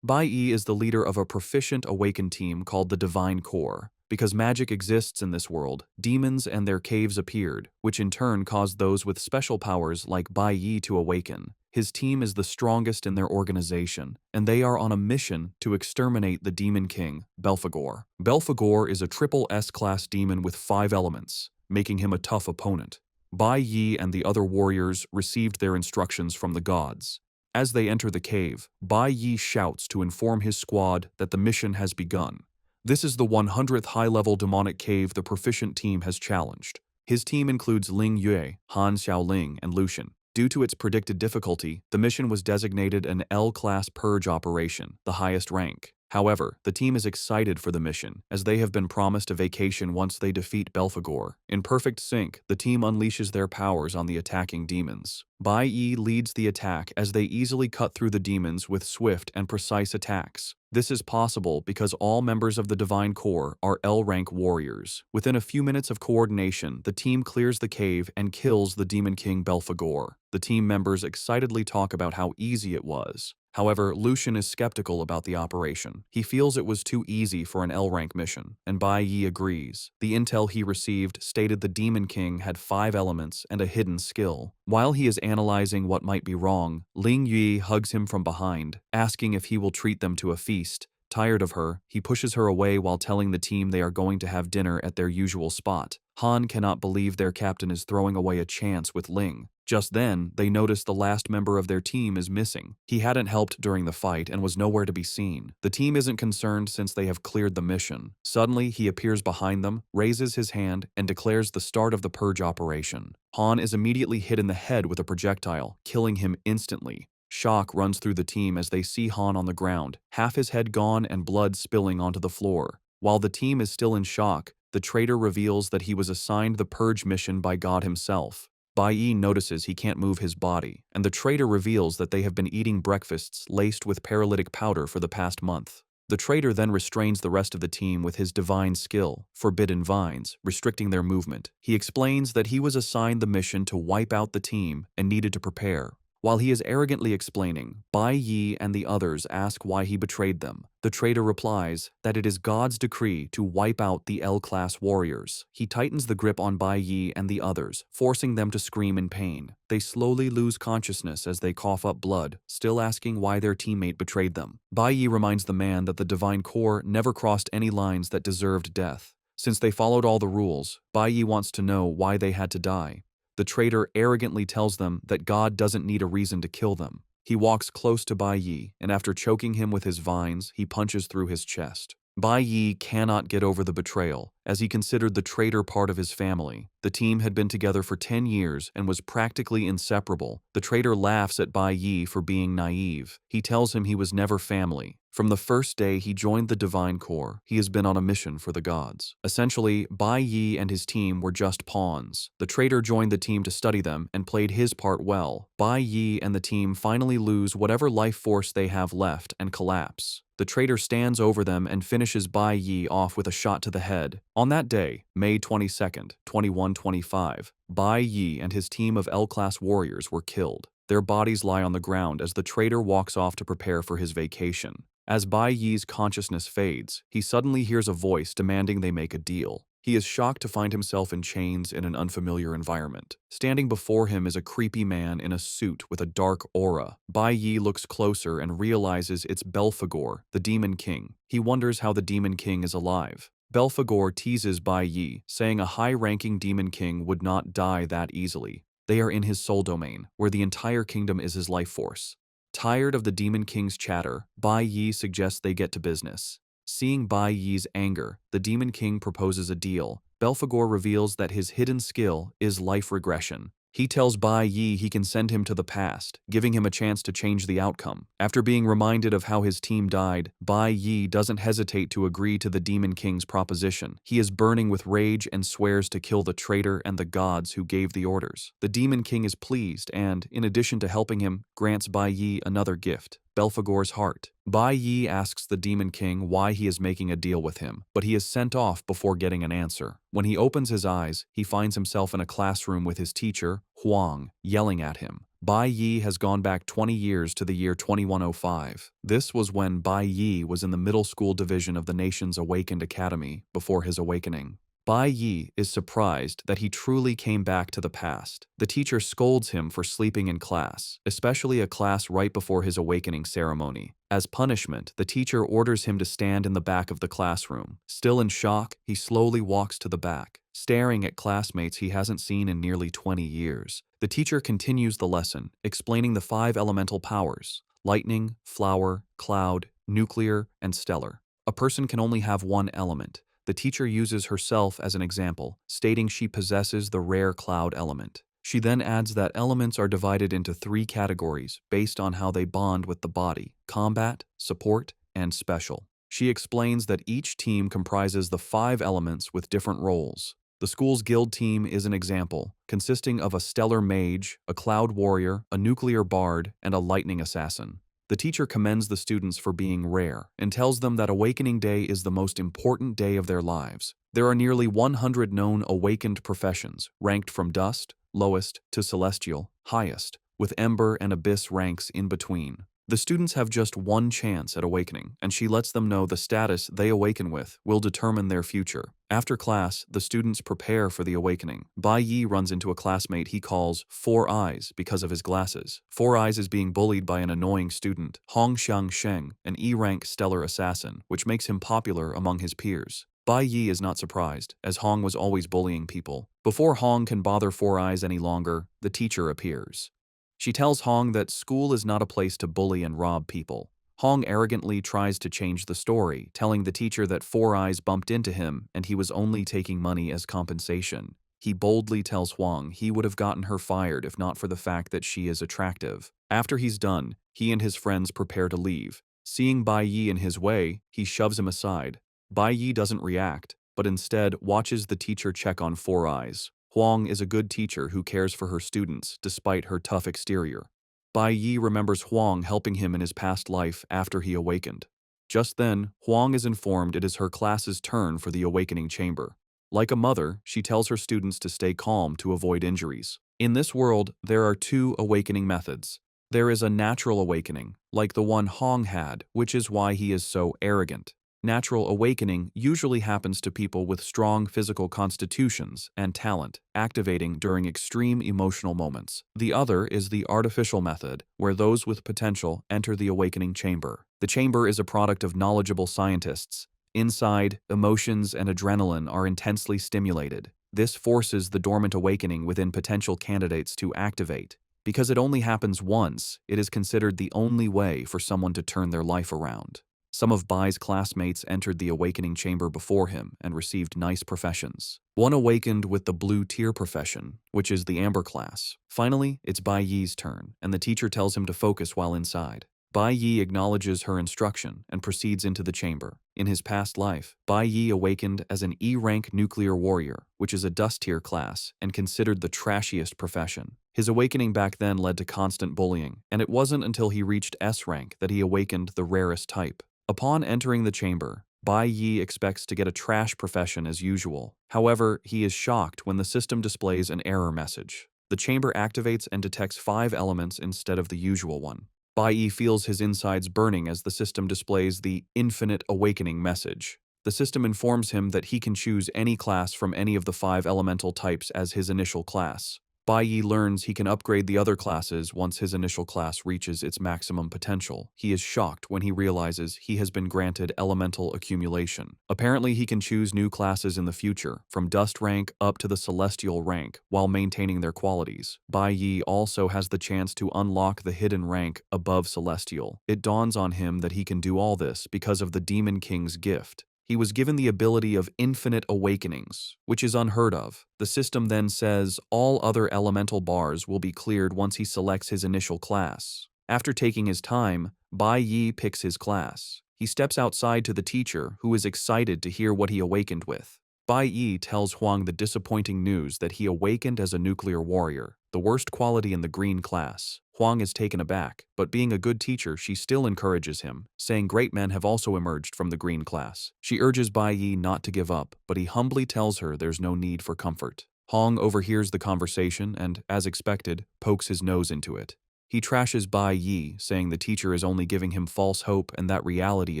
Bai Yi is the leader of a proficient Awaken team called the Divine Core. Because magic exists in this world, demons and their caves appeared, which in turn caused those with special powers like Bai Yi to awaken. His team is the strongest in their organization, and they are on a mission to exterminate the Demon King, Belphegor. Belphegor is a triple S-class demon with 5 elements, making him a tough opponent. Bai Yi and the other warriors received their instructions from the gods. As they enter the cave, Bai Yi shouts to inform his squad that the mission has begun. This is the 100th high-level demonic cave the proficient team has challenged. His team includes Ling Yue, Han Xiaoling, and Lucian. Due to its predicted difficulty, the mission was designated an L-class purge operation, the highest rank. However, the team is excited for the mission, as they have been promised a vacation once they defeat Belphegor. In perfect sync, the team unleashes their powers on the attacking demons. Bai Yi leads the attack as they easily cut through the demons with swift and precise attacks. This is possible because all members of the Divine Core are L-rank warriors. Within a few minutes of coordination, the team clears the cave and kills the Demon King Belphegor. The team members excitedly talk about how easy it was. However, Lucian is skeptical about the operation. He feels it was too easy for an L-rank mission, and Bai Yi agrees. The intel he received stated the Demon King had 5 elements and a hidden skill. While he is analyzing what might be wrong, Ling Yue hugs him from behind, asking if he will treat them to a feast. Tired of her, he pushes her away while telling the team they are going to have dinner at their usual spot. Han cannot believe their captain is throwing away a chance with Ling. Just then, they notice the last member of their team is missing. He hadn't helped during the fight and was nowhere to be seen. The team isn't concerned since they have cleared the mission. Suddenly, he appears behind them, raises his hand, and declares the start of the purge operation. Han is immediately hit in the head with a projectile, killing him instantly. Shock runs through the team as they see Han on the ground, half his head gone and blood spilling onto the floor. While the team is still in shock, the traitor reveals that he was assigned the purge mission by God himself. Bai Yi notices he can't move his body, and the traitor reveals that they have been eating breakfasts laced with paralytic powder for the past month. The traitor then restrains the rest of the team with his divine skill, Forbidden Vines, restricting their movement. He explains that he was assigned the mission to wipe out the team and needed to prepare. While he is arrogantly explaining, Bai Yi and the others ask why he betrayed them. The traitor replies that it is God's decree to wipe out the L-class warriors. He tightens the grip on Bai Yi and the others, forcing them to scream in pain. They slowly lose consciousness as they cough up blood, still asking why their teammate betrayed them. Bai Yi reminds the man that the Divine Core never crossed any lines that deserved death. Since they followed all the rules, Bai Yi wants to know why they had to die. The traitor arrogantly tells them that God doesn't need a reason to kill them. He walks close to Bai Yi, and after choking him with his vines, he punches through his chest. Bai Yi cannot get over the betrayal, as he considered the traitor part of his family. The team had been together for 10 years and was practically inseparable. The traitor laughs at Bai Yi for being naive. He tells him he was never family. From the first day he joined the Divine Core, he has been on a mission for the gods. Essentially, Bai Yi and his team were just pawns. The traitor joined the team to study them and played his part well. Bai Yi and the team finally lose whatever life force they have left and collapse. The traitor stands over them and finishes Bai Yi off with a shot to the head. On that day, May 22nd, 2125, Bai Yi and his team of L-class warriors were killed. Their bodies lie on the ground as the traitor walks off to prepare for his vacation. As Bai Yi's consciousness fades, he suddenly hears a voice demanding they make a deal. He is shocked to find himself in chains in an unfamiliar environment. Standing before him is a creepy man in a suit with a dark aura. Bai Yi looks closer and realizes it's Belphegor, the Demon King. He wonders how the Demon King is alive. Belphegor teases Bai Yi, saying a high-ranking Demon King would not die that easily. They are in his soul domain, where the entire kingdom is his life force. Tired of the Demon King's chatter, Bai Yi suggests they get to business. Seeing Bai Yi's anger, the Demon King proposes a deal. Belphegor reveals that his hidden skill is life regression. He tells Bai Yi he can send him to the past, giving him a chance to change the outcome. After being reminded of how his team died, Bai Yi doesn't hesitate to agree to the Demon King's proposition. He is burning with rage and swears to kill the traitor and the gods who gave the orders. The Demon King is pleased and, in addition to helping him, grants Bai Yi another gift. Belphegor's heart. Bai Yi asks the Demon King why he is making a deal with him, but he is sent off before getting an answer. When he opens his eyes, he finds himself in a classroom with his teacher, Huang, yelling at him. Bai Yi has gone back 20 years to the year 2105. This was when Bai Yi was in the middle school division of the nation's Awakened Academy before his awakening. Bai Yi is surprised that he truly came back to the past. The teacher scolds him for sleeping in class, especially a class right before his awakening ceremony. As punishment, the teacher orders him to stand in the back of the classroom. Still in shock, he slowly walks to the back, staring at classmates he hasn't seen in nearly 20 years. The teacher continues the lesson, explaining the 5 elemental powers: lightning, flower, cloud, nuclear, and stellar. A person can only have one element. The teacher uses herself as an example, stating she possesses the rare cloud element. She then adds that elements are divided into 3 categories based on how they bond with the body: combat, support, and special. She explains that each team comprises the 5 elements with different roles. The school's guild team is an example, consisting of a stellar mage, a cloud warrior, a nuclear bard, and a lightning assassin. The teacher commends the students for being rare and tells them that Awakening Day is the most important day of their lives. There are nearly 100 known awakened professions, ranked from dust, lowest, to celestial, highest, with ember and abyss ranks in between. The students have just one chance at awakening, and she lets them know the status they awaken with will determine their future. After class, the students prepare for the awakening. Bai Yi runs into a classmate he calls Four Eyes because of his glasses. Four Eyes is being bullied by an annoying student, Hong Xiang Sheng, an E-rank stellar assassin, which makes him popular among his peers. Bai Yi is not surprised, as Hong was always bullying people. Before Hong can bother Four Eyes any longer, the teacher appears. She tells Hong that school is not a place to bully and rob people. Hong arrogantly tries to change the story, telling the teacher that Four Eyes bumped into him and he was only taking money as compensation. He boldly tells Huang he would have gotten her fired if not for the fact that she is attractive. After he's done, he and his friends prepare to leave. Seeing Bai Yi in his way, he shoves him aside. Bai Yi doesn't react, but instead watches the teacher check on Four Eyes. Huang is a good teacher who cares for her students despite her tough exterior. Bai Yi remembers Huang helping him in his past life after he awakened. Just then, Huang is informed it is her class's turn for the awakening chamber. Like a mother, she tells her students to stay calm to avoid injuries. In this world, there are 2 awakening methods. There is a natural awakening, like the one Hong had, which is why he is so arrogant. Natural awakening usually happens to people with strong physical constitutions and talent, activating during extreme emotional moments. The other is the artificial method, where those with potential enter the awakening chamber. The chamber is a product of knowledgeable scientists. Inside, emotions and adrenaline are intensely stimulated. This forces the dormant awakening within potential candidates to activate. Because it only happens once, it is considered the only way for someone to turn their life around. Some of Bai's classmates entered the awakening chamber before him and received nice professions. One awakened with the blue tier profession, which is the amber class. Finally, it's Bai Yi's turn, and the teacher tells him to focus while inside. Bai Yi acknowledges her instruction and proceeds into the chamber. In his past life, Bai Yi awakened as an E-rank nuclear warrior, which is a dust tier class and considered the trashiest profession. His awakening back then led to constant bullying, and it wasn't until he reached S rank that he awakened the rarest type. Upon entering the chamber, Bai Yi expects to get a trash profession as usual. However, he is shocked when the system displays an error message. The chamber activates and detects 5 elements instead of the usual one. Bai Yi feels his insides burning as the system displays the Infinite Awakening message. The system informs him that he can choose any class from any of the 5 elemental types as his initial class. Bai Yi learns he can upgrade the other classes once his initial class reaches its maximum potential. He is shocked when he realizes he has been granted elemental accumulation. Apparently, he can choose new classes in the future, from dust rank up to the celestial rank, while maintaining their qualities. Bai Yi also has the chance to unlock the hidden rank above celestial. It dawns on him that he can do all this because of the Demon King's gift. He was given the ability of infinite awakenings, which is unheard of. The system then says all other elemental bars will be cleared once he selects his initial class. After taking his time, Bai Yi picks his class. He steps outside to the teacher, who is excited to hear what he awakened with. Bai Yi tells Huang the disappointing news that he awakened as a nuclear warrior, the worst quality in the green class. Huang is taken aback, but being a good teacher, she still encourages him, saying great men have also emerged from the green class. She urges Bai Yi not to give up, but he humbly tells her there's no need for comfort. Huang overhears the conversation and, as expected, pokes his nose into it. He trashes Bai Yi, saying the teacher is only giving him false hope and that reality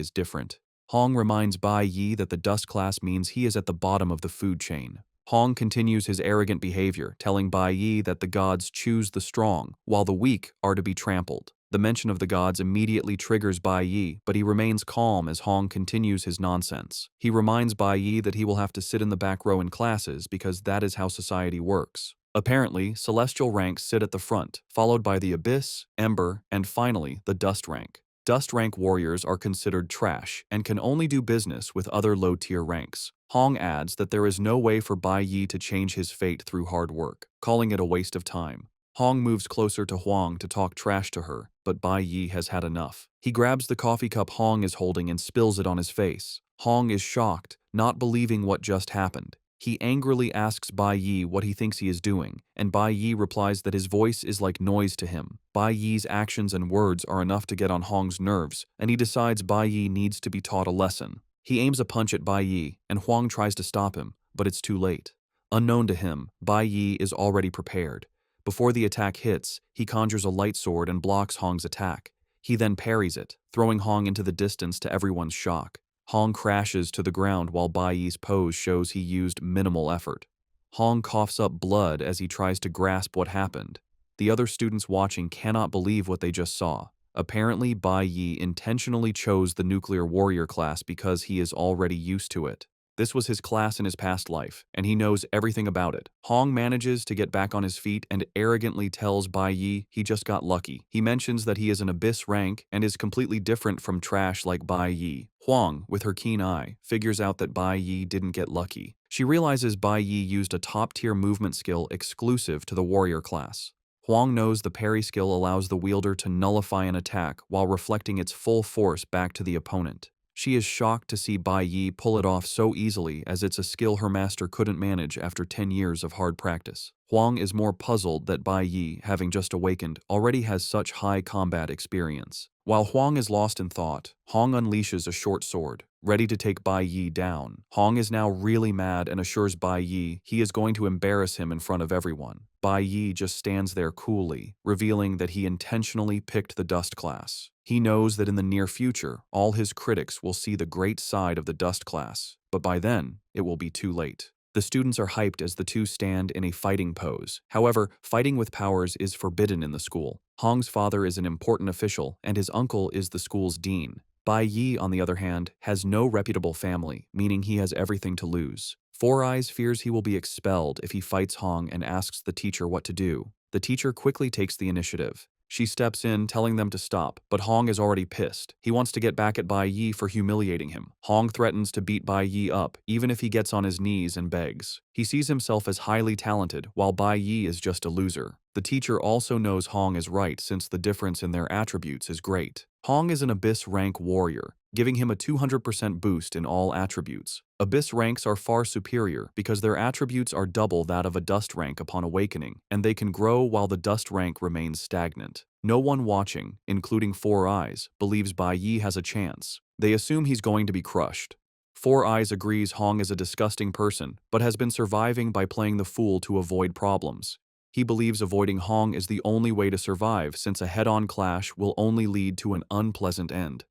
is different. Huang reminds Bai Yi that the dust class means he is at the bottom of the food chain. Huang continues his arrogant behavior, telling Bai Yi that the gods choose the strong, while the weak are to be trampled. The mention of the gods immediately triggers Bai Yi, but he remains calm as Huang continues his nonsense. He reminds Bai Yi that he will have to sit in the back row in classes because that is how society works. Apparently, celestial ranks sit at the front, followed by the abyss, ember, and finally, the dust rank. Dust rank warriors are considered trash and can only do business with other low-tier ranks. Huang adds that there is no way for Bai Yi to change his fate through hard work, calling it a waste of time. Huang moves closer to Huang to talk trash to her, but Bai Yi has had enough. He grabs the coffee cup Huang is holding and spills it on his face. Huang is shocked, not believing what just happened. He angrily asks Bai Yi what he thinks he is doing, and Bai Yi replies that his voice is like noise to him. Bai Yi's actions and words are enough to get on Huang's nerves, and he decides Bai Yi needs to be taught a lesson. He aims a punch at Bai Yi, and Huang tries to stop him, but it's too late. Unknown to him, Bai Yi is already prepared. Before the attack hits, he conjures a light sword and blocks Huang's attack. He then parries it, throwing Huang into the distance to everyone's shock. Huang crashes to the ground while Bai Yi's pose shows he used minimal effort. Huang coughs up blood as he tries to grasp what happened. The other students watching cannot believe what they just saw. Apparently, Bai Yi intentionally chose the nuclear warrior class because he is already used to it. This was his class in his past life, and he knows everything about it. Huang manages to get back on his feet and arrogantly tells Bai Yi he just got lucky. He mentions that he is an abyss rank and is completely different from trash like Bai Yi. Huang, with her keen eye, figures out that Bai Yi didn't get lucky. She realizes Bai Yi used a top-tier movement skill exclusive to the warrior class. Huang knows the parry skill allows the wielder to nullify an attack while reflecting its full force back to the opponent. She is shocked to see Bai Yi pull it off so easily as it's a skill her master couldn't manage after 10 years of hard practice. Huang is more puzzled that Bai Yi, having just awakened, already has such high combat experience. While Huang is lost in thought, Huang unleashes a short sword, ready to take Bai Yi down. Huang is now really mad and assures Bai Yi he is going to embarrass him in front of everyone. Bai Yi just stands there coolly, revealing that he intentionally picked the dust class. He knows that in the near future, all his critics will see the great side of the dust class, but by then, it will be too late. The students are hyped as the two stand in a fighting pose. However, fighting with powers is forbidden in the school. Huang's father is an important official, and his uncle is the school's dean. Bai Yi, on the other hand, has no reputable family, meaning he has everything to lose. Four Eyes fears he will be expelled if he fights Huang and asks the teacher what to do. The teacher quickly takes the initiative. She steps in, telling them to stop, but Huang is already pissed. He wants to get back at Bai Yi for humiliating him. Huang threatens to beat Bai Yi up, even if he gets on his knees and begs. He sees himself as highly talented, while Bai Yi is just a loser. The teacher also knows Huang is right since the difference in their attributes is great. Huang is an Abyss rank warrior, giving him a 200% boost in all attributes. Abyss ranks are far superior because their attributes are double that of a Dust rank upon awakening, and they can grow while the Dust rank remains stagnant. No one watching, including Four Eyes, believes Bai Yi has a chance. They assume he's going to be crushed. Four Eyes agrees Huang is a disgusting person, but has been surviving by playing the fool to avoid problems. He believes avoiding Huang is the only way to survive since a head-on clash will only lead to an unpleasant end.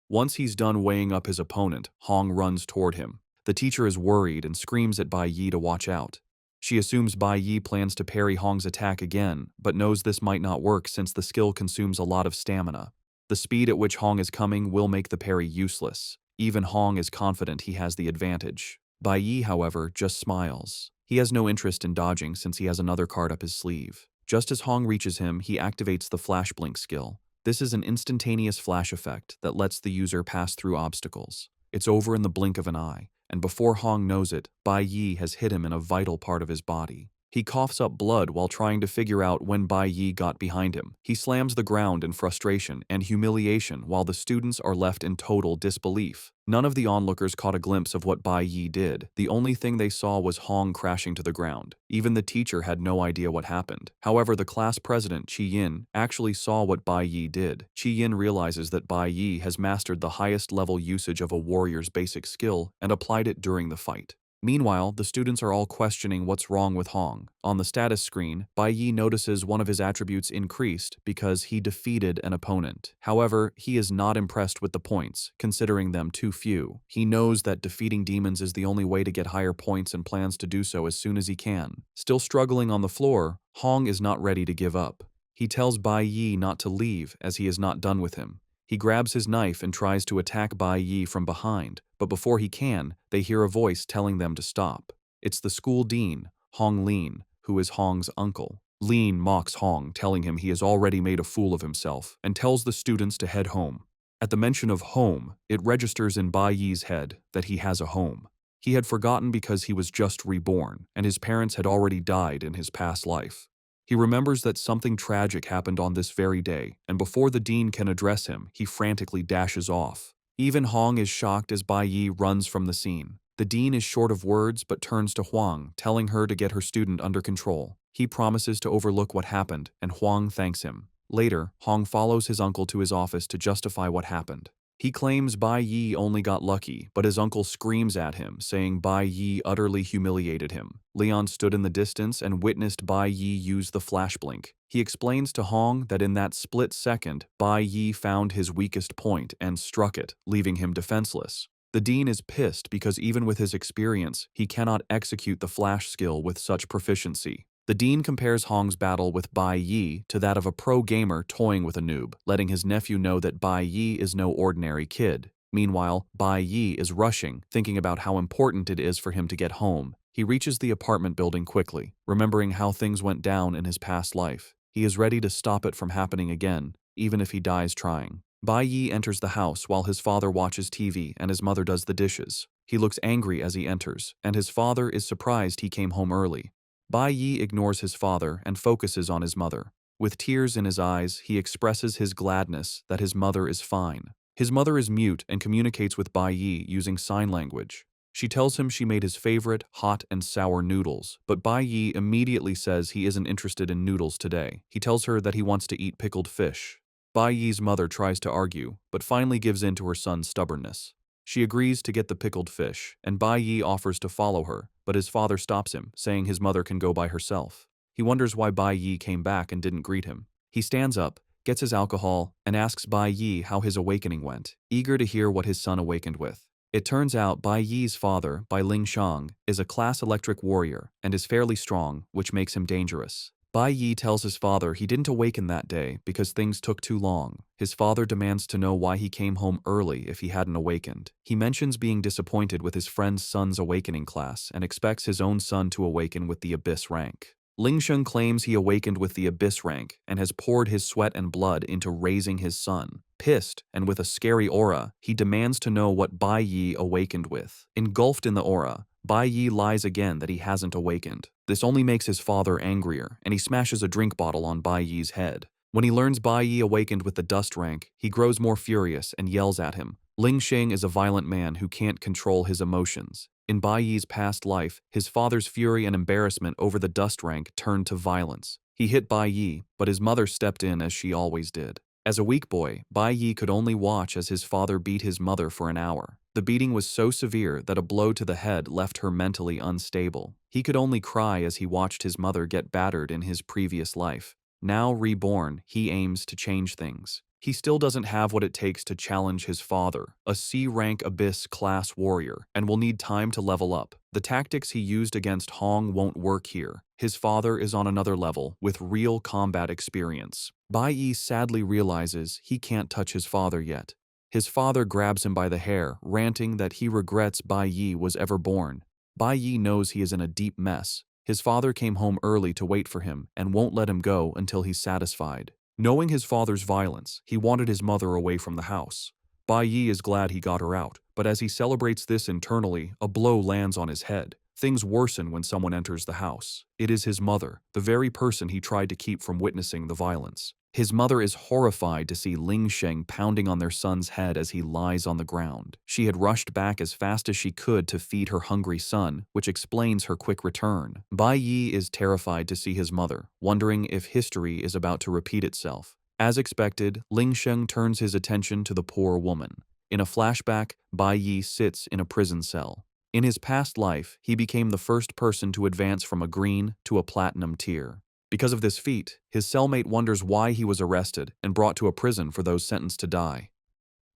Once he's done weighing up his opponent, Huang runs toward him. The teacher is worried and screams at Bai Yi to watch out. She assumes Bai Yi plans to parry Huang's attack again, but knows this might not work since the skill consumes a lot of stamina. The speed at which Huang is coming will make the parry useless. Even Huang is confident he has the advantage. Bai Yi, however, just smiles. He has no interest in dodging since he has another card up his sleeve. Just as Huang reaches him, he activates the Flash Blink skill. This is an instantaneous flash effect that lets the user pass through obstacles. It's over in the blink of an eye, and before Huang knows it, Bai Yi has hit him in a vital part of his body. He coughs up blood while trying to figure out when Bai Yi got behind him. He slams the ground in frustration and humiliation while the students are left in total disbelief. None of the onlookers caught a glimpse of what Bai Yi did. The only thing they saw was Hong crashing to the ground. Even the teacher had no idea what happened. However, the class president, Chi Yin, actually saw what Bai Yi did. Chi Yin realizes that Bai Yi has mastered the highest level usage of a warrior's basic skill and applied it during the fight. Meanwhile, the students are all questioning what's wrong with Hong. On the status screen, Bai Yi notices one of his attributes increased because he defeated an opponent. However, he is not impressed with the points, considering them too few. He knows that defeating demons is the only way to get higher points and plans to do so as soon as he can. Still struggling on the floor, Hong is not ready to give up. He tells Bai Yi not to leave as he is not done with him. He grabs his knife and tries to attack Bai Yi from behind, but before he can, they hear a voice telling them to stop. It's the school dean, Hong Lin, who is Hong's uncle. Lin mocks Hong, telling him he has already made a fool of himself, and tells the students to head home. At the mention of home, it registers in Bai Yi's head that he has a home. He had forgotten because he was just reborn, and his parents had already died in his past life. He remembers that something tragic happened on this very day, and before the dean can address him, he frantically dashes off. Even Hong is shocked as Bai Yi runs from the scene. The dean is short of words but turns to Huang, telling her to get her student under control. He promises to overlook what happened, and Huang thanks him. Later, Hong follows his uncle to his office to justify what happened. He claims Bai Yi only got lucky, but his uncle screams at him, saying Bai Yi utterly humiliated him. Leon stood in the distance and witnessed Bai Yi use the flash blink. He explains to Hong that in that split second, Bai Yi found his weakest point and struck it, leaving him defenseless. The dean is pissed because even with his experience, he cannot execute the flash skill with such proficiency. The dean compares Hong's battle with Bai Yi to that of a pro gamer toying with a noob, letting his nephew know that Bai Yi is no ordinary kid. Meanwhile, Bai Yi is rushing, thinking about how important it is for him to get home. He reaches the apartment building quickly, remembering how things went down in his past life. He is ready to stop it from happening again, even if he dies trying. Bai Yi enters the house while his father watches TV and his mother does the dishes. He looks angry as he enters, and his father is surprised he came home early. Bai Yi ignores his father and focuses on his mother. With tears in his eyes, he expresses his gladness that his mother is fine. His mother is mute and communicates with Bai Yi using sign language. She tells him she made his favorite hot and sour noodles, but Bai Yi immediately says he isn't interested in noodles today. He tells her that he wants to eat pickled fish. Bai Yi's mother tries to argue, but finally gives in to her son's stubbornness. She agrees to get the pickled fish, and Bai Yi offers to follow her, but his father stops him, saying his mother can go by herself. He wonders why Bai Yi came back and didn't greet him. He stands up, gets his alcohol, and asks Bai Yi how his awakening went, eager to hear what his son awakened with. It turns out Bai Yi's father, Bai Ling Shang, is a class electric warrior and is fairly strong, which makes him dangerous. Bai Yi tells his father he didn't awaken that day because things took too long. His father demands to know why he came home early if he hadn't awakened. He mentions being disappointed with his friend's son's awakening class and expects his own son to awaken with the Abyss rank. Ling Sheng claims he awakened with the Abyss rank and has poured his sweat and blood into raising his son. Pissed and with a scary aura, he demands to know what Bai Yi awakened with. Engulfed in the aura, Bai Yi lies again that he hasn't awakened. This only makes his father angrier, and he smashes a drink bottle on Bai Yi's head. When he learns Bai Yi awakened with the dust rank, he grows more furious and yells at him. Ling Sheng is a violent man who can't control his emotions. In Bai Yi's past life, his father's fury and embarrassment over the dust rank turned to violence. He hit Bai Yi, but his mother stepped in as she always did. As a weak boy, Bai Yi could only watch as his father beat his mother for an hour. The beating was so severe that a blow to the head left her mentally unstable. He could only cry as he watched his mother get battered in his previous life. Now reborn, he aims to change things. He still doesn't have what it takes to challenge his father, a C-rank Abyss class warrior, and will need time to level up. The tactics he used against Hong won't work here. His father is on another level, with real combat experience. Bai Yi sadly realizes he can't touch his father yet. His father grabs him by the hair, ranting that he regrets Bai Yi was ever born. Bai Yi knows he is in a deep mess. His father came home early to wait for him and won't let him go until he's satisfied. Knowing his father's violence, he wanted his mother away from the house. Bai Yi is glad he got her out, but as he celebrates this internally, a blow lands on his head. Things worsen when someone enters the house. It is his mother, the very person he tried to keep from witnessing the violence. His mother is horrified to see Ling Sheng pounding on their son's head as he lies on the ground. She had rushed back as fast as she could to feed her hungry son, which explains her quick return. Bai Yi is terrified to see his mother, wondering if history is about to repeat itself. As expected, Ling Sheng turns his attention to the poor woman. In a flashback, Bai Yi sits in a prison cell. In his past life, he became the first person to advance from a green to a platinum tier. Because of this feat, his cellmate wonders why he was arrested and brought to a prison for those sentenced to die.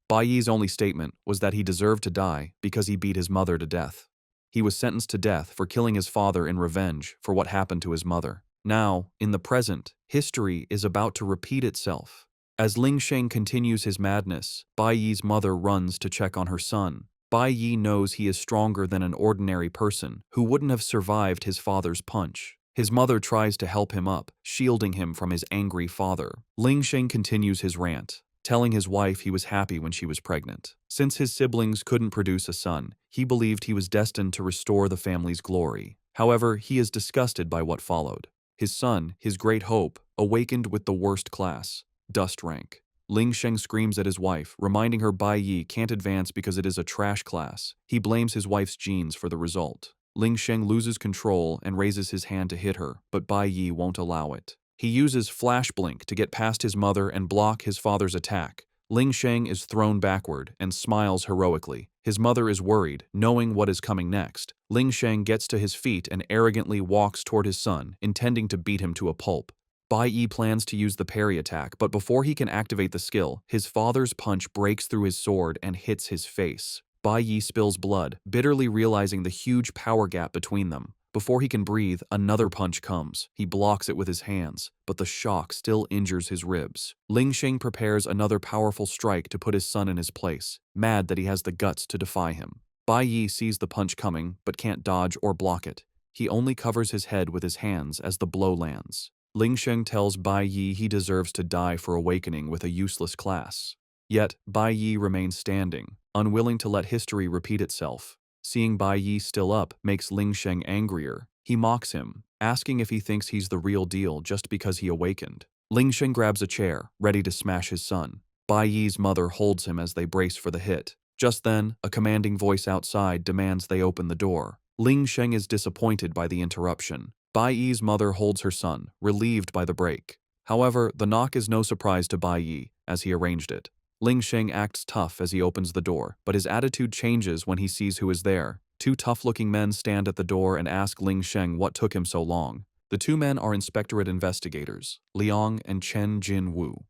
Bai Yi's only statement was that he deserved to die because he beat his mother to death. He was sentenced to death for killing his father in revenge for what happened to his mother. Now, in the present, history is about to repeat itself. As Ling Sheng continues his madness, Bai Yi's mother runs to check on her son. Bai Yi knows he is stronger than an ordinary person who wouldn't have survived his father's punch. His mother tries to help him up, shielding him from his angry father. Ling Sheng continues his rant, telling his wife he was happy when she was pregnant. Since his siblings couldn't produce a son, he believed he was destined to restore the family's glory. However, he is disgusted by what followed. His son, his great hope, awakened with the worst class, dust rank. Ling Sheng screams at his wife, reminding her Bai Yi can't advance because it is a trash class. He blames his wife's genes for the result. Ling Sheng loses control and raises his hand to hit her, but Bai Yi won't allow it. He uses Flash Blink to get past his mother and block his father's attack. Ling Sheng is thrown backward and smiles heroically. His mother is worried, knowing what is coming next. Ling Sheng gets to his feet and arrogantly walks toward his son, intending to beat him to a pulp. Bai Yi plans to use the parry attack, but before he can activate the skill, his father's punch breaks through his sword and hits his face. Bai Yi spills blood, bitterly realizing the huge power gap between them. Before he can breathe, another punch comes. He blocks it with his hands, but the shock still injures his ribs. Ling Sheng prepares another powerful strike to put his son in his place, mad that he has the guts to defy him. Bai Yi sees the punch coming, but can't dodge or block it. He only covers his head with his hands as the blow lands. Ling Sheng tells Bai Yi he deserves to die for awakening with a useless class. Yet, Bai Yi remains standing, unwilling to let history repeat itself. Seeing Bai Yi still up makes Ling Sheng angrier. He mocks him, asking if he thinks he's the real deal just because he awakened. Ling Sheng grabs a chair, ready to smash his son. Bai Yi's mother holds him as they brace for the hit. Just then, a commanding voice outside demands they open the door. Ling Sheng is disappointed by the interruption. Bai Yi's mother holds her son, relieved by the break. However, the knock is no surprise to Bai Yi, as he arranged it. Ling Sheng acts tough as he opens the door, but his attitude changes when he sees who is there. Two tough-looking men stand at the door and ask Ling Sheng what took him so long. The two men are inspectorate investigators, Liang and Chen Jin-woo.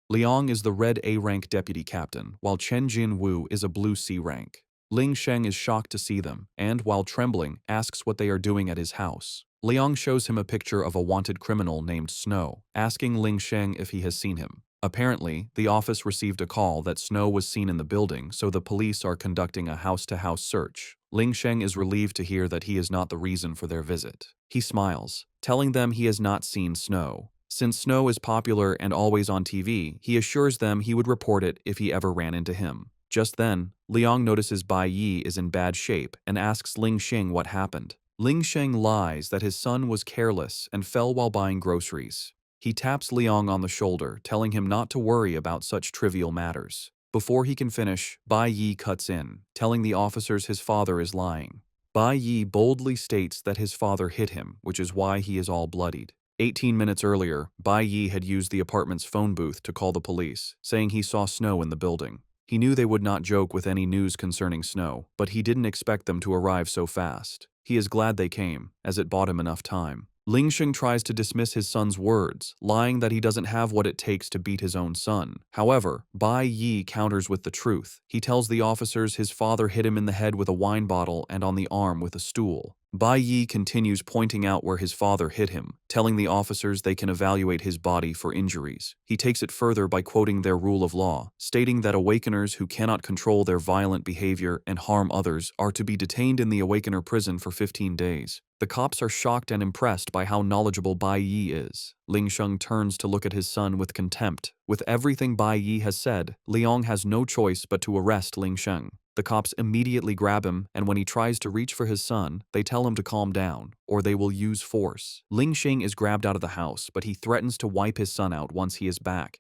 Liang is the red A-rank deputy captain, while Chen Jin-woo is a blue C rank. Ling Sheng is shocked to see them, and, while trembling, asks what they are doing at his house. Liang shows him a picture of a wanted criminal named Snow, asking Ling Sheng if he has seen him. Apparently, the office received a call that Snow was seen in the building, so the police are conducting a house-to-house search. Ling Sheng is relieved to hear that he is not the reason for their visit. He smiles, telling them he has not seen Snow. Since Snow is popular and always on TV, he assures them he would report it if he ever ran into him. Just then, Liang notices Bai Yi is in bad shape and asks Ling Sheng what happened. Ling Sheng lies that his son was careless and fell while buying groceries. He taps Liang on the shoulder, telling him not to worry about such trivial matters. Before he can finish, Bai Yi cuts in, telling the officers his father is lying. Bai Yi boldly states that his father hit him, which is why he is all bloodied. 18 minutes earlier, Bai Yi had used the apartment's phone booth to call the police, saying he saw Snow in the building. He knew they would not joke with any news concerning Snow, but he didn't expect them to arrive so fast. He is glad they came, as it bought him enough time. Ling Sheng tries to dismiss his son's words, lying that he doesn't have what it takes to beat his own son. However, Bai Yi counters with the truth. He tells the officers his father hit him in the head with a wine bottle and on the arm with a stool. Bai Yi continues pointing out where his father hit him, telling the officers they can evaluate his body for injuries. He takes it further by quoting their rule of law, stating that awakeners who cannot control their violent behavior and harm others are to be detained in the awakener prison for 15 days. The cops are shocked and impressed by how knowledgeable Bai Yi is. Ling Sheng turns to look at his son with contempt. With everything Bai Yi has said, Liang has no choice but to arrest Ling Sheng. The cops immediately grab him, and when he tries to reach for his son, they tell him to calm down, or they will use force. Ling Xing is grabbed out of the house, but he threatens to wipe his son out once he is back.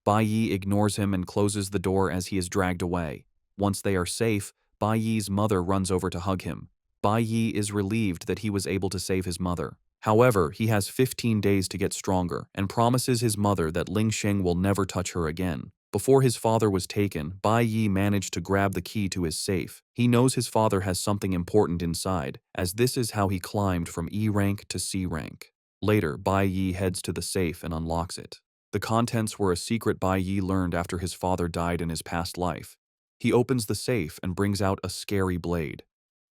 Bai Yi ignores him and closes the door as he is dragged away. Once they are safe, Bai Yi's mother runs over to hug him. Bai Yi is relieved that he was able to save his mother. However, he has 15 days to get stronger and promises his mother that Ling Xing will never touch her again. Before his father was taken, Bai Yi managed to grab the key to his safe. He knows his father has something important inside, as this is how he climbed from E rank to C rank. Later, Bai Yi heads to the safe and unlocks it. The contents were a secret Bai Yi learned after his father died in his past life. He opens the safe and brings out a scary blade.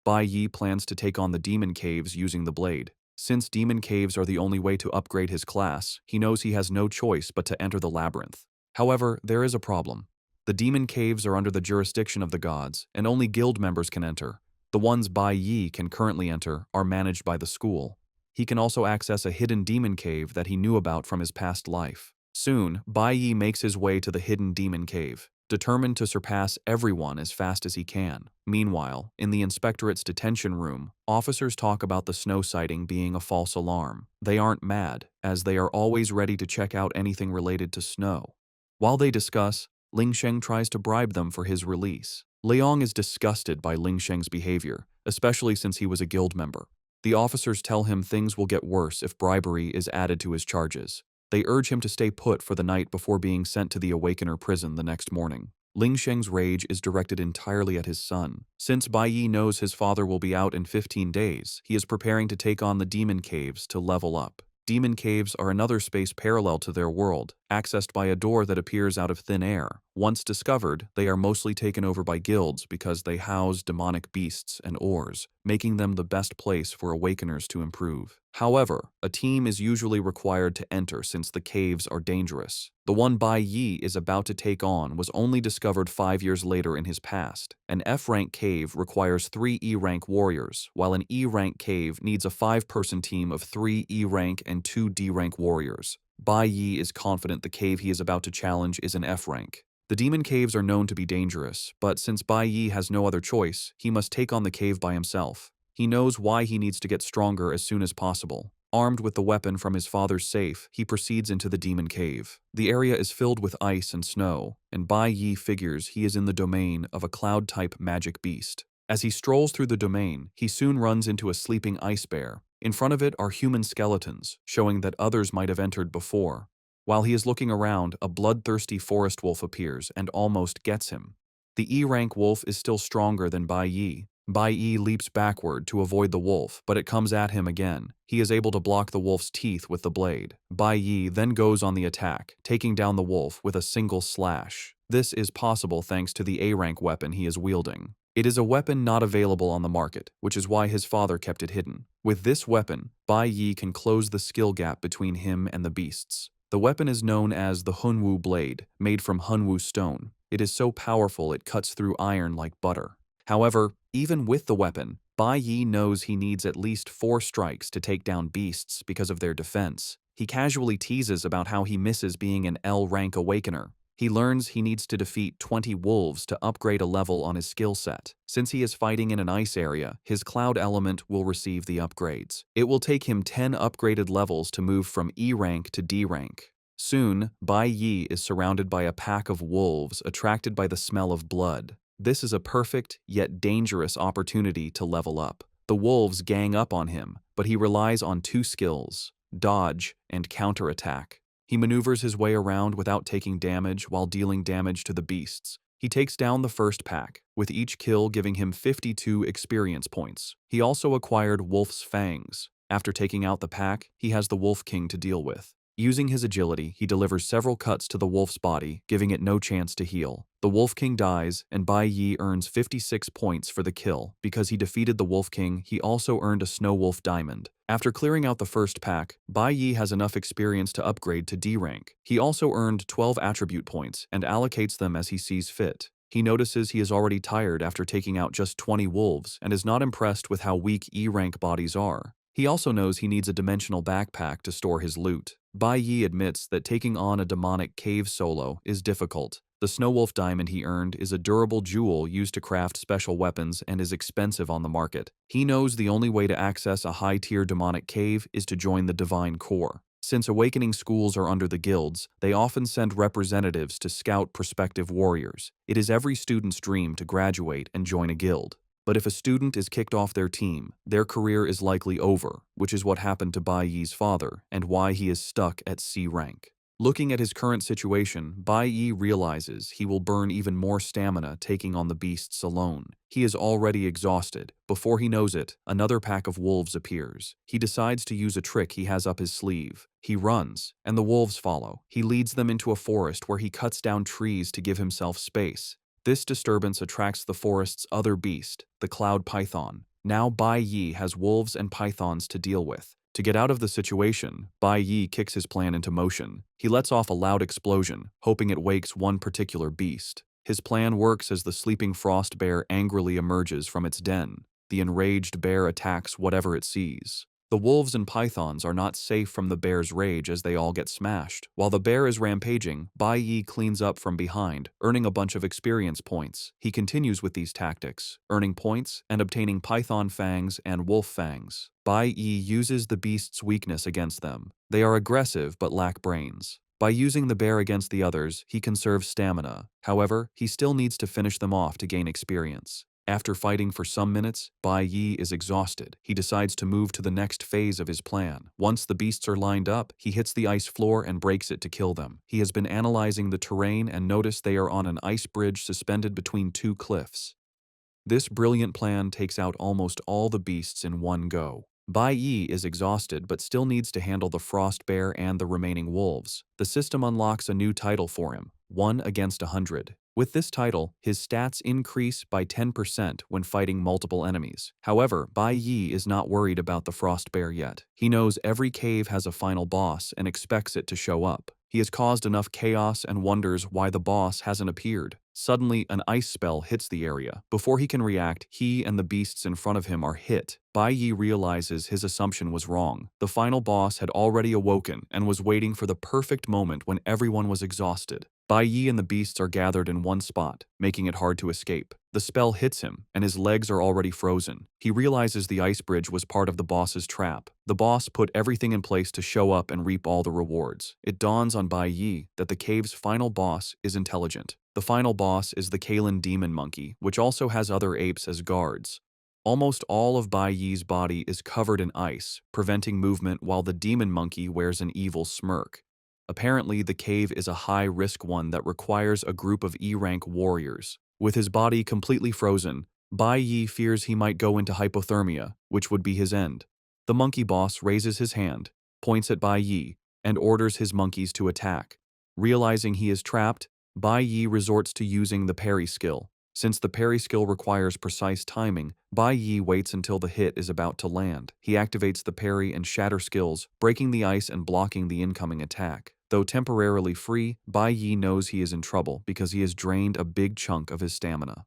Bai Yi plans to take on the demon caves using the blade. Since demon caves are the only way to upgrade his class, he knows he has no choice but to enter the labyrinth. However, there is a problem. The demon caves are under the jurisdiction of the gods, and only guild members can enter. The ones Bai Yi can currently enter are managed by the school. He can also access a hidden demon cave that he knew about from his past life. Soon, Bai Yi makes his way to the hidden demon cave, determined to surpass everyone as fast as he can. Meanwhile, in the inspectorate's detention room, officers talk about the snow sighting being a false alarm. They aren't mad, as they are always ready to check out anything related to snow. While they discuss, Ling Sheng tries to bribe them for his release. Liang is disgusted by Ling Sheng's behavior, especially since he was a guild member. The officers tell him things will get worse if bribery is added to his charges. They urge him to stay put for the night before being sent to the Awakener prison the next morning. Ling Sheng's rage is directed entirely at his son. Since Bai Yi knows his father will be out in 15 days, he is preparing to take on the demon caves to level up. Demon caves are another space parallel to their world, accessed by a door that appears out of thin air. Once discovered, they are mostly taken over by guilds because they house demonic beasts and ores, making them the best place for awakeners to improve. However, a team is usually required to enter since the caves are dangerous. The one Bai Yi is about to take on was only discovered 5 years later in his past. An F-rank cave requires 3 E-rank warriors, while an E-rank cave needs a 5-person team of 3 E-rank and 2 D-rank warriors. Bai Yi is confident the cave he is about to challenge is an F-rank. The demon caves are known to be dangerous, but since Bai Yi has no other choice, he must take on the cave by himself. He knows why he needs to get stronger as soon as possible. Armed with the weapon from his father's safe, he proceeds into the demon cave. The area is filled with ice and snow, and Bai Yi figures he is in the domain of a cloud-type magic beast. As he strolls through the domain, he soon runs into a sleeping ice bear. In front of it are human skeletons, showing that others might have entered before. While he is looking around, a bloodthirsty forest wolf appears and almost gets him. The E-rank wolf is still stronger than Bai Yi. Bai Yi leaps backward to avoid the wolf, but it comes at him again. He is able to block the wolf's teeth with the blade. Bai Yi then goes on the attack, taking down the wolf with a single slash. This is possible thanks to the A-rank weapon he is wielding. It is a weapon not available on the market, which is why his father kept it hidden. With this weapon, Bai Yi can close the skill gap between him and the beasts. The weapon is known as the Hunwu blade, made from Hunwu stone. It is so powerful it cuts through iron like butter. However, even with the weapon, Bai Yi knows he needs at least 4 strikes to take down beasts because of their defense. He casually teases about how he misses being an L-rank awakener. He learns he needs to defeat 20 wolves to upgrade a level on his skill set. Since he is fighting in an ice area, his cloud element will receive the upgrades. It will take him 10 upgraded levels to move from E rank to D rank. Soon, Bai Yi is surrounded by a pack of wolves attracted by the smell of blood. This is a perfect, yet dangerous opportunity to level up. The wolves gang up on him, but he relies on 2 skills: dodge and counterattack. He maneuvers his way around without taking damage while dealing damage to the beasts. He takes down the first pack, with each kill giving him 52 experience points. He also acquired Wolf's Fangs. After taking out the pack, he has the Wolf King to deal with. Using his agility, he delivers several cuts to the wolf's body, giving it no chance to heal. The Wolf King dies, and Bai Yi earns 56 points for the kill. Because he defeated the Wolf King, he also earned a Snow Wolf Diamond. After clearing out the first pack, Bai Yi has enough experience to upgrade to D rank. He also earned 12 attribute points and allocates them as he sees fit. He notices he is already tired after taking out just 20 wolves and is not impressed with how weak E-rank bodies are. He also knows he needs a dimensional backpack to store his loot. Bai Yi admits that taking on a demonic cave solo is difficult. The snow wolf diamond he earned is a durable jewel used to craft special weapons and is expensive on the market. He knows the only way to access a high-tier demonic cave is to join the Divine Core. Since awakening schools are under the guilds, they often send representatives to scout prospective warriors. It is every student's dream to graduate and join a guild. But if a student is kicked off their team, their career is likely over, which is what happened to Bai Yi's father and why he is stuck at C rank. Looking at his current situation, Bai Yi realizes he will burn even more stamina taking on the beasts alone. He is already exhausted. Before he knows it, another pack of wolves appears. He decides to use a trick he has up his sleeve. He runs, and the wolves follow. He leads them into a forest where he cuts down trees to give himself space. This disturbance attracts the forest's other beast, the cloud python. Now Bai Yi has wolves and pythons to deal with. To get out of the situation, Bai Yi kicks his plan into motion. He lets off a loud explosion, hoping it wakes one particular beast. His plan works as the sleeping frost bear angrily emerges from its den. The enraged bear attacks whatever it sees. The wolves and pythons are not safe from the bear's rage as they all get smashed. While the bear is rampaging, Bai Yi cleans up from behind, earning a bunch of experience points. He continues with these tactics, earning points and obtaining python fangs and wolf fangs. Bai Yi uses the beast's weakness against them. They are aggressive but lack brains. By using the bear against the others, he conserves stamina. However, he still needs to finish them off to gain experience. After fighting for some minutes, Bai Yi is exhausted. He decides to move to the next phase of his plan. Once the beasts are lined up, he hits the ice floor and breaks it to kill them. He has been analyzing the terrain and noticed they are on an ice bridge suspended between two cliffs. This brilliant plan takes out almost all the beasts in one go. Bai Yi is exhausted but still needs to handle the frost bear and the remaining wolves. The system unlocks a new title for him, 1 against 100. With this title, his stats increase by 10% when fighting multiple enemies. However, Bai Yi is not worried about the frost bear yet. He knows every cave has a final boss and expects it to show up. He has caused enough chaos and wonders why the boss hasn't appeared. Suddenly, an ice spell hits the area. Before he can react, he and the beasts in front of him are hit. Bai Yi realizes his assumption was wrong. The final boss had already awoken and was waiting for the perfect moment when everyone was exhausted. Bai Yi and the beasts are gathered in one spot, making it hard to escape. The spell hits him, and his legs are already frozen. He realizes the ice bridge was part of the boss's trap. The boss put everything in place to show up and reap all the rewards. It dawns on Bai Yi that the cave's final boss is intelligent. The final boss is the Kalen demon monkey, which also has other apes as guards. Almost all of Bai Yi's body is covered in ice, preventing movement while the demon monkey wears an evil smirk. Apparently, the cave is a high-risk one that requires a group of E-rank warriors. With his body completely frozen, Bai Yi fears he might go into hypothermia, which would be his end. The monkey boss raises his hand, points at Bai Yi, and orders his monkeys to attack. Realizing he is trapped, Bai Yi resorts to using the parry skill. Since the parry skill requires precise timing, Bai Yi waits until the hit is about to land. He activates the parry and shatter skills, breaking the ice and blocking the incoming attack. Though temporarily free, Bai Yi knows he is in trouble because he has drained a big chunk of his stamina.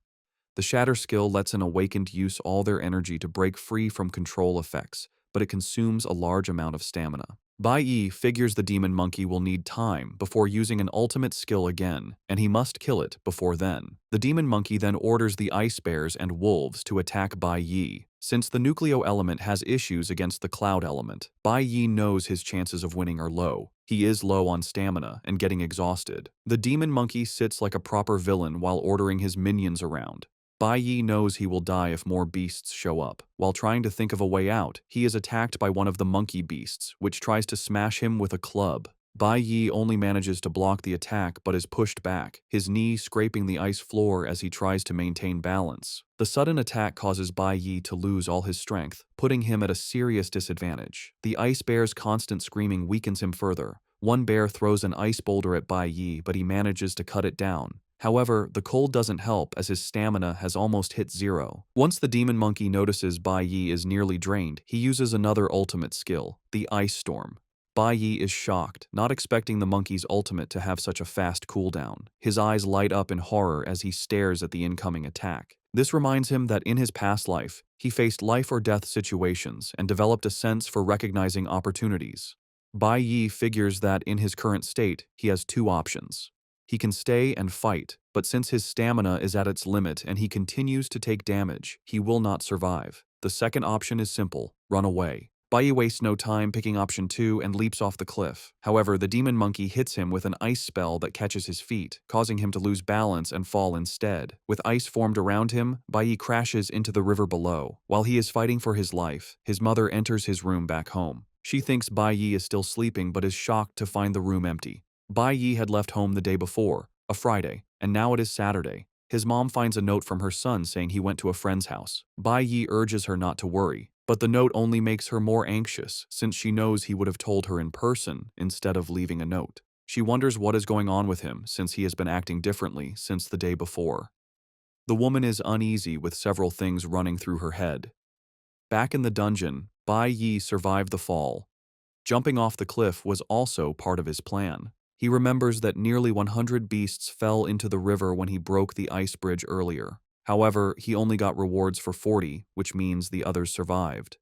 The shatter skill lets an awakened use all their energy to break free from control effects, but it consumes a large amount of stamina. Bai Yi figures the demon monkey will need time before using an ultimate skill again, and he must kill it before then. The demon monkey then orders the ice bears and wolves to attack Bai Yi. Since the nucleo element has issues against the cloud element, Bai Yi knows his chances of winning are low. He is low on stamina and getting exhausted. The demon monkey sits like a proper villain while ordering his minions around. Bai Yi knows he will die if more beasts show up. While trying to think of a way out, he is attacked by one of the monkey beasts, which tries to smash him with a club. Bai Yi only manages to block the attack but is pushed back, his knee scraping the ice floor as he tries to maintain balance. The sudden attack causes Bai Yi to lose all his strength, putting him at a serious disadvantage. The ice bear's constant screaming weakens him further. One bear throws an ice boulder at Bai Yi, but he manages to cut it down. However, the cold doesn't help as his stamina has almost hit 0. Once the demon monkey notices Bai Yi is nearly drained, he uses another ultimate skill, the Ice Storm. Bai Yi is shocked, not expecting the monkey's ultimate to have such a fast cooldown. His eyes light up in horror as he stares at the incoming attack. This reminds him that in his past life, he faced life-or-death situations and developed a sense for recognizing opportunities. Bai Yi figures that in his current state, he has 2 options. He can stay and fight, but since his stamina is at its limit and he continues to take damage, he will not survive. The second option is simple: run away. Bai Yi wastes no time picking option 2 and leaps off the cliff. However, the demon monkey hits him with an ice spell that catches his feet, causing him to lose balance and fall instead. With ice formed around him, Bai Yi crashes into the river below. While he is fighting for his life, his mother enters his room back home. She thinks Bai Yi is still sleeping but is shocked to find the room empty. Bai Yi had left home the day before, a Friday, and now it is Saturday. His mom finds a note from her son saying he went to a friend's house. Bai Yi urges her not to worry, but the note only makes her more anxious since she knows he would have told her in person instead of leaving a note. She wonders what is going on with him since he has been acting differently since the day before. The woman is uneasy with several things running through her head. Back in the dungeon, Bai Yi survived the fall. Jumping off the cliff was also part of his plan. He remembers that nearly 100 beasts fell into the river when he broke the ice bridge earlier. However, he only got rewards for 40, which means the others survived.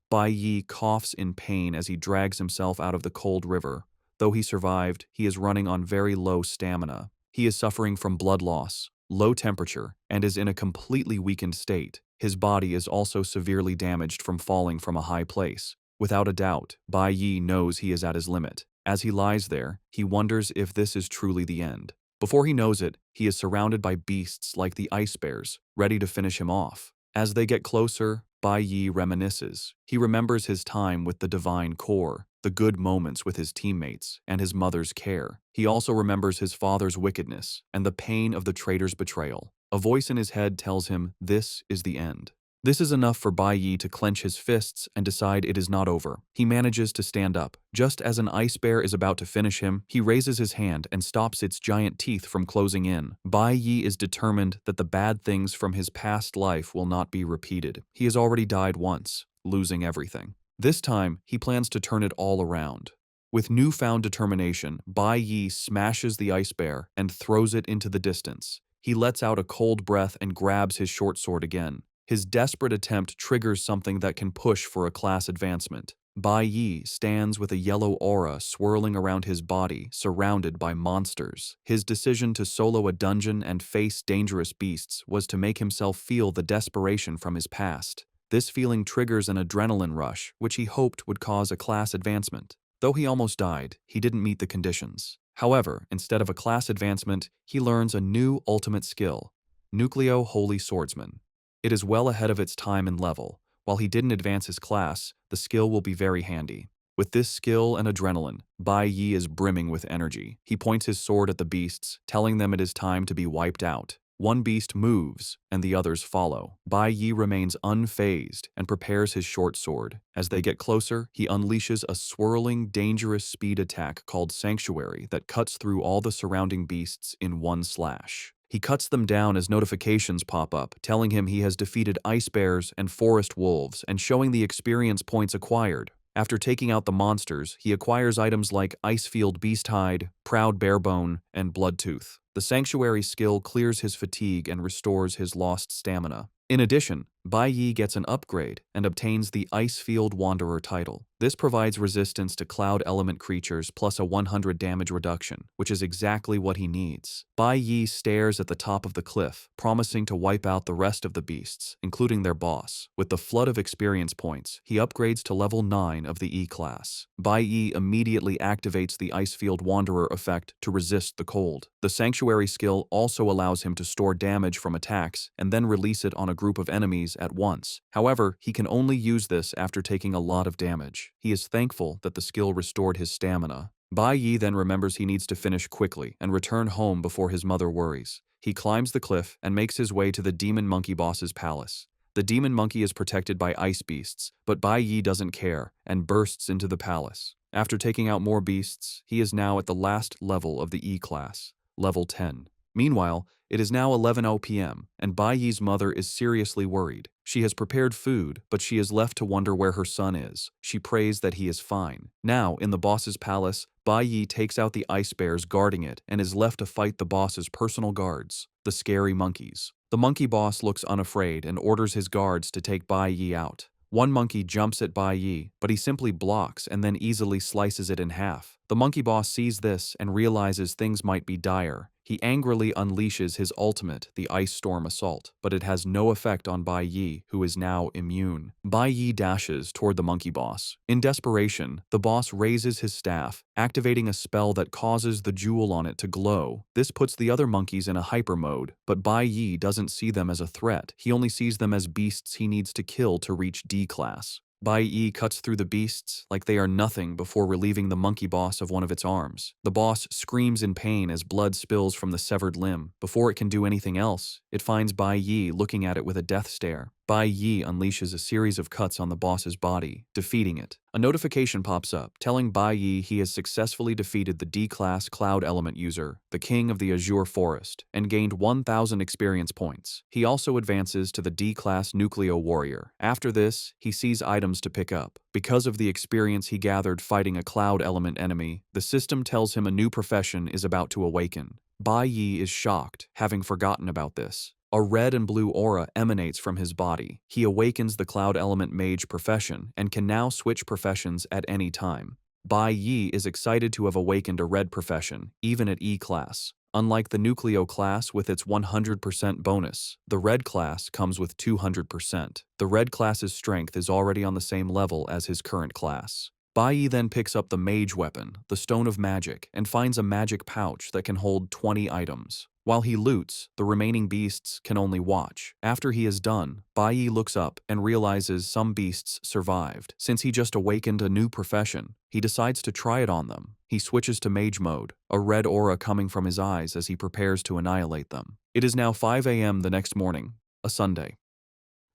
Bai Yi coughs in pain as he drags himself out of the cold river. Though he survived, he is running on very low stamina. He is suffering from blood loss, low temperature, and is in a completely weakened state. His body is also severely damaged from falling from a high place. Without a doubt, Bai Yi knows he is at his limit. As he lies there, he wonders if this is truly the end. Before he knows it, he is surrounded by beasts like the ice bears, ready to finish him off. As they get closer, Bai Yi reminisces. He remembers his time with the divine core, the good moments with his teammates, and his mother's care. He also remembers his father's wickedness and the pain of the traitor's betrayal. A voice in his head tells him this is the end. This is enough for Bai Yi to clench his fists and decide it is not over. He manages to stand up. Just as an ice bear is about to finish him, he raises his hand and stops its giant teeth from closing in. Bai Yi is determined that the bad things from his past life will not be repeated. He has already died once, losing everything. This time, he plans to turn it all around. With newfound determination, Bai Yi smashes the ice bear and throws it into the distance. He lets out a cold breath and grabs his short sword again. His desperate attempt triggers something that can push for a class advancement. Bai Yi stands with a yellow aura swirling around his body, surrounded by monsters. His decision to solo a dungeon and face dangerous beasts was to make himself feel the desperation from his past. This feeling triggers an adrenaline rush, which he hoped would cause a class advancement. Though he almost died, he didn't meet the conditions. However, instead of a class advancement, he learns a new ultimate skill: Nucleo Holy Swordsman. It is well ahead of its time and level. While he didn't advance his class, the skill will be very handy. With this skill and adrenaline, Bai Yi is brimming with energy. He points his sword at the beasts, telling them it is time to be wiped out. One beast moves, and the others follow. Bai Yi remains unfazed and prepares his short sword. As they get closer, he unleashes a swirling, dangerous speed attack called Sanctuary that cuts through all the surrounding beasts in one slash. He cuts them down as notifications pop up, telling him he has defeated ice bears and forest wolves and showing the experience points acquired. After taking out the monsters, he acquires items like Icefield Beasthide, Proud Barebone, and Bloodtooth. The Sanctuary skill clears his fatigue and restores his lost stamina. In addition, Bai Yi gets an upgrade and obtains the Icefield Wanderer title. This provides resistance to cloud element creatures plus a 100 damage reduction, which is exactly what he needs. Bai Yi stares at the top of the cliff, promising to wipe out the rest of the beasts, including their boss. With the flood of experience points, he upgrades to level 9 of the E-class. Bai Yi immediately activates the Icefield Wanderer effect to resist the cold. The Sanctuary skill also allows him to store damage from attacks and then release it on a group of enemies at once. However, he can only use this after taking a lot of damage. He is thankful that the skill restored his stamina. Bai Yi then remembers he needs to finish quickly and return home before his mother worries. He climbs the cliff and makes his way to the demon monkey boss's palace. The demon monkey is protected by ice beasts, but Bai Yi doesn't care and bursts into the palace. After taking out more beasts, he is now at the last level of the E-class, level 10. Meanwhile, it is now 11:00 p.m., and Bai Yi's mother is seriously worried. She has prepared food, but she is left to wonder where her son is. She prays that he is fine. Now, in the boss's palace, Bai Yi takes out the ice bears guarding it and is left to fight the boss's personal guards, the scary monkeys. The monkey boss looks unafraid and orders his guards to take Bai Yi out. One monkey jumps at Bai Yi, but he simply blocks and then easily slices it in half. The monkey boss sees this and realizes things might be dire. He angrily unleashes his ultimate, the Ice Storm Assault, but it has no effect on Bai Yi, who is now immune. Bai Yi dashes toward the monkey boss. In desperation, the boss raises his staff, activating a spell that causes the jewel on it to glow. This puts the other monkeys in a hyper mode, but Bai Yi doesn't see them as a threat. He only sees them as beasts he needs to kill to reach D class. Bai Yi cuts through the beasts like they are nothing before relieving the monkey boss of one of its arms. The boss screams in pain as blood spills from the severed limb. Before it can do anything else, it finds Bai Yi looking at it with a death stare. Bai Yi unleashes a series of cuts on the boss's body, defeating it. A notification pops up, telling Bai Yi he has successfully defeated the D-Class Cloud Element user, the King of the Azure Forest, and gained 1,000 experience points. He also advances to the D-Class Nucleo Warrior. After this, he sees items to pick up. Because of the experience he gathered fighting a Cloud Element enemy, the system tells him a new profession is about to awaken. Bai Yi is shocked, having forgotten about this. A red and blue aura emanates from his body. He awakens the Cloud Element Mage profession and can now switch professions at any time. Bai Yi is excited to have awakened a red profession, even at E class. Unlike the Nucleo class with its 100% bonus, the red class comes with 200%. The red class's strength is already on the same level as his current class. Bai Yi then picks up the mage weapon, the Stone of Magic, and finds a magic pouch that can hold 20 items. While he loots, the remaining beasts can only watch. After he is done, Bai Yi looks up and realizes some beasts survived. Since he just awakened a new profession, he decides to try it on them. He switches to mage mode, a red aura coming from his eyes as he prepares to annihilate them. It is now 5 a.m. the next morning, a Sunday.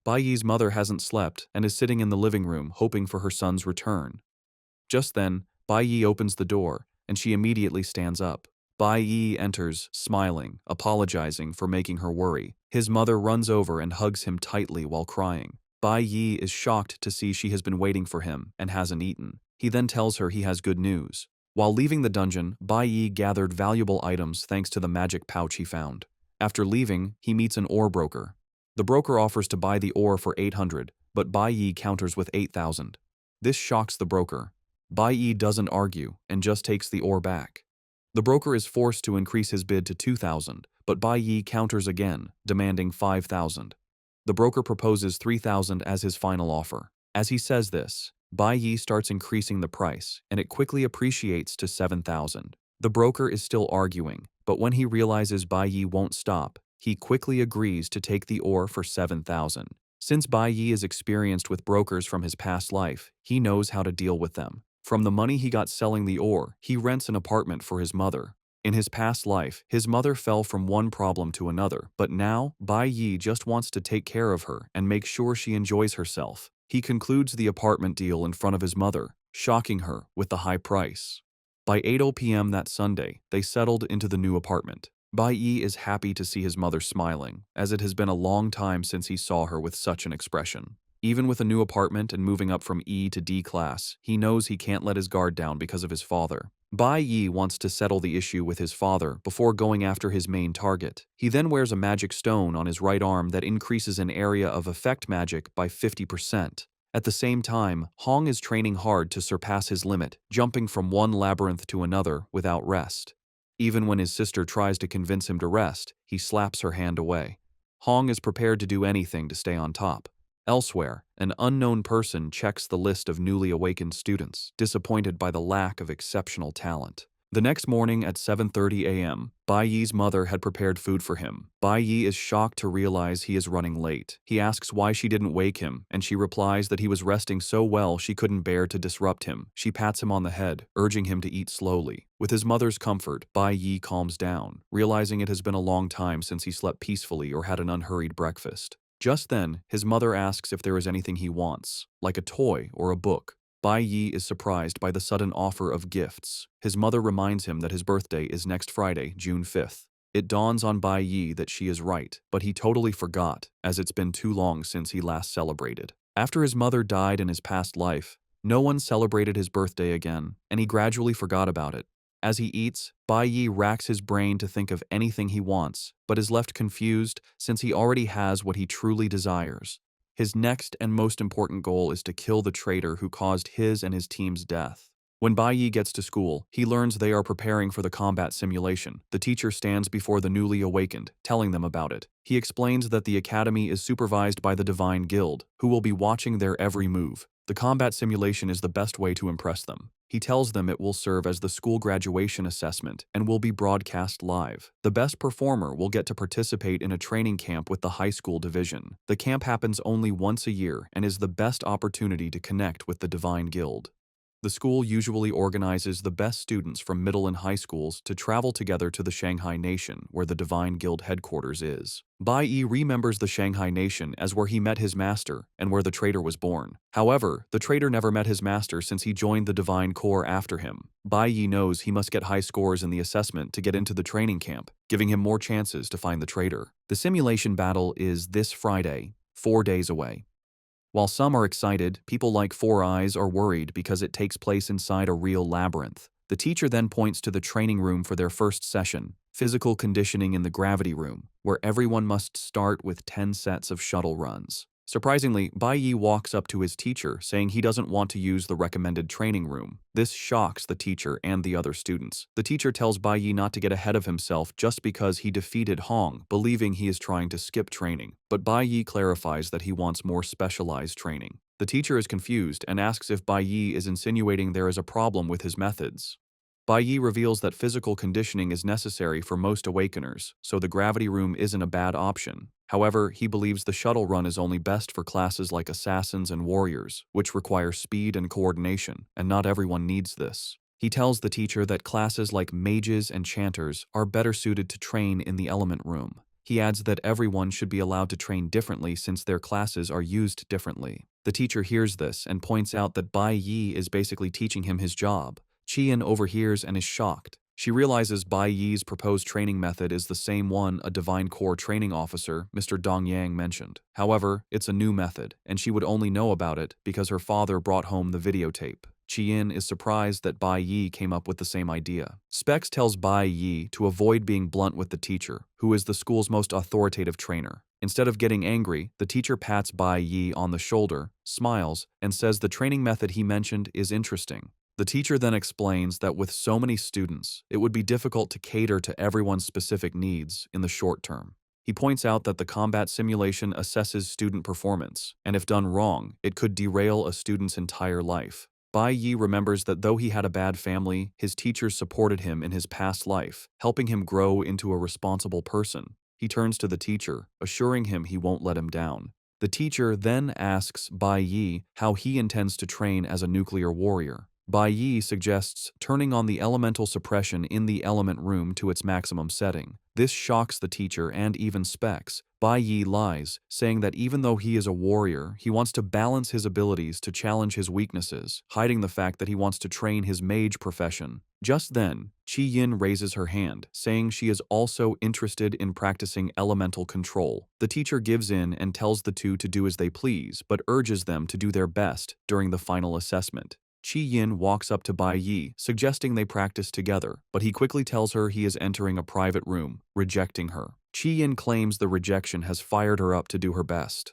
Bai Yi's mother hasn't slept and is sitting in the living room hoping for her son's return. Just then, Bai Yi opens the door, and she immediately stands up. Bai Yi enters, smiling, apologizing for making her worry. His mother runs over and hugs him tightly while crying. Bai Yi is shocked to see she has been waiting for him and hasn't eaten. He then tells her he has good news. While leaving the dungeon, Bai Yi gathered valuable items thanks to the magic pouch he found. After leaving, he meets an ore broker. The broker offers to buy the ore for 800, but Bai Yi counters with 8,000. This shocks the broker. Bai Yi doesn't argue and just takes the ore back. The broker is forced to increase his bid to 2,000, but Bai Yi counters again, demanding 5,000. The broker proposes 3,000 as his final offer. As he says this, Bai Yi starts increasing the price, and it quickly appreciates to 7,000. The broker is still arguing, but when he realizes Bai Yi won't stop, he quickly agrees to take the ore for 7,000. Since Bai Yi is experienced with brokers from his past life, he knows how to deal with them. From the money he got selling the ore, he rents an apartment for his mother. In his past life, his mother fell from one problem to another, but now, Bai Yi just wants to take care of her and make sure she enjoys herself. He concludes the apartment deal in front of his mother, shocking her with the high price. By 8 p.m. that Sunday, they settled into the new apartment. Bai Yi is happy to see his mother smiling, as it has been a long time since he saw her with such an expression. Even with a new apartment and moving up from E to D class, he knows he can't let his guard down because of his father. Bai Yi wants to settle the issue with his father before going after his main target. He then wears a magic stone on his right arm that increases an area of effect magic by 50%. At the same time, Hong is training hard to surpass his limit, jumping from one labyrinth to another without rest. Even when his sister tries to convince him to rest, he slaps her hand away. Hong is prepared to do anything to stay on top. Elsewhere, an unknown person checks the list of newly awakened students, disappointed by the lack of exceptional talent. The next morning at 7:30 a.m., Bai Yi's mother had prepared food for him. Bai Yi is shocked to realize he is running late. He asks why she didn't wake him, and she replies that he was resting so well she couldn't bear to disrupt him. She pats him on the head, urging him to eat slowly. With his mother's comfort, Bai Yi calms down, realizing it has been a long time since he slept peacefully or had an unhurried breakfast. Just then, his mother asks if there is anything he wants, like a toy or a book. Bai Yi is surprised by the sudden offer of gifts. His mother reminds him that his birthday is next Friday, June 5th. It dawns on Bai Yi that she is right, but he totally forgot, as it's been too long since he last celebrated. After his mother died in his past life, no one celebrated his birthday again, and he gradually forgot about it. As he eats, Bai Yi racks his brain to think of anything he wants, but is left confused since he already has what he truly desires. His next and most important goal is to kill the traitor who caused his and his team's death. When Bai Yi gets to school, he learns they are preparing for the combat simulation. The teacher stands before the newly awakened, telling them about it. He explains that the academy is supervised by the Divine Guild, who will be watching their every move. The combat simulation is the best way to impress them. He tells them it will serve as the school graduation assessment and will be broadcast live. The best performer will get to participate in a training camp with the high school division. The camp happens only once a year and is the best opportunity to connect with the Divine Guild. The school usually organizes the best students from middle and high schools to travel together to the Shanghai Nation, where the Divine Guild headquarters is. Bai Yi remembers the Shanghai Nation as where he met his master and where the traitor was born. However, the traitor never met his master since he joined the Divine Corps after him. Bai Yi knows he must get high scores in the assessment to get into the training camp, giving him more chances to find the traitor. The simulation battle is this Friday, 4 days away. While some are excited, people like Four Eyes are worried because it takes place inside a real labyrinth. The teacher then points to the training room for their first session, physical conditioning in the gravity room, where everyone must start with 10 sets of shuttle runs. Surprisingly, Bai Yi walks up to his teacher, saying he doesn't want to use the recommended training room. This shocks the teacher and the other students. The teacher tells Bai Yi not to get ahead of himself just because he defeated Hong, believing he is trying to skip training. But Bai Yi clarifies that he wants more specialized training. The teacher is confused and asks if Bai Yi is insinuating there is a problem with his methods. Bai Yi reveals that physical conditioning is necessary for most awakeners, so the gravity room isn't a bad option. However, he believes the shuttle run is only best for classes like assassins and warriors, which require speed and coordination, and not everyone needs this. He tells the teacher that classes like mages and chanters are better suited to train in the element room. He adds that everyone should be allowed to train differently since their classes are used differently. The teacher hears this and points out that Bai Yi is basically teaching him his job. Qian overhears and is shocked. She realizes Bai Yi's proposed training method is the same one a Divine Corps training officer, Mr. Dong Yang, mentioned. However, it's a new method, and she would only know about it because her father brought home the videotape. Qian is surprised that Bai Yi came up with the same idea. Specs tells Bai Yi to avoid being blunt with the teacher, who is the school's most authoritative trainer. Instead of getting angry, the teacher pats Bai Yi on the shoulder, smiles, and says the training method he mentioned is interesting. The teacher then explains that with so many students, it would be difficult to cater to everyone's specific needs in the short term. He points out that the combat simulation assesses student performance, and if done wrong, it could derail a student's entire life. Bai Yi remembers that though he had a bad family, his teachers supported him in his past life, helping him grow into a responsible person. He turns to the teacher, assuring him he won't let him down. The teacher then asks Bai Yi how he intends to train as a nuclear warrior. Bai Yi suggests turning on the elemental suppression in the element room to its maximum setting. This shocks the teacher and even Specs. Bai Yi lies, saying that even though he is a warrior, he wants to balance his abilities to challenge his weaknesses, hiding the fact that he wants to train his mage profession. Just then, Qi Yin raises her hand, saying she is also interested in practicing elemental control. The teacher gives in and tells the two to do as they please, but urges them to do their best during the final assessment. Qi Yin walks up to Bai Yi, suggesting they practice together, but he quickly tells her he is entering a private room, rejecting her. Qi Yin claims the rejection has fired her up to do her best.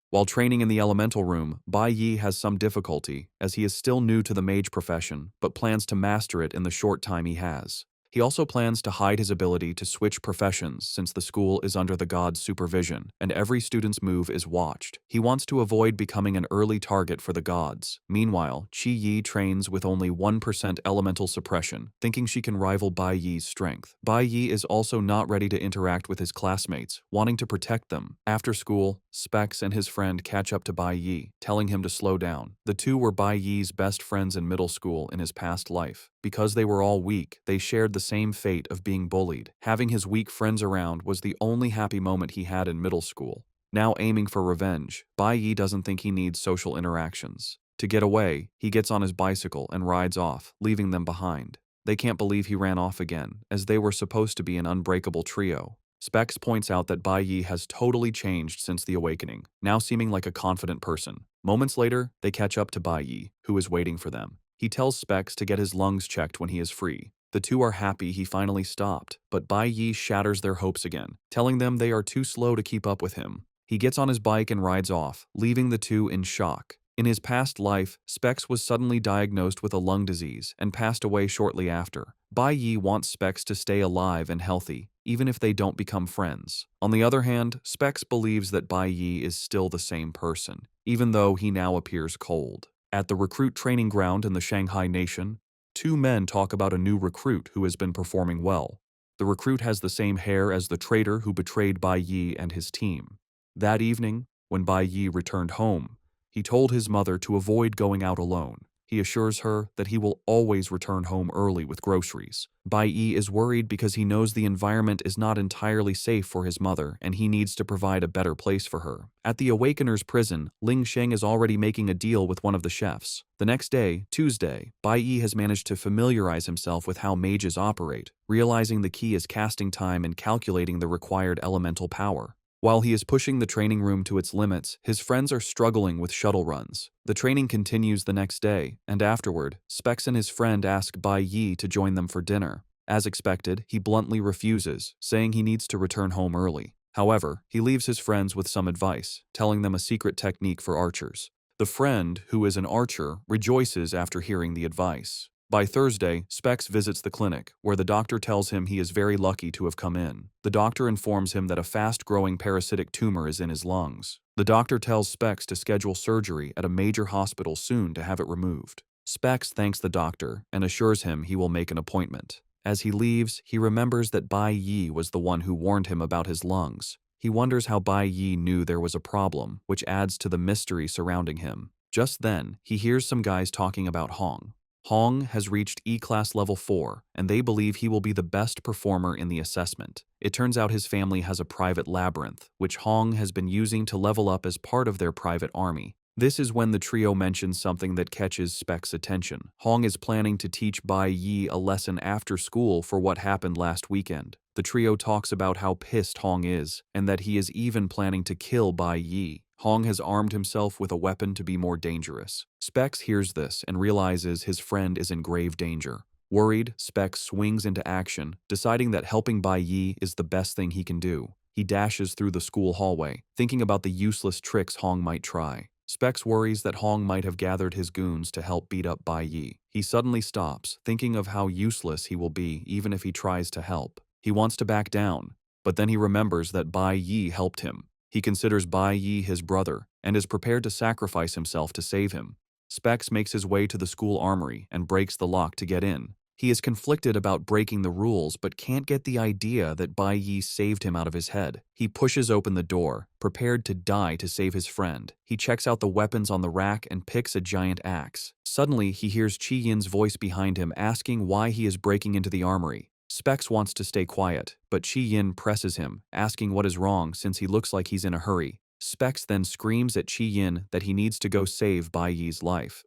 While training in the elemental room, Bai Yi has some difficulty, as he is still new to the mage profession, but plans to master it in the short time he has. He also plans to hide his ability to switch professions since the school is under the god's supervision, and every student's move is watched. He wants to avoid becoming an early target for the gods. Meanwhile, Qi Yi trains with only 1% elemental suppression, thinking she can rival Bai Yi's strength. Bai Yi is also not ready to interact with his classmates, wanting to protect them. After school, Specs and his friend catch up to Bai Yi, telling him to slow down. The two were Bai Yi's best friends in middle school in his past life. Because they were all weak, they shared the same fate of being bullied. Having his weak friends around was the only happy moment he had in middle school. Now aiming for revenge, Bai Yi doesn't think he needs social interactions. To get away, he gets on his bicycle and rides off, leaving them behind. They can't believe he ran off again, as they were supposed to be an unbreakable trio. Specs points out that Bai Yi has totally changed since the awakening, now seeming like a confident person. Moments later, they catch up to Bai Yi, who is waiting for them. He tells Specs to get his lungs checked when he is free. The two are happy he finally stopped, but Bai Yi shatters their hopes again, telling them they are too slow to keep up with him. He gets on his bike and rides off, leaving the two in shock. In his past life, Specs was suddenly diagnosed with a lung disease and passed away shortly after. Bai Yi wants Specs to stay alive and healthy, even if they don't become friends. On the other hand, Specs believes that Bai Yi is still the same person, even though he now appears cold. At the recruit training ground in the Shanghai Nation, two men talk about a new recruit who has been performing well. The recruit has the same hair as the traitor who betrayed Bai Yi and his team. That evening, when Bai Yi returned home, he told his mother to avoid going out alone. He assures her that he will always return home early with groceries. Bai Yi is worried because he knows the environment is not entirely safe for his mother and he needs to provide a better place for her. At the Awakeners prison, Ling Sheng is already making a deal with one of the chefs. The next day, Tuesday, Bai Yi has managed to familiarize himself with how mages operate, realizing the key is casting time and calculating the required elemental power. While he is pushing the training room to its limits, his friends are struggling with shuttle runs. The training continues the next day, and afterward, Specs and his friend ask Bai Yi to join them for dinner. As expected, he bluntly refuses, saying he needs to return home early. However, he leaves his friends with some advice, telling them a secret technique for archers. The friend, who is an archer, rejoices after hearing the advice. By Thursday, Specs visits the clinic, where the doctor tells him he is very lucky to have come in. The doctor informs him that a fast-growing parasitic tumor is in his lungs. The doctor tells Specs to schedule surgery at a major hospital soon to have it removed. Specs thanks the doctor and assures him he will make an appointment. As he leaves, he remembers that Bai Yi was the one who warned him about his lungs. He wonders how Bai Yi knew there was a problem, which adds to the mystery surrounding him. Just then, he hears some guys talking about Hong. Hong has reached E-Class Level 4, and they believe he will be the best performer in the assessment. It turns out his family has a private labyrinth, which Hong has been using to level up as part of their private army. This is when the trio mentions something that catches Specs' attention. Hong is planning to teach Bai Yi a lesson after school for what happened last weekend. The trio talks about how pissed Hong is, and that he is even planning to kill Bai Yi. Hong has armed himself with a weapon to be more dangerous. Specs hears this and realizes his friend is in grave danger. Worried, Specs swings into action, deciding that helping Bai Yi is the best thing he can do. He dashes through the school hallway, thinking about the useless tricks Hong might try. Specs worries that Hong might have gathered his goons to help beat up Bai Yi. He suddenly stops, thinking of how useless he will be even if he tries to help. He wants to back down, but then he remembers that Bai Yi helped him. He considers Bai Yi his brother and is prepared to sacrifice himself to save him. Specs makes his way to the school armory and breaks the lock to get in. He is conflicted about breaking the rules but can't get the idea that Bai Yi saved him out of his head. He pushes open the door, prepared to die to save his friend. He checks out the weapons on the rack and picks a giant axe. Suddenly, he hears Qi Yin's voice behind him asking why he is breaking into the armory. Specs wants to stay quiet, but Qi Yin presses him, asking what is wrong since he looks like he's in a hurry. Specs then screams at Qi Yin that he needs to go save Bai Yi's life.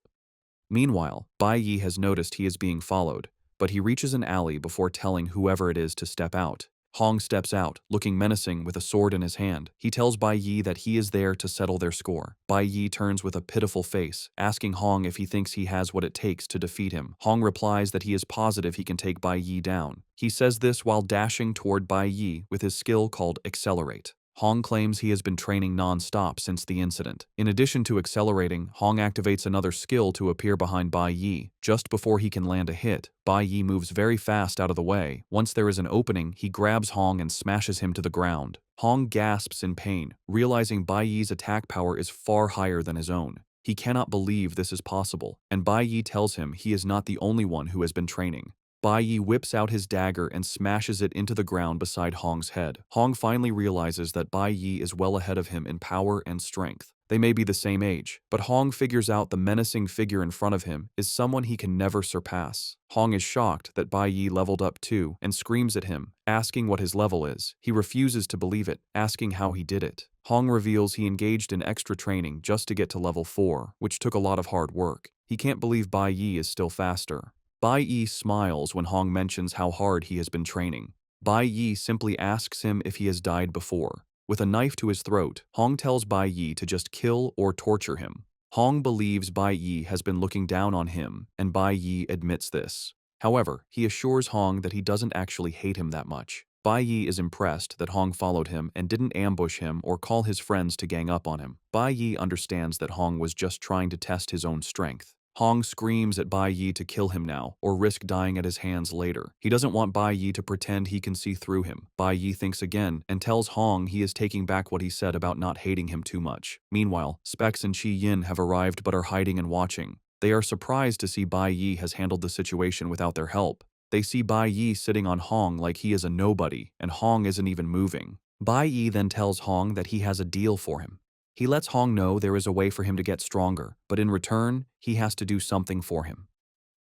Meanwhile, Bai Yi has noticed he is being followed, but he reaches an alley before telling whoever it is to step out. Hong steps out, looking menacing with a sword in his hand. He tells Bai Yi that he is there to settle their score. Bai Yi turns with a pitiful face, asking Hong if he thinks he has what it takes to defeat him. Hong replies that he is positive he can take Bai Yi down. He says this while dashing toward Bai Yi with his skill called Accelerate. Hong claims he has been training non-stop since the incident. In addition to accelerating, Hong activates another skill to appear behind Bai Yi. Just before he can land a hit, Bai Yi moves very fast out of the way. Once there is an opening, he grabs Hong and smashes him to the ground. Hong gasps in pain, realizing Bai Yi's attack power is far higher than his own. He cannot believe this is possible, and Bai Yi tells him he is not the only one who has been training. Bai Yi whips out his dagger and smashes it into the ground beside Hong's head. Hong finally realizes that Bai Yi is well ahead of him in power and strength. They may be the same age, but Hong figures out the menacing figure in front of him is someone he can never surpass. Hong is shocked that Bai Yi leveled up too and screams at him, asking what his level is. He refuses to believe it, asking how he did it. Hong reveals he engaged in extra training just to get to level 4, which took a lot of hard work. He can't believe Bai Yi is still faster. Bai Yi smiles when Hong mentions how hard he has been training. Bai Yi simply asks him if he has died before. With a knife to his throat, Hong tells Bai Yi to just kill or torture him. Hong believes Bai Yi has been looking down on him, and Bai Yi admits this. However, he assures Hong that he doesn't actually hate him that much. Bai Yi is impressed that Hong followed him and didn't ambush him or call his friends to gang up on him. Bai Yi understands that Hong was just trying to test his own strength. Hong screams at Bai Yi to kill him now or risk dying at his hands later. He doesn't want Bai Yi to pretend he can see through him. Bai Yi thinks again and tells Hong he is taking back what he said about not hating him too much. Meanwhile, Specs and Chi Yin have arrived but are hiding and watching. They are surprised to see Bai Yi has handled the situation without their help. They see Bai Yi sitting on Hong like he is a nobody, and Hong isn't even moving. Bai Yi then tells Hong that he has a deal for him. He lets Hong know there is a way for him to get stronger, but in return, he has to do something for him.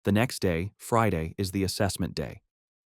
The next day, Friday, is the assessment day.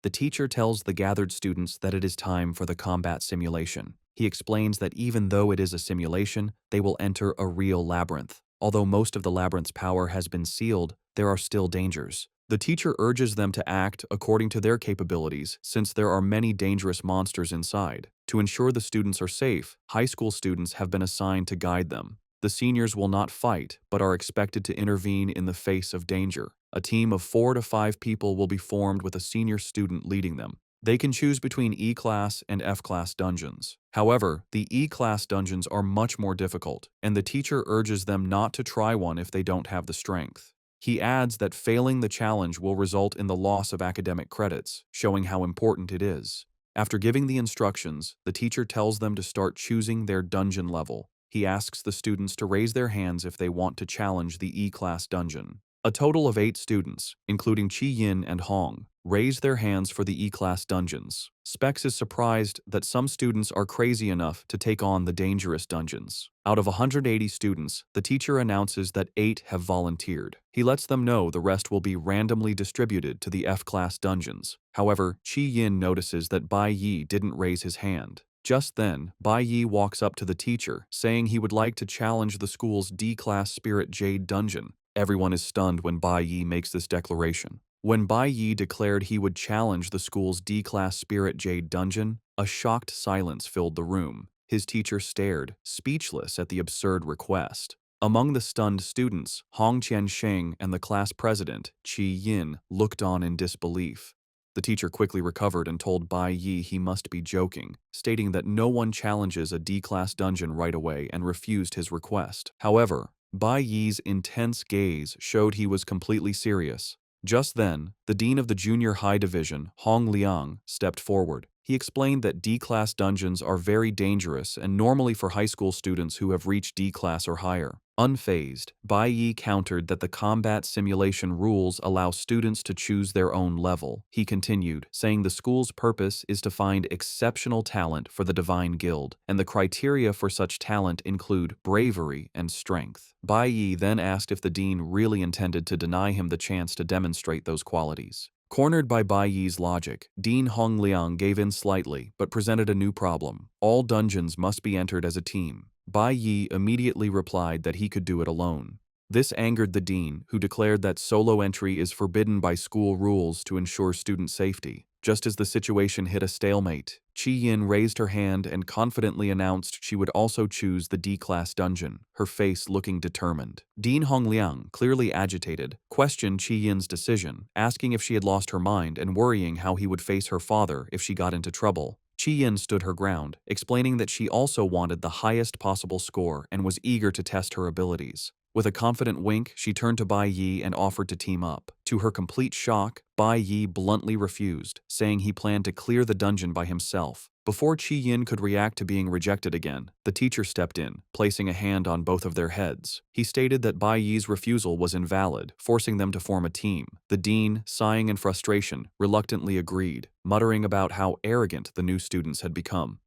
The teacher tells the gathered students that it is time for the combat simulation. He explains that even though it is a simulation, they will enter a real labyrinth. Although most of the labyrinth's power has been sealed, there are still dangers. The teacher urges them to act according to their capabilities since there are many dangerous monsters inside. To ensure the students are safe, high school students have been assigned to guide them. The seniors will not fight, but are expected to intervene in the face of danger. A team of 4 to 5 people will be formed with a senior student leading them. They can choose between E-class and F-class dungeons. However, the E-class dungeons are much more difficult, and the teacher urges them not to try one if they don't have the strength. He adds that failing the challenge will result in the loss of academic credits, showing how important it is. After giving the instructions, the teacher tells them to start choosing their dungeon level. He asks the students to raise their hands if they want to challenge the E-class dungeon. A total of 8 students, including Chi Yin and Hong, raised their hands for the E-class dungeons. Specs is surprised that some students are crazy enough to take on the dangerous dungeons. Out of 180 students, the teacher announces that 8 have volunteered. He lets them know the rest will be randomly distributed to the F-class dungeons. However, Chi Yin notices that Bai Yi didn't raise his hand. Just then, Bai Yi walks up to the teacher, saying he would like to challenge the school's D-class Spirit Jade dungeon. Everyone is stunned when Bai Yi makes this declaration. When Bai Yi declared he would challenge the school's D-class Spirit Jade dungeon, a shocked silence filled the room. His teacher stared, speechless at the absurd request. Among the stunned students, Hong Qiansheng and the class president, Chi Yin, looked on in disbelief. The teacher quickly recovered and told Bai Yi he must be joking, stating that no one challenges a D-class dungeon right away and refused his request. However, Bai Yi's intense gaze showed he was completely serious. Just then, the dean of the junior high division, Hong Liang, stepped forward. He explained that D-class dungeons are very dangerous and normally for high school students who have reached D-class or higher. Unfazed, Bai Yi countered that the combat simulation rules allow students to choose their own level. He continued, saying the school's purpose is to find exceptional talent for the Divine Guild, and the criteria for such talent include bravery and strength. Bai Yi then asked if the dean really intended to deny him the chance to demonstrate those qualities. Cornered by Bai Yi's logic, Dean Hong Liang gave in slightly but presented a new problem. All dungeons must be entered as a team. Bai Yi immediately replied that he could do it alone. This angered the dean, who declared that solo entry is forbidden by school rules to ensure student safety. Just as the situation hit a stalemate, Chi Yin raised her hand and confidently announced she would also choose the D-class dungeon, her face looking determined. Dean Hongliang, clearly agitated, questioned Chi Yin's decision, asking if she had lost her mind and worrying how he would face her father if she got into trouble. Chi Yin stood her ground, explaining that she also wanted the highest possible score and was eager to test her abilities. With a confident wink, she turned to Bai Yi and offered to team up. To her complete shock, Bai Yi bluntly refused, saying he planned to clear the dungeon by himself. Before Chi Yin could react to being rejected again, the teacher stepped in, placing a hand on both of their heads. He stated that Bai Yi's refusal was invalid, forcing them to form a team. The dean, sighing in frustration, reluctantly agreed, muttering about how arrogant the new students had become.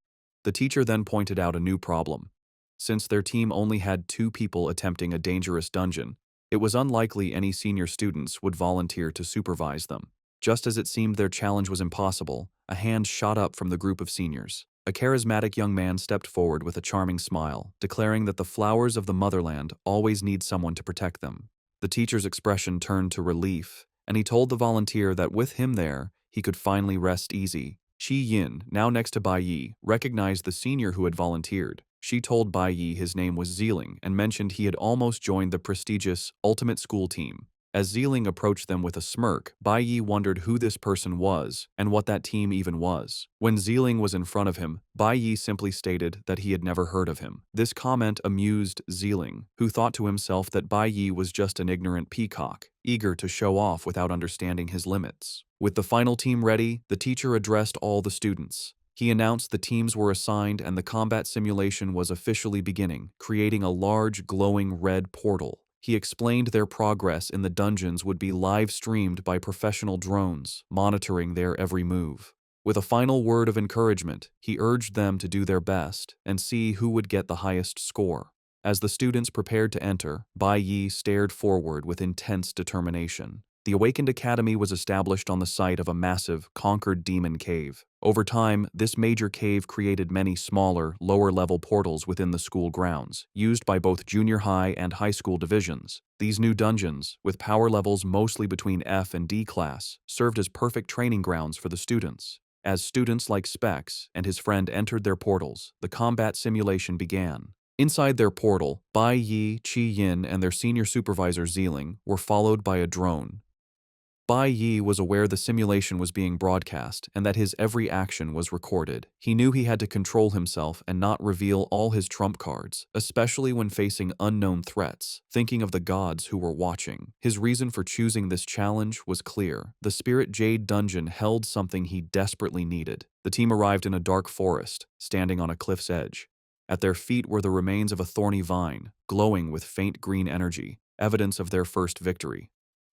The teacher then pointed out a new problem. Since their team only had 2 people attempting a dangerous dungeon, it was unlikely any senior students would volunteer to supervise them. Just as it seemed their challenge was impossible, a hand shot up from the group of seniors. A charismatic young man stepped forward with a charming smile, declaring that the flowers of the motherland always need someone to protect them. The teacher's expression turned to relief, and he told the volunteer that with him there, he could finally rest easy. Chi Yin, now next to Bai Yi, recognized the senior who had volunteered. She told Bai Yi his name was Zeeling and mentioned he had almost joined the prestigious Ultimate School team. As Zeeling approached them with a smirk, Bai Yi wondered who this person was and what that team even was. When Zeeling was in front of him, Bai Yi simply stated that he had never heard of him. This comment amused Zeeling, who thought to himself that Bai Yi was just an ignorant peacock, eager to show off without understanding his limits. With the final team ready, the teacher addressed all the students. He announced the teams were assigned and the combat simulation was officially beginning, creating a large, glowing red portal. He explained their progress in the dungeons would be live-streamed by professional drones, monitoring their every move. With a final word of encouragement, he urged them to do their best and see who would get the highest score. As the students prepared to enter, Bai Yi stared forward with intense determination. The Awakened Academy was established on the site of a massive, conquered demon cave. Over time, this major cave created many smaller, lower-level portals within the school grounds, used by both junior high and high school divisions. These new dungeons, with power levels mostly between F and D class, served as perfect training grounds for the students. As students like Specs and his friend entered their portals, the combat simulation began. Inside their portal, Bai Yi, Qi Yin, and their senior supervisor Zeeling were followed by a drone. Bai Yi was aware the simulation was being broadcast and that his every action was recorded. He knew he had to control himself and not reveal all his trump cards, especially when facing unknown threats, thinking of the gods who were watching. His reason for choosing this challenge was clear. The Spirit Jade dungeon held something he desperately needed. The team arrived in a dark forest, standing on a cliff's edge. At their feet were the remains of a thorny vine, glowing with faint green energy, evidence of their first victory.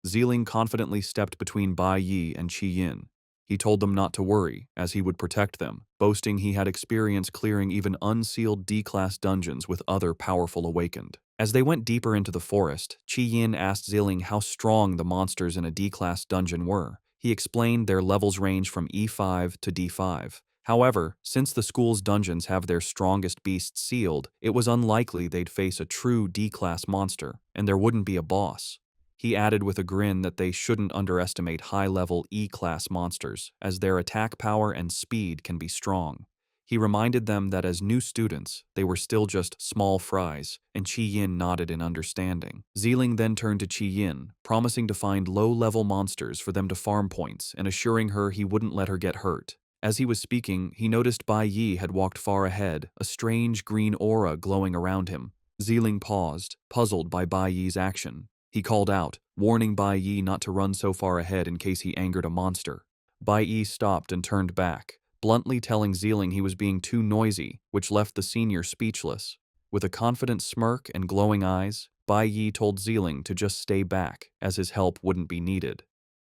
Zeeling confidently stepped between Bai Yi and Qi Yin. He told them not to worry, as he would protect them, boasting he had experience clearing even unsealed D-class dungeons with other powerful Awakened. As they went deeper into the forest, Qi Yin asked Zeeling how strong the monsters in a D-class dungeon were. He explained their levels range from E5 to D5. However, since the school's dungeons have their strongest beasts sealed, it was unlikely they'd face a true D-class monster, and there wouldn't be a boss. He added with a grin that they shouldn't underestimate high-level E-class monsters, as their attack power and speed can be strong. He reminded them that as new students, they were still just small fries, and Qi Yin nodded in understanding. Zeeling then turned to Qi Yin, promising to find low-level monsters for them to farm points and assuring her he wouldn't let her get hurt. As he was speaking, he noticed Bai Yi had walked far ahead, a strange green aura glowing around him. Zeeling paused, puzzled by Bai Yi's action. He called out, warning Bai Yi not to run so far ahead in case he angered a monster. Bai Yi stopped and turned back, bluntly telling Zeeling he was being too noisy, which left the senior speechless. With a confident smirk and glowing eyes, Bai Yi told Zeeling to just stay back, as his help wouldn't be needed.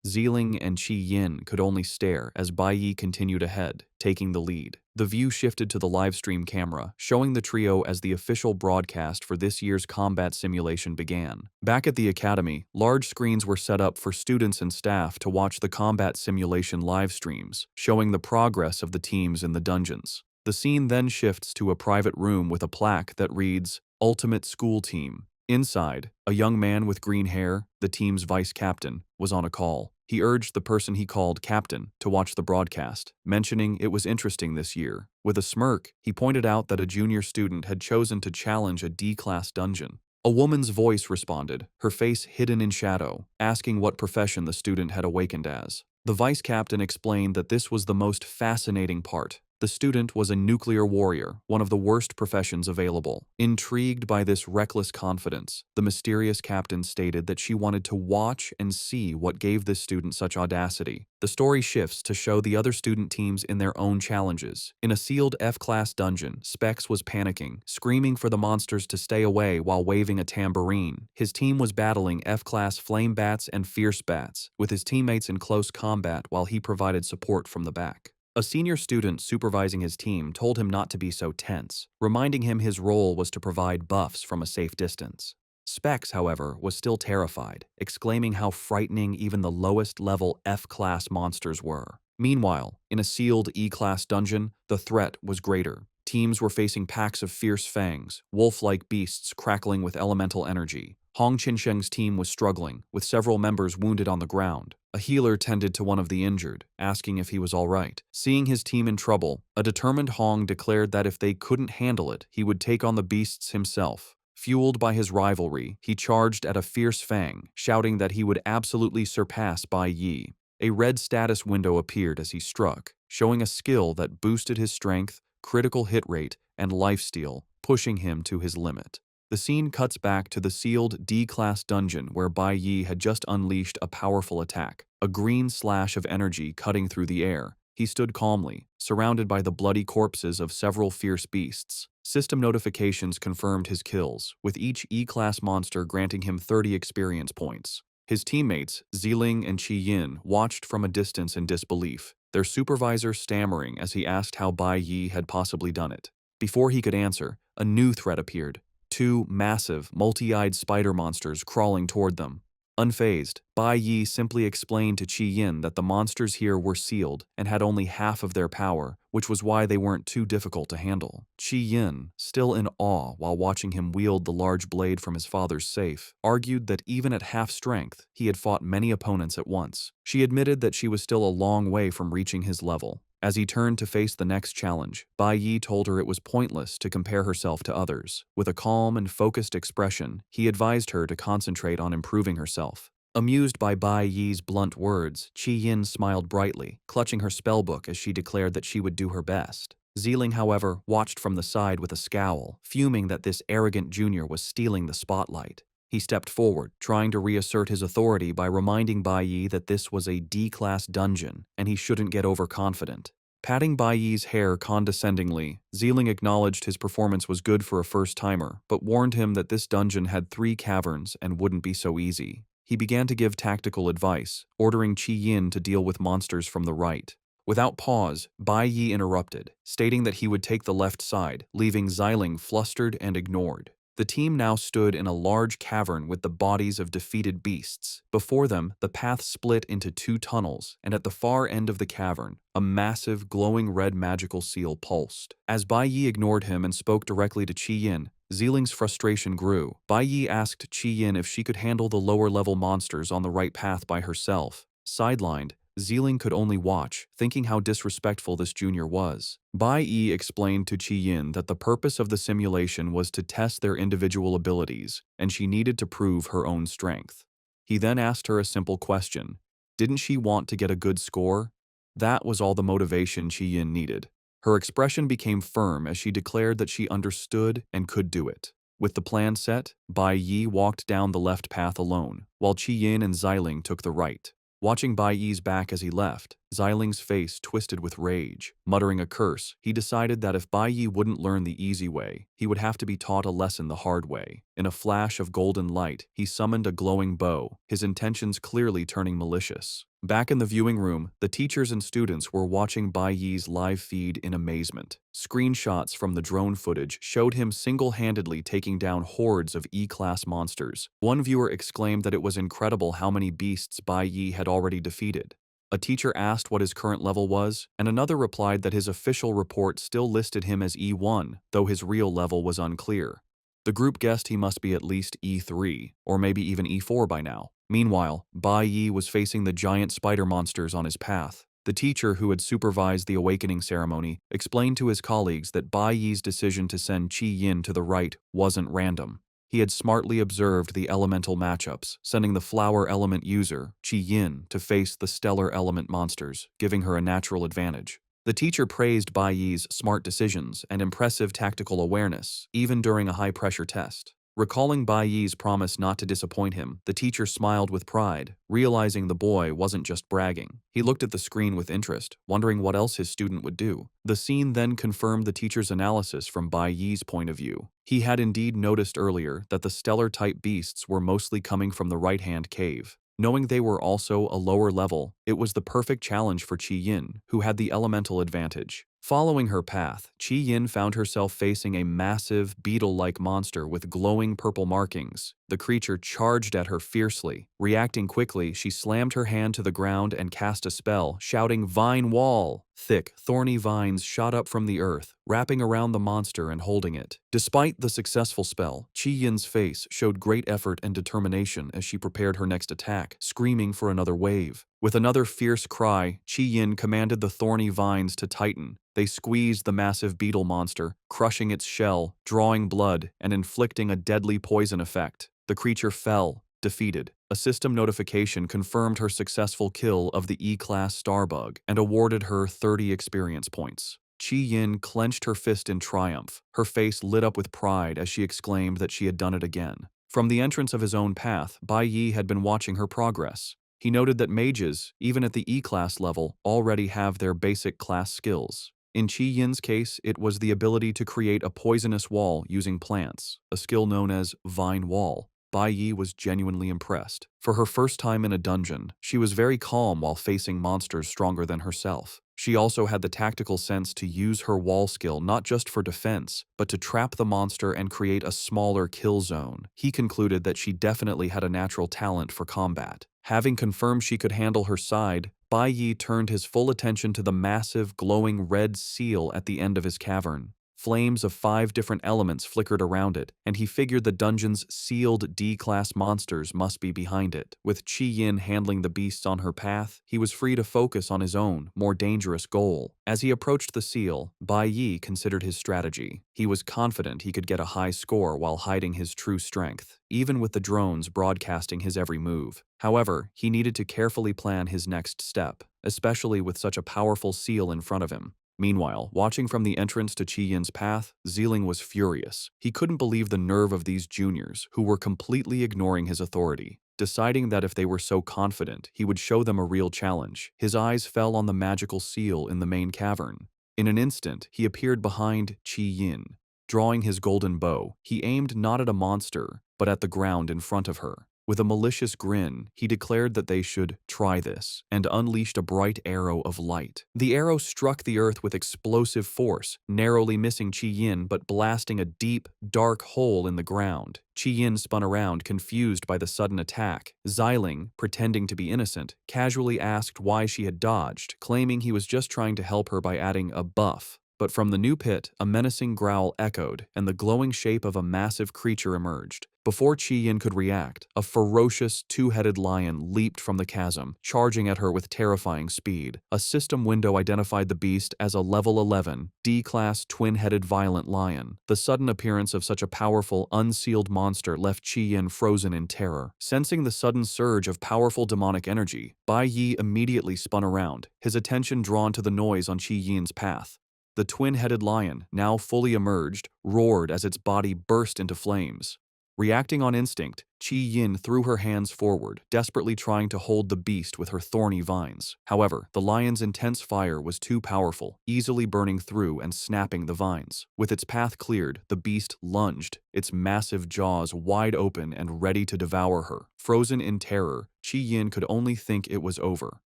Zeeling and Qi Yin could only stare as Bai Yi continued ahead, taking the lead. The view shifted to the livestream camera, showing the trio as the official broadcast for this year's combat simulation began. Back at the academy, large screens were set up for students and staff to watch the combat simulation live streams, showing the progress of the teams in the dungeons. The scene then shifts to a private room with a plaque that reads, "Ultimate School Team." Inside, a young man with green hair, the team's vice captain, was on a call. He urged the person he called captain to watch the broadcast, mentioning it was interesting this year. With a smirk, he pointed out that a junior student had chosen to challenge a D-class dungeon. A woman's voice responded, her face hidden in shadow, asking what profession the student had awakened as. The vice captain explained that this was the most fascinating part. The student was a nuclear warrior, one of the worst professions available. Intrigued by this reckless confidence, the mysterious captain stated that she wanted to watch and see what gave this student such audacity. The story shifts to show the other student teams in their own challenges. In a sealed F-class dungeon, Specs was panicking, screaming for the monsters to stay away while waving a tambourine. His team was battling F-class flame bats and fierce bats, with his teammates in close combat while he provided support from the back. A senior student supervising his team told him not to be so tense, reminding him his role was to provide buffs from a safe distance. Specs, however, was still terrified, exclaiming how frightening even the lowest-level F-class monsters were. Meanwhile, in a sealed E-class dungeon, the threat was greater. Teams were facing packs of fierce fangs, wolf-like beasts crackling with elemental energy. Hong Qinsheng's team was struggling, with several members wounded on the ground. A healer tended to one of the injured, asking if he was all right. Seeing his team in trouble, a determined Hong declared that if they couldn't handle it, he would take on the beasts himself. Fueled by his rivalry, he charged at a fierce fang, shouting that he would absolutely surpass Bai Yi. A red status window appeared as he struck, showing a skill that boosted his strength, critical hit rate, and lifesteal, pushing him to his limit. The scene cuts back to the sealed D-class dungeon where Bai Yi had just unleashed a powerful attack, a green slash of energy cutting through the air. He stood calmly, surrounded by the bloody corpses of several fierce beasts. System notifications confirmed his kills, with each E-class monster granting him 30 experience points. His teammates, Ziling and Qi Yin, watched from a distance in disbelief, their supervisor stammering as he asked how Bai Yi had possibly done it. Before he could answer, a new threat appeared. Two massive, multi-eyed spider monsters crawling toward them. Unfazed, Bai Yi simply explained to Qi Yin that the monsters here were sealed and had only half of their power, which was why they weren't too difficult to handle. Qi Yin, still in awe while watching him wield the large blade from his father's safe, argued that even at half strength, he had fought many opponents at once. She admitted that she was still a long way from reaching his level. As he turned to face the next challenge, Bai Yi told her it was pointless to compare herself to others. With a calm and focused expression, he advised her to concentrate on improving herself. Amused by Bai Yi's blunt words, Qi Yin smiled brightly, clutching her spellbook as she declared that she would do her best. Ziling, however, watched from the side with a scowl, fuming that this arrogant junior was stealing the spotlight. He stepped forward, trying to reassert his authority by reminding Bai Yi that this was a D-class dungeon and he shouldn't get overconfident. Patting Bai Yi's hair condescendingly, Ziling acknowledged his performance was good for a first-timer, but warned him that this dungeon had 3 caverns and wouldn't be so easy. He began to give tactical advice, ordering Qi Yin to deal with monsters from the right. Without pause, Bai Yi interrupted, stating that he would take the left side, leaving Ziling flustered and ignored. The team now stood in a large cavern with the bodies of defeated beasts. Before them, the path split into 2 tunnels, and at the far end of the cavern, a massive, glowing red magical seal pulsed. As Bai Yi ignored him and spoke directly to Qi Yin, Ziling's frustration grew. Bai Yi asked Qi Yin if she could handle the lower-level monsters on the right path by herself. Sidelined, Ziling could only watch, thinking how disrespectful this junior was. Bai Yi explained to Qi Yin that the purpose of the simulation was to test their individual abilities, and she needed to prove her own strength. He then asked her a simple question. Didn't she want to get a good score? That was all the motivation Qi Yin needed. Her expression became firm as she declared that she understood and could do it. With the plan set, Bai Yi walked down the left path alone, while Qi Yin and Ziling took the right. Watching Bai Yi's back as he left, Ziling's face twisted with rage. Muttering a curse, he decided that if Bai Yi wouldn't learn the easy way, he would have to be taught a lesson the hard way. In a flash of golden light, he summoned a glowing bow, his intentions clearly turning malicious. Back in the viewing room, the teachers and students were watching Bai Yi's live feed in amazement. Screenshots from the drone footage showed him single-handedly taking down hordes of E-class monsters. One viewer exclaimed that it was incredible how many beasts Bai Yi had already defeated. A teacher asked what his current level was, and another replied that his official report still listed him as E1, though his real level was unclear. The group guessed he must be at least E3, or maybe even E4 by now. Meanwhile, Bai Yi was facing the giant spider monsters on his path. The teacher who had supervised the awakening ceremony explained to his colleagues that Bai Yi's decision to send Qi Yin to the right wasn't random. He had smartly observed the elemental matchups, sending the flower element user, Qi Yin, to face the stellar element monsters, giving her a natural advantage. The teacher praised Bai Yi's smart decisions and impressive tactical awareness, even during a high-pressure test. Recalling Bai Yi's promise not to disappoint him, the teacher smiled with pride, realizing the boy wasn't just bragging. He looked at the screen with interest, wondering what else his student would do. The scene then confirmed the teacher's analysis from Bai Yi's point of view. He had indeed noticed earlier that the stellar-type beasts were mostly coming from the right-hand cave. Knowing they were also a lower level, it was the perfect challenge for Qi Yin, who had the elemental advantage. Following her path, Qi Yin found herself facing a massive, beetle-like monster with glowing purple markings. The creature charged at her fiercely. Reacting quickly, she slammed her hand to the ground and cast a spell, shouting, "Vine Wall!" Thick, thorny vines shot up from the earth, wrapping around the monster and holding it. Despite the successful spell, Qi Yin's face showed great effort and determination as she prepared her next attack, screaming for another wave. With another fierce cry, Qi Yin commanded the thorny vines to tighten. They squeezed the massive beetle monster, crushing its shell, drawing blood, and inflicting a deadly poison effect. The creature fell, defeated. A system notification confirmed her successful kill of the E-Class Starbug and awarded her 30 experience points. Qi Yin clenched her fist in triumph. Her face lit up with pride as she exclaimed that she had done it again. From the entrance of his own path, Bai Yi had been watching her progress. He noted that mages, even at the E-Class level, already have their basic class skills. In Qi Yin's case, it was the ability to create a poisonous wall using plants, a skill known as Vine Wall. Bai Yi was genuinely impressed. For her first time in a dungeon, she was very calm while facing monsters stronger than herself. She also had the tactical sense to use her wall skill not just for defense, but to trap the monster and create a smaller kill zone. He concluded that she definitely had a natural talent for combat. Having confirmed she could handle her side, Bai Yi turned his full attention to the massive, glowing red seal at the end of his cavern. Flames of 5 different elements flickered around it, and he figured the dungeon's sealed D-class monsters must be behind it. With Qi Yin handling the beasts on her path, he was free to focus on his own, more dangerous goal. As he approached the seal, Bai Yi considered his strategy. He was confident he could get a high score while hiding his true strength, even with the drones broadcasting his every move. However, he needed to carefully plan his next step, especially with such a powerful seal in front of him. Meanwhile, watching from the entrance to Qi Yin's path, Zealing was furious. He couldn't believe the nerve of these juniors, who were completely ignoring his authority. Deciding that if they were so confident, he would show them a real challenge, his eyes fell on the magical seal in the main cavern. In an instant, he appeared behind Qi Yin. Drawing his golden bow, he aimed not at a monster, but at the ground in front of her. With a malicious grin, he declared that they should try this, and unleashed a bright arrow of light. The arrow struck the earth with explosive force, narrowly missing Qi Yin but blasting a deep, dark hole in the ground. Qi Yin spun around, confused by the sudden attack. Xiling, pretending to be innocent, casually asked why she had dodged, claiming he was just trying to help her by adding a buff. But from the new pit, a menacing growl echoed, and the glowing shape of a massive creature emerged. Before Qi Yin could react, a ferocious, two-headed lion leaped from the chasm, charging at her with terrifying speed. A system window identified the beast as a level 11, D-class twin-headed violent lion. The sudden appearance of such a powerful, unsealed monster left Qi Yin frozen in terror. Sensing the sudden surge of powerful demonic energy, Bai Yi immediately spun around, his attention drawn to the noise on Qi Yin's path. The twin-headed lion, now fully emerged, roared as its body burst into flames. Reacting on instinct, Qi Yin threw her hands forward, desperately trying to hold the beast with her thorny vines. However, the lion's intense fire was too powerful, easily burning through and snapping the vines. With its path cleared, the beast lunged, its massive jaws wide open and ready to devour her. Frozen in terror, Qi Yin could only think it was over.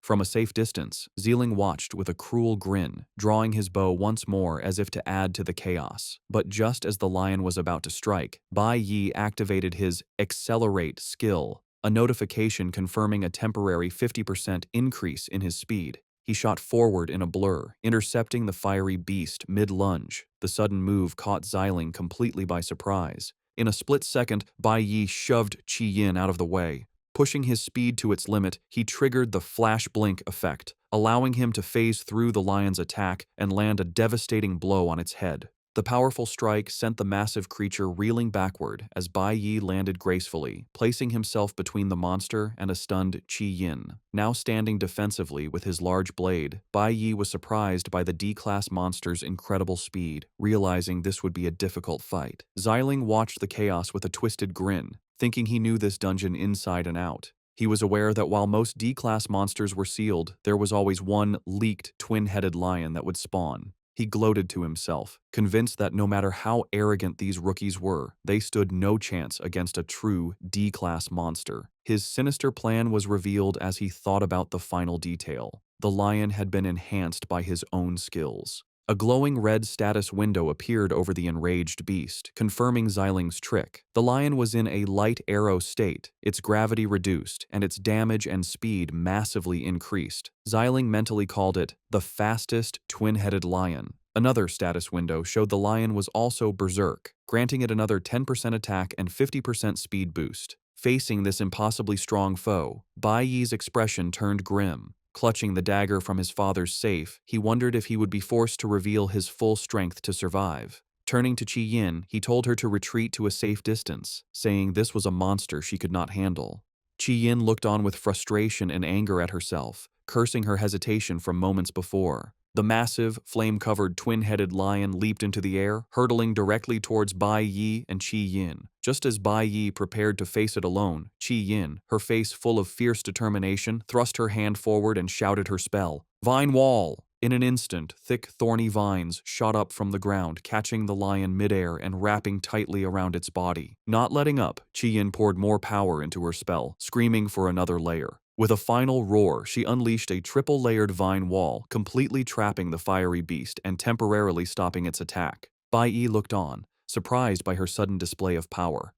From a safe distance, Zealing watched with a cruel grin, drawing his bow once more as if to add to the chaos. But just as the lion was about to strike, Bai Yi activated his Accelerate skill, a notification confirming a temporary 50% increase in his speed. He shot forward in a blur, intercepting the fiery beast mid-lunge. The sudden move caught Xiling completely by surprise. In a split second, Bai Yi shoved Qi Yin out of the way. Pushing his speed to its limit, he triggered the flash blink effect, allowing him to phase through the lion's attack and land a devastating blow on its head. The powerful strike sent the massive creature reeling backward as Bai Yi landed gracefully, placing himself between the monster and a stunned Qi Yin. Now standing defensively with his large blade, Bai Yi was surprised by the D-class monster's incredible speed, realizing this would be a difficult fight. Xiling watched the chaos with a twisted grin, thinking he knew this dungeon inside and out. He was aware that while most D-class monsters were sealed, there was always one leaked twin-headed lion that would spawn. He gloated to himself, convinced that no matter how arrogant these rookies were, they stood no chance against a true D-class monster. His sinister plan was revealed as he thought about the final detail. The lion had been enhanced by his own skills. A glowing red status window appeared over the enraged beast, confirming Xiling's trick. The lion was in a light arrow state, its gravity reduced, and its damage and speed massively increased. Xiling mentally called it the fastest twin-headed lion. Another status window showed the lion was also berserk, granting it another 10% attack and 50% speed boost. Facing this impossibly strong foe, Bai Yi's expression turned grim. Clutching the dagger from his father's safe, he wondered if he would be forced to reveal his full strength to survive. Turning to Qi Yin, he told her to retreat to a safe distance, saying this was a monster she could not handle. Qi Yin looked on with frustration and anger at herself, cursing her hesitation from moments before. The massive, flame-covered twin-headed lion leaped into the air, hurtling directly towards Bai Yi and Qi Yin. Just as Bai Yi prepared to face it alone, Qi Yin, her face full of fierce determination, thrust her hand forward and shouted her spell, "Vine Wall!" In an instant, thick, thorny vines shot up from the ground, catching the lion midair and wrapping tightly around its body. Not letting up, Qi Yin poured more power into her spell, screaming for another layer. With a final roar, she unleashed a triple-layered vine wall, completely trapping the fiery beast and temporarily stopping its attack. Bai Yi looked on, surprised by her sudden display of power.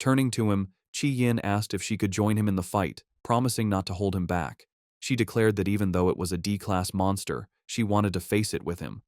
Turning to him, Qi Yin asked if she could join him in the fight, promising not to hold him back. She declared that even though it was a D-class monster, she wanted to face it with him.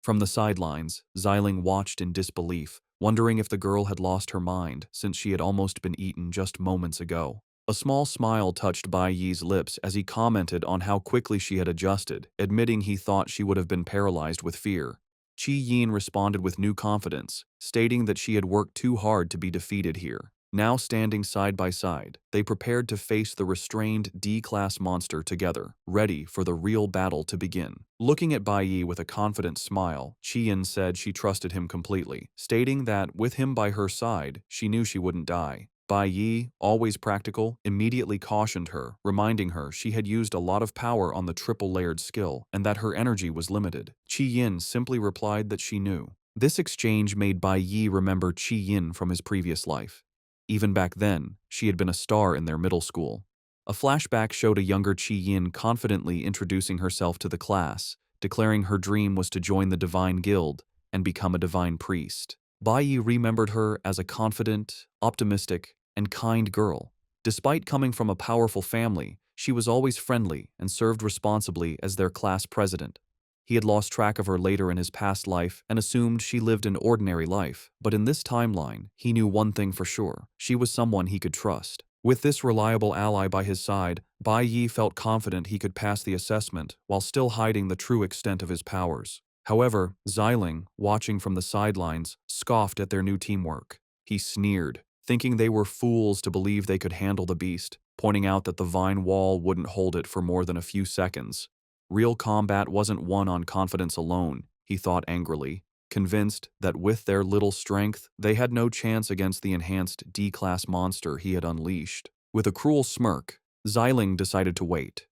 From the sidelines, Xiling watched in disbelief, wondering if the girl had lost her mind since she had almost been eaten just moments ago. A small smile touched Bai Yi's lips as he commented on how quickly she had adjusted, admitting he thought she would have been paralyzed with fear. Qi Yin responded with new confidence, stating that she had worked too hard to be defeated here. Now standing side by side, they prepared to face the restrained D-class monster together, ready for the real battle to begin. Looking at Bai Yi with a confident smile, Qi Yin said she trusted him completely, stating that with him by her side, she knew she wouldn't die. Bai Yi, always practical, immediately cautioned her, reminding her she had used a lot of power on the triple-layered skill and that her energy was limited. Qi Yin simply replied that she knew. This exchange made Bai Yi remember Qi Yin from his previous life. Even back then, she had been a star in their middle school. A flashback showed a younger Qi Yin confidently introducing herself to the class, declaring her dream was to join the Divine Guild and become a divine priest. Bai Yi remembered her as a confident, optimistic, and kind girl. Despite coming from a powerful family, she was always friendly and served responsibly as their class president. He had lost track of her later in his past life and assumed she lived an ordinary life, but in this timeline, he knew one thing for sure: she was someone he could trust. With this reliable ally by his side, Bai Yi felt confident he could pass the assessment while still hiding the true extent of his powers. However, Xiling, watching from the sidelines, scoffed at their new teamwork. He sneered, thinking they were fools to believe they could handle the beast, pointing out that the vine wall wouldn't hold it for more than a few seconds. Real combat wasn't won on confidence alone, he thought angrily, convinced that with their little strength, they had no chance against the enhanced D-class monster he had unleashed. With a cruel smirk, Xiling decided to wait.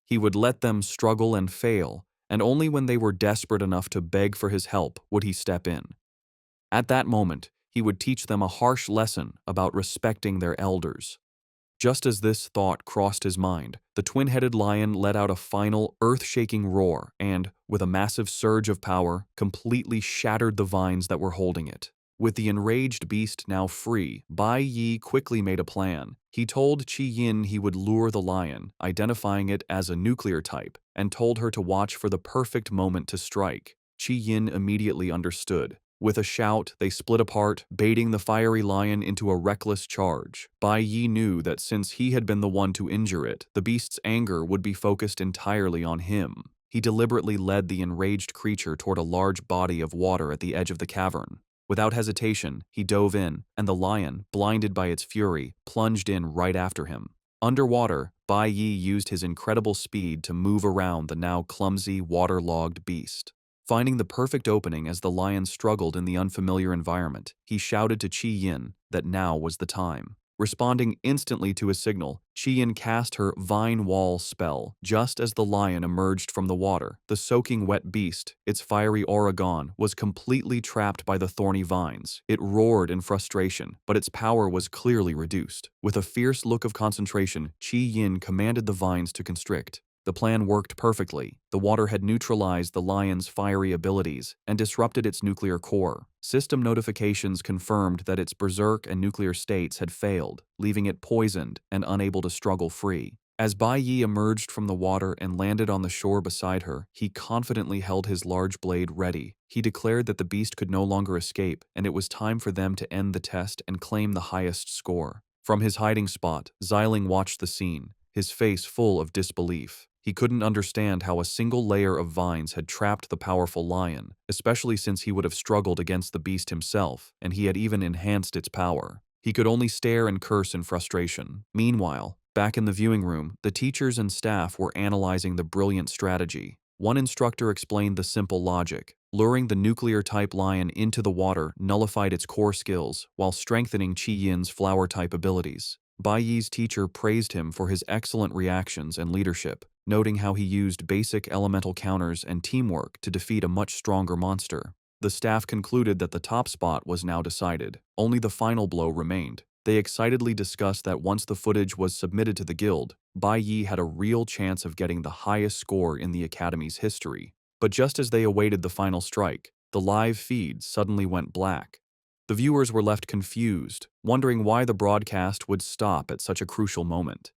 He would let them struggle and fail, and only when they were desperate enough to beg for his help would he step in. At that moment, he would teach them a harsh lesson about respecting their elders. Just as this thought crossed his mind, the twin-headed lion let out a final, earth-shaking roar and, with a massive surge of power, completely shattered the vines that were holding it. With the enraged beast now free, Bai Yi quickly made a plan. He told Qi Yin he would lure the lion, identifying it as a nuclear type, and told her to watch for the perfect moment to strike. Qi Yin immediately understood. With a shout, they split apart, baiting the fiery lion into a reckless charge. Bai Yi knew that since he had been the one to injure it, the beast's anger would be focused entirely on him. He deliberately led the enraged creature toward a large body of water at the edge of the cavern. Without hesitation, he dove in, and the lion, blinded by its fury, plunged in right after him. Underwater, Bai Yi used his incredible speed to move around the now clumsy, waterlogged beast. Finding the perfect opening as the lion struggled in the unfamiliar environment, he shouted to Qi Yin that now was the time. Responding instantly to his signal, Qi Yin cast her Vine Wall spell. Just as the lion emerged from the water, the soaking wet beast, its fiery aura gone, was completely trapped by the thorny vines. It roared in frustration, but its power was clearly reduced. With a fierce look of concentration, Qi Yin commanded the vines to constrict. The plan worked perfectly. The water had neutralized the lion's fiery abilities and disrupted its nuclear core. System notifications confirmed that its berserk and nuclear states had failed, leaving it poisoned and unable to struggle free. As Bai Yi emerged from the water and landed on the shore beside her, he confidently held his large blade ready. He declared that the beast could no longer escape, and it was time for them to end the test and claim the highest score. From his hiding spot, Xiling watched the scene, his face full of disbelief. He couldn't understand how a single layer of vines had trapped the powerful lion, especially since he would have struggled against the beast himself, and he had even enhanced its power. He could only stare and curse in frustration. Meanwhile, back in the viewing room, the teachers and staff were analyzing the brilliant strategy. One instructor explained the simple logic. Luring the nuclear-type lion into the water nullified its core skills, while strengthening Qi Yin's flower-type abilities. Bai Yi's teacher praised him for his excellent reactions and leadership, noting how he used basic elemental counters and teamwork to defeat a much stronger monster. The staff concluded that the top spot was now decided. Only the final blow remained. They excitedly discussed that once the footage was submitted to the guild, Bai Yi had a real chance of getting the highest score in the Academy's history. But just as they awaited the final strike, the live feed suddenly went black. The viewers were left confused, wondering why the broadcast would stop at such a crucial moment.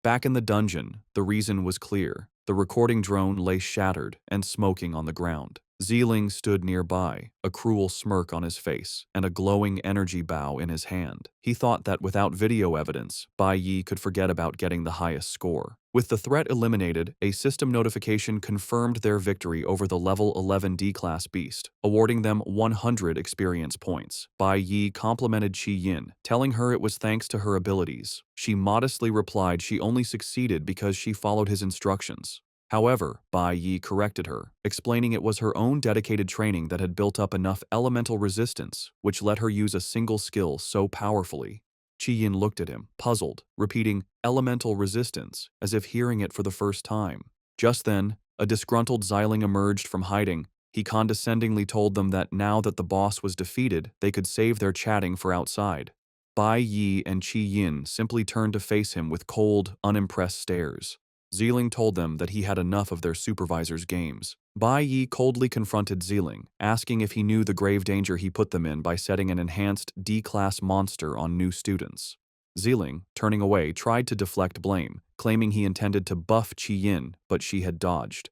Back in the dungeon, the reason was clear. The recording drone lay shattered and smoking on the ground. Xiling stood nearby, a cruel smirk on his face and a glowing energy bow in his hand. He thought that without video evidence, Bai Yi could forget about getting the highest score. With the threat eliminated, a system notification confirmed their victory over the level 11 D-class beast, awarding them 100 experience points. Bai Yi complimented Qi Yin, telling her it was thanks to her abilities. She modestly replied she only succeeded because she followed his instructions. However, Bai Yi corrected her, explaining it was her own dedicated training that had built up enough elemental resistance, which let her use a single skill so powerfully. Qi Yin looked at him, puzzled, repeating elemental resistance, as if hearing it for the first time. Just then, a disgruntled Xiling emerged from hiding. He condescendingly told them that now that the boss was defeated, they could save their chatting for outside. Bai Yi and Qi Yin simply turned to face him with cold, unimpressed stares. Xiling told them that he had enough of their supervisor's games. Bai Yi coldly confronted Xiling, asking if he knew the grave danger he put them in by setting an enhanced D-class monster on new students. Xiling, turning away, tried to deflect blame, claiming he intended to buff Qi Yin, but she had dodged.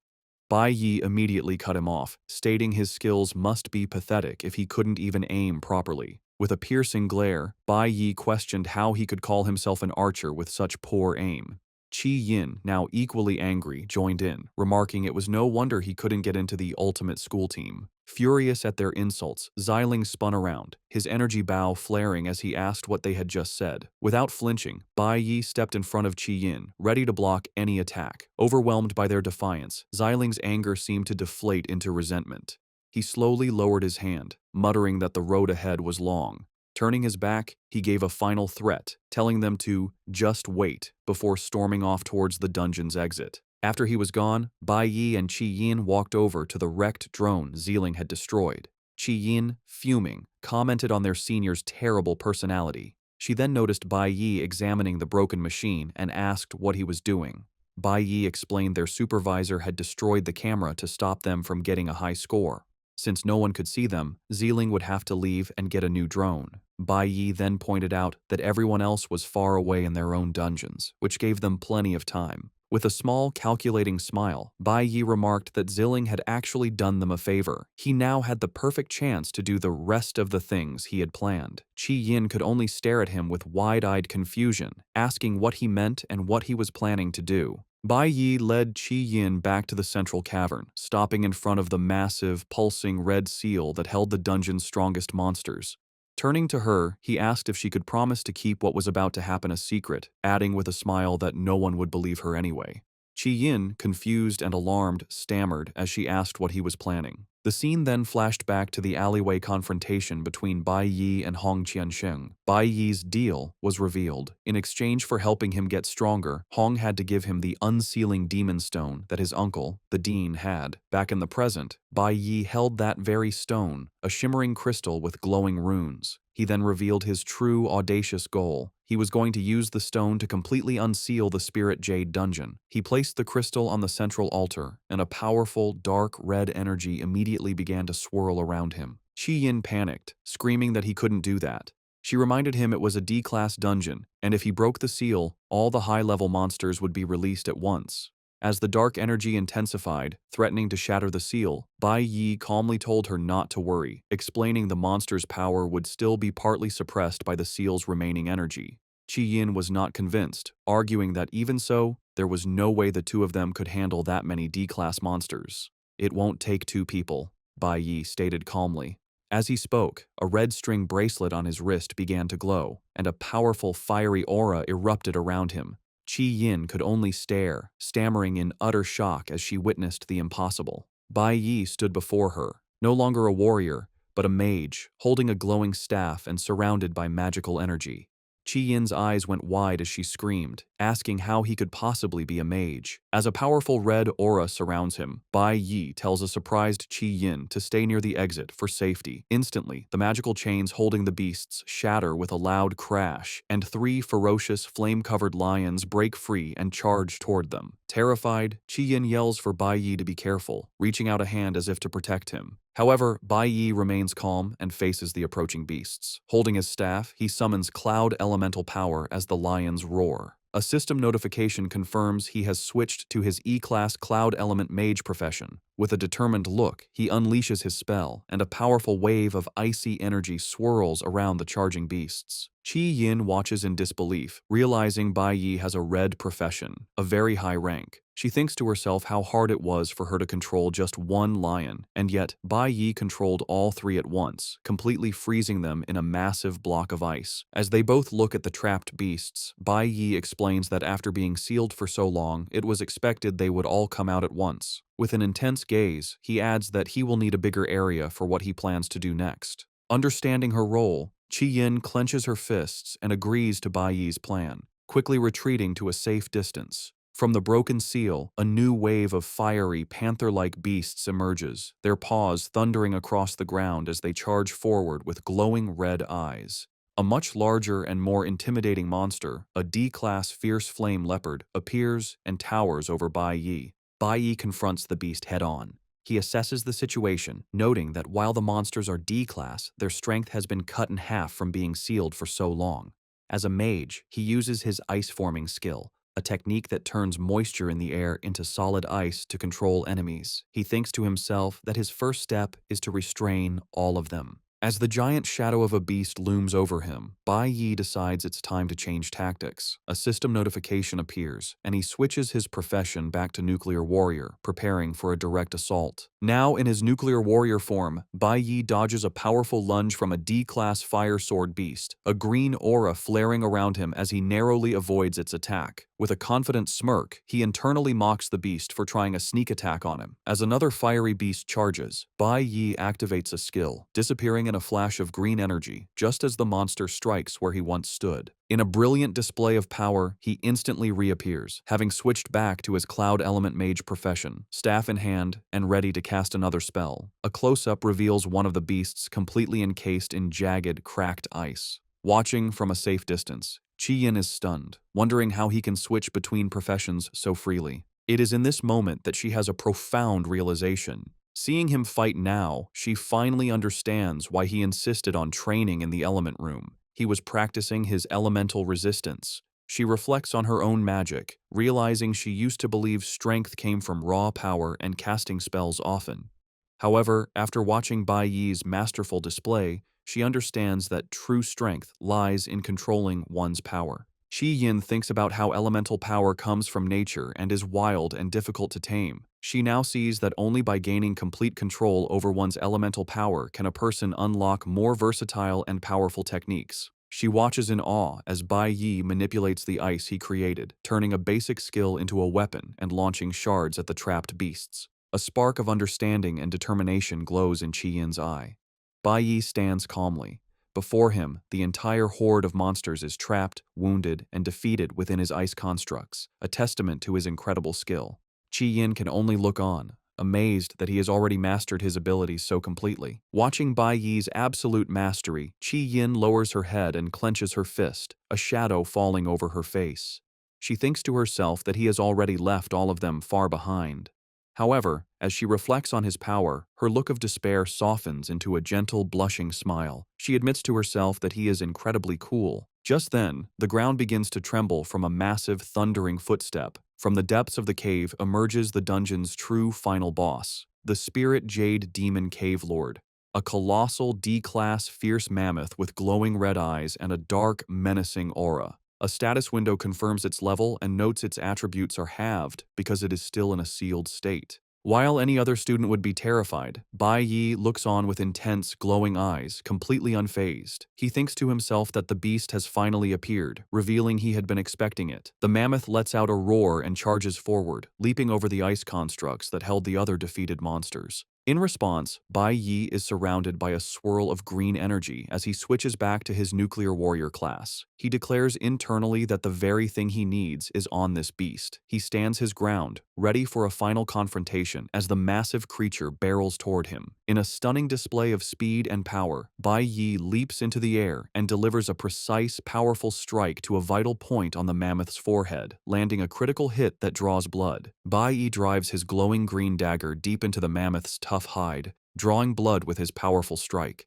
Bai Yi immediately cut him off, stating his skills must be pathetic if he couldn't even aim properly. With a piercing glare, Bai Yi questioned how he could call himself an archer with such poor aim. Qi Yin, now equally angry, joined in, remarking it was no wonder he couldn't get into the ultimate school team. Furious at their insults, Xiling spun around, his energy bow flaring as he asked what they had just said. Without flinching, Bai Yi stepped in front of Qi Yin, ready to block any attack. Overwhelmed by their defiance, Xiling's anger seemed to deflate into resentment. He slowly lowered his hand, muttering that the road ahead was long. Turning his back, he gave a final threat, telling them to just wait before storming off towards the dungeon's exit. After he was gone, Bai Yi and Qi Yin walked over to the wrecked drone Xiling had destroyed. Qi Yin, fuming, commented on their senior's terrible personality. She then noticed Bai Yi examining the broken machine and asked what he was doing. Bai Yi explained their supervisor had destroyed the camera to stop them from getting a high score. Since no one could see them, Xiling would have to leave and get a new drone. Bai Yi then pointed out that everyone else was far away in their own dungeons, which gave them plenty of time. With a small, calculating smile, Bai Yi remarked that Xiling had actually done them a favor. He now had the perfect chance to do the rest of the things he had planned. Qi Yin could only stare at him with wide-eyed confusion, asking what he meant and what he was planning to do. Bai Yi led Qi Yin back to the central cavern, stopping in front of the massive, pulsing red seal that held the dungeon's strongest monsters. Turning to her, he asked if she could promise to keep what was about to happen a secret, adding with a smile that no one would believe her anyway. Qi Yin, confused and alarmed, stammered as she asked what he was planning. The scene then flashed back to the alleyway confrontation between Bai Yi and Hong Qiansheng. Bai Yi's deal was revealed. In exchange for helping him get stronger, Hong had to give him the unsealing demon stone that his uncle, the dean, had. Back in the present, Bai Yi held that very stone, a shimmering crystal with glowing runes. He then revealed his true, audacious goal. He was going to use the stone to completely unseal the Spirit Jade dungeon. He placed the crystal on the central altar, and a powerful, dark red energy immediately began to swirl around him. Qi Yin panicked, screaming that he couldn't do that. She reminded him it was a D-class dungeon, and if he broke the seal, all the high-level monsters would be released at once. As the dark energy intensified, threatening to shatter the seal, Bai Yi calmly told her not to worry, explaining the monster's power would still be partly suppressed by the seal's remaining energy. Qi Yin was not convinced, arguing that even so, there was no way the two of them could handle that many D-class monsters. "It won't take two people," Bai Yi stated calmly. As he spoke, a red string bracelet on his wrist began to glow, and a powerful fiery aura erupted around him. Qi Yin could only stare, stammering in utter shock as she witnessed the impossible. Bai Yi stood before her, no longer a warrior, but a mage, holding a glowing staff and surrounded by magical energy. Qi Yin's eyes went wide as she screamed, asking how he could possibly be a mage. As a powerful red aura surrounds him, Bai Yi tells a surprised Qi Yin to stay near the exit for safety. Instantly, the magical chains holding the beasts shatter with a loud crash, and three ferocious, flame-covered lions break free and charge toward them. Terrified, Qi Yin yells for Bai Yi to be careful, reaching out a hand as if to protect him. However, Bai Yi remains calm and faces the approaching beasts. Holding his staff, he summons Cloud Elemental Power as the lions roar. A system notification confirms he has switched to his E-Class Cloud Element Mage profession. With a determined look, he unleashes his spell, and a powerful wave of icy energy swirls around the charging beasts. Qi Yin watches in disbelief, realizing Bai Yi has a red profession, a very high rank. She thinks to herself how hard it was for her to control just one lion, and yet Bai Yi controlled all three at once, completely freezing them in a massive block of ice. As they both look at the trapped beasts, Bai Yi explains that after being sealed for so long, it was expected they would all come out at once. With an intense gaze, he adds that he will need a bigger area for what he plans to do next. Understanding her role, Qi Yin clenches her fists and agrees to Bai Yi's plan, quickly retreating to a safe distance. From the broken seal, a new wave of fiery, panther-like beasts emerges, their paws thundering across the ground as they charge forward with glowing red eyes. A much larger and more intimidating monster, a D-class fierce flame leopard, appears and towers over Bai Yi. Bai Yi confronts the beast head-on. He assesses the situation, noting that while the monsters are D-class, their strength has been cut in half from being sealed for so long. As a mage, he uses his ice-forming skill, a technique that turns moisture in the air into solid ice to control enemies. He thinks to himself that his first step is to restrain all of them. As the giant shadow of a beast looms over him, Bai Yi decides it's time to change tactics. A system notification appears, and he switches his profession back to Nuclear Warrior, preparing for a direct assault. Now in his Nuclear Warrior form, Bai Yi dodges a powerful lunge from a D-class fire sword beast, a green aura flaring around him as he narrowly avoids its attack. With a confident smirk, he internally mocks the beast for trying a sneak attack on him. As another fiery beast charges, Bai Yi activates a skill, disappearing in a flash of green energy, just as the monster strikes where he once stood. In a brilliant display of power, he instantly reappears, having switched back to his Cloud Element Mage profession, staff in hand and ready to cast another spell. A close-up reveals one of the beasts completely encased in jagged, cracked ice. Watching from a safe distance, Qi Yin is stunned, wondering how he can switch between professions so freely. It is in this moment that she has a profound realization. Seeing him fight now, she finally understands why he insisted on training in the element room. He was practicing his elemental resistance. She reflects on her own magic, realizing she used to believe strength came from raw power and casting spells often. However, after watching Bai Yi's masterful display, she understands that true strength lies in controlling one's power. Qi Yin thinks about how elemental power comes from nature and is wild and difficult to tame. She now sees that only by gaining complete control over one's elemental power can a person unlock more versatile and powerful techniques. She watches in awe as Bai Yi manipulates the ice he created, turning a basic skill into a weapon and launching shards at the trapped beasts. A spark of understanding and determination glows in Qi Yin's eye. Bai Yi stands calmly. Before him, the entire horde of monsters is trapped, wounded, and defeated within his ice constructs, a testament to his incredible skill. Qi Yin can only look on, amazed that he has already mastered his abilities so completely. Watching Bai Yi's absolute mastery, Qi Yin lowers her head and clenches her fist, a shadow falling over her face. She thinks to herself that he has already left all of them far behind. However, as she reflects on his power, her look of despair softens into a gentle, blushing smile. She admits to herself that he is incredibly cool. Just then, the ground begins to tremble from a massive, thundering footstep. From the depths of the cave emerges the dungeon's true final boss, the Spirit Jade Demon Cave Lord, a colossal D-class fierce mammoth with glowing red eyes and a dark, menacing aura. A status window confirms its level and notes its attributes are halved because it is still in a sealed state. While any other student would be terrified, Bai Yi looks on with intense, glowing eyes, completely unfazed. He thinks to himself that the beast has finally appeared, revealing he had been expecting it. The mammoth lets out a roar and charges forward, leaping over the ice constructs that held the other defeated monsters. In response, Bai Yi is surrounded by a swirl of green energy as he switches back to his nuclear warrior class. He declares internally that the very thing he needs is on this beast. He stands his ground, ready for a final confrontation as the massive creature barrels toward him. In a stunning display of speed and power, Bai Yi leaps into the air and delivers a precise, powerful strike to a vital point on the mammoth's forehead, landing a critical hit that draws blood. Bai Yi drives his glowing green dagger deep into the mammoth's tough hide, drawing blood with his powerful strike.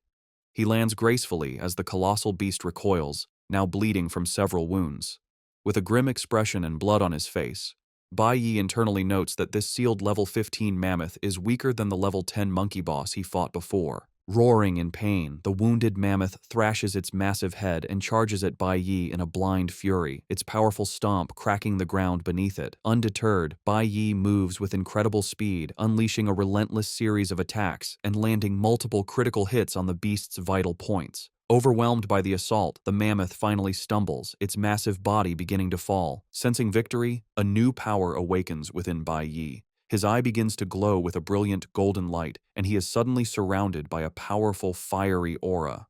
He lands gracefully as the colossal beast recoils, now bleeding from several wounds. With a grim expression and blood on his face, Bai Yi internally notes that this sealed level 15 mammoth is weaker than the level 10 monkey boss he fought before. Roaring in pain, the wounded mammoth thrashes its massive head and charges at Bai Yi in a blind fury, its powerful stomp cracking the ground beneath it. Undeterred, Bai Yi moves with incredible speed, unleashing a relentless series of attacks and landing multiple critical hits on the beast's vital points. Overwhelmed by the assault, the mammoth finally stumbles, its massive body beginning to fall. Sensing victory, a new power awakens within Bai Yi. His eye begins to glow with a brilliant golden light, and he is suddenly surrounded by a powerful, fiery aura.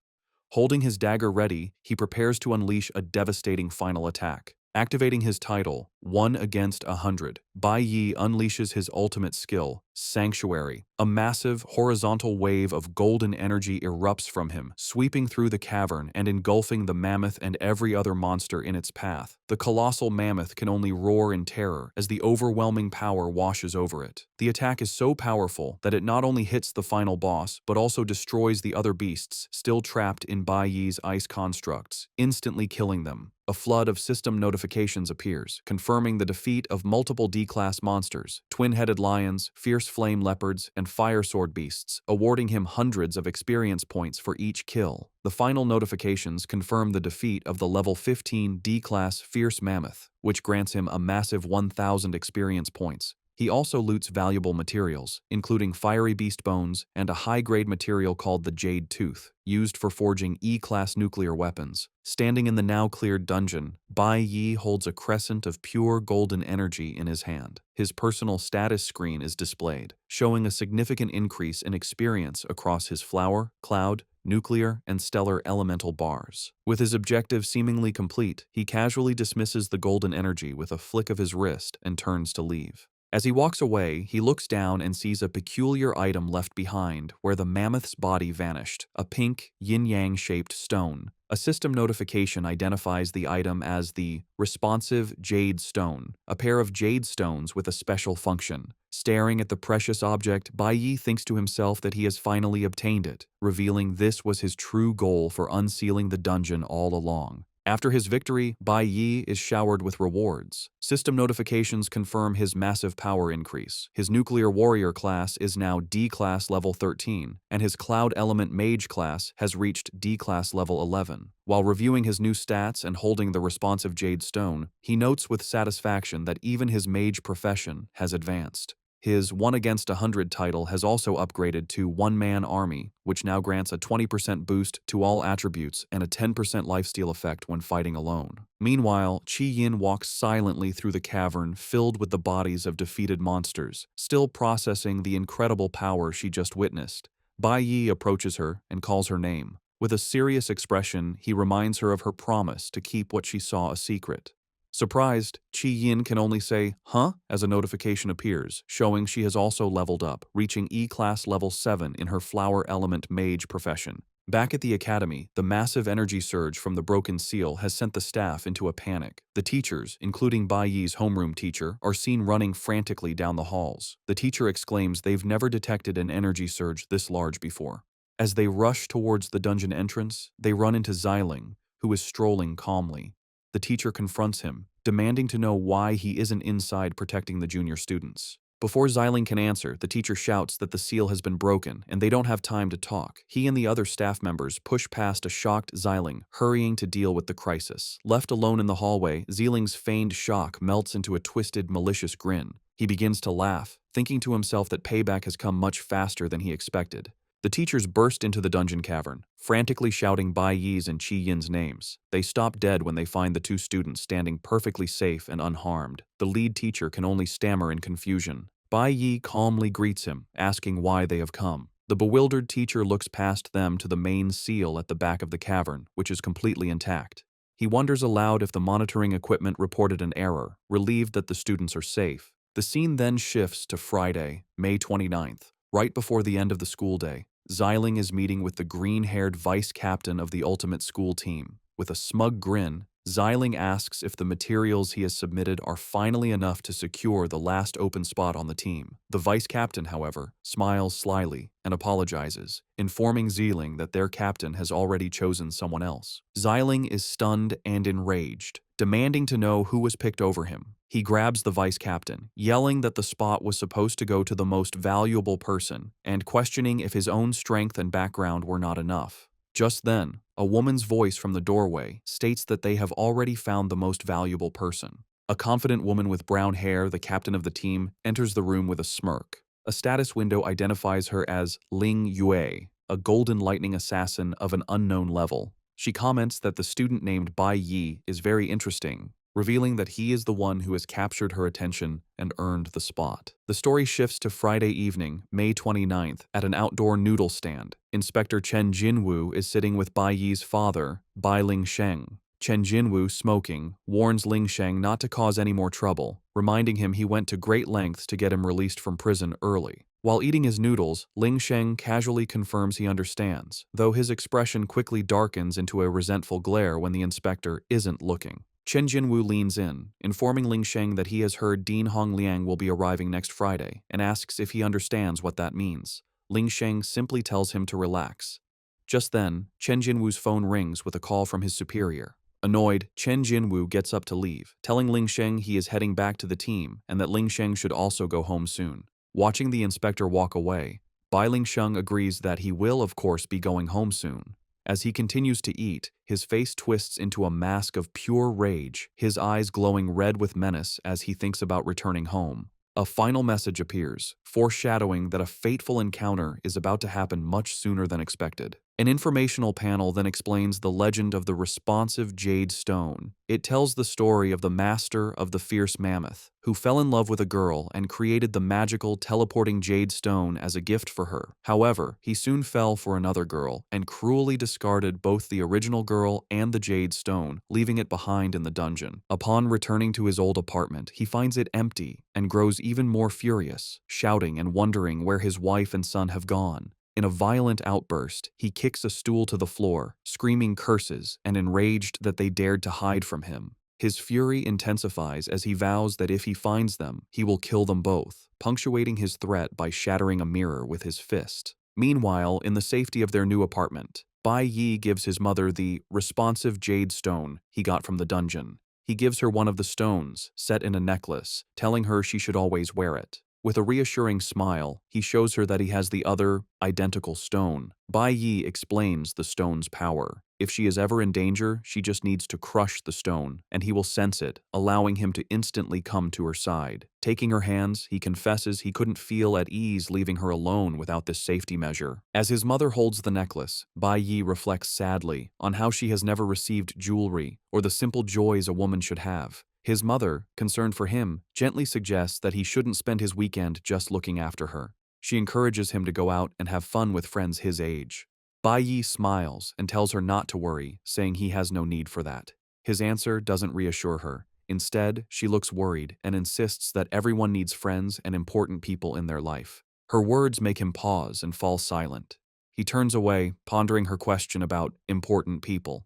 Holding his dagger ready, he prepares to unleash a devastating final attack. Activating his title, 1 against 100, Bai Yi unleashes his ultimate skill, Sanctuary. A massive, horizontal wave of golden energy erupts from him, sweeping through the cavern and engulfing the mammoth and every other monster in its path. The colossal mammoth can only roar in terror as the overwhelming power washes over it. The attack is so powerful that it not only hits the final boss, but also destroys the other beasts still trapped in Bai Yi's ice constructs, instantly killing them. A flood of system notifications appears, confirming the defeat of multiple D-class monsters, twin-headed lions, fierce flame leopards, and fire sword beasts, awarding him hundreds of experience points for each kill. The final notifications confirm the defeat of the level 15 D-class fierce mammoth, which grants him a massive 1,000 experience points. He also loots valuable materials, including fiery beast bones and a high-grade material called the Jade Tooth, used for forging E-class nuclear weapons. Standing in the now-cleared dungeon, Bai Yi holds a crescent of pure golden energy in his hand. His personal status screen is displayed, showing a significant increase in experience across his flower, cloud, nuclear, and stellar elemental bars. With his objective seemingly complete, he casually dismisses the golden energy with a flick of his wrist and turns to leave. As he walks away, he looks down and sees a peculiar item left behind where the mammoth's body vanished, a pink, yin-yang shaped stone. A system notification identifies the item as the responsive jade stone, a pair of jade stones with a special function. Staring at the precious object, Bai Yi thinks to himself that he has finally obtained it, revealing this was his true goal for unsealing the dungeon all along. After his victory, Bai Yi is showered with rewards. System notifications confirm his massive power increase. His nuclear warrior class is now D-class level 13, and his cloud element mage class has reached D-class level 11. While reviewing his new stats and holding the responsive jade stone, he notes with satisfaction that even his mage profession has advanced. His 1 against 100 title has also upgraded to One-Man Army, which now grants a 20% boost to all attributes and a 10% lifesteal effect when fighting alone. Meanwhile, Qi Yin walks silently through the cavern filled with the bodies of defeated monsters, still processing the incredible power she just witnessed. Bai Yi approaches her and calls her name. With a serious expression, he reminds her of her promise to keep what she saw a secret. Surprised, Qi Yin can only say, "Huh?" as a notification appears, showing she has also leveled up, reaching E-Class level 7 in her Flower Element Mage profession. Back at the academy, the massive energy surge from the broken seal has sent the staff into a panic. The teachers, including Bai Yi's homeroom teacher, are seen running frantically down the halls. The teacher exclaims they've never detected an energy surge this large before. As they rush towards the dungeon entrance, they run into Xiling, who is strolling calmly. The teacher confronts him, demanding to know why he isn't inside protecting the junior students. Before Xiling can answer, the teacher shouts that the seal has been broken and they don't have time to talk. He and the other staff members push past a shocked Xiling, hurrying to deal with the crisis. Left alone in the hallway, Xiling's feigned shock melts into a twisted, malicious grin. He begins to laugh, thinking to himself that payback has come much faster than he expected. The teachers burst into the dungeon cavern, frantically shouting Bai Yi's and Qi Yin's names. They stop dead when they find the two students standing perfectly safe and unharmed. The lead teacher can only stammer in confusion. Bai Yi calmly greets him, asking why they have come. The bewildered teacher looks past them to the main seal at the back of the cavern, which is completely intact. He wonders aloud if the monitoring equipment reported an error, relieved that the students are safe. The scene then shifts to Friday, May 29th, right before the end of the school day. Xiling is meeting with the green-haired vice captain of the ultimate school team. With a smug grin, Xiling asks if the materials he has submitted are finally enough to secure the last open spot on the team. The vice captain, however, smiles slyly and apologizes, informing Xiling that their captain has already chosen someone else. Xiling is stunned and enraged, demanding to know who was picked over him. He grabs the vice captain, yelling that the spot was supposed to go to the most valuable person, and questioning if his own strength and background were not enough. Just then, a woman's voice from the doorway states that they have already found the most valuable person. A confident woman with brown hair, the captain of the team, enters the room with a smirk. A status window identifies her as Ling Yue, a golden lightning assassin of an unknown level. She comments that the student named Bai Yi is very interesting, revealing that he is the one who has captured her attention and earned the spot. The story shifts to Friday evening, May 29th, at an outdoor noodle stand. Inspector Chen Jinwu is sitting with Bai Yi's father, Bai Lingsheng. Chen Jinwu, smoking, warns Lingsheng not to cause any more trouble, reminding him he went to great lengths to get him released from prison early. While eating his noodles, Lingsheng casually confirms he understands, though his expression quickly darkens into a resentful glare when the inspector isn't looking. Chen Jinwu leans in, informing Lingsheng that he has heard Dean Hongliang will be arriving next Friday, and asks if he understands what that means. Lingsheng simply tells him to relax. Just then, Chen Jinwu's phone rings with a call from his superior. Annoyed, Chen Jinwu gets up to leave, telling Lingsheng he is heading back to the team and that Lingsheng should also go home soon. Watching the inspector walk away, Bai Lingsheng agrees that he will of course be going home soon. As he continues to eat, his face twists into a mask of pure rage, his eyes glowing red with menace as he thinks about returning home. A final message appears, foreshadowing that a fateful encounter is about to happen much sooner than expected. An informational panel then explains the legend of the responsive Jade Stone. It tells the story of the master of the fierce mammoth, who fell in love with a girl and created the magical teleporting Jade Stone as a gift for her. However, he soon fell for another girl and cruelly discarded both the original girl and the Jade Stone, leaving it behind in the dungeon. Upon returning to his old apartment, he finds it empty and grows even more furious, shouting and wondering where his wife and son have gone. In a violent outburst, he kicks a stool to the floor, screaming curses and enraged that they dared to hide from him. His fury intensifies as he vows that if he finds them, he will kill them both, punctuating his threat by shattering a mirror with his fist. Meanwhile, in the safety of their new apartment, Bai Yi gives his mother the responsive Jade Stone he got from the dungeon. He gives her one of the stones, set in a necklace, telling her she should always wear it. With a reassuring smile, he shows her that he has the other, identical stone. Bai Yi explains the stone's power. If she is ever in danger, she just needs to crush the stone, and he will sense it, allowing him to instantly come to her side. Taking her hands, he confesses he couldn't feel at ease leaving her alone without this safety measure. As his mother holds the necklace, Bai Yi reflects sadly on how she has never received jewelry or the simple joys a woman should have. His mother, concerned for him, gently suggests that he shouldn't spend his weekend just looking after her. She encourages him to go out and have fun with friends his age. Bai Yi smiles and tells her not to worry, saying he has no need for that. His answer doesn't reassure her. Instead, she looks worried and insists that everyone needs friends and important people in their life. Her words make him pause and fall silent. He turns away, pondering her question about important people.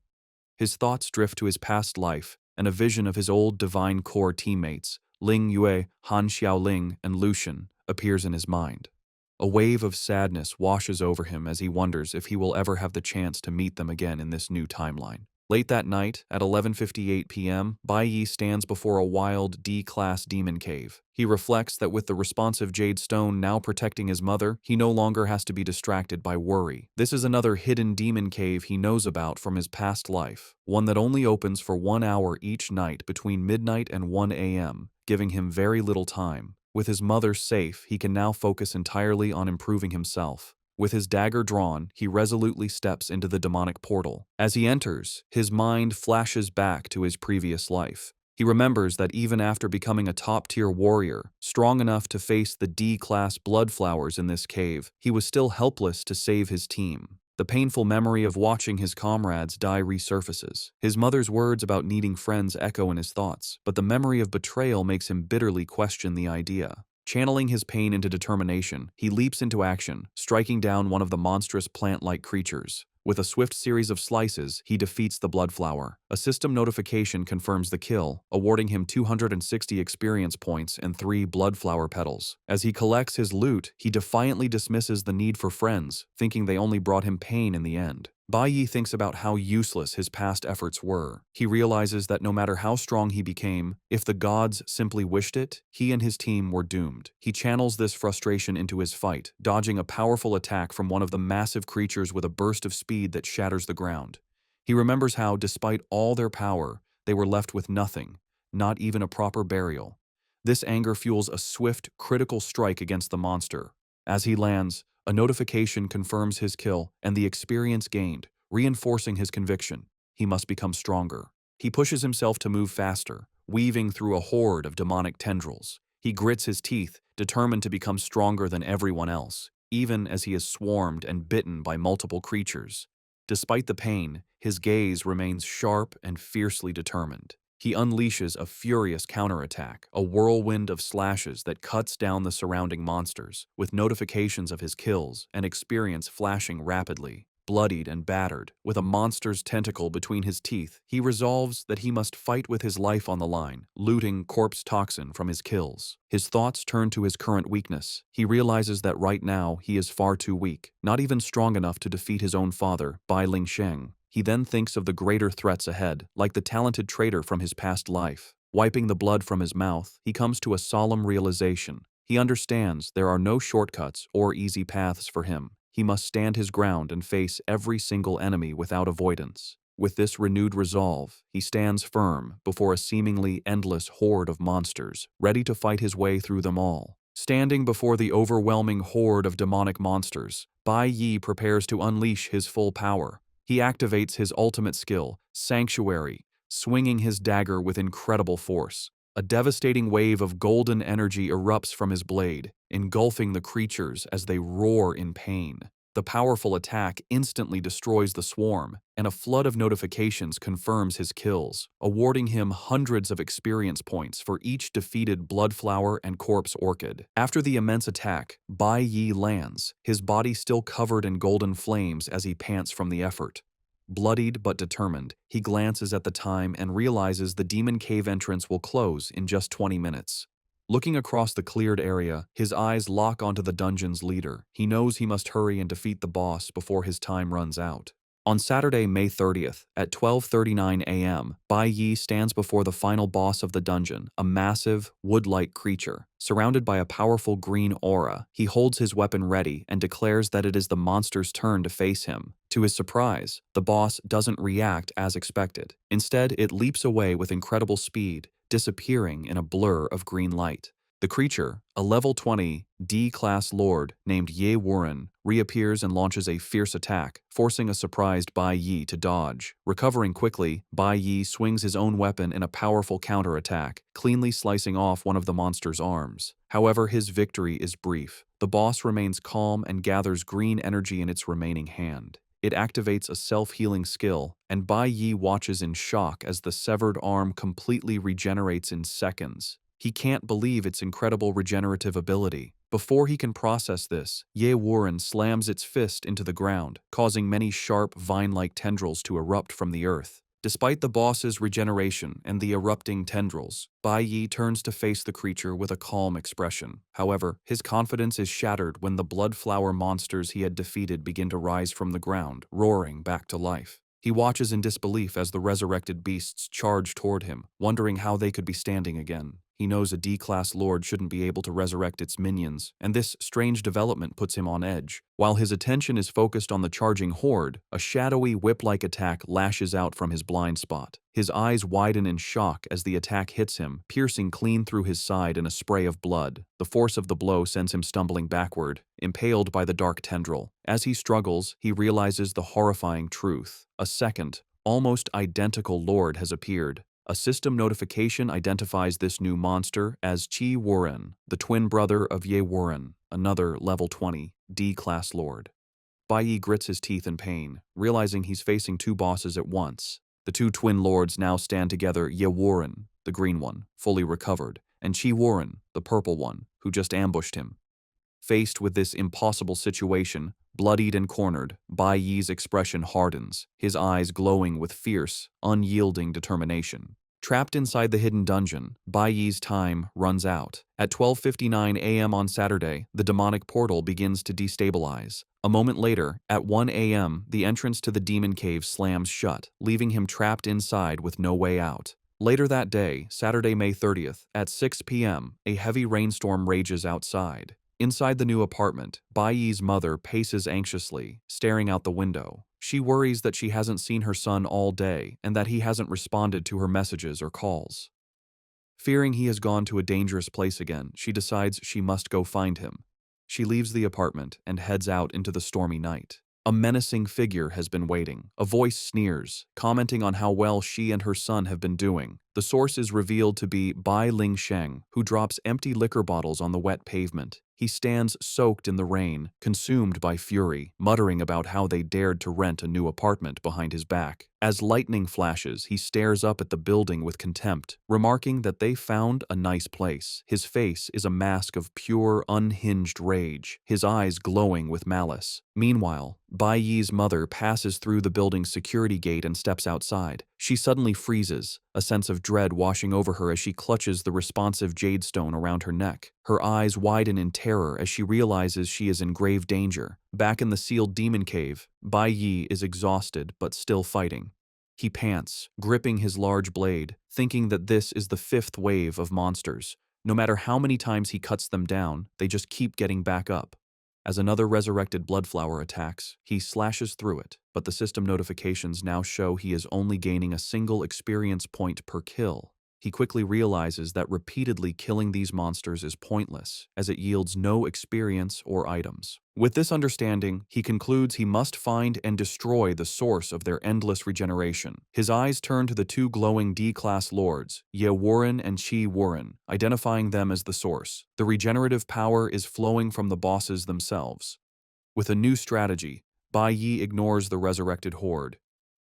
His thoughts drift to his past life, and a vision of his old Divine Core teammates, Ling Yue, Han Xiaoling, and Lucian, appears in his mind. A wave of sadness washes over him as he wonders if he will ever have the chance to meet them again in this new timeline. Late that night, at 11:58 p.m., Bai Yi stands before a wild D-class demon cave. He reflects that with the responsive jade stone now protecting his mother, he no longer has to be distracted by worry. This is another hidden demon cave he knows about from his past life, one that only opens for 1 hour each night between midnight and 1 a.m., giving him very little time. With his mother safe, he can now focus entirely on improving himself. With his dagger drawn, he resolutely steps into the demonic portal. As he enters, his mind flashes back to his previous life. He remembers that even after becoming a top-tier warrior, strong enough to face the D-class bloodflowers in this cave, he was still helpless to save his team. The painful memory of watching his comrades die resurfaces. His mother's words about needing friends echo in his thoughts, but the memory of betrayal makes him bitterly question the idea. Channeling his pain into determination, he leaps into action, striking down one of the monstrous plant-like creatures. With a swift series of slices, he defeats the bloodflower. A system notification confirms the kill, awarding him 260 experience points and 3 bloodflower petals. As he collects his loot, he defiantly dismisses the need for friends, thinking they only brought him pain in the end. Bai Yi thinks about how useless his past efforts were. He realizes that no matter how strong he became, if the gods simply wished it, he and his team were doomed. He channels this frustration into his fight, dodging a powerful attack from one of the massive creatures with a burst of speed that shatters the ground. He remembers how, despite all their power, they were left with nothing, not even a proper burial. This anger fuels a swift, critical strike against the monster. As he lands, a notification confirms his kill and the experience gained, reinforcing his conviction. He must become stronger. He pushes himself to move faster, weaving through a horde of demonic tendrils. He grits his teeth, determined to become stronger than everyone else, even as he is swarmed and bitten by multiple creatures. Despite the pain, his gaze remains sharp and fiercely determined. He unleashes a furious counterattack, a whirlwind of slashes that cuts down the surrounding monsters, with notifications of his kills and experience flashing rapidly. Bloodied and battered, with a monster's tentacle between his teeth, he resolves that he must fight with his life on the line, looting corpse toxin from his kills. His thoughts turn to his current weakness. He realizes that right now he is far too weak, not even strong enough to defeat his own father, Bai Lingsheng. He then thinks of the greater threats ahead, like the talented traitor from his past life. Wiping the blood from his mouth, he comes to a solemn realization. He understands there are no shortcuts or easy paths for him. He must stand his ground and face every single enemy without avoidance. With this renewed resolve, he stands firm before a seemingly endless horde of monsters, ready to fight his way through them all. Standing before the overwhelming horde of demonic monsters, Bai Yi prepares to unleash his full power. He activates his ultimate skill, Sanctuary, swinging his dagger with incredible force. A devastating wave of golden energy erupts from his blade, engulfing the creatures as they roar in pain. The powerful attack instantly destroys the swarm, and a flood of notifications confirms his kills, awarding him hundreds of experience points for each defeated bloodflower and corpse orchid. After the immense attack, Bai Yi lands, his body still covered in golden flames as he pants from the effort. Bloodied but determined, he glances at the time and realizes the demon cave entrance will close in just 20 minutes. Looking across the cleared area, his eyes lock onto the dungeon's leader. He knows he must hurry and defeat the boss before his time runs out. On Saturday, May 30th, at 12:39 a.m., Bai Yi stands before the final boss of the dungeon, a massive, wood-like creature. Surrounded by a powerful green aura, he holds his weapon ready and declares that it is the monster's turn to face him. To his surprise, the boss doesn't react as expected. Instead, it leaps away with incredible speed, disappearing in a blur of green light. The creature, a level 20 D-class lord named Ye Warren, reappears and launches a fierce attack, forcing a surprised Bai Yi to dodge. Recovering quickly, Bai Yi swings his own weapon in a powerful counterattack, cleanly slicing off one of the monster's arms. However, his victory is brief. The boss remains calm and gathers green energy in its remaining hand. It activates a self-healing skill, and Bai Yi watches in shock as the severed arm completely regenerates in seconds. He can't believe its incredible regenerative ability. Before he can process this, Ye Warren slams its fist into the ground, causing many sharp, vine-like tendrils to erupt from the earth. Despite the boss's regeneration and the erupting tendrils, Bai Yi turns to face the creature with a calm expression. However, his confidence is shattered when the blood-flower monsters he had defeated begin to rise from the ground, roaring back to life. He watches in disbelief as the resurrected beasts charge toward him, wondering how they could be standing again. He knows a D-class lord shouldn't be able to resurrect its minions, and this strange development puts him on edge. While his attention is focused on the charging horde, a shadowy whip-like attack lashes out from his blind spot. His eyes widen in shock as the attack hits him, piercing clean through his side in a spray of blood. The force of the blow sends him stumbling backward, impaled by the dark tendril. As he struggles, he realizes the horrifying truth. A second, almost identical lord has appeared. A system notification identifies this new monster as Chi Warren, the twin brother of Ye Warren, another level 20 D-class lord. Bai Yi grits his teeth in pain, realizing he's facing two bosses at once. The two twin lords now stand together: Ye Warren, the green one, fully recovered, and Chi Warren, the purple one, who just ambushed him. Faced with this impossible situation, bloodied and cornered, Bai Yi's expression hardens, his eyes glowing with fierce, unyielding determination. Trapped inside the hidden dungeon, Bai Yi's time runs out. At 12:59 a.m. on Saturday, the demonic portal begins to destabilize. A moment later, at 1 a.m., the entrance to the demon cave slams shut, leaving him trapped inside with no way out. Later that day, Saturday, May 30th, at 6 p.m., a heavy rainstorm rages outside. Inside the new apartment, Bai Yi's mother paces anxiously, staring out the window. She worries that she hasn't seen her son all day and that he hasn't responded to her messages or calls. Fearing he has gone to a dangerous place again, she decides she must go find him. She leaves the apartment and heads out into the stormy night. A menacing figure has been waiting. A voice sneers, commenting on how well she and her son have been doing. The source is revealed to be Bai Ling Sheng, who drops empty liquor bottles on the wet pavement. He stands soaked in the rain, consumed by fury, muttering about how they dared to rent a new apartment behind his back. As lightning flashes, he stares up at the building with contempt, remarking that they found a nice place. His face is a mask of pure, unhinged rage, his eyes glowing with malice. Meanwhile, Bai Yi's mother passes through the building's security gate and steps outside. She suddenly freezes, a sense of dread washing over her as she clutches the responsive jade stone around her neck. Her eyes widen in terror as she realizes she is in grave danger. Back in the sealed demon cave, Bai Yi is exhausted but still fighting. He pants, gripping his large blade, thinking that this is the fifth wave of monsters. No matter how many times he cuts them down, they just keep getting back up. As another resurrected bloodflower attacks, he slashes through it, but the system notifications now show he is only gaining a single experience point per kill. He quickly realizes that repeatedly killing these monsters is pointless, as it yields no experience or items. With this understanding, he concludes he must find and destroy the source of their endless regeneration. His eyes turn to the two glowing D-class lords, Ye Warren and Chi Warren, identifying them as the source. The regenerative power is flowing from the bosses themselves. With a new strategy, Bai Yi ignores the resurrected horde.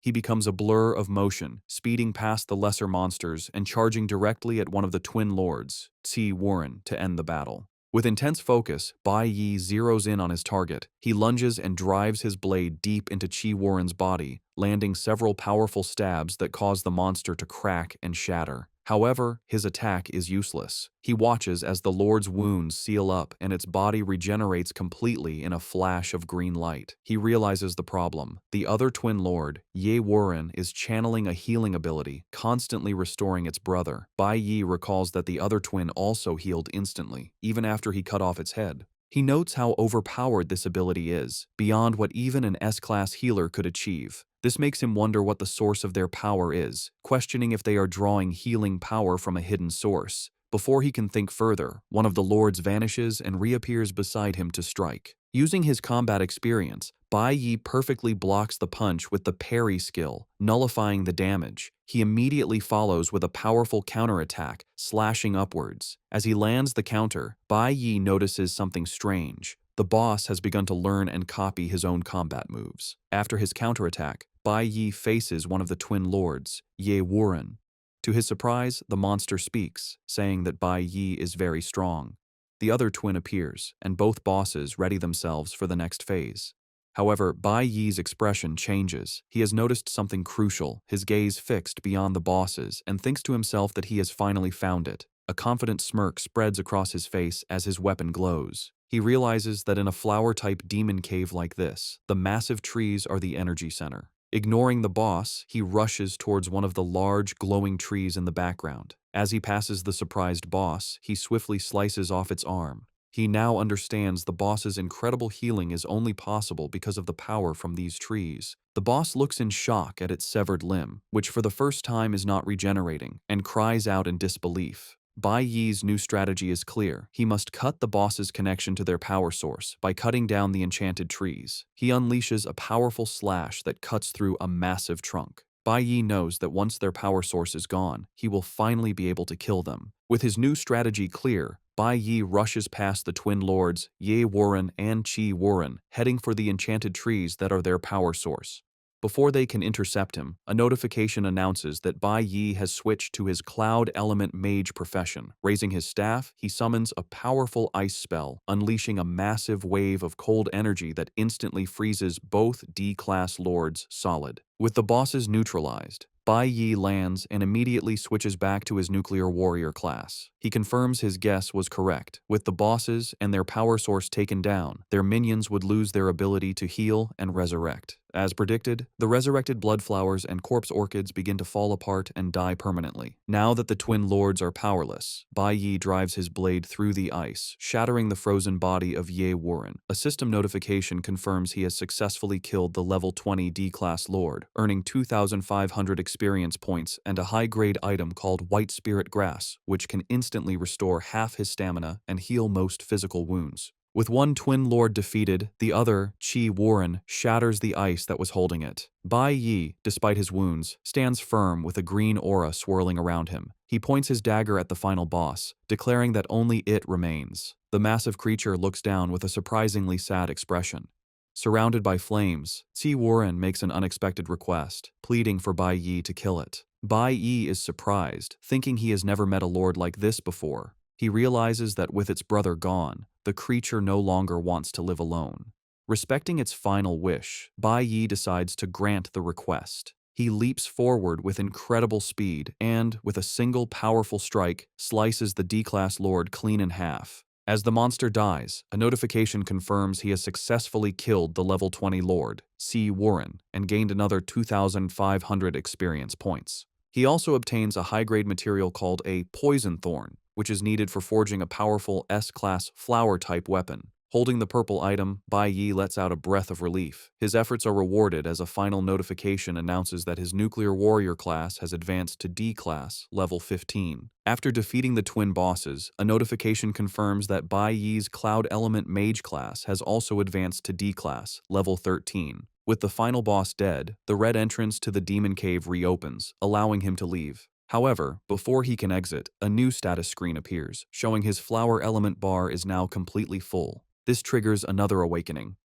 He becomes a blur of motion, speeding past the lesser monsters and charging directly at one of the twin lords, Chi Warren, to end the battle. With intense focus, Bai Yi zeroes in on his target. He lunges and drives his blade deep into Chi Warren's body, landing several powerful stabs that cause the monster to crack and shatter. However, his attack is useless. He watches as the Lord's wounds seal up and its body regenerates completely in a flash of green light. He realizes the problem. The other twin lord, Ye Warren, is channeling a healing ability, constantly restoring its brother. Bai Yi recalls that the other twin also healed instantly, even after he cut off its head. He notes how overpowered this ability is, beyond what even an S-class healer could achieve. This makes him wonder what the source of their power is, questioning if they are drawing healing power from a hidden source. Before he can think further, one of the lords vanishes and reappears beside him to strike. Using his combat experience, Bai Yi perfectly blocks the punch with the parry skill, nullifying the damage. He immediately follows with a powerful counterattack, slashing upwards. As he lands the counter, Bai Yi notices something strange. The boss has begun to learn and copy his own combat moves. After his counterattack, Bai Yi faces one of the twin lords, Ye Warren. To his surprise, the monster speaks, saying that Bai Yi is very strong. The other twin appears, and both bosses ready themselves for the next phase. However, Bai Yi's expression changes. He has noticed something crucial, his gaze fixed beyond the bosses, and thinks to himself that he has finally found it. A confident smirk spreads across his face as his weapon glows. He realizes that in a flower-type demon cave like this, the massive trees are the energy center. Ignoring the boss, he rushes towards one of the large, glowing trees in the background. As he passes the surprised boss, he swiftly slices off its arm. He now understands the boss's incredible healing is only possible because of the power from these trees. The boss looks in shock at its severed limb, which for the first time is not regenerating, and cries out in disbelief. Bai Yi's new strategy is clear. He must cut the boss's connection to their power source by cutting down the enchanted trees. He unleashes a powerful slash that cuts through a massive trunk. Bai Yi knows that once their power source is gone, he will finally be able to kill them. With his new strategy clear, Bai Yi rushes past the twin lords, Ye Warren and Qi Warren, heading for the enchanted trees that are their power source. Before they can intercept him, a notification announces that Bai Yi has switched to his Cloud Element Mage profession. Raising his staff, he summons a powerful ice spell, unleashing a massive wave of cold energy that instantly freezes both D-class lords solid. With the bosses neutralized, Bai Yi lands and immediately switches back to his nuclear warrior class. He confirms his guess was correct. With the bosses and their power source taken down, their minions would lose their ability to heal and resurrect. As predicted, the resurrected bloodflowers and corpse orchids begin to fall apart and die permanently. Now that the twin lords are powerless, Bai Yi drives his blade through the ice, shattering the frozen body of Ye Warren. A system notification confirms he has successfully killed the level 20 D-class lord, earning 2,500 experience points and a high-grade item called White Spirit Grass, which can instantly restore half his stamina and heal most physical wounds. With one twin lord defeated, the other, Qi Warren, shatters the ice that was holding it. Bai Yi, despite his wounds, stands firm with a green aura swirling around him. He points his dagger at the final boss, declaring that only it remains. The massive creature looks down with a surprisingly sad expression. Surrounded by flames, Qi Warren makes an unexpected request, pleading for Bai Yi to kill it. Bai Yi is surprised, thinking he has never met a lord like this before. He realizes that with its brother gone, the creature no longer wants to live alone. Respecting its final wish, Bai Yi decides to grant the request. He leaps forward with incredible speed and, with a single powerful strike, slices the D-class lord clean in half. As the monster dies, a notification confirms he has successfully killed the level 20 lord, Qi Warren, and gained another 2,500 experience points. He also obtains a high-grade material called a poison thorn, which is needed for forging a powerful S-class flower-type weapon. Holding the purple item, Bai Yi lets out a breath of relief. His efforts are rewarded as a final notification announces that his nuclear warrior class has advanced to D-class, level 15. After defeating the twin bosses, a notification confirms that Bai Yi's Cloud Element Mage class has also advanced to D-class, level 13. With the final boss dead, the red entrance to the demon cave reopens, allowing him to leave. However, before he can exit, a new status screen appears, showing his flower element bar is now completely full. This triggers another awakening.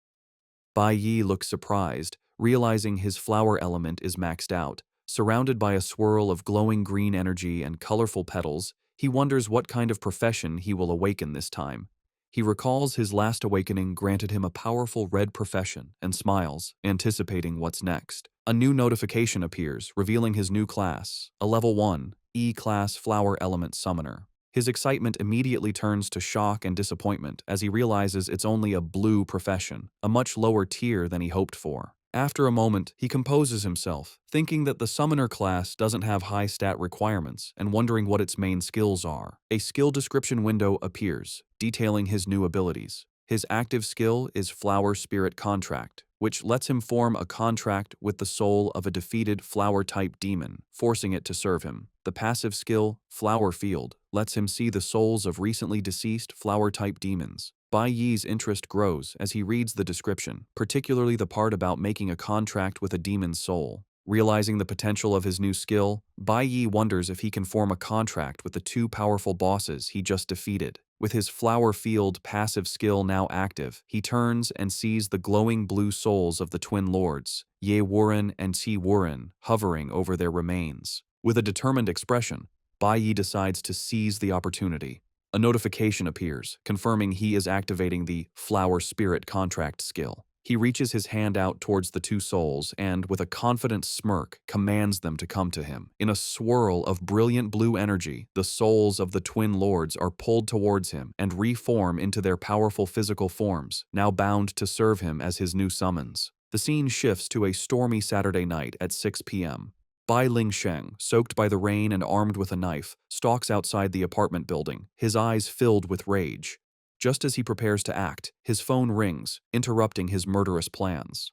Bai Yi looks surprised, realizing his flower element is maxed out. Surrounded by a swirl of glowing green energy and colorful petals, he wonders what kind of profession he will awaken this time. He recalls his last awakening granted him a powerful red profession and smiles, anticipating what's next. A new notification appears, revealing his new class, a level 1, E-Class Flower Element Summoner. His excitement immediately turns to shock and disappointment as he realizes it's only a blue profession, a much lower tier than he hoped for. After a moment, he composes himself, thinking that the summoner class doesn't have high stat requirements and wondering what its main skills are. A skill description window appears, detailing his new abilities. His active skill is Flower Spirit Contract, which lets him form a contract with the soul of a defeated flower-type demon, forcing it to serve him. The passive skill, Flower Field, lets him see the souls of recently deceased flower-type demons. Bai Yi's interest grows as he reads the description, particularly the part about making a contract with a demon's soul. Realizing the potential of his new skill, Bai Yi wonders if he can form a contract with the two powerful bosses he just defeated. With his Flower Field passive skill now active, he turns and sees the glowing blue souls of the twin lords, Ye Wuren and Ti Wuren, hovering over their remains. With a determined expression, Bai Yi decides to seize the opportunity. A notification appears, confirming he is activating the Flower Spirit Contract skill. He reaches his hand out towards the two souls and, with a confident smirk, commands them to come to him. In a swirl of brilliant blue energy, the souls of the twin lords are pulled towards him and reform into their powerful physical forms, now bound to serve him as his new summons. The scene shifts to a stormy Saturday night at 6 p.m. Bai Lingsheng, soaked by the rain and armed with a knife, stalks outside the apartment building, his eyes filled with rage. Just as he prepares to act, his phone rings, interrupting his murderous plans.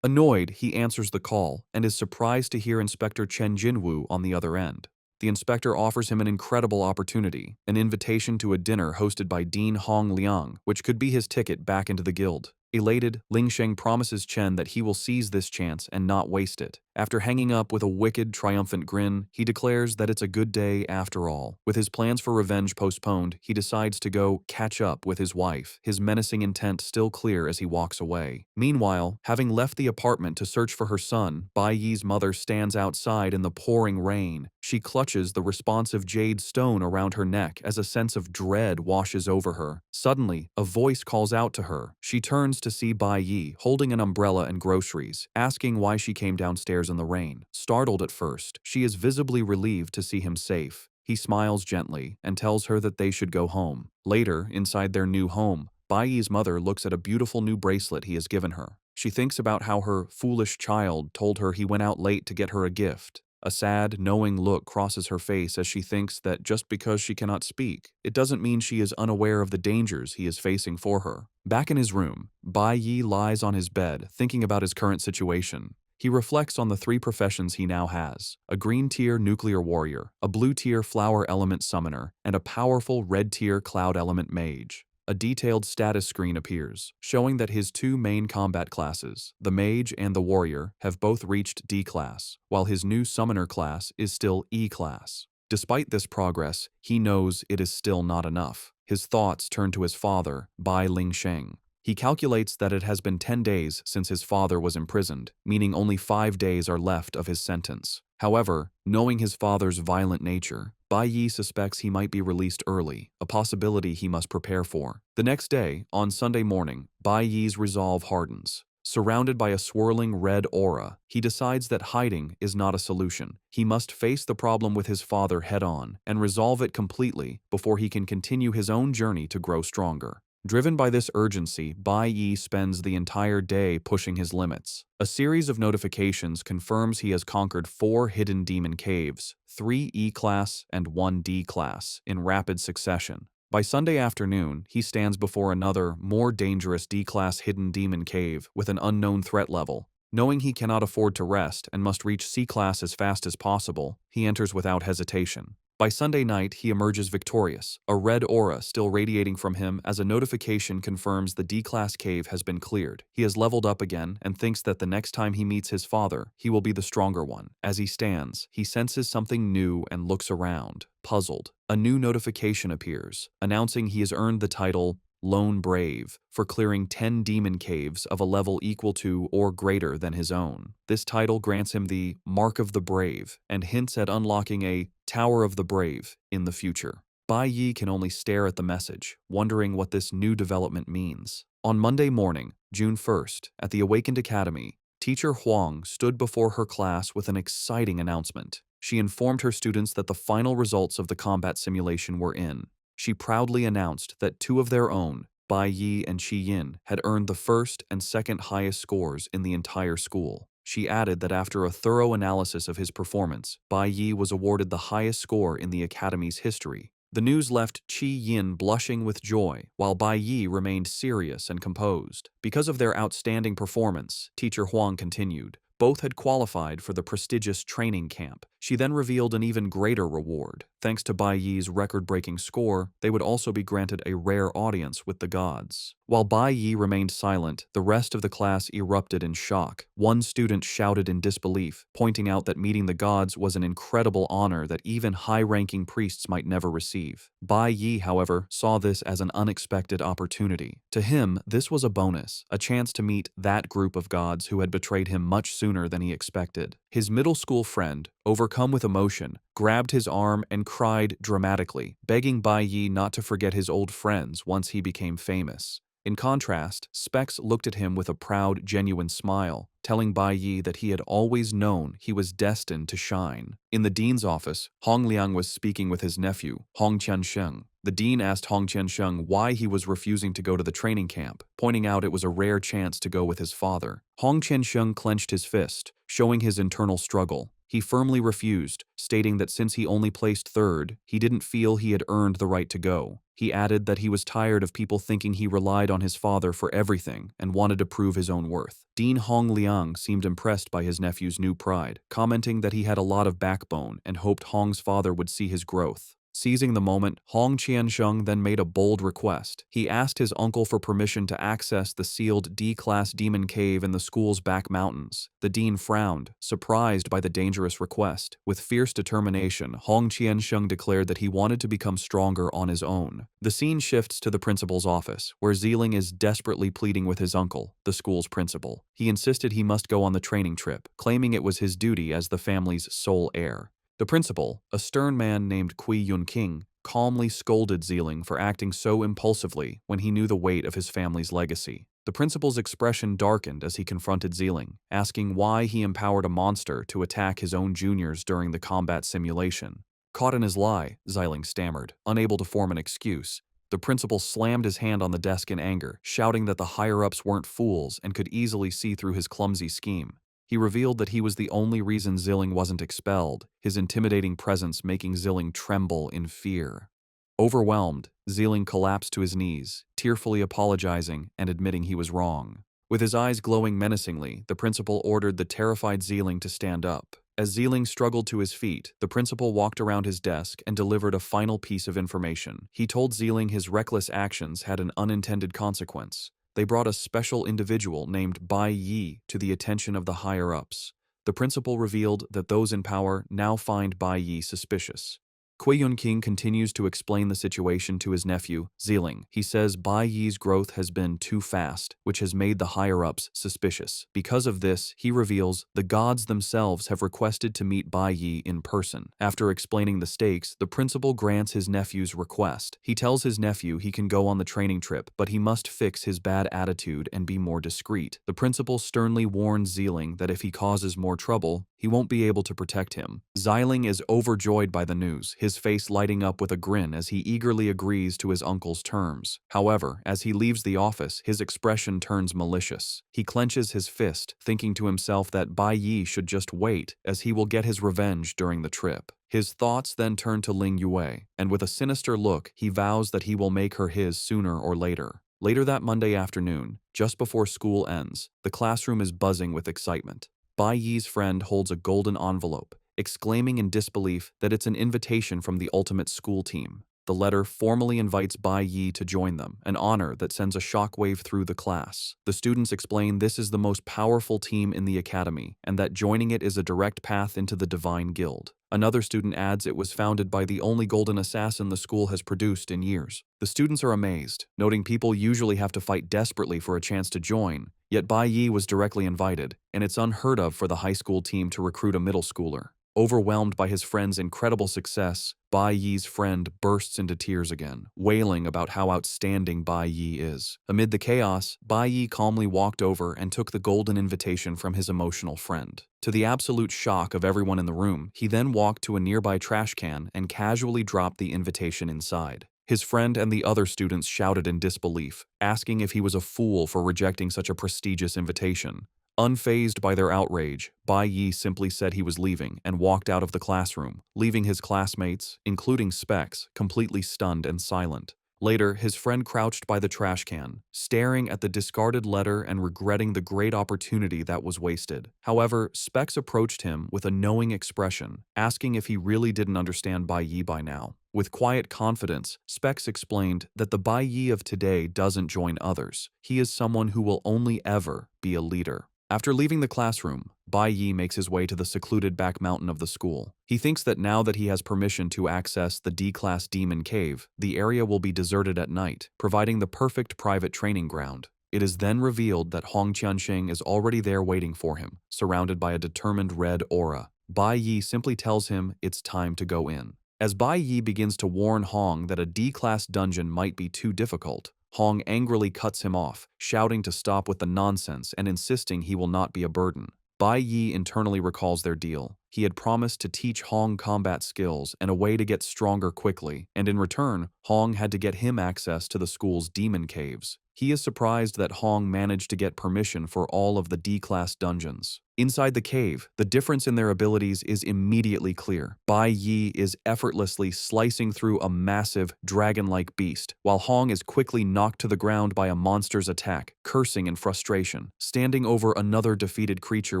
Annoyed, he answers the call and is surprised to hear Inspector Chen Jinwu on the other end. The inspector offers him an incredible opportunity, an invitation to a dinner hosted by Dean Hong Liang, which could be his ticket back into the guild. Elated, Lingsheng promises Chen that he will seize this chance and not waste it. After hanging up with a wicked, triumphant grin, he declares that it's a good day after all. With his plans for revenge postponed, he decides to go catch up with his wife, his menacing intent still clear as he walks away. Meanwhile, having left the apartment to search for her son, Bai Yi's mother stands outside in the pouring rain. She clutches the responsive jade stone around her neck as a sense of dread washes over her. Suddenly, a voice calls out to her. She turns to see Bai Yi holding an umbrella and groceries, asking why she came downstairs in the rain. Startled at first, she is visibly relieved to see him safe. He smiles gently and tells her that they should go home. Later, inside their new home, Bai Yi's mother looks at a beautiful new bracelet he has given her. She thinks about how her foolish child told her he went out late to get her a gift. A sad, knowing look crosses her face as she thinks that just because she cannot speak, it doesn't mean she is unaware of the dangers he is facing for her. Back in his room, Bai Yi lies on his bed, thinking about his current situation. He reflects on the three professions he now has: a green-tier nuclear warrior, a blue-tier flower element summoner, and a powerful red-tier cloud element mage. A detailed status screen appears, showing that his two main combat classes, the mage and the warrior, have both reached D class, while his new summoner class is still E class. Despite this progress, he knows it is still not enough. His thoughts turn to his father, Bai Lingsheng. He calculates that it has been 10 days since his father was imprisoned, meaning only 5 days are left of his sentence. However, knowing his father's violent nature, Bai Yi suspects he might be released early, a possibility he must prepare for. The next day, on Sunday morning, Bai Yi's resolve hardens. Surrounded by a swirling red aura, he decides that hiding is not a solution. He must face the problem with his father head-on and resolve it completely before he can continue his own journey to grow stronger. Driven by this urgency, Bai Yi spends the entire day pushing his limits. A series of notifications confirms he has conquered 4 hidden demon caves, 3 E-class and 1 D-class, in rapid succession. By Sunday afternoon, he stands before another, more dangerous D-class hidden demon cave with an unknown threat level. Knowing he cannot afford to rest and must reach C-class as fast as possible, he enters without hesitation. By Sunday night, he emerges victorious, a red aura still radiating from him as a notification confirms the D-class cave has been cleared. He has leveled up again and thinks that the next time he meets his father, he will be the stronger one. As he stands, he senses something new and looks around, puzzled. A new notification appears, announcing he has earned the title Lone Brave for clearing 10 demon caves of a level equal to or greater than his own. This title grants him the Mark of the Brave and hints at unlocking a Tower of the Brave in the future. Bai Yi can only stare at the message, wondering what this new development means. On Monday morning, June 1st, at the Awakened Academy, Teacher Huang stood before her class with an exciting announcement. she informed her students that the final results of the combat simulation were in. She proudly announced that two of their own, Bai Yi and Qi Yin, had earned the first and second highest scores in the entire school. She added that after a thorough analysis of his performance, Bai Yi was awarded the highest score in the academy's history. The news left Qi Yin blushing with joy, while Bai Yi remained serious and composed. Because of their outstanding performance, Teacher Huang continued, both had qualified for the prestigious training camp. She then revealed an even greater reward. Thanks to Bai Yi's record-breaking score, they would also be granted a rare audience with the gods. While Bai Yi remained silent, the rest of the class erupted in shock. One student shouted in disbelief, pointing out that meeting the gods was an incredible honor that even high-ranking priests might never receive. Bai Yi, however, saw this as an unexpected opportunity. To him, this was a bonus, a chance to meet that group of gods who had betrayed him much sooner than he expected. His middle school friend, overcome with emotion, grabbed his arm and cried dramatically, begging Bai Yi not to forget his old friends once he became famous. In contrast, Specs looked at him with a proud, genuine smile, telling Bai Yi that he had always known he was destined to shine. In the dean's office, Hong Liang was speaking with his nephew, Hong Qiansheng. The dean asked Hong Qiansheng why he was refusing to go to the training camp, pointing out it was a rare chance to go with his father. Hong Qiansheng clenched his fist, showing his internal struggle. He firmly refused, stating that since he only placed third, he didn't feel he had earned the right to go. He added that he was tired of people thinking he relied on his father for everything and wanted to prove his own worth. Dean Hong Liang seemed impressed by his nephew's new pride, commenting that he had a lot of backbone and hoped Hong's father would see his growth. Seizing the moment, Hong Qiansheng then made a bold request. He asked his uncle for permission to access the sealed D-class demon cave in the school's back mountains. The dean frowned, surprised by the dangerous request. With fierce determination, Hong Qiansheng declared that he wanted to become stronger on his own. The scene shifts to the principal's office, where Ziling is desperately pleading with his uncle, the school's principal. He insisted he must go on the training trip, claiming it was his duty as the family's sole heir. The principal, a stern man named Kui Yun-king, calmly scolded Ziling for acting so impulsively when he knew the weight of his family's legacy. The principal's expression darkened as he confronted Ziling, asking why he empowered a monster to attack his own juniors during the combat simulation. Caught in his lie, Ziling stammered, unable to form an excuse. The principal slammed his hand on the desk in anger, shouting that the higher-ups weren't fools and could easily see through his clumsy scheme. He revealed that he was the only reason Ziling wasn't expelled, his intimidating presence making Ziling tremble in fear. Overwhelmed, Ziling collapsed to his knees, tearfully apologizing and admitting he was wrong. With his eyes glowing menacingly, the principal ordered the terrified Ziling to stand up. As Ziling struggled to his feet, the principal walked around his desk and delivered a final piece of information. He told Ziling his reckless actions had an unintended consequence. They brought a special individual named Bai Yi to the attention of the higher-ups. The principal revealed that those in power now find Bai Yi suspicious. Kui Yun-king continues to explain the situation to his nephew, Ziling. He says Bai Yi's growth has been too fast, which has made the higher-ups suspicious. Because of this, he reveals the gods themselves have requested to meet Bai Yi in person. After explaining the stakes, the principal grants his nephew's request. He tells his nephew he can go on the training trip, but he must fix his bad attitude and be more discreet. The principal sternly warns Ziling that if he causes more trouble, he won't be able to protect him. Ziling is overjoyed by the news, his face lighting up with a grin as he eagerly agrees to his uncle's terms. However, as he leaves the office, his expression turns malicious. He clenches his fist, thinking to himself that Bai Yi should just wait, as he will get his revenge during the trip. His thoughts then turn to Ling Yue, and with a sinister look, he vows that he will make her his sooner or later. Later that Monday afternoon, just before school ends, the classroom is buzzing with excitement. Bai Yi's friend holds a golden envelope, exclaiming in disbelief that it's an invitation from the ultimate school team. The letter formally invites Bai Yi to join them, an honor that sends a shockwave through the class. The students explain this is the most powerful team in the academy, and that joining it is a direct path into the Divine Guild. Another student adds it was founded by the only golden assassin the school has produced in years. The students are amazed, noting people usually have to fight desperately for a chance to join, yet Bai Yi was directly invited, and it's unheard of for the high school team to recruit a middle schooler. Overwhelmed by his friend's incredible success, Bai Yi's friend bursts into tears again, wailing about how outstanding Bai Yi is. Amid the chaos, Bai Yi calmly walked over and took the golden invitation from his emotional friend. To the absolute shock of everyone in the room, he then walked to a nearby trash can and casually dropped the invitation inside. His friend and the other students shouted in disbelief, asking if he was a fool for rejecting such a prestigious invitation. Unfazed by their outrage, Bai Yi simply said he was leaving and walked out of the classroom, leaving his classmates, including Specs, completely stunned and silent. Later, his friend crouched by the trash can, staring at the discarded letter and regretting the great opportunity that was wasted. However, Specs approached him with a knowing expression, asking if he really didn't understand Bai Yi by now. With quiet confidence, Specs explained that the Bai Yi of today doesn't join others. He is someone who will only ever be a leader. After leaving the classroom, Bai Yi makes his way to the secluded back mountain of the school. He thinks that now that he has permission to access the D-Class Demon Cave, the area will be deserted at night, providing the perfect private training ground. It is then revealed that Hong Qianxing is already there waiting for him, surrounded by a determined red aura. Bai Yi simply tells him it's time to go in. As Bai Yi begins to warn Hong that a D-Class dungeon might be too difficult, Hong angrily cuts him off, shouting to stop with the nonsense and insisting he will not be a burden. Bai Yi internally recalls their deal. He had promised to teach Hong combat skills and a way to get stronger quickly, and in return, Hong had to get him access to the school's demon caves. He is surprised that Hong managed to get permission for all of the D-Class dungeons. Inside the cave, the difference in their abilities is immediately clear. Bai Yi is effortlessly slicing through a massive, dragon-like beast, while Hong is quickly knocked to the ground by a monster's attack, cursing in frustration. Standing over another defeated creature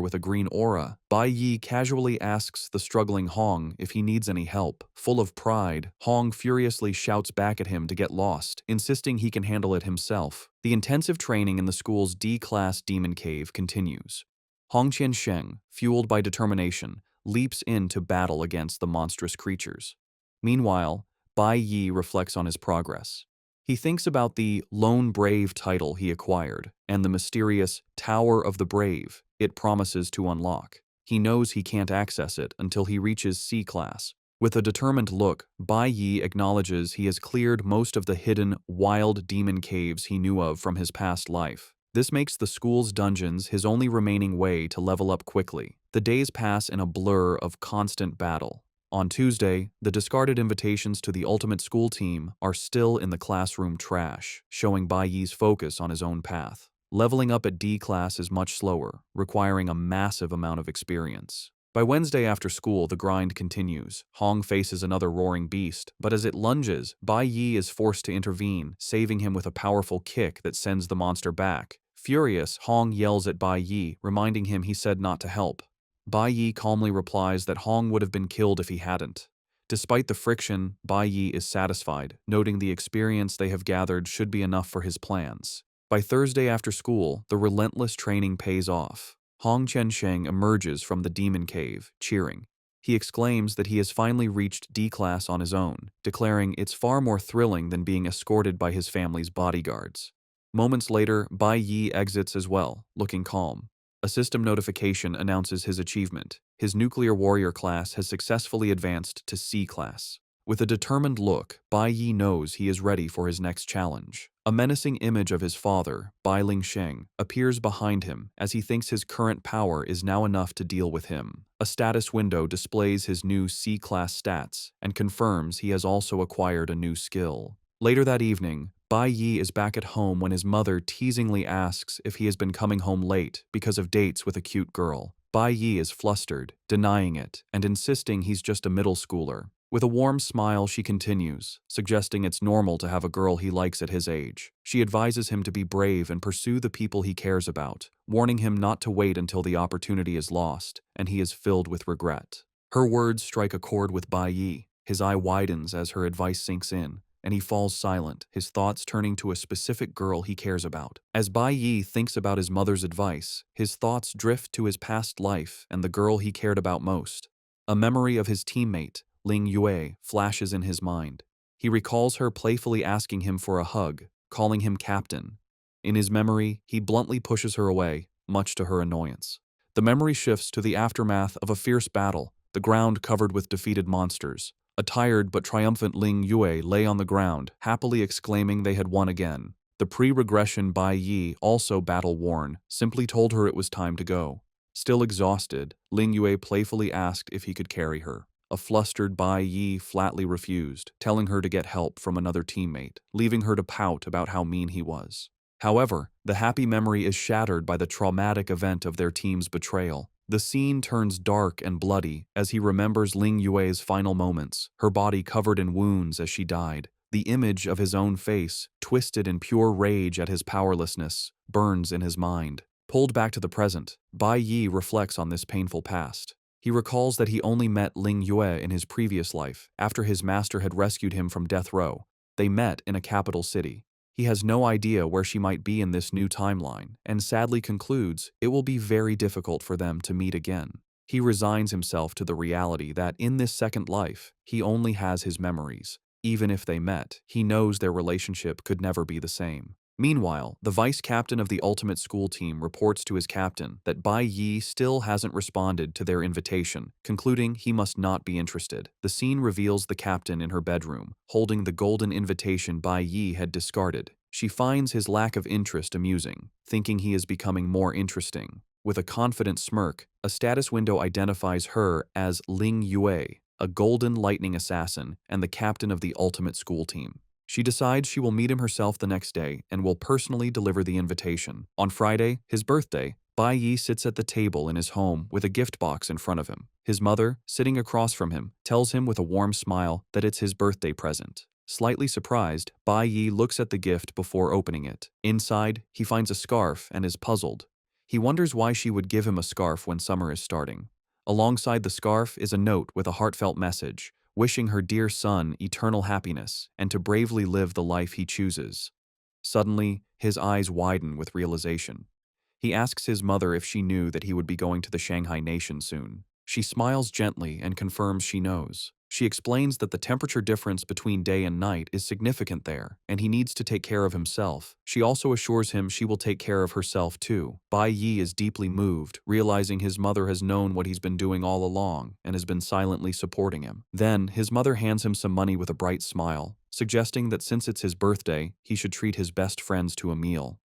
with a green aura, Bai Yi casually asks the struggling Hong if he needs any help. Full of pride, Hong furiously shouts back at him to get lost, insisting he can handle it himself. The intensive training in the school's D-Class Demon Cave continues. Hong Qiansheng, fueled by determination, leaps into battle against the monstrous creatures. Meanwhile, Bai Yi reflects on his progress. He thinks about the Lone Brave title he acquired and the mysterious Tower of the Brave it promises to unlock. He knows he can't access it until he reaches C-Class. With a determined look, Bai Yi acknowledges he has cleared most of the hidden, wild demon caves he knew of from his past life. This makes the school's dungeons his only remaining way to level up quickly. The days pass in a blur of constant battle. On Tuesday, the discarded invitations to the Ultimate School team are still in the classroom trash, showing Bai Yi's focus on his own path. Leveling up at D-Class is much slower, requiring a massive amount of experience. By Wednesday after school, the grind continues. Hong faces another roaring beast, but as it lunges, Bai Yi is forced to intervene, saving him with a powerful kick that sends the monster back. Furious, Hong yells at Bai Yi, reminding him he said not to help. Bai Yi calmly replies that Hong would have been killed if he hadn't. Despite the friction, Bai Yi is satisfied, noting the experience they have gathered should be enough for his plans. By Thursday after school, the relentless training pays off. Hong Qiansheng emerges from the demon cave, cheering. He exclaims that he has finally reached D-Class on his own, declaring it's far more thrilling than being escorted by his family's bodyguards. Moments later, Bai Yi exits as well, looking calm. A system notification announces his achievement. His nuclear warrior class has successfully advanced to C-Class. With a determined look, Bai Yi knows he is ready for his next challenge. A menacing image of his father, Bai Lingsheng, appears behind him as he thinks his current power is now enough to deal with him. A status window displays his new C-Class stats and confirms he has also acquired a new skill. Later that evening, Bai Yi is back at home when his mother teasingly asks if he has been coming home late because of dates with a cute girl. Bai Yi is flustered, denying it, and insisting he's just a middle schooler. With a warm smile, she continues, suggesting it's normal to have a girl he likes at his age. She advises him to be brave and pursue the people he cares about, warning him not to wait until the opportunity is lost, and he is filled with regret. Her words strike a chord with Bai Yi. His eye widens as her advice sinks in, and he falls silent, his thoughts turning to a specific girl he cares about. As Bai Yi thinks about his mother's advice, his thoughts drift to his past life and the girl he cared about most. A memory of his teammate, Ling Yue, flashes in his mind. He recalls her playfully asking him for a hug, calling him captain. In his memory, he bluntly pushes her away, much to her annoyance. The memory shifts to the aftermath of a fierce battle, the ground covered with defeated monsters. A tired but triumphant Ling Yue lay on the ground, happily exclaiming they had won again. The pre-regression Bai Yi, also battle-worn, simply told her it was time to go. Still exhausted, Ling Yue playfully asked if he could carry her. A flustered Bai Yi flatly refused, telling her to get help from another teammate, leaving her to pout about how mean he was. However, the happy memory is shattered by the traumatic event of their team's betrayal. The scene turns dark and bloody as he remembers Ling Yue's final moments, her body covered in wounds as she died. The image of his own face, twisted in pure rage at his powerlessness, burns in his mind. Pulled back to the present, Bai Yi reflects on this painful past. He recalls that he only met Ling Yue in his previous life, after his master had rescued him from death row. They met in a capital city. He has no idea where she might be in this new timeline, and sadly concludes it will be very difficult for them to meet again. He resigns himself to the reality that in this second life, he only has his memories. Even if they met, he knows their relationship could never be the same. Meanwhile, the vice captain of the ultimate school team reports to his captain that Bai Yi still hasn't responded to their invitation, concluding he must not be interested. The scene reveals the captain in her bedroom, holding the golden invitation Bai Yi had discarded. She finds his lack of interest amusing, thinking he is becoming more interesting. With a confident smirk, a status window identifies her as Ling Yue, a golden lightning assassin and the captain of the ultimate school team. She decides she will meet him herself the next day and will personally deliver the invitation. On Friday, his birthday, Bai Yi sits at the table in his home with a gift box in front of him. His mother, sitting across from him, tells him with a warm smile that it's his birthday present. Slightly surprised, Bai Yi looks at the gift before opening it. Inside, he finds a scarf and is puzzled. He wonders why she would give him a scarf when summer is starting. Alongside the scarf is a note with a heartfelt message, wishing her dear son eternal happiness and to bravely live the life he chooses. Suddenly, his eyes widen with realization. He asks his mother if she knew that he would be going to the Shanghai Nation soon. She smiles gently and confirms she knows. She explains that the temperature difference between day and night is significant there, and he needs to take care of himself. She also assures him she will take care of herself too. Bai Yi is deeply moved, realizing his mother has known what he's been doing all along and has been silently supporting him. Then, his mother hands him some money with a bright smile, suggesting that since it's his birthday, he should treat his best friends to a meal.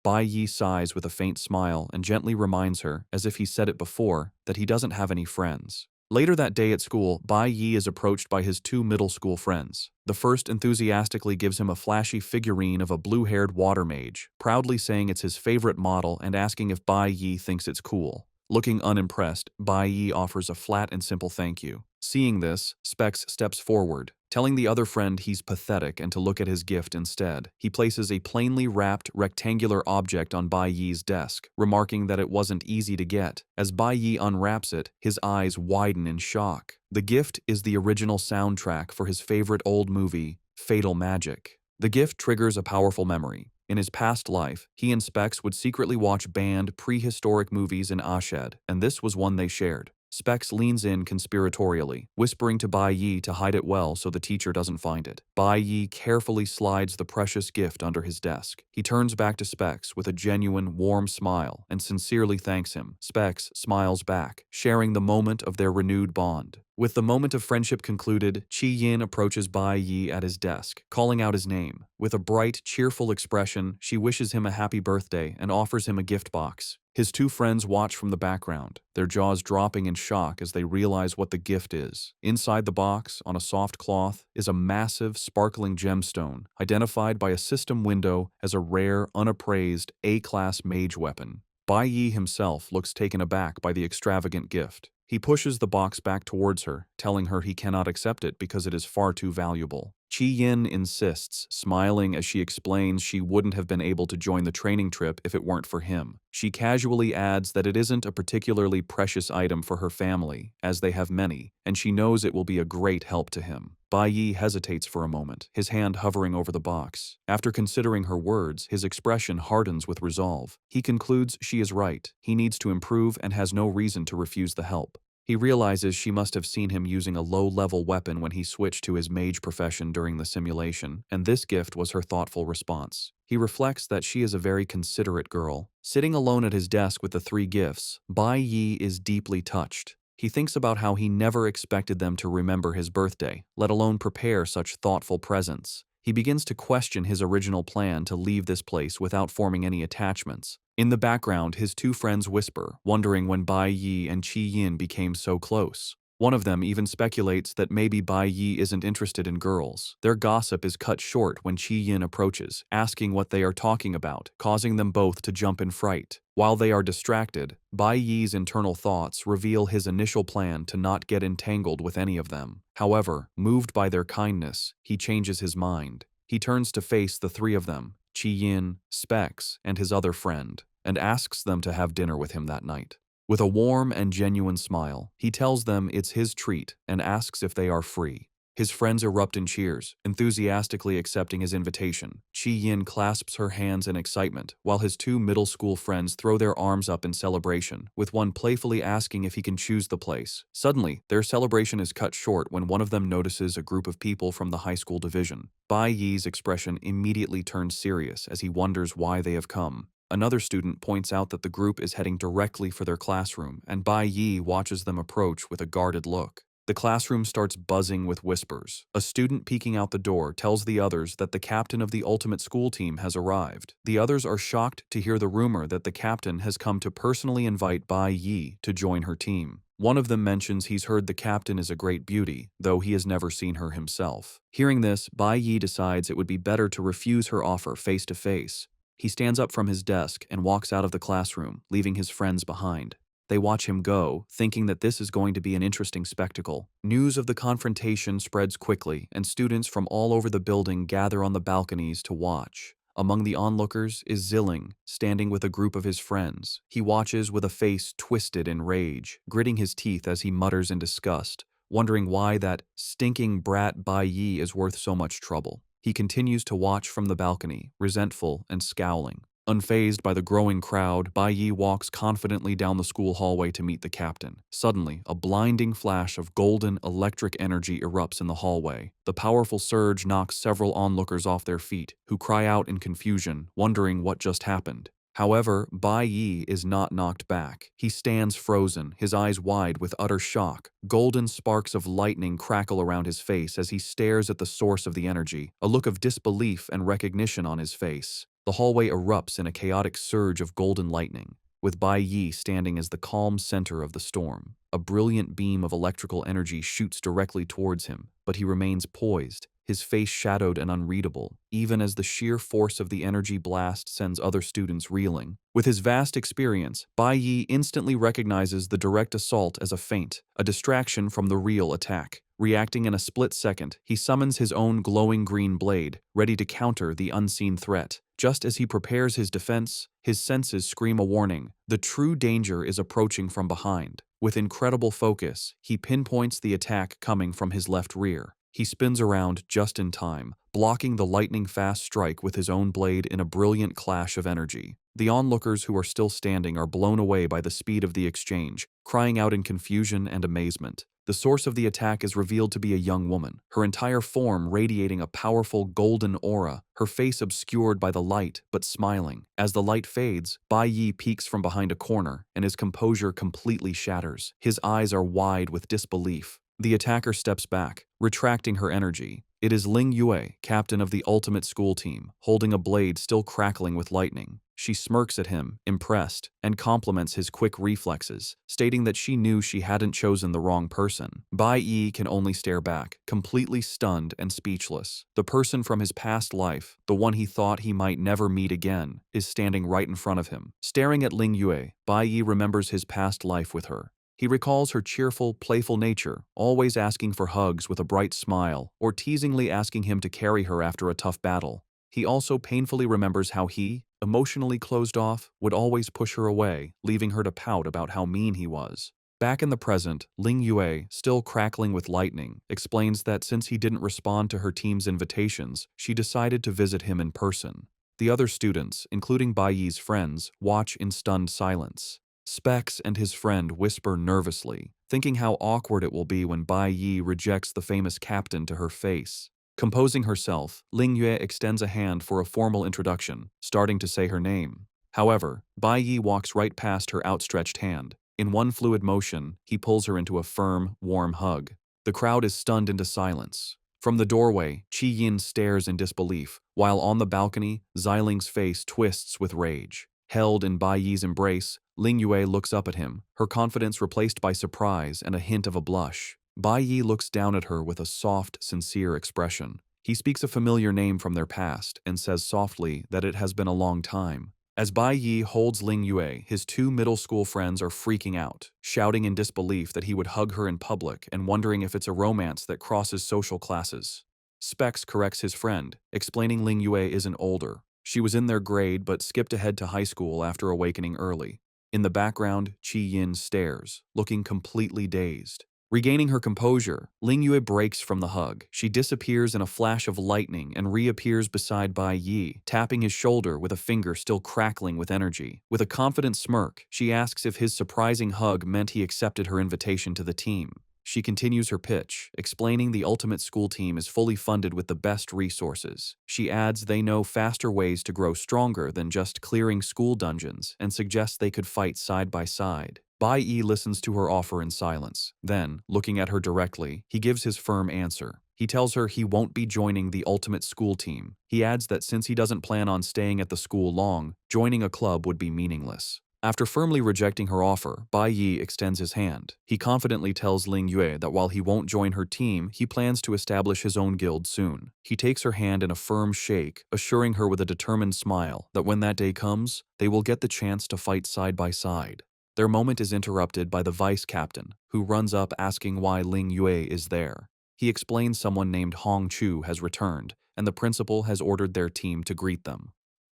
Bai Yi sighs with a faint smile and gently reminds her, as if he said it before, that he doesn't have any friends. Later that day at school, Bai Yi is approached by his two middle school friends. The first enthusiastically gives him a flashy figurine of a blue-haired water mage, proudly saying it's his favorite model and asking if Bai Yi thinks it's cool. Looking unimpressed, Bai Yi offers a flat and simple thank you. Seeing this, Specs steps forward, telling the other friend he's pathetic and to look at his gift instead. He places a plainly wrapped rectangular object on Bai Yi's desk, remarking that it wasn't easy to get. As Bai Yi unwraps it, his eyes widen in shock. The gift is the original soundtrack for his favorite old movie, Fatal Magic. The gift triggers a powerful memory. In his past life, he and Specs would secretly watch banned prehistoric movies in Ashed, and this was one they shared. Specs leans in conspiratorially, whispering to Bai Yi to hide it well so the teacher doesn't find it. Bai Yi carefully slides the precious gift under his desk. He turns back to Specs with a genuine, warm smile and sincerely thanks him. Specs smiles back, sharing the moment of their renewed bond. With the moment of friendship concluded, Chi Yin approaches Bai Yi at his desk, calling out his name. With a bright, cheerful expression, she wishes him a happy birthday and offers him a gift box. His two friends watch from the background, their jaws dropping in shock as they realize what the gift is. Inside the box, on a soft cloth, is a massive, sparkling gemstone, identified by a system window as a rare, unappraised, A-class mage weapon. Bai Yi himself looks taken aback by the extravagant gift. He pushes the box back towards her, telling her he cannot accept it because it is far too valuable. Chi Yin insists, smiling as she explains she wouldn't have been able to join the training trip if it weren't for him. She casually adds that it isn't a particularly precious item for her family, as they have many, and she knows it will be a great help to him. Bai Yi hesitates for a moment, his hand hovering over the box. After considering her words, his expression hardens with resolve. He concludes she is right. He needs to improve and has no reason to refuse the help. He realizes she must have seen him using a low-level weapon when he switched to his mage profession during the simulation, and this gift was her thoughtful response. He reflects that she is a very considerate girl. Sitting alone at his desk with the three gifts, Bai Yi is deeply touched. He thinks about how he never expected them to remember his birthday, let alone prepare such thoughtful presents. He begins to question his original plan to leave this place without forming any attachments. In the background, his two friends whisper, wondering when Bai Yi and Qi Yin became so close. One of them even speculates that maybe Bai Yi isn't interested in girls. Their gossip is cut short when Qi Yin approaches, asking what they are talking about, causing them both to jump in fright. While they are distracted, Bai Yi's internal thoughts reveal his initial plan to not get entangled with any of them. However, moved by their kindness, he changes his mind. He turns to face the three of them, Qi Yin, Specs, and his other friend, and asks them to have dinner with him that night. With a warm and genuine smile, he tells them it's his treat and asks if they are free. His friends erupt in cheers, enthusiastically accepting his invitation. Qi Yin clasps her hands in excitement, while his two middle school friends throw their arms up in celebration, with one playfully asking if he can choose the place. Suddenly, their celebration is cut short when one of them notices a group of people from the high school division. Bai Yi's expression immediately turns serious as he wonders why they have come. Another student points out that the group is heading directly for their classroom, and Bai Yi watches them approach with a guarded look. The classroom starts buzzing with whispers. A student peeking out the door tells the others that the captain of the ultimate school team has arrived. The others are shocked to hear the rumor that the captain has come to personally invite Bai Yi to join her team. One of them mentions he's heard the captain is a great beauty, though he has never seen her himself. Hearing this, Bai Yi decides it would be better to refuse her offer face to face. He stands up from his desk and walks out of the classroom, leaving his friends behind. They watch him go, thinking that this is going to be an interesting spectacle. News of the confrontation spreads quickly, and students from all over the building gather on the balconies to watch. Among the onlookers is Zilling, standing with a group of his friends. He watches with a face twisted in rage, gritting his teeth as he mutters in disgust, wondering why that stinking brat Bai Yi is worth so much trouble. He continues to watch from the balcony, resentful and scowling. Unfazed by the growing crowd, Bai Yi walks confidently down the school hallway to meet the captain. Suddenly, a blinding flash of golden electric energy erupts in the hallway. The powerful surge knocks several onlookers off their feet, who cry out in confusion, wondering what just happened. However, Bai Yi is not knocked back. He stands frozen, his eyes wide with utter shock. Golden sparks of lightning crackle around his face as he stares at the source of the energy, a look of disbelief and recognition on his face. The hallway erupts in a chaotic surge of golden lightning, with Bai Yi standing as the calm center of the storm. A brilliant beam of electrical energy shoots directly towards him, but he remains poised, his face shadowed and unreadable, even as the sheer force of the energy blast sends other students reeling. With his vast experience, Bai Yi instantly recognizes the direct assault as a feint, a distraction from the real attack. Reacting in a split second, he summons his own glowing green blade, ready to counter the unseen threat. Just as he prepares his defense, his senses scream a warning. The true danger is approaching from behind. With incredible focus, he pinpoints the attack coming from his left rear. He spins around just in time, blocking the lightning-fast strike with his own blade in a brilliant clash of energy. The onlookers who are still standing are blown away by the speed of the exchange, crying out in confusion and amazement. The source of the attack is revealed to be a young woman, her entire form radiating a powerful golden aura, her face obscured by the light but smiling. As the light fades, Bai Yi peeks from behind a corner, and his composure completely shatters. His eyes are wide with disbelief. The attacker steps back, retracting her energy. It is Ling Yue, captain of the ultimate school team, holding a blade still crackling with lightning. She smirks at him, impressed, and compliments his quick reflexes, stating that she knew she hadn't chosen the wrong person. Bai Yi can only stare back, completely stunned and speechless. The person from his past life, the one he thought he might never meet again, is standing right in front of him. Staring at Ling Yue, Bai Yi remembers his past life with her. He recalls her cheerful, playful nature, always asking for hugs with a bright smile, or teasingly asking him to carry her after a tough battle. He also painfully remembers how he, emotionally closed off, would always push her away, leaving her to pout about how mean he was. Back in the present, Ling Yue, still crackling with lightning, explains that since he didn't respond to her team's invitations, she decided to visit him in person. The other students, including Bai Yi's friends, watch in stunned silence. Specs and his friend whisper nervously, thinking how awkward it will be when Bai Yi rejects the famous captain to her face. Composing herself, Ling Yue extends a hand for a formal introduction, starting to say her name. However, Bai Yi walks right past her outstretched hand. In one fluid motion, he pulls her into a firm, warm hug. The crowd is stunned into silence. From the doorway, Chi Yin stares in disbelief, while on the balcony, Xiling's face twists with rage. Held in Bai Yi's embrace, Ling Yue looks up at him, her confidence replaced by surprise and a hint of a blush. Bai Yi looks down at her with a soft, sincere expression. He speaks a familiar name from their past and says softly that it has been a long time. As Bai Yi holds Ling Yue, his two middle school friends are freaking out, shouting in disbelief that he would hug her in public and wondering if it's a romance that crosses social classes. Specs corrects his friend, explaining Ling Yue isn't older. She was in their grade but skipped ahead to high school after awakening early. In the background, Chi Yin stares, looking completely dazed. Regaining her composure, Ling Yue breaks from the hug. She disappears in a flash of lightning and reappears beside Bai Yi, tapping his shoulder with a finger still crackling with energy. With a confident smirk, she asks if his surprising hug meant he accepted her invitation to the team. She continues her pitch, explaining the ultimate school team is fully funded with the best resources. She adds they know faster ways to grow stronger than just clearing school dungeons and suggests they could fight side by side. Bai Yi listens to her offer in silence. Then, looking at her directly, he gives his firm answer. He tells her he won't be joining the ultimate school team. He adds that since he doesn't plan on staying at the school long, joining a club would be meaningless. After firmly rejecting her offer, Bai Yi extends his hand. He confidently tells Ling Yue that while he won't join her team, he plans to establish his own guild soon. He takes her hand in a firm shake, assuring her with a determined smile that when that day comes, they will get the chance to fight side by side. Their moment is interrupted by the vice captain, who runs up asking why Ling Yue is there. He explains someone named Hong Chu has returned, and the principal has ordered their team to greet them.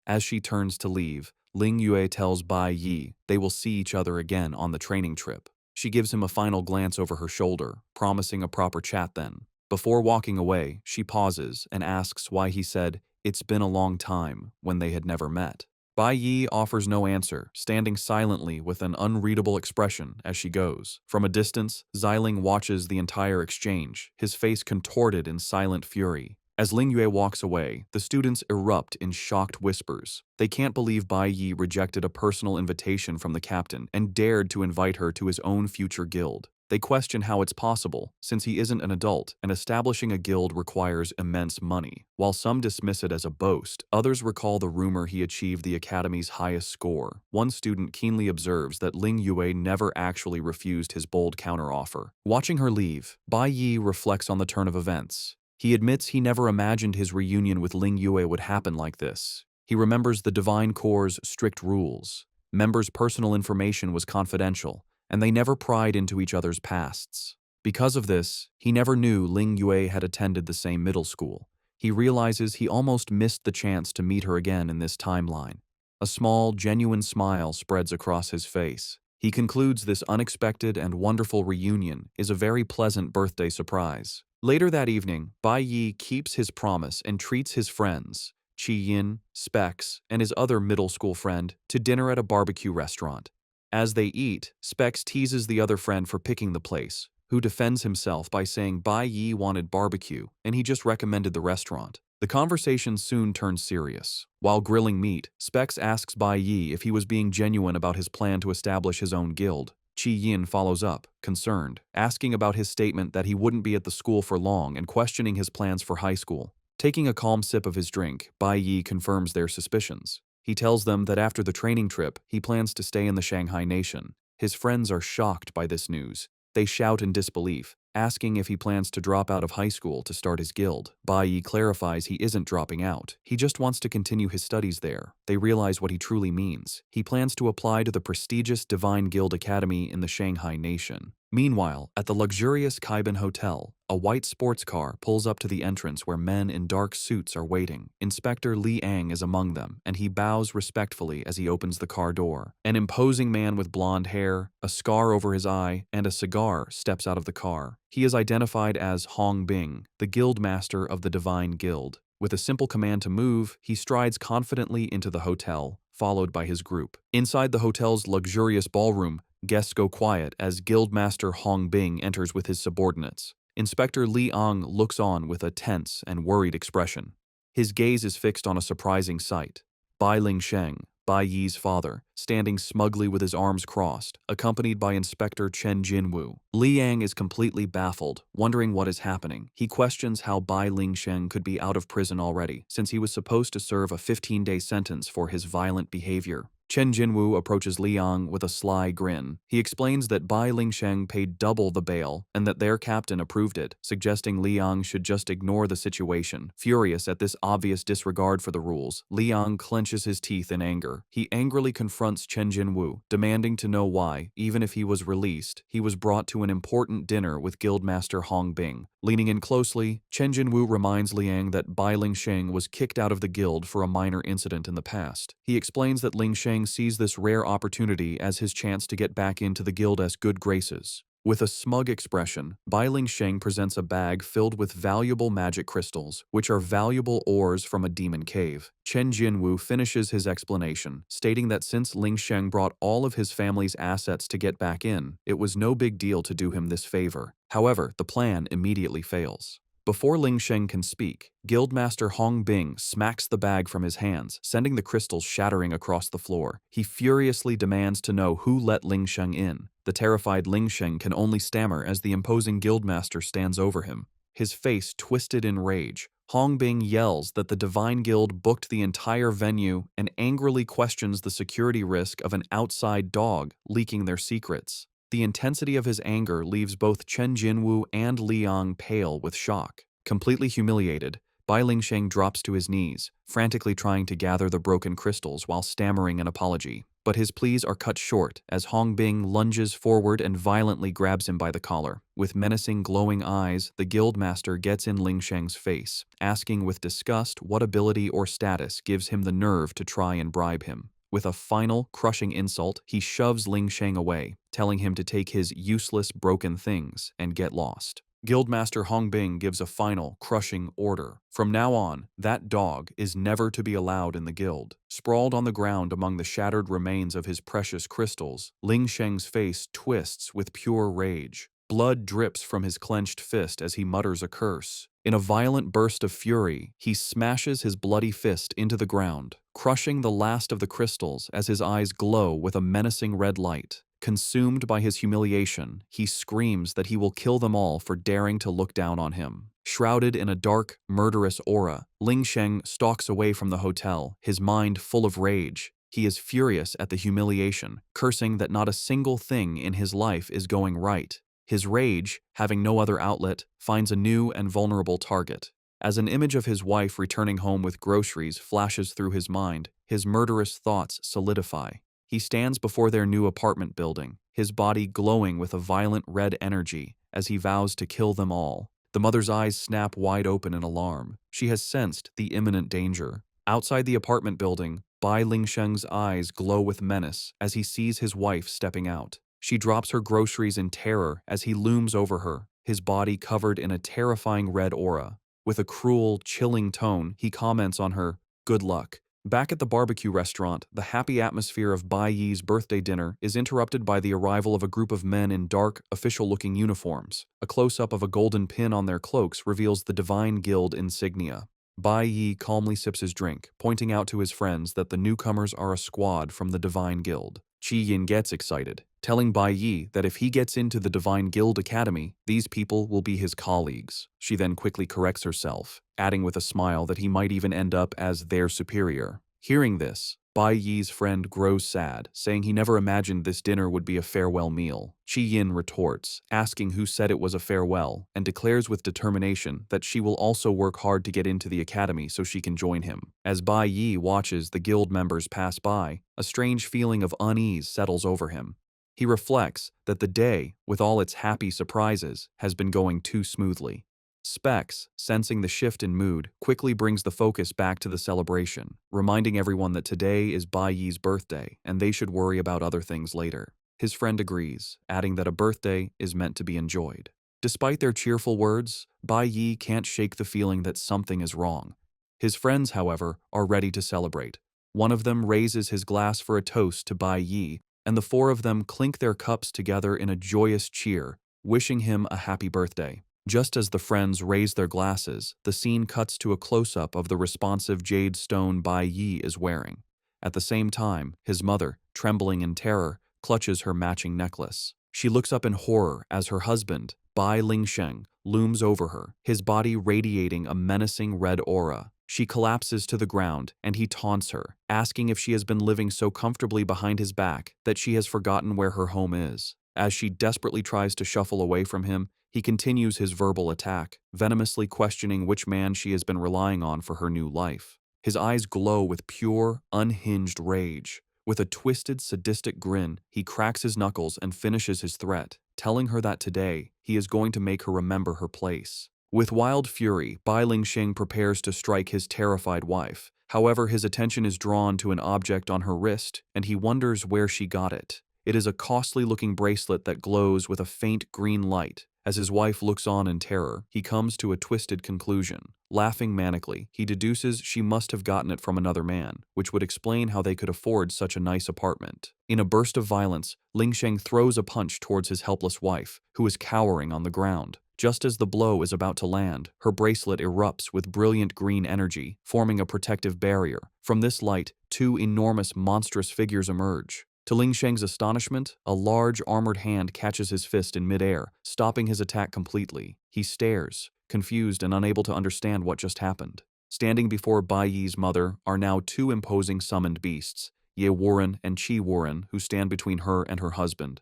As she turns to leave, Ling Yue tells Bai Yi they will see each other again on the training trip. She gives him a final glance over her shoulder, promising a proper chat then. Before walking away, she pauses and asks why he said, "It's been a long time," when they had never met. Bai Yi offers no answer, standing silently with an unreadable expression as she goes. From a distance, Xiling watches the entire exchange, his face contorted in silent fury. As Ling Yue walks away, the students erupt in shocked whispers. They can't believe Bai Yi rejected a personal invitation from the captain and dared to invite her to his own future guild. They question how it's possible, since he isn't an adult and establishing a guild requires immense money. While some dismiss it as a boast, others recall the rumor he achieved the academy's highest score. One student keenly observes that Ling Yue never actually refused his bold counteroffer. Watching her leave, Bai Yi reflects on the turn of events. He admits he never imagined his reunion with Ling Yue would happen like this. He remembers the Divine Core's strict rules. Members' personal information was confidential, and they never pried into each other's pasts. Because of this, he never knew Ling Yue had attended the same middle school. He realizes he almost missed the chance to meet her again in this timeline. A small, genuine smile spreads across his face. He concludes this unexpected and wonderful reunion is a very pleasant birthday surprise. Later that evening, Bai Yi keeps his promise and treats his friends, Chi Yin, Specs, and his other middle school friend, to dinner at a barbecue restaurant. As they eat, Specs teases the other friend for picking the place, who defends himself by saying Bai Yi wanted barbecue and he just recommended the restaurant. The conversation soon turns serious. While grilling meat, Specs asks Bai Yi if he was being genuine about his plan to establish his own guild. Chi Yin follows up, concerned, asking about his statement that he wouldn't be at the school for long and questioning his plans for high school. Taking a calm sip of his drink, Bai Yi confirms their suspicions. He tells them that after the training trip, he plans to stay in the Shanghai Nation. His friends are shocked by this news. They shout in disbelief, asking if he plans to drop out of high school to start his guild. Bai Yi clarifies he isn't dropping out. He just wants to continue his studies there. They realize what he truly means. He plans to apply to the prestigious Divine Guild Academy in the Shanghai Nation. Meanwhile, at the luxurious Kaiban Hotel, a white sports car pulls up to the entrance where men in dark suits are waiting. Inspector Li Ang is among them, and he bows respectfully as he opens the car door. An imposing man with blonde hair, a scar over his eye, and a cigar steps out of the car. He is identified as Hong Bing, the guild master of the Divine Guild. With a simple command to move, he strides confidently into the hotel, followed by his group. Inside the hotel's luxurious ballroom, guests go quiet as Guildmaster Hong Bing enters with his subordinates. Inspector Li Ang looks on with a tense and worried expression. His gaze is fixed on a surprising sight. Bai Ling Sheng, Bai Yi's father, standing smugly with his arms crossed, accompanied by Inspector Chen Jinwu. Liang is completely baffled, wondering what is happening. He questions how Bai Lingsheng could be out of prison already, since he was supposed to serve a 15-day sentence for his violent behavior. Chen Jinwu approaches Liang with a sly grin. He explains that Bai Lingsheng paid double the bail and that their captain approved it, suggesting Liang should just ignore the situation. Furious at this obvious disregard for the rules, Liang clenches his teeth in anger. He angrily confronts Chen Jinwu, demanding to know why, even if he was released, he was brought to an important dinner with Guildmaster Hong Bing. Leaning in closely, Chen Jinwu reminds Liang that Bai Lingsheng was kicked out of the guild for a minor incident in the past. He explains that Lingsheng sees this rare opportunity as his chance to get back into the guild as good graces. With a smug expression, Bai Lingsheng presents a bag filled with valuable magic crystals, which are valuable ores from a demon cave. Chen Jinwu finishes his explanation, stating that since Lingsheng brought all of his family's assets to get back in, it was no big deal to do him this favor. However, the plan immediately fails. Before Lingsheng can speak, Guildmaster Hong Bing smacks the bag from his hands, sending the crystals shattering across the floor. He furiously demands to know who let Lingsheng in. The terrified Lingsheng can only stammer as the imposing Guildmaster stands over him. His face twisted in rage, Hong Bing yells that the Divine Guild booked the entire venue and angrily questions the security risk of an outside dog leaking their secrets. The intensity of his anger leaves both Chen Jinwu and Liang pale with shock. Completely humiliated, Bai Lingsheng drops to his knees, frantically trying to gather the broken crystals while stammering an apology. But his pleas are cut short as Hong Bing lunges forward and violently grabs him by the collar. With menacing, glowing eyes, the Guildmaster gets in Lingsheng's face, asking with disgust what ability or status gives him the nerve to try and bribe him. With a final, crushing insult, he shoves Lingsheng away, telling him to take his useless, broken things and get lost. Guildmaster Hong Bing gives a final, crushing order. From now on, that dog is never to be allowed in the guild. Sprawled on the ground among the shattered remains of his precious crystals, Lingsheng's face twists with pure rage. Blood drips from his clenched fist as he mutters a curse. In a violent burst of fury, he smashes his bloody fist into the ground, crushing the last of the crystals as his eyes glow with a menacing red light. Consumed by his humiliation, he screams that he will kill them all for daring to look down on him. Shrouded in a dark, murderous aura, Lingsheng stalks away from the hotel, his mind full of rage. He is furious at the humiliation, cursing that not a single thing in his life is going right. His rage, having no other outlet, finds a new and vulnerable target. As an image of his wife returning home with groceries flashes through his mind, his murderous thoughts solidify. He stands before their new apartment building, his body glowing with a violent red energy as he vows to kill them all. The mother's eyes snap wide open in alarm. She has sensed the imminent danger. Outside the apartment building, Bai Lingsheng's eyes glow with menace as he sees his wife stepping out. She drops her groceries in terror as he looms over her, his body covered in a terrifying red aura. With a cruel, chilling tone, he comments on her, "Good luck." Back at the barbecue restaurant, the happy atmosphere of Bai Yi's birthday dinner is interrupted by the arrival of a group of men in dark, official-looking uniforms. A close-up of a golden pin on their cloaks reveals the Divine Guild insignia. Bai Yi calmly sips his drink, pointing out to his friends that the newcomers are a squad from the Divine Guild. Qi Yin gets excited, telling Bai Yi that if he gets into the Divine Guild Academy, these people will be his colleagues. She then quickly corrects herself, adding with a smile that he might even end up as their superior. Hearing this, Bai Yi's friend grows sad, saying he never imagined this dinner would be a farewell meal. Qi Yin retorts, asking who said it was a farewell, and declares with determination that she will also work hard to get into the academy so she can join him. As Bai Yi watches the guild members pass by, a strange feeling of unease settles over him. He reflects that the day, with all its happy surprises, has been going too smoothly. Specs, sensing the shift in mood, quickly brings the focus back to the celebration, reminding everyone that today is Bai Yi's birthday and they should worry about other things later. His friend agrees, adding that a birthday is meant to be enjoyed. Despite their cheerful words, Bai Yi can't shake the feeling that something is wrong. His friends, however, are ready to celebrate. One of them raises his glass for a toast to Bai Yi, and the four of them clink their cups together in a joyous cheer, wishing him a happy birthday. Just as the friends raise their glasses, the scene cuts to a close-up of the responsive jade stone Bai Yi is wearing. At the same time, his mother, trembling in terror, clutches her matching necklace. She looks up in horror as her husband, Bai Lingsheng, looms over her, his body radiating a menacing red aura. She collapses to the ground, and he taunts her, asking if she has been living so comfortably behind his back that she has forgotten where her home is. As she desperately tries to shuffle away from him, he continues his verbal attack, venomously questioning which man she has been relying on for her new life. His eyes glow with pure, unhinged rage. With a twisted, sadistic grin, he cracks his knuckles and finishes his threat, telling her that today, he is going to make her remember her place. With wild fury, Bai Lingxing prepares to strike his terrified wife. However, his attention is drawn to an object on her wrist, and he wonders where she got it. It is a costly-looking bracelet that glows with a faint green light. As his wife looks on in terror, he comes to a twisted conclusion. Laughing manically, he deduces she must have gotten it from another man, which would explain how they could afford such a nice apartment. In a burst of violence, Lingsheng throws a punch towards his helpless wife, who is cowering on the ground. Just as the blow is about to land, her bracelet erupts with brilliant green energy, forming a protective barrier. From this light, two enormous, monstrous figures emerge. To Lingsheng's astonishment, a large, armored hand catches his fist in midair, stopping his attack completely. He stares, confused and unable to understand what just happened. Standing before Bai Yi's mother are now two imposing summoned beasts, Ye Warren and Qi Warren, who stand between her and her husband.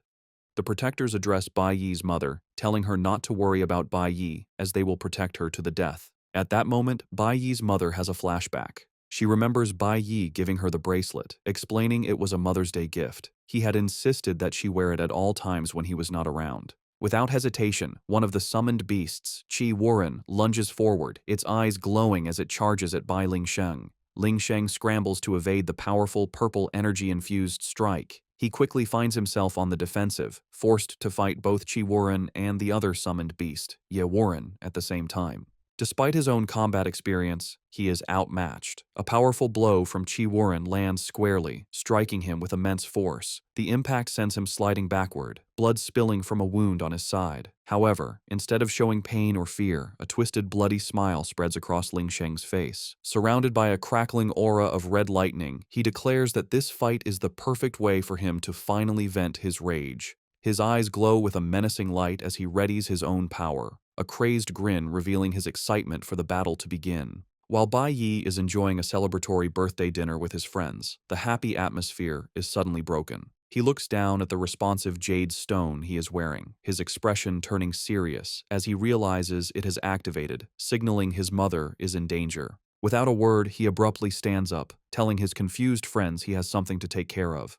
The protectors address Bai Yi's mother, telling her not to worry about Bai Yi, as they will protect her to the death. At that moment, Bai Yi's mother has a flashback. She remembers Bai Yi giving her the bracelet, explaining it was a Mother's Day gift. He had insisted that she wear it at all times when he was not around. Without hesitation, one of the summoned beasts, Qi Warren, lunges forward, its eyes glowing as it charges at Bai Lingsheng. Lingsheng scrambles to evade the powerful purple energy-infused strike. He quickly finds himself on the defensive, forced to fight both Qi Warren and the other summoned beast, Ye Warren, at the same time. Despite his own combat experience, he is outmatched. A powerful blow from Qi Warren lands squarely, striking him with immense force. The impact sends him sliding backward, blood spilling from a wound on his side. However, instead of showing pain or fear, a twisted, bloody smile spreads across Lingsheng's face. Surrounded by a crackling aura of red lightning, he declares that this fight is the perfect way for him to finally vent his rage. His eyes glow with a menacing light as he readies his own power, a crazed grin revealing his excitement for the battle to begin. While Bai Yi is enjoying a celebratory birthday dinner with his friends, the happy atmosphere is suddenly broken. He looks down at the responsive jade stone he is wearing, his expression turning serious as he realizes it has activated, signaling his mother is in danger. Without a word, he abruptly stands up, telling his confused friends he has something to take care of.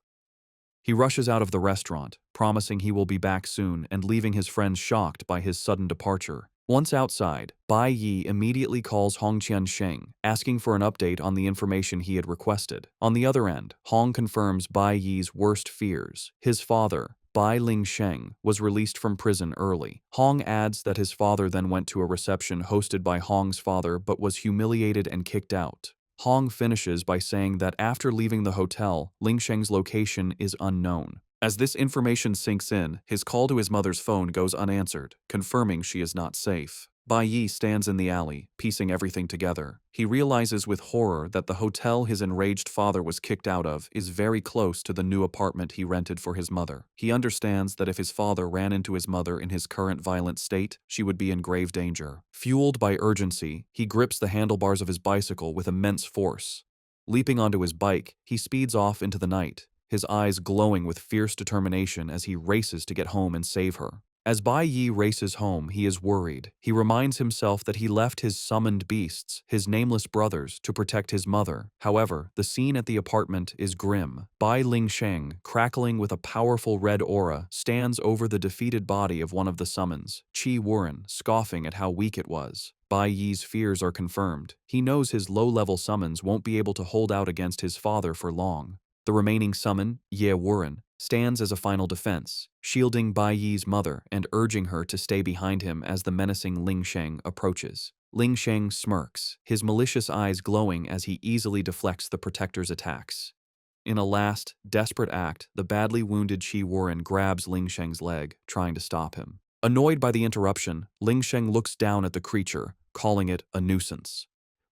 He rushes out of the restaurant, promising he will be back soon and leaving his friends shocked by his sudden departure. Once outside, Bai Yi immediately calls Hong Qiansheng, asking for an update on the information he had requested. On the other end, Hong confirms Bai Yi's worst fears. His father, Bai Lingsheng, was released from prison early. Hong adds that his father then went to a reception hosted by Hong's father but was humiliated and kicked out. Hong finishes by saying that after leaving the hotel, Lingsheng's location is unknown. As this information sinks in, his call to his mother's phone goes unanswered, confirming she is not safe. Bai Yi stands in the alley, piecing everything together. He realizes with horror that the hotel his enraged father was kicked out of is very close to the new apartment he rented for his mother. He understands that if his father ran into his mother in his current violent state, she would be in grave danger. Fueled by urgency, he grips the handlebars of his bicycle with immense force. Leaping onto his bike, he speeds off into the night, his eyes glowing with fierce determination as he races to get home and save her. As Bai Yi races home, he is worried. He reminds himself that he left his summoned beasts, his nameless brothers, to protect his mother. However, the scene at the apartment is grim. Bai Lingsheng, crackling with a powerful red aura, stands over the defeated body of one of the summons, Qi Warren, scoffing at how weak it was. Bai Yi's fears are confirmed. He knows his low-level summons won't be able to hold out against his father for long. The remaining summon, Ye Warren, stands as a final defense, shielding Bai Yi's mother and urging her to stay behind him as the menacing Lingsheng approaches. Lingsheng smirks, his malicious eyes glowing as he easily deflects the protector's attacks. In a last, desperate act, the badly wounded Qi Warren grabs Lingsheng's leg, trying to stop him. Annoyed by the interruption, Lingsheng looks down at the creature, calling it a nuisance.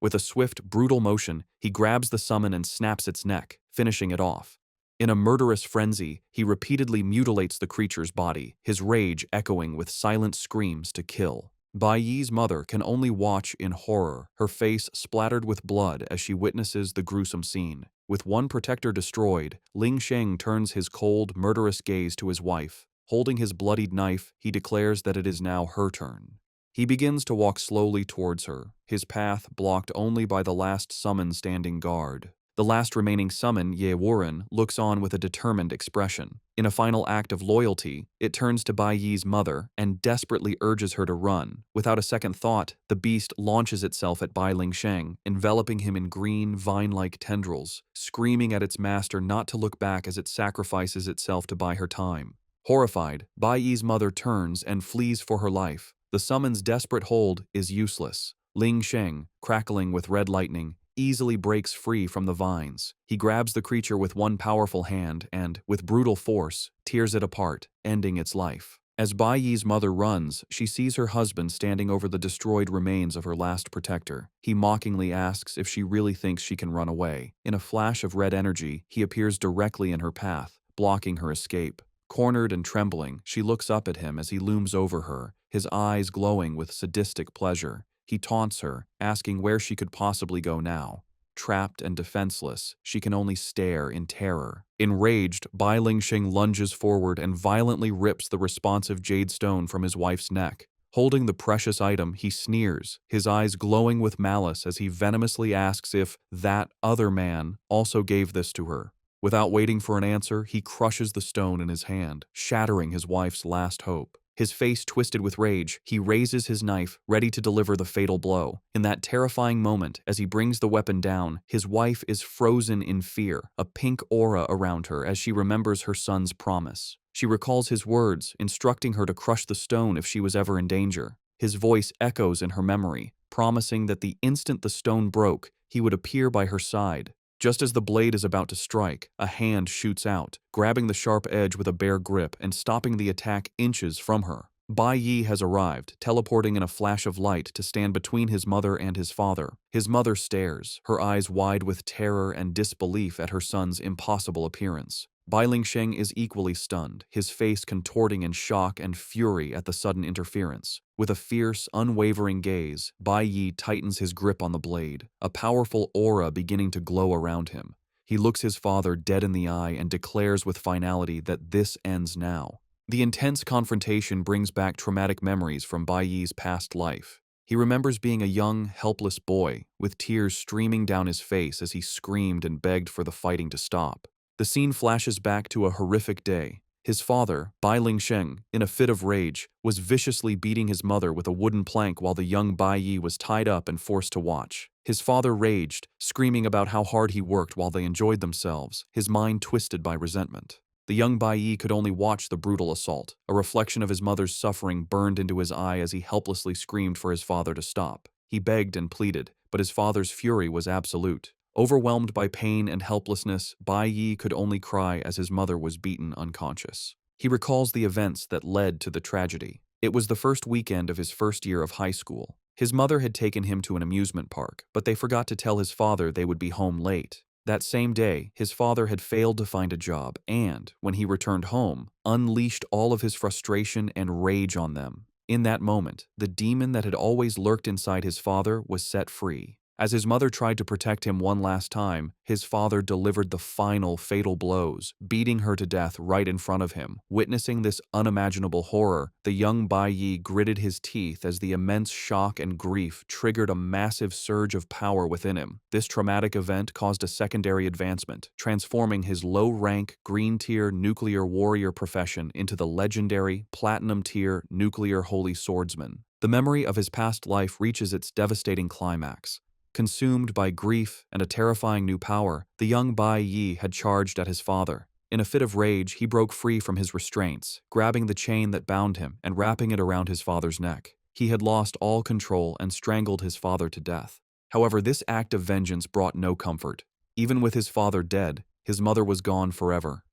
With a swift, brutal motion, he grabs the summon and snaps its neck, finishing it off. In a murderous frenzy, he repeatedly mutilates the creature's body, his rage echoing with silent screams to kill. Bai Yi's mother can only watch in horror, her face splattered with blood as she witnesses the gruesome scene. With one protector destroyed, Ling Sheng turns his cold, murderous gaze to his wife. Holding his bloodied knife, he declares that it is now her turn. He begins to walk slowly towards her, his path blocked only by the last summon standing guard. The last remaining summon, Ye Warren, looks on with a determined expression. In a final act of loyalty, it turns to Bai Yi's mother and desperately urges her to run. Without a second thought, the beast launches itself at Bai Ling Sheng, enveloping him in green, vine-like tendrils, screaming at its master not to look back as it sacrifices itself to buy her time. Horrified, Bai Yi's mother turns and flees for her life. The summon's desperate hold is useless. Ling Sheng, crackling with red lightning, easily breaks free from the vines. He grabs the creature with one powerful hand and, with brutal force, tears it apart, ending its life. As Bai Yi's mother runs, she sees her husband standing over the destroyed remains of her last protector. He mockingly asks if she really thinks she can run away. In a flash of red energy, he appears directly in her path, blocking her escape. Cornered and trembling, she looks up at him as he looms over her, his eyes glowing with sadistic pleasure. He taunts her, asking where she could possibly go now. Trapped and defenseless, she can only stare in terror. Enraged, Bai Ling Sheng lunges forward and violently rips the responsive jade stone from his wife's neck. Holding the precious item, he sneers, his eyes glowing with malice as he venomously asks if that other man also gave this to her. Without waiting for an answer, he crushes the stone in his hand, shattering his wife's last hope. His face twisted with rage, he raises his knife, ready to deliver the fatal blow. In that terrifying moment, as he brings the weapon down, his wife is frozen in fear, a pink aura around her as she remembers her son's promise. She recalls his words, instructing her to crush the stone if she was ever in danger. His voice echoes in her memory, promising that the instant the stone broke, he would appear by her side. Just as the blade is about to strike, a hand shoots out, grabbing the sharp edge with a bare grip and stopping the attack inches from her. Bai Yi has arrived, teleporting in a flash of light to stand between his mother and his father. His mother stares, her eyes wide with terror and disbelief at her son's impossible appearance. Bai Ling Sheng is equally stunned, his face contorting in shock and fury at the sudden interference. With a fierce, unwavering gaze, Bai Yi tightens his grip on the blade, a powerful aura beginning to glow around him. He looks his father dead in the eye and declares with finality that this ends now. The intense confrontation brings back traumatic memories from Bai Yi's past life. He remembers being a young, helpless boy, with tears streaming down his face as he screamed and begged for the fighting to stop. The scene flashes back to a horrific day. His father, Bai Ling Sheng, in a fit of rage, was viciously beating his mother with a wooden plank while the young Bai Yi was tied up and forced to watch. His father raged, screaming about how hard he worked while they enjoyed themselves, his mind twisted by resentment. The young Bai Yi could only watch the brutal assault. A reflection of his mother's suffering burned into his eye as he helplessly screamed for his father to stop. He begged and pleaded, but his father's fury was absolute. Overwhelmed by pain and helplessness, Bai Yi could only cry as his mother was beaten unconscious. He recalls the events that led to the tragedy. It was the first weekend of his first year of high school. His mother had taken him to an amusement park, but they forgot to tell his father they would be home late. That same day, his father had failed to find a job and, when he returned home, unleashed all of his frustration and rage on them. In that moment, the demon that had always lurked inside his father was set free. As his mother tried to protect him one last time, his father delivered the final fatal blows, beating her to death right in front of him. Witnessing this unimaginable horror, the young Bai Yi gritted his teeth as the immense shock and grief triggered a massive surge of power within him. This traumatic event caused a secondary advancement, transforming his low-rank, green-tier nuclear warrior profession into the legendary, platinum-tier nuclear holy swordsman. The memory of his past life reaches its devastating climax. Consumed by grief and a terrifying new power, the young Bai Yi had charged at his father. In a fit of rage, he broke free from his restraints, grabbing the chain that bound him and wrapping it around his father's neck. He had lost all control and strangled his father to death. However, this act of vengeance brought no comfort. Even with his father dead, his mother was gone forever.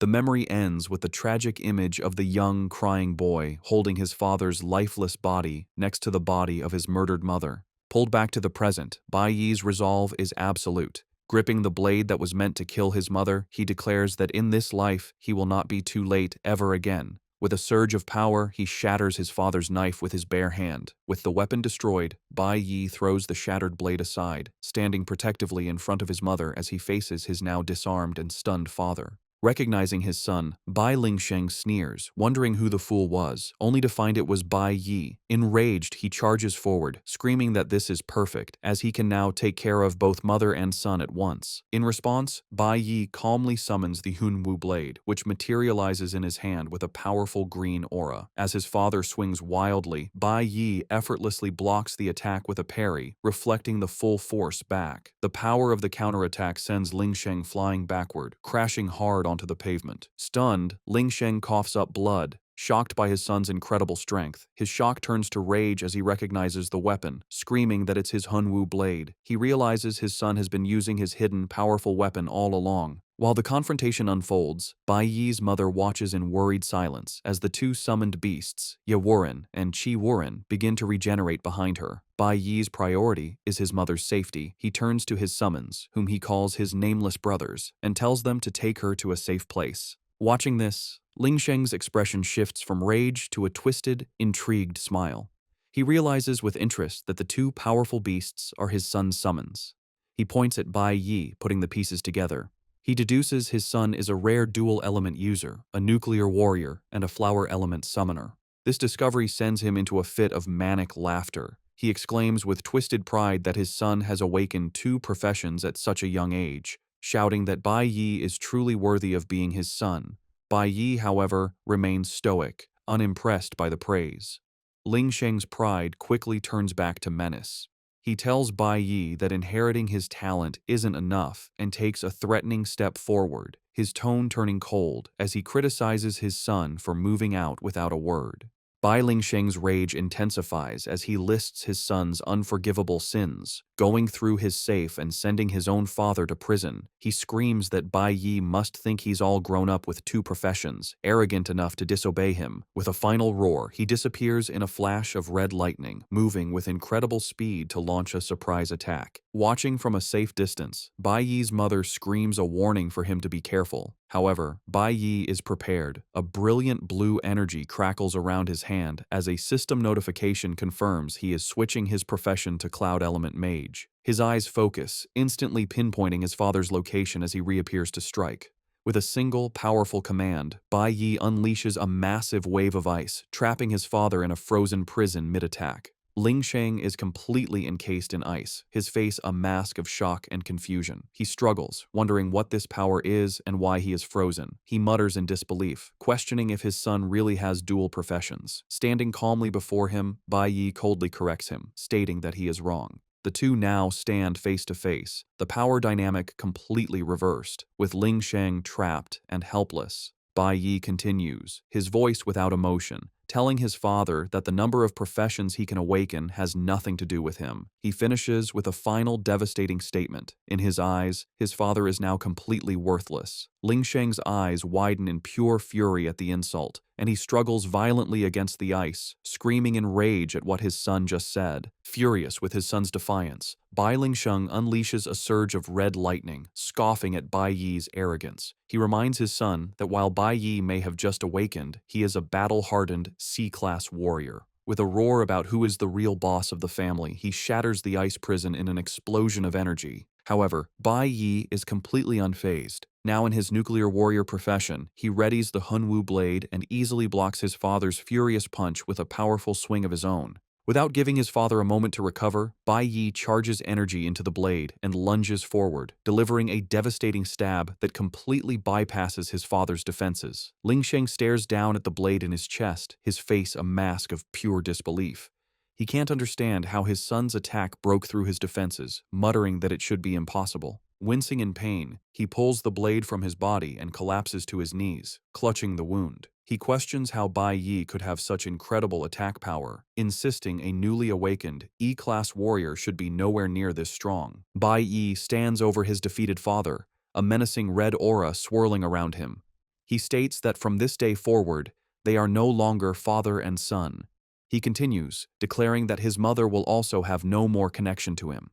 The memory ends with the tragic image of the young, crying boy holding his father's lifeless body next to the body of his murdered mother. Pulled back to the present, Bai Yi's resolve is absolute. Gripping the blade that was meant to kill his mother, he declares that in this life he will not be too late ever again. With a surge of power, he shatters his father's knife with his bare hand. With the weapon destroyed, Bai Yi throws the shattered blade aside, standing protectively in front of his mother as he faces his now disarmed and stunned father. Recognizing his son, Bai Lingsheng sneers, wondering who the fool was, only to find it was Bai Yi. Enraged, he charges forward, screaming that this is perfect, as he can now take care of both mother and son at once. In response, Bai Yi calmly summons the Hunwu blade, which materializes in his hand with a powerful green aura. As his father swings wildly, Bai Yi effortlessly blocks the attack with a parry, reflecting the full force back. The power of the counterattack sends Lingsheng flying backward, crashing hard onto the pavement. Stunned, Lingsheng coughs up blood. Shocked by his son's incredible strength, his shock turns to rage as he recognizes the weapon, screaming that it's his Hunwu blade. He realizes his son has been using his hidden, powerful weapon all along. While the confrontation unfolds, Bai Yi's mother watches in worried silence as the two summoned beasts, Ye Wuren and Qi Wuren, begin to regenerate behind her. Bai Yi's priority is his mother's safety. He turns to his summons, whom he calls his nameless brothers, and tells them to take her to a safe place. Watching this, Lingsheng's expression shifts from rage to a twisted, intrigued smile. He realizes with interest that the two powerful beasts are his son's summons. He points at Bai Yi, putting the pieces together. He deduces his son is a rare dual-element user, a nuclear warrior, and a flower-element summoner. This discovery sends him into a fit of manic laughter. He exclaims with twisted pride that his son has awakened two professions at such a young age, shouting that Bai Yi is truly worthy of being his son. Bai Yi, however, remains stoic, unimpressed by the praise. Lingsheng's pride quickly turns back to menace. He tells Bai Yi that inheriting his talent isn't enough and takes a threatening step forward, his tone turning cold as he criticizes his son for moving out without a word. Bai Lingsheng's rage intensifies as he lists his son's unforgivable sins, going through his safe and sending his own father to prison. He screams that Bai Yi must think he's all grown up with two professions, arrogant enough to disobey him. With a final roar, he disappears in a flash of red lightning, moving with incredible speed to launch a surprise attack. Watching from a safe distance, Bai Yi's mother screams a warning for him to be careful. However, Bai Yi is prepared. A brilliant blue energy crackles around his hand as a system notification confirms he is switching his profession to Cloud Element Mage. His eyes focus, instantly pinpointing his father's location as he reappears to strike. With a single, powerful command, Bai Yi unleashes a massive wave of ice, trapping his father in a frozen prison mid-attack. Lingsheng is completely encased in ice, his face a mask of shock and confusion. He struggles, wondering what this power is and why he is frozen. He mutters in disbelief, questioning if his son really has dual professions. Standing calmly before him, Bai Yi coldly corrects him, stating that he is wrong. The two now stand face to face, the power dynamic completely reversed, with Lingsheng trapped and helpless. Bai Yi continues, his voice without emotion, telling his father that the number of professions he can awaken has nothing to do with him. He finishes with a final devastating statement. In his eyes, his father is now completely worthless. Lingsheng's eyes widen in pure fury at the insult, and he struggles violently against the ice, screaming in rage at what his son just said. Furious with his son's defiance, Bai Lingsheng unleashes a surge of red lightning, scoffing at Bai Yi's arrogance. He reminds his son that while Bai Yi may have just awakened, he is a battle-hardened C-class warrior. With a roar about who is the real boss of the family, he shatters the ice prison in an explosion of energy. However, Bai Yi is completely unfazed. Now in his nuclear warrior profession, he readies the Hunwu blade and easily blocks his father's furious punch with a powerful swing of his own. Without giving his father a moment to recover, Bai Yi charges energy into the blade and lunges forward, delivering a devastating stab that completely bypasses his father's defenses. Lingsheng stares down at the blade in his chest, his face a mask of pure disbelief. He can't understand how his son's attack broke through his defenses, muttering that it should be impossible. Wincing in pain, he pulls the blade from his body and collapses to his knees, clutching the wound. He questions how Bai Yi could have such incredible attack power, insisting a newly awakened E-class warrior should be nowhere near this strong. Bai Yi stands over his defeated father, a menacing red aura swirling around him. He states that from this day forward, they are no longer father and son. He continues, declaring that his mother will also have no more connection to him.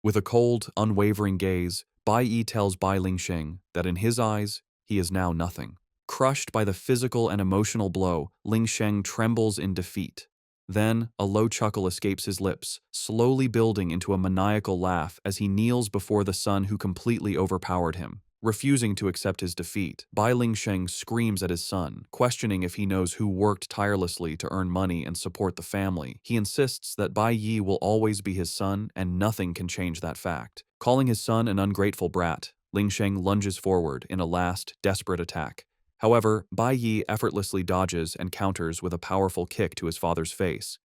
With a cold, unwavering gaze, Bai Yi tells Bai Lingsheng that in his eyes, he is now nothing. Crushed by the physical and emotional blow, Lingsheng trembles in defeat. Then, a low chuckle escapes his lips, slowly building into a maniacal laugh as he kneels before the son who completely overpowered him. Refusing to accept his defeat, Bai Lingsheng screams at his son, questioning if he knows who worked tirelessly to earn money and support the family. He insists that Bai Yi will always be his son and nothing can change that fact. Calling his son an ungrateful brat, Lingsheng lunges forward in a last, desperate attack. However, Bai Yi effortlessly dodges and counters with a powerful kick to his father's face.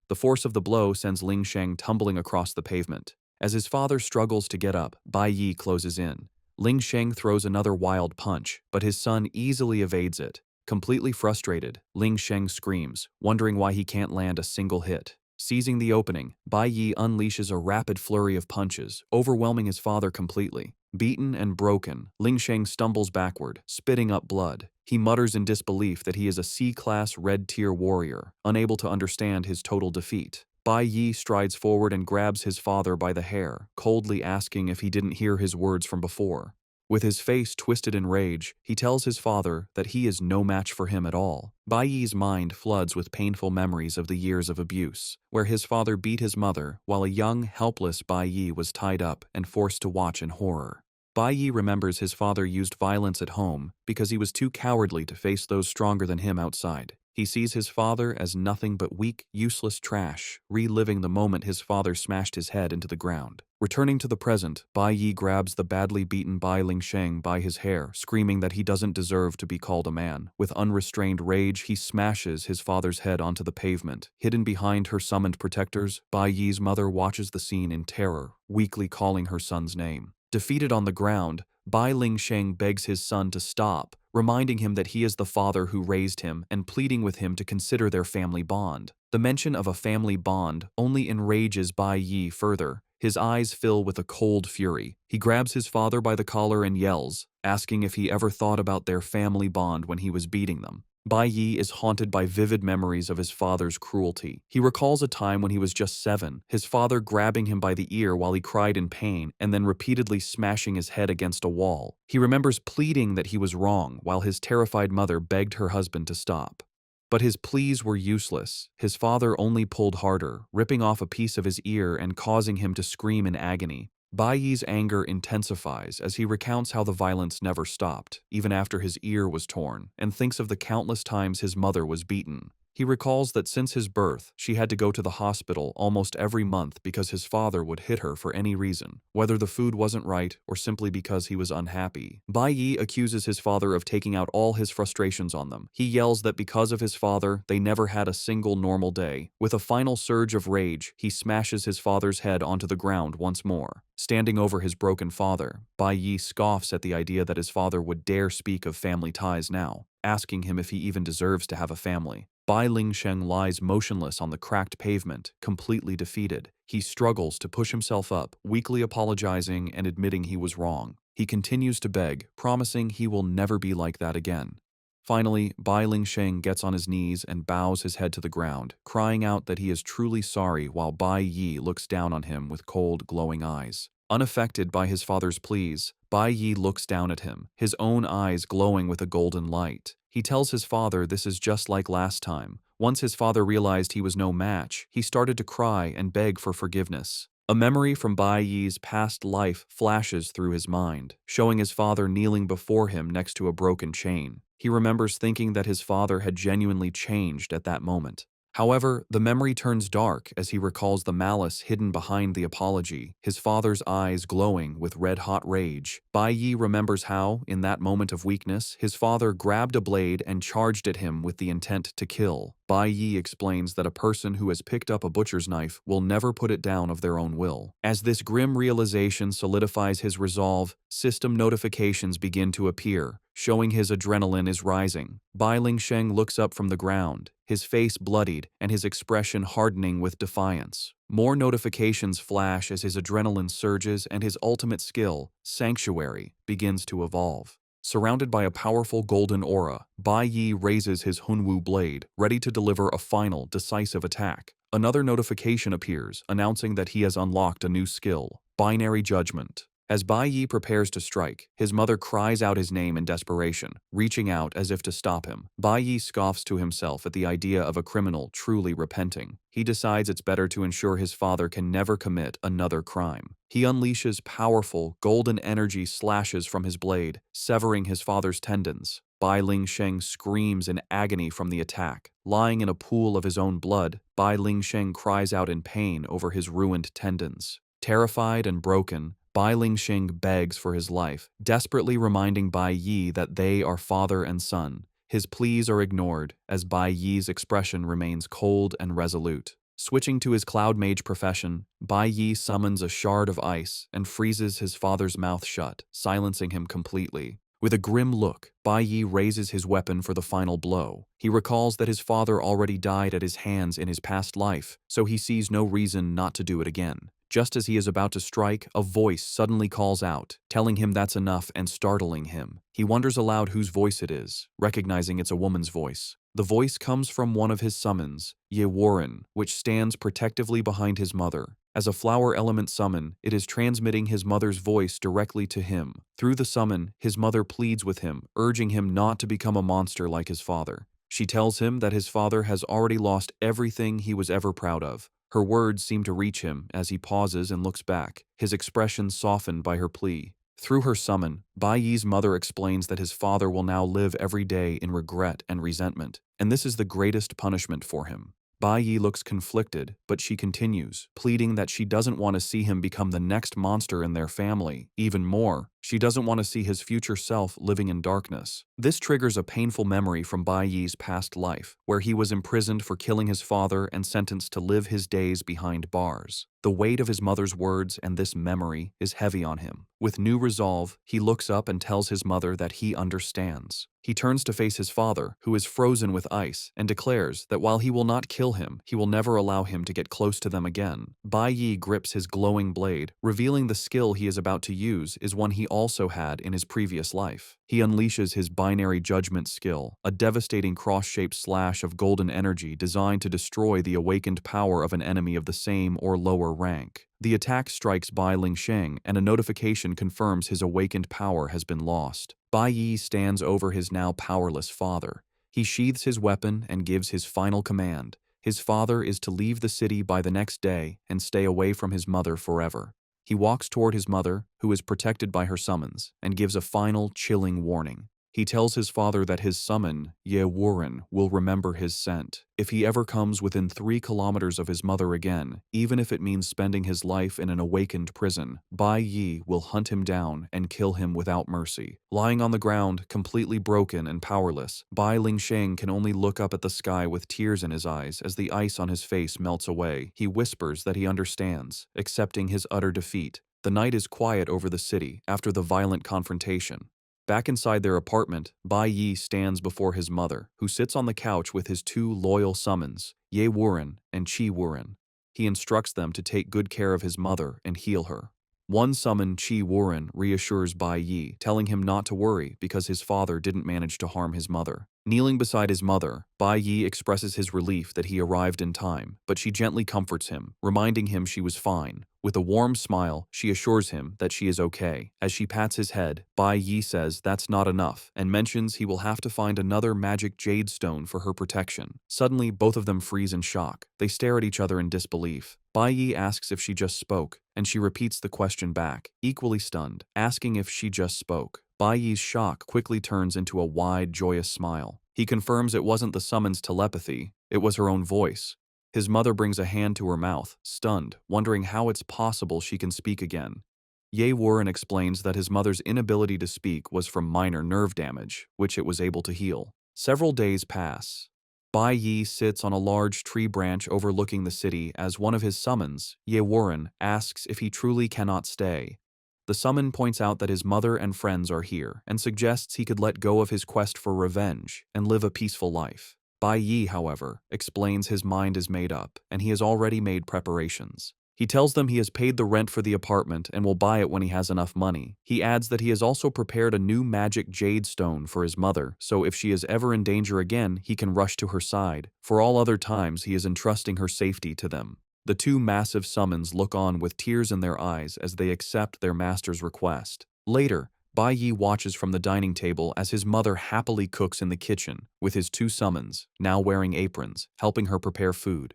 The force of the blow sends Lingsheng tumbling across the pavement. As his father struggles to get up, Bai Yi closes in. Lingsheng throws another wild punch, but his son easily evades it. Completely frustrated, Lingsheng screams, wondering why he can't land a single hit. Seizing the opening, Bai Yi unleashes a rapid flurry of punches, overwhelming his father completely. Beaten and broken, Lingsheng stumbles backward, spitting up blood. He mutters in disbelief that he is a C-class red-tier warrior, unable to understand his total defeat. Bai Yi strides forward and grabs his father by the hair, coldly asking if he didn't hear his words from before. With his face twisted in rage, he tells his father that he is no match for him at all. Bai Yi's mind floods with painful memories of the years of abuse, where his father beat his mother while a young, helpless Bai Yi was tied up and forced to watch in horror. Bai Yi remembers his father used violence at home because he was too cowardly to face those stronger than him outside. He sees his father as nothing but weak, useless trash, reliving the moment his father smashed his head into the ground. Returning to the present, Bai Yi grabs the badly beaten Bai Lingsheng by his hair, screaming that he doesn't deserve to be called a man. With unrestrained rage, he smashes his father's head onto the pavement. Hidden behind her summoned protectors, Bai Yi's mother watches the scene in terror, weakly calling her son's name. Defeated on the ground, Bai Lingsheng begs his son to stop, reminding him that he is the father who raised him and pleading with him to consider their family bond. The mention of a family bond only enrages Bai Yi further. His eyes fill with a cold fury. He grabs his father by the collar and yells, asking if he ever thought about their family bond when he was beating them. Bai Yi is haunted by vivid memories of his father's cruelty. He recalls a time when he was just 7, his father grabbing him by the ear while he cried in pain and then repeatedly smashing his head against a wall. He remembers pleading that he was wrong while his terrified mother begged her husband to stop. But his pleas were useless. His father only pulled harder, ripping off a piece of his ear and causing him to scream in agony. Bai Yi's anger intensifies as he recounts how the violence never stopped, even after his ear was torn, and thinks of the countless times his mother was beaten. He recalls that since his birth, she had to go to the hospital almost every month because his father would hit her for any reason, whether the food wasn't right or simply because he was unhappy. Bai Yi accuses his father of taking out all his frustrations on them. He yells that because of his father, they never had a single normal day. With a final surge of rage, he smashes his father's head onto the ground once more. Standing over his broken father, Bai Yi scoffs at the idea that his father would dare speak of family ties now, asking him if he even deserves to have a family. Bai Lingsheng lies motionless on the cracked pavement, completely defeated. He struggles to push himself up, weakly apologizing and admitting he was wrong. He continues to beg, promising he will never be like that again. Finally, Bai Lingsheng gets on his knees and bows his head to the ground, crying out that he is truly sorry while Bai Yi looks down on him with cold, glowing eyes. Unaffected by his father's pleas, Bai Yi looks down at him, his own eyes glowing with a golden light. He tells his father this is just like last time. Once his father realized he was no match, he started to cry and beg for forgiveness. A memory from Bai Yi's past life flashes through his mind, showing his father kneeling before him next to a broken chain. He remembers thinking that his father had genuinely changed at that moment. However, the memory turns dark as he recalls the malice hidden behind the apology, his father's eyes glowing with red-hot rage. Bai Yi remembers how, in that moment of weakness, his father grabbed a blade and charged at him with the intent to kill. Bai Yi explains that a person who has picked up a butcher's knife will never put it down of their own will. As this grim realization solidifies his resolve, system notifications begin to appear, showing his adrenaline is rising. Bai Lingsheng looks up from the ground, his face bloodied and his expression hardening with defiance. More notifications flash as his adrenaline surges and his ultimate skill, Sanctuary, begins to evolve. Surrounded by a powerful golden aura, Bai Yi raises his Hunwu blade, ready to deliver a final, decisive attack. Another notification appears, announcing that he has unlocked a new skill, Binary Judgment. As Bai Yi prepares to strike, his mother cries out his name in desperation, reaching out as if to stop him. Bai Yi scoffs to himself at the idea of a criminal truly repenting. He decides it's better to ensure his father can never commit another crime. He unleashes powerful, golden energy slashes from his blade, severing his father's tendons. Bai Lingsheng screams in agony from the attack. Lying in a pool of his own blood, Bai Lingsheng cries out in pain over his ruined tendons. Terrified and broken, Bai Lingsheng begs for his life, desperately reminding Bai Yi that they are father and son. His pleas are ignored, as Bai Yi's expression remains cold and resolute. Switching to his cloud mage profession, Bai Yi summons a shard of ice and freezes his father's mouth shut, silencing him completely. With a grim look, Bai Yi raises his weapon for the final blow. He recalls that his father already died at his hands in his past life, so he sees no reason not to do it again. Just as he is about to strike, a voice suddenly calls out, telling him that's enough and startling him. He wonders aloud whose voice it is, recognizing it's a woman's voice. The voice comes from one of his summons, Ye Warren, which stands protectively behind his mother. As a flower element summon, it is transmitting his mother's voice directly to him. Through the summon, his mother pleads with him, urging him not to become a monster like his father. She tells him that his father has already lost everything he was ever proud of. Her words seem to reach him as he pauses and looks back, his expression softened by her plea. Through her summon, Bai Yi's mother explains that his father will now live every day in regret and resentment, and this is the greatest punishment for him. Bai Yi looks conflicted, but she continues, pleading that she doesn't want to see him become the next monster in their family. Even more, she doesn't want to see his future self living in darkness. This triggers a painful memory from Bai Yi's past life, where he was imprisoned for killing his father and sentenced to live his days behind bars. The weight of his mother's words and this memory is heavy on him. With new resolve, he looks up and tells his mother that he understands. He turns to face his father, who is frozen with ice, and declares that while he will not kill him, he will never allow him to get close to them again. Bai Yi grips his glowing blade, revealing the skill he is about to use is one he also had in his previous life. He unleashes his Binary Judgment skill, a devastating cross-shaped slash of golden energy designed to destroy the awakened power of an enemy of the same or lower rank. The attack strikes Bai Lingsheng, and a notification confirms his awakened power has been lost. Bai Yi stands over his now powerless father. He sheathes his weapon and gives his final command. His father is to leave the city by the next day and stay away from his mother forever. He walks toward his mother, who is protected by her summons, and gives a final, chilling warning. He tells his father that his summon, Ye Warren, will remember his scent. If he ever comes within 3 kilometers of his mother again, even if it means spending his life in an awakened prison, Bai Yi will hunt him down and kill him without mercy. Lying on the ground, completely broken and powerless, Bai Lingsheng can only look up at the sky with tears in his eyes as the ice on his face melts away. He whispers that he understands, accepting his utter defeat. The night is quiet over the city after the violent confrontation. Back inside their apartment, Bai Yi stands before his mother, who sits on the couch with his 2 loyal summons, Ye Warren and Chi Warren. He instructs them to take good care of his mother and heal her. One summon, Chi Warren, reassures Bai Yi, telling him not to worry because his father didn't manage to harm his mother. Kneeling beside his mother, Bai Yi expresses his relief that he arrived in time, but she gently comforts him, reminding him she was fine. With a warm smile, she assures him that she is okay. As she pats his head, Bai Yi says that's not enough and mentions he will have to find another magic jade stone for her protection. Suddenly, both of them freeze in shock. They stare at each other in disbelief. Bai Yi asks if she just spoke, and she repeats the question back, equally stunned, asking if she just spoke. Bai Yi's shock quickly turns into a wide, joyous smile. He confirms it wasn't the summons telepathy, it was her own voice. His mother brings a hand to her mouth, stunned, wondering how it's possible she can speak again. Ye Warren explains that his mother's inability to speak was from minor nerve damage, which it was able to heal. Several days pass. Bai Yi sits on a large tree branch overlooking the city as one of his summons, Ye Warren, asks if he truly cannot stay. The summon points out that his mother and friends are here and suggests he could let go of his quest for revenge and live a peaceful life. Bai Yi, however, explains his mind is made up and he has already made preparations. He tells them he has paid the rent for the apartment and will buy it when he has enough money. He adds that he has also prepared a new magic jade stone for his mother, so if she is ever in danger again, he can rush to her side. For all other times, he is entrusting her safety to them. The two massive summons look on with tears in their eyes as they accept their master's request. Later, Bai Yi watches from the dining table as his mother happily cooks in the kitchen, with his two summons, now wearing aprons, helping her prepare food.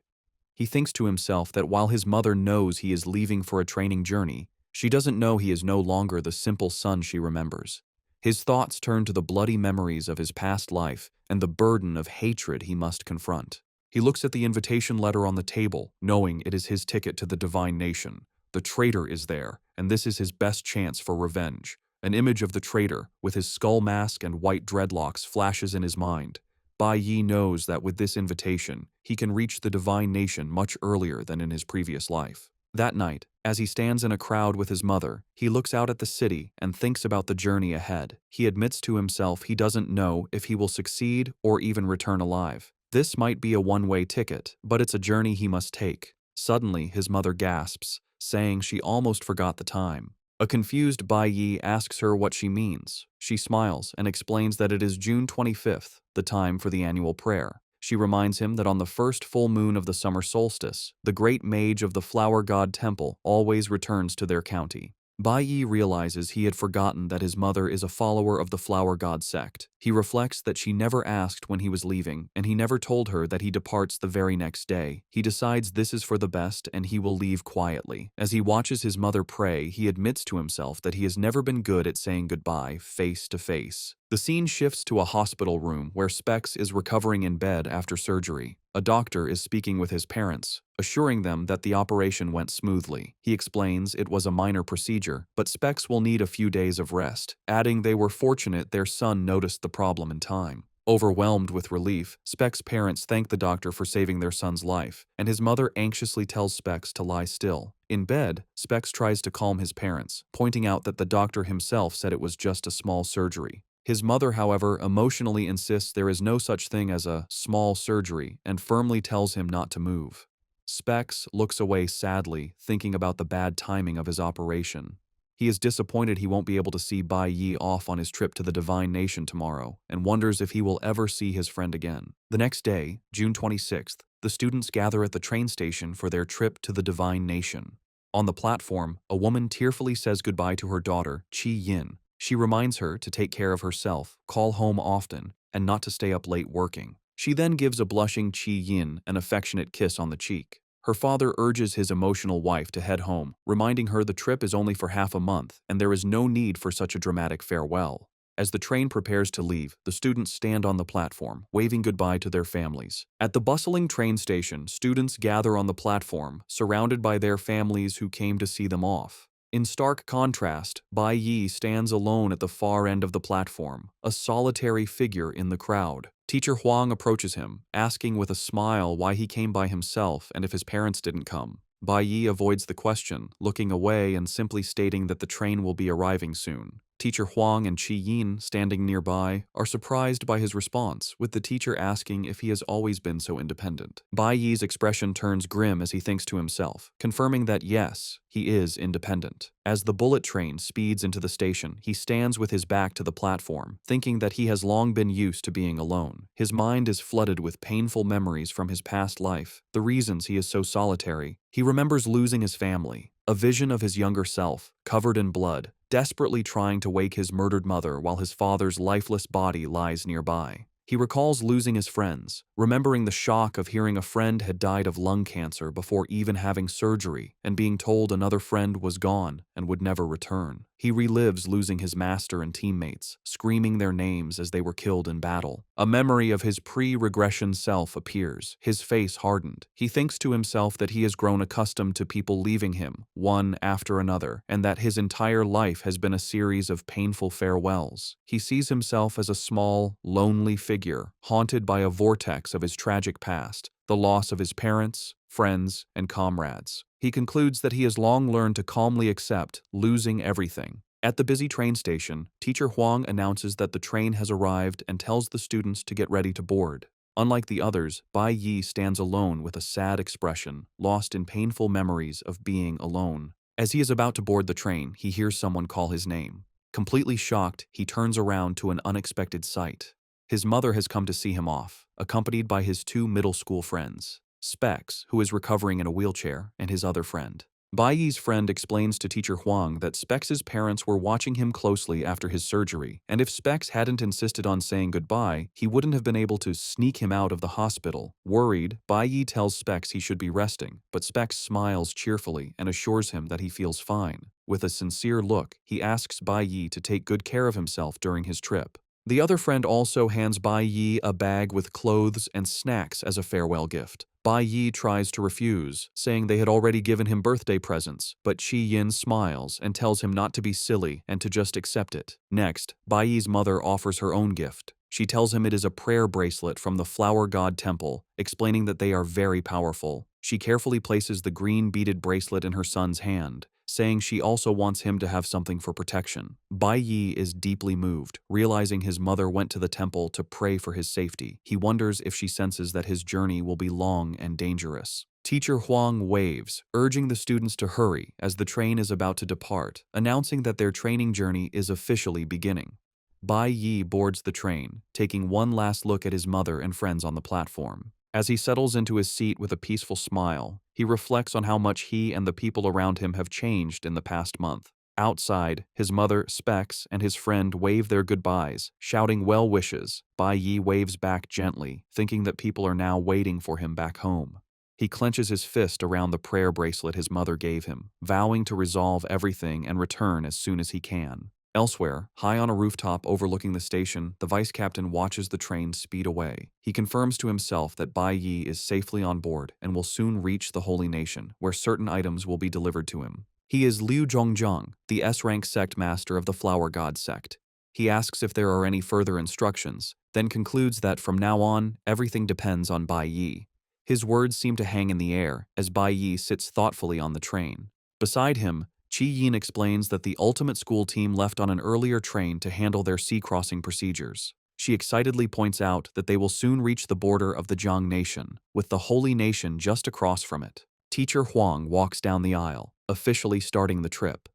He thinks to himself that while his mother knows he is leaving for a training journey, she doesn't know he is no longer the simple son she remembers. His thoughts turn to the bloody memories of his past life and the burden of hatred he must confront. He looks at the invitation letter on the table, knowing it is his ticket to the divine nation. The traitor is there, and this is his best chance for revenge. An image of the traitor, with his skull mask and white dreadlocks, flashes in his mind. Bai Yi knows that with this invitation, he can reach the divine nation much earlier than in his previous life. That night, as he stands in a crowd with his mother, he looks out at the city and thinks about the journey ahead. He admits to himself he doesn't know if he will succeed or even return alive. This might be a one-way ticket, but it's a journey he must take. Suddenly, his mother gasps, saying she almost forgot the time. A confused Bai Yi asks her what she means. She smiles and explains that it is June 25th, the time for the annual prayer. She reminds him that on the first full moon of the summer solstice, the great mage of the flower god temple always returns to their county. Bai Yi realizes he had forgotten that his mother is a follower of the flower god sect. He reflects that she never asked when he was leaving, and he never told her that he departs the very next day. He decides this is for the best and he will leave quietly. As he watches his mother pray, he admits to himself that he has never been good at saying goodbye face to face. The scene shifts to a hospital room where Specs is recovering in bed after surgery. A doctor is speaking with his parents, assuring them that the operation went smoothly. He explains it was a minor procedure, but Specs will need a few days of rest, adding they were fortunate their son noticed the problem in time. Overwhelmed with relief, Specs' parents thank the doctor for saving their son's life, and his mother anxiously tells Specs to lie still. In bed, Specs tries to calm his parents, pointing out that the doctor himself said it was just a small surgery. His mother, however, emotionally insists there is no such thing as a small surgery and firmly tells him not to move. Specs looks away sadly, thinking about the bad timing of his operation. He is disappointed he won't be able to see Bai Yi off on his trip to the Divine Nation tomorrow and wonders if he will ever see his friend again. The next day, June 26th, the students gather at the train station for their trip to the Divine Nation. On the platform, a woman tearfully says goodbye to her daughter, Chi Yin. She reminds her to take care of herself, call home often, and not to stay up late working. She then gives a blushing Chi Yin an affectionate kiss on the cheek. Her father urges his emotional wife to head home, reminding her the trip is only for half a month and there is no need for such a dramatic farewell. As the train prepares to leave, the students stand on the platform, waving goodbye to their families. At the bustling train station, students gather on the platform, surrounded by their families who came to see them off. In stark contrast, Bai Yi stands alone at the far end of the platform, a solitary figure in the crowd. Teacher Huang approaches him, asking with a smile why he came by himself and if his parents didn't come. Bai Yi avoids the question, looking away and simply stating that the train will be arriving soon. Teacher Huang and Chi Yin, standing nearby, are surprised by his response, with the teacher asking if he has always been so independent. Bai Yi's expression turns grim as he thinks to himself, confirming that yes, he is independent. As the bullet train speeds into the station, he stands with his back to the platform, thinking that he has long been used to being alone. His mind is flooded with painful memories from his past life, the reasons he is so solitary. He remembers losing his family, a vision of his younger self, covered in blood, desperately trying to wake his murdered mother while his father's lifeless body lies nearby. He recalls losing his friends, remembering the shock of hearing a friend had died of lung cancer before even having surgery and being told another friend was gone and would never return. He relives losing his master and teammates, screaming their names as they were killed in battle. A memory of his pre-regression self appears, his face hardened. He thinks to himself that he has grown accustomed to people leaving him, one after another, and that his entire life has been a series of painful farewells. He sees himself as a small, lonely figure, haunted by a vortex of his tragic past, the loss of his parents, friends, and comrades. He concludes that he has long learned to calmly accept losing everything. At the busy train station, Teacher Huang announces that the train has arrived and tells the students to get ready to board. Unlike the others, Bai Yi stands alone with a sad expression, lost in painful memories of being alone. As he is about to board the train, he hears someone call his name. Completely shocked, he turns around to an unexpected sight. His mother has come to see him off, accompanied by his two middle school friends, Specs, who is recovering in a wheelchair, and his other friend. Bai Yi's friend explains to teacher Huang that Specs' parents were watching him closely after his surgery, and if Specs hadn't insisted on saying goodbye, he wouldn't have been able to sneak him out of the hospital. Worried, Bai Yi tells Specs he should be resting, but Specs smiles cheerfully and assures him that he feels fine. With a sincere look, he asks Bai Yi to take good care of himself during his trip. The other friend also hands Bai Yi a bag with clothes and snacks as a farewell gift. Bai Yi tries to refuse, saying they had already given him birthday presents, but Qi Yin smiles and tells him not to be silly and to just accept it. Next, Bai Yi's mother offers her own gift. She tells him it is a prayer bracelet from the Flower God Temple, explaining that they are very powerful. She carefully places the green beaded bracelet in her son's hand, saying she also wants him to have something for protection. Bai Yi is deeply moved, realizing his mother went to the temple to pray for his safety. He wonders if she senses that his journey will be long and dangerous. Teacher Huang waves, urging the students to hurry as the train is about to depart, announcing that their training journey is officially beginning. Bai Yi boards the train, taking one last look at his mother and friends on the platform. As he settles into his seat with a peaceful smile, he reflects on how much he and the people around him have changed in the past month. Outside, his mother, Specs, and his friend wave their goodbyes, shouting well wishes. Bai Yi waves back gently, thinking that people are now waiting for him back home. He clenches his fist around the prayer bracelet his mother gave him, vowing to resolve everything and return as soon as he can. Elsewhere, high on a rooftop overlooking the station, the vice captain watches the train speed away. He confirms to himself that Bai Yi is safely on board and will soon reach the Holy Nation, where certain items will be delivered to him. He is Liu Zhongzheng, the S-rank sect master of the Flower God sect. He asks if there are any further instructions, then concludes that from now on, everything depends on Bai Yi. His words seem to hang in the air as Bai Yi sits thoughtfully on the train. Beside him, Qi Yin explains that the ultimate school team left on an earlier train to handle their sea crossing procedures. She excitedly points out that they will soon reach the border of the Jiang Nation, with the Holy Nation just across from it. Teacher Huang walks down the aisle, officially starting the trip.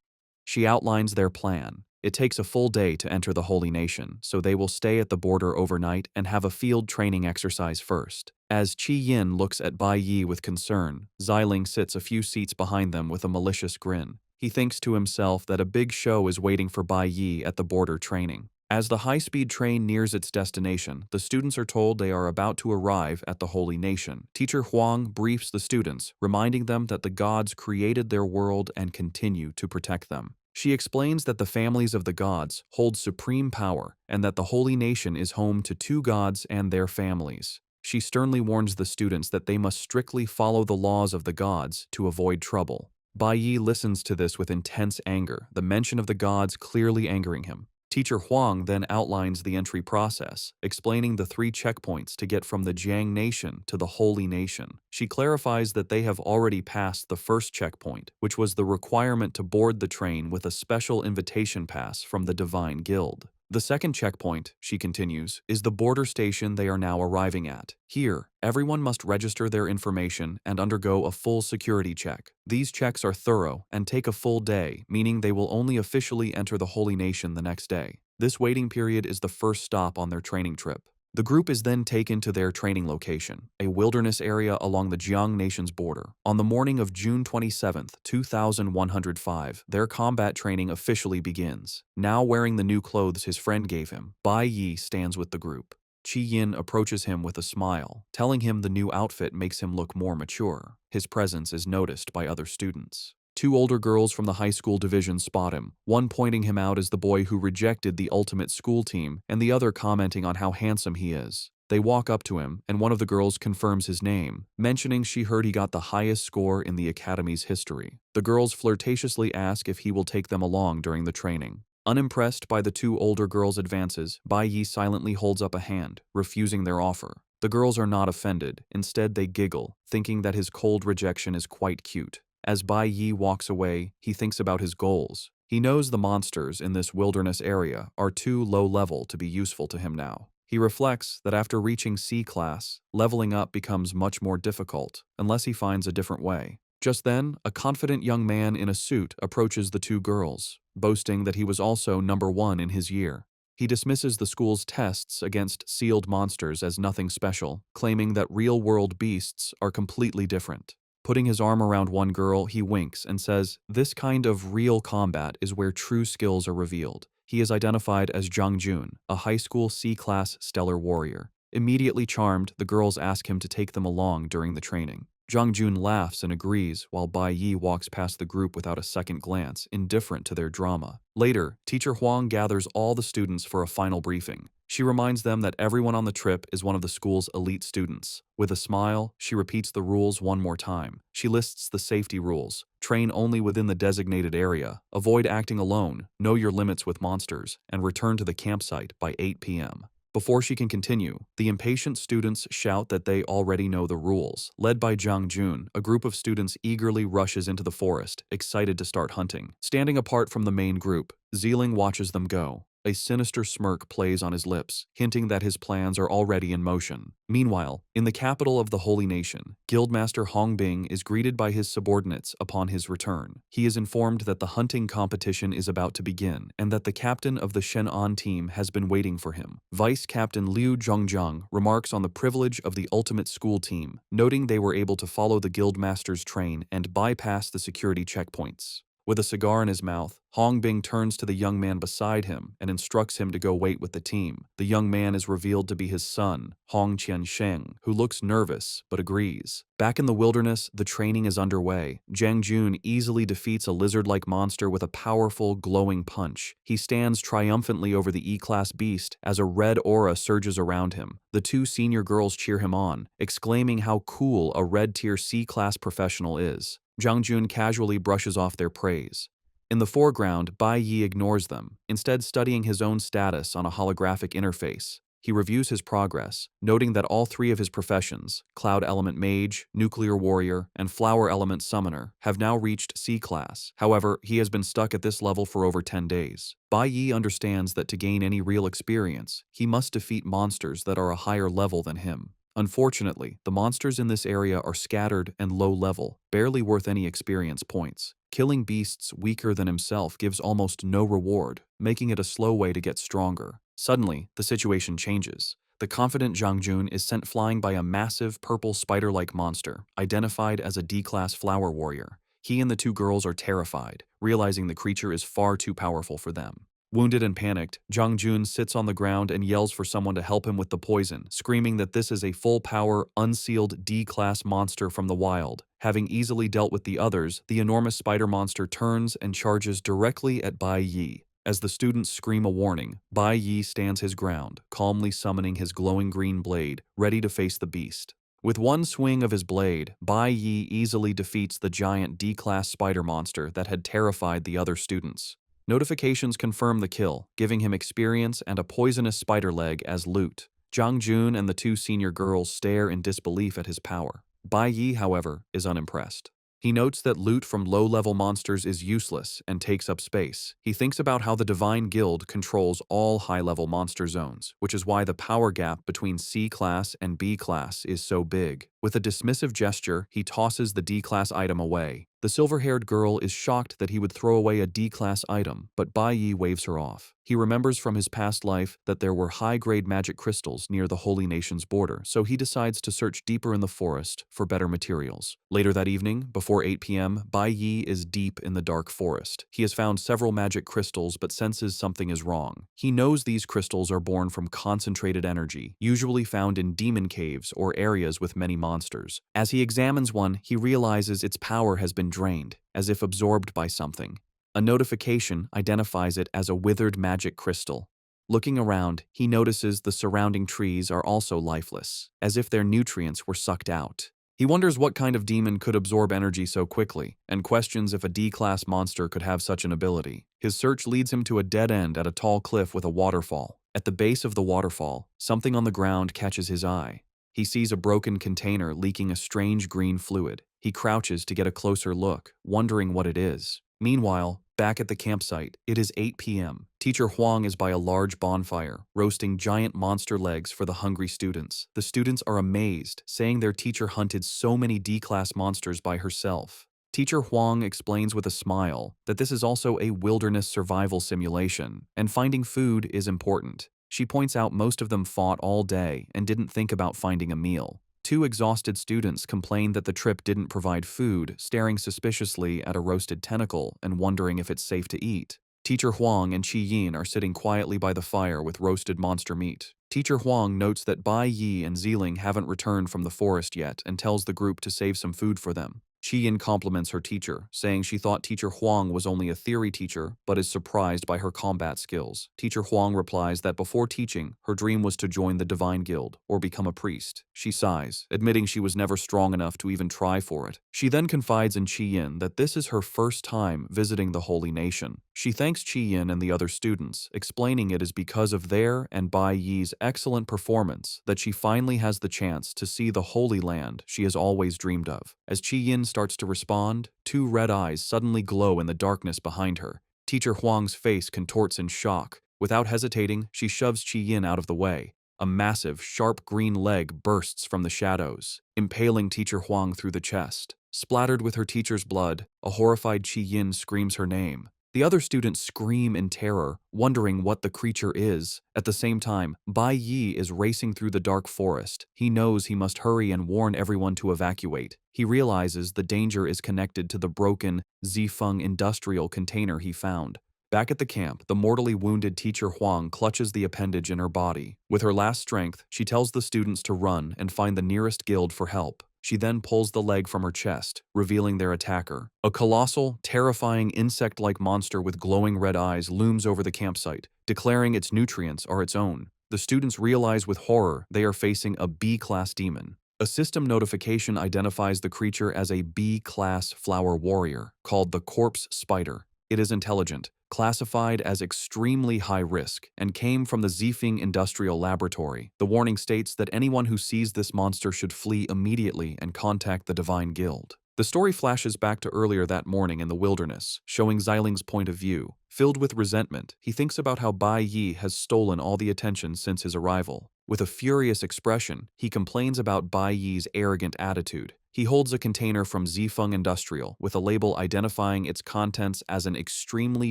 She outlines their plan. It takes a full day to enter the Holy Nation, so they will stay at the border overnight and have a field training exercise first. As Qi Yin looks at Bai Yi with concern, Xiling sits a few seats behind them with a malicious grin. He thinks to himself that a big show is waiting for Bai Yi at the border training. As the high-speed train nears its destination, the students are told they are about to arrive at the Holy Nation. Teacher Huang briefs the students, reminding them that the gods created their world and continue to protect them. She explains that the families of the gods hold supreme power and that the Holy Nation is home to two gods and their families. She sternly warns the students that they must strictly follow the laws of the gods to avoid trouble. Bai Yi listens to this with intense anger, the mention of the gods clearly angering him. Teacher Huang then outlines the entry process, explaining the 3 checkpoints to get from the Jiang Nation to the Holy Nation. She clarifies that they have already passed the first checkpoint, which was the requirement to board the train with a special invitation pass from the Divine Guild. The second checkpoint, she continues, is the border station they are now arriving at. Here, everyone must register their information and undergo a full security check. These checks are thorough and take a full day, meaning they will only officially enter the Holy Nation the next day. This waiting period is the first stop on their training trip. The group is then taken to their training location, a wilderness area along the Jiang Nation's border. On the morning of June 27, 2105, their combat training officially begins. Now wearing the new clothes his friend gave him, Bai Yi stands with the group. Qi Yin approaches him with a smile, telling him the new outfit makes him look more mature. His presence is noticed by other students. 2 older girls from the high school division spot him, one pointing him out as the boy who rejected the ultimate school team, and the other commenting on how handsome he is. They walk up to him, and one of the girls confirms his name, mentioning she heard he got the highest score in the academy's history. The girls flirtatiously ask if he will take them along during the training. Unimpressed by the 2 older girls' advances, Bai Yi silently holds up a hand, refusing their offer. The girls are not offended, instead they giggle, thinking that his cold rejection is quite cute. As Bai Yi walks away, he thinks about his goals. He knows the monsters in this wilderness area are too low level to be useful to him now. He reflects that after reaching C class, leveling up becomes much more difficult, unless he finds a different way. Just then, a confident young man in a suit approaches the two girls, boasting that he was also number 1 in his year. He dismisses the school's tests against sealed monsters as nothing special, claiming that real-world beasts are completely different. Putting his arm around one girl, he winks and says, "This kind of real combat is where true skills are revealed." He is identified as Jung Jun, a high school C-class stellar warrior. Immediately charmed, the girls ask him to take them along during the training. Jung Jun laughs and agrees, while Bai Yi walks past the group without a second glance, indifferent to their drama. Later, Teacher Huang gathers all the students for a final briefing. She reminds them that everyone on the trip is one of the school's elite students. With a smile, she repeats the rules one more time. She lists the safety rules. Train only within the designated area. Avoid acting alone. Know your limits with monsters. And return to the campsite by 8 p.m. Before she can continue, the impatient students shout that they already know the rules. Led by Jung Jun, a group of students eagerly rushes into the forest, excited to start hunting. Standing apart from the main group, Zeeling watches them go. A sinister smirk plays on his lips, hinting that his plans are already in motion. Meanwhile, in the capital of the Holy Nation, Guildmaster Hong Bing is greeted by his subordinates upon his return. He is informed that the hunting competition is about to begin, and that the captain of the Shen'an team has been waiting for him. Vice Captain Liu Zhongjiang remarks on the privilege of the ultimate school team, noting they were able to follow the Guildmaster's train and bypass the security checkpoints. With a cigar in his mouth, Hong Bing turns to the young man beside him and instructs him to go wait with the team. The young man is revealed to be his son, Hong Qiansheng, who looks nervous but agrees. Back in the wilderness, the training is underway. Jiang Jun easily defeats a lizard-like monster with a powerful, glowing punch. He stands triumphantly over the E-class beast as a red aura surges around him. The two senior girls cheer him on, exclaiming how cool a red-tier C-class professional is. Jiang Jun casually brushes off their praise. In the foreground, Bai Yi ignores them, instead studying his own status on a holographic interface. He reviews his progress, noting that all 3 of his professions, Cloud Element Mage, Nuclear Warrior, and Flower Element Summoner, have now reached C-class. However, he has been stuck at this level for over 10 days. Bai Yi understands that to gain any real experience, he must defeat monsters that are a higher level than him. Unfortunately, the monsters in this area are scattered and low level, barely worth any experience points. Killing beasts weaker than himself gives almost no reward, making it a slow way to get stronger. Suddenly, the situation changes. The confident Jiang Jun is sent flying by a massive purple spider-like monster, identified as a D-class flower warrior. He and the two girls are terrified, realizing the creature is far too powerful for them. Wounded and panicked, Jiang Jun sits on the ground and yells for someone to help him with the poison, screaming that this is a full-power, unsealed D-class monster from the wild. Having easily dealt with the others, the enormous spider monster turns and charges directly at Bai Yi. As the students scream a warning, Bai Yi stands his ground, calmly summoning his glowing green blade, ready to face the beast. With one swing of his blade, Bai Yi easily defeats the giant D-class spider monster that had terrified the other students. Notifications confirm the kill, giving him experience and a poisonous spider leg as loot. Jiang Jun and the two senior girls stare in disbelief at his power. Bai Yi, however, is unimpressed. He notes that loot from low-level monsters is useless and takes up space. He thinks about how the Divine Guild controls all high-level monster zones, which is why the power gap between C-class and B-class is so big. With a dismissive gesture, he tosses the D-class item away. The silver-haired girl is shocked that he would throw away a D-class item, but Bai Yi waves her off. He remembers from his past life that there were high-grade magic crystals near the Holy Nation's border, so he decides to search deeper in the forest for better materials. Later that evening, before 8 p.m., Bai Yi is deep in the dark forest. He has found several magic crystals but senses something is wrong. He knows these crystals are born from concentrated energy, usually found in demon caves or areas with many monsters. As he examines one, he realizes its power has been drained, as if absorbed by something. A notification identifies it as a withered magic crystal. Looking around, he notices the surrounding trees are also lifeless, as if their nutrients were sucked out. He wonders what kind of demon could absorb energy so quickly, and questions if a D-class monster could have such an ability. His search leads him to a dead end at a tall cliff with a waterfall. At the base of the waterfall, something on the ground catches his eye. He sees a broken container leaking a strange green fluid. He crouches to get a closer look, wondering what it is. Meanwhile, Back at the campsite, it is 8 p.m. Teacher Huang is by a large bonfire, roasting giant monster legs for the hungry students. The students are amazed, saying their teacher hunted so many D-class monsters by herself. Teacher Huang explains with a smile that this is also a wilderness survival simulation, and finding food is important. She points out most of them fought all day and didn't think about finding a meal. Two exhausted students complain that the trip didn't provide food, staring suspiciously at a roasted tentacle and wondering if it's safe to eat. Teacher Huang and Qi Yin are sitting quietly by the fire with roasted monster meat. Teacher Huang notes that Bai Yi and Ziling haven't returned from the forest yet and tells the group to save some food for them. Qi Yin compliments her teacher, saying she thought Teacher Huang was only a theory teacher, but is surprised by her combat skills. Teacher Huang replies that before teaching, her dream was to join the Divine Guild or become a priest. She sighs, admitting she was never strong enough to even try for it. She then confides in Qi Yin that this is her first time visiting the Holy Nation. She thanks Qi Yin and the other students, explaining it is because of their and Bai Yi's excellent performance that she finally has the chance to see the Holy Land she has always dreamed of. As Qi Yin starts to respond, two red eyes suddenly glow in the darkness behind her. Teacher Huang's face contorts in shock. Without hesitating, she shoves Qi Yin out of the way. A massive, sharp green leg bursts from the shadows, impaling Teacher Huang through the chest. Splattered with her teacher's blood, a horrified Qi Yin screams her name. The other students scream in terror, wondering what the creature is. At the same time, Bai Yi is racing through the dark forest. He knows he must hurry and warn everyone to evacuate. He realizes the danger is connected to the broken Zifeng industrial container he found. Back at the camp, the mortally wounded Teacher Huang clutches the appendage in her body. With her last strength, she tells the students to run and find the nearest guild for help. She then pulls the leg from her chest, revealing their attacker. A colossal, terrifying insect-like monster with glowing red eyes looms over the campsite, declaring its nutrients are its own. The students realize with horror they are facing a B-class demon. A system notification identifies the creature as a B-class flower warrior, called the corpse spider. It is intelligent, classified as extremely high risk, and came from the Zifeng Industrial Laboratory. The warning states that anyone who sees this monster should flee immediately and contact the Divine Guild. The story flashes back to earlier that morning in the wilderness, showing Xiling's point of view. Filled with resentment, he thinks about how Bai Yi has stolen all the attention since his arrival. With a furious expression, he complains about Bai Yi's arrogant attitude. He holds a container from Zifeng Industrial with a label identifying its contents as an extremely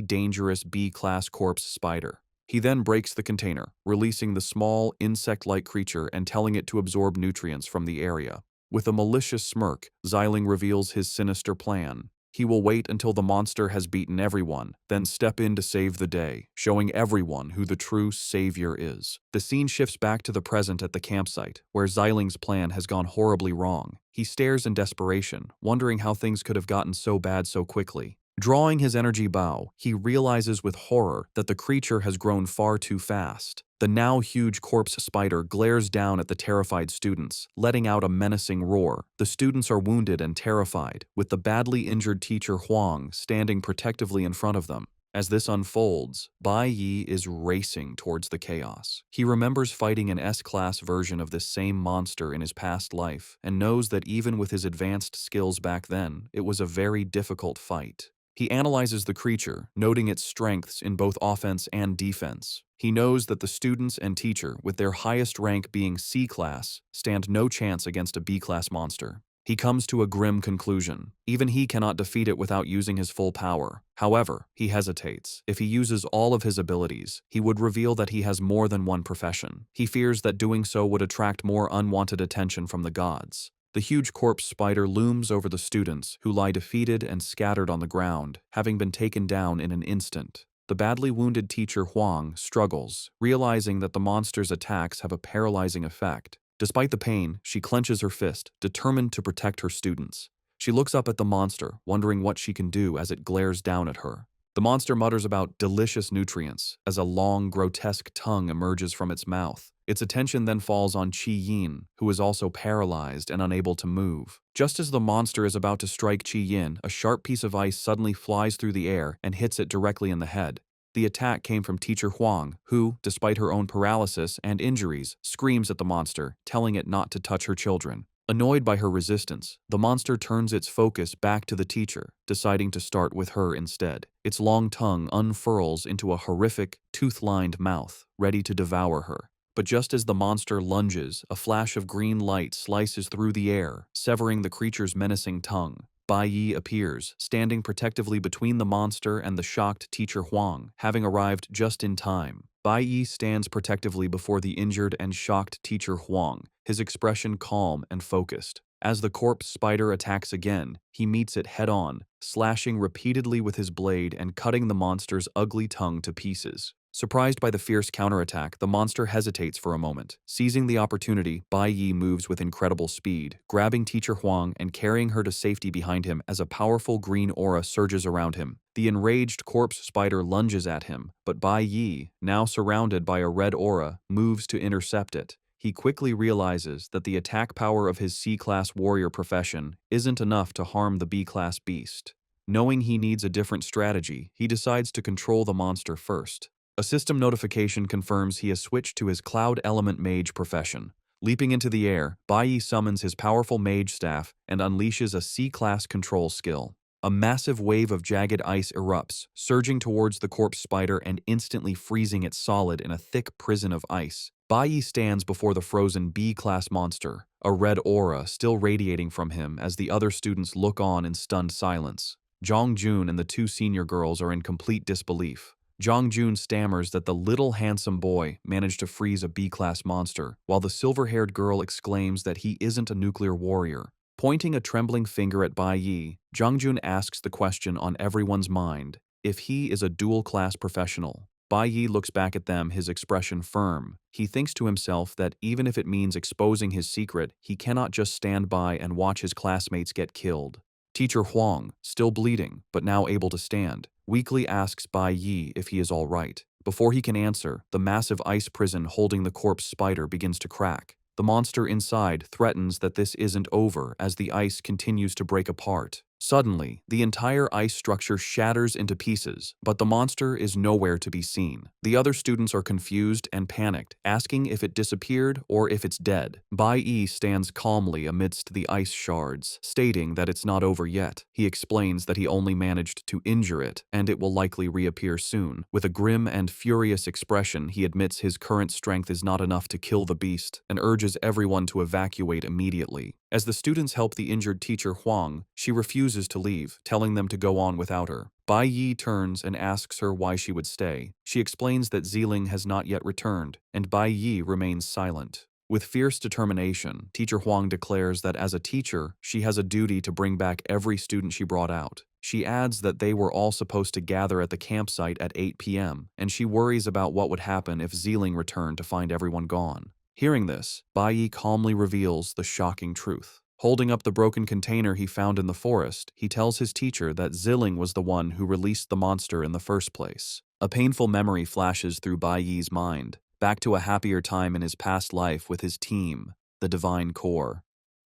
dangerous B-class corpse spider. He then breaks the container, releasing the small, insect-like creature and telling it to absorb nutrients from the area. With a malicious smirk, Xiling reveals his sinister plan. He will wait until the monster has beaten everyone, then step in to save the day, showing everyone who the true savior is. The scene shifts back to the present at the campsite, where Xiling's plan has gone horribly wrong. He stares in desperation, wondering how things could have gotten so bad so quickly. Drawing his energy bow, he realizes with horror that the creature has grown far too fast. The now huge corpse spider glares down at the terrified students, letting out a menacing roar. The students are wounded and terrified, with the badly injured Teacher Huang standing protectively in front of them. As this unfolds, Bai Yi is racing towards the chaos. He remembers fighting an S-class version of this same monster in his past life, and knows that even with his advanced skills back then, it was a very difficult fight. He analyzes the creature, noting its strengths in both offense and defense. He knows that the students and teacher, with their highest rank being C-class, stand no chance against a B-class monster. He comes to a grim conclusion. Even he cannot defeat it without using his full power. However, he hesitates. If he uses all of his abilities, he would reveal that he has more than one profession. He fears that doing so would attract more unwanted attention from the gods. The huge corpse spider looms over the students, who lie defeated and scattered on the ground, having been taken down in an instant. The badly wounded Teacher Huang struggles, realizing that the monster's attacks have a paralyzing effect. Despite the pain, she clenches her fist, determined to protect her students. She looks up at the monster, wondering what she can do as it glares down at her. The monster mutters about delicious nutrients as a long, grotesque tongue emerges from its mouth. Its attention then falls on Qi Yin, who is also paralyzed and unable to move. Just as the monster is about to strike Qi Yin, a sharp piece of ice suddenly flies through the air and hits it directly in the head. The attack came from Teacher Huang, who, despite her own paralysis and injuries, screams at the monster, telling it not to touch her children. Annoyed by her resistance, the monster turns its focus back to the teacher, deciding to start with her instead. Its long tongue unfurls into a horrific, tooth-lined mouth, ready to devour her. But just as the monster lunges, a flash of green light slices through the air, severing the creature's menacing tongue. Bai Yi appears, standing protectively between the monster and the shocked teacher Huang, having arrived just in time. Bai Yi stands protectively before the injured and shocked teacher Huang, his expression calm and focused. As the corpse spider attacks again, he meets it head-on, slashing repeatedly with his blade and cutting the monster's ugly tongue to pieces. Surprised by the fierce counterattack, the monster hesitates for a moment. Seizing the opportunity, Bai Yi moves with incredible speed, grabbing teacher Huang and carrying her to safety behind him as a powerful green aura surges around him. The enraged corpse spider lunges at him, but Bai Yi, now surrounded by a red aura, moves to intercept it. He quickly realizes that the attack power of his C-class warrior profession isn't enough to harm the B-class beast. Knowing he needs a different strategy, he decides to control the monster first. A system notification confirms he has switched to his Cloud Element Mage profession. Leaping into the air, Bai Yi summons his powerful mage staff and unleashes a C-class control skill. A massive wave of jagged ice erupts, surging towards the corpse spider and instantly freezing it solid in a thick prison of ice. Bai Yi stands before the frozen B-class monster, a red aura still radiating from him as the other students look on in stunned silence. Zhang Jun and the two senior girls are in complete disbelief. Zhang Jun stammers that the little handsome boy managed to freeze a B-class monster, while the silver-haired girl exclaims that he isn't a nuclear warrior. Pointing a trembling finger at Bai Yi, Zhang Jun asks the question on everyone's mind, if he is a dual-class professional. Bai Yi looks back at them, his expression firm. He thinks to himself that even if it means exposing his secret, he cannot just stand by and watch his classmates get killed. Teacher Huang, still bleeding, but now able to stand, weakly asks Bai Yi if he is all right. Before he can answer, the massive ice prison holding the corpse spider begins to crack. The monster inside threatens that this isn't over as the ice continues to break apart. Suddenly, the entire ice structure shatters into pieces, but the monster is nowhere to be seen. The other students are confused and panicked, asking if it disappeared or if it's dead. Bai Yi stands calmly amidst the ice shards, stating that it's not over yet. He explains that he only managed to injure it, and it will likely reappear soon. With a grim and furious expression, he admits his current strength is not enough to kill the beast, and urges everyone to evacuate immediately. As the students help the injured teacher Huang, she refuses to leave, telling them to go on without her. Bai Yi turns and asks her why she would stay. She explains that Ziling has not yet returned, and Bai Yi remains silent. With fierce determination, teacher Huang declares that as a teacher, she has a duty to bring back every student she brought out. She adds that they were all supposed to gather at the campsite at 8 p.m., and she worries about what would happen if Ziling returned to find everyone gone. Hearing this, Bai Yi calmly reveals the shocking truth. Holding up the broken container he found in the forest, he tells his teacher that Ziling was the one who released the monster in the first place. A painful memory flashes through Bai Yi's mind, back to a happier time in his past life with his team, the Divine Core.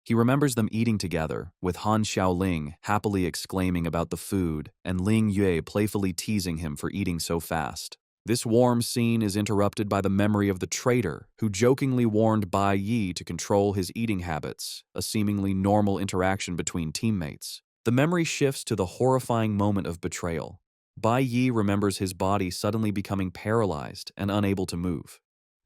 He remembers them eating together, with Han Xiaoling happily exclaiming about the food and Ling Yue playfully teasing him for eating so fast. This warm scene is interrupted by the memory of the traitor, who jokingly warned Bai Yi to control his eating habits, a seemingly normal interaction between teammates. The memory shifts to the horrifying moment of betrayal. Bai Yi remembers his body suddenly becoming paralyzed and unable to move.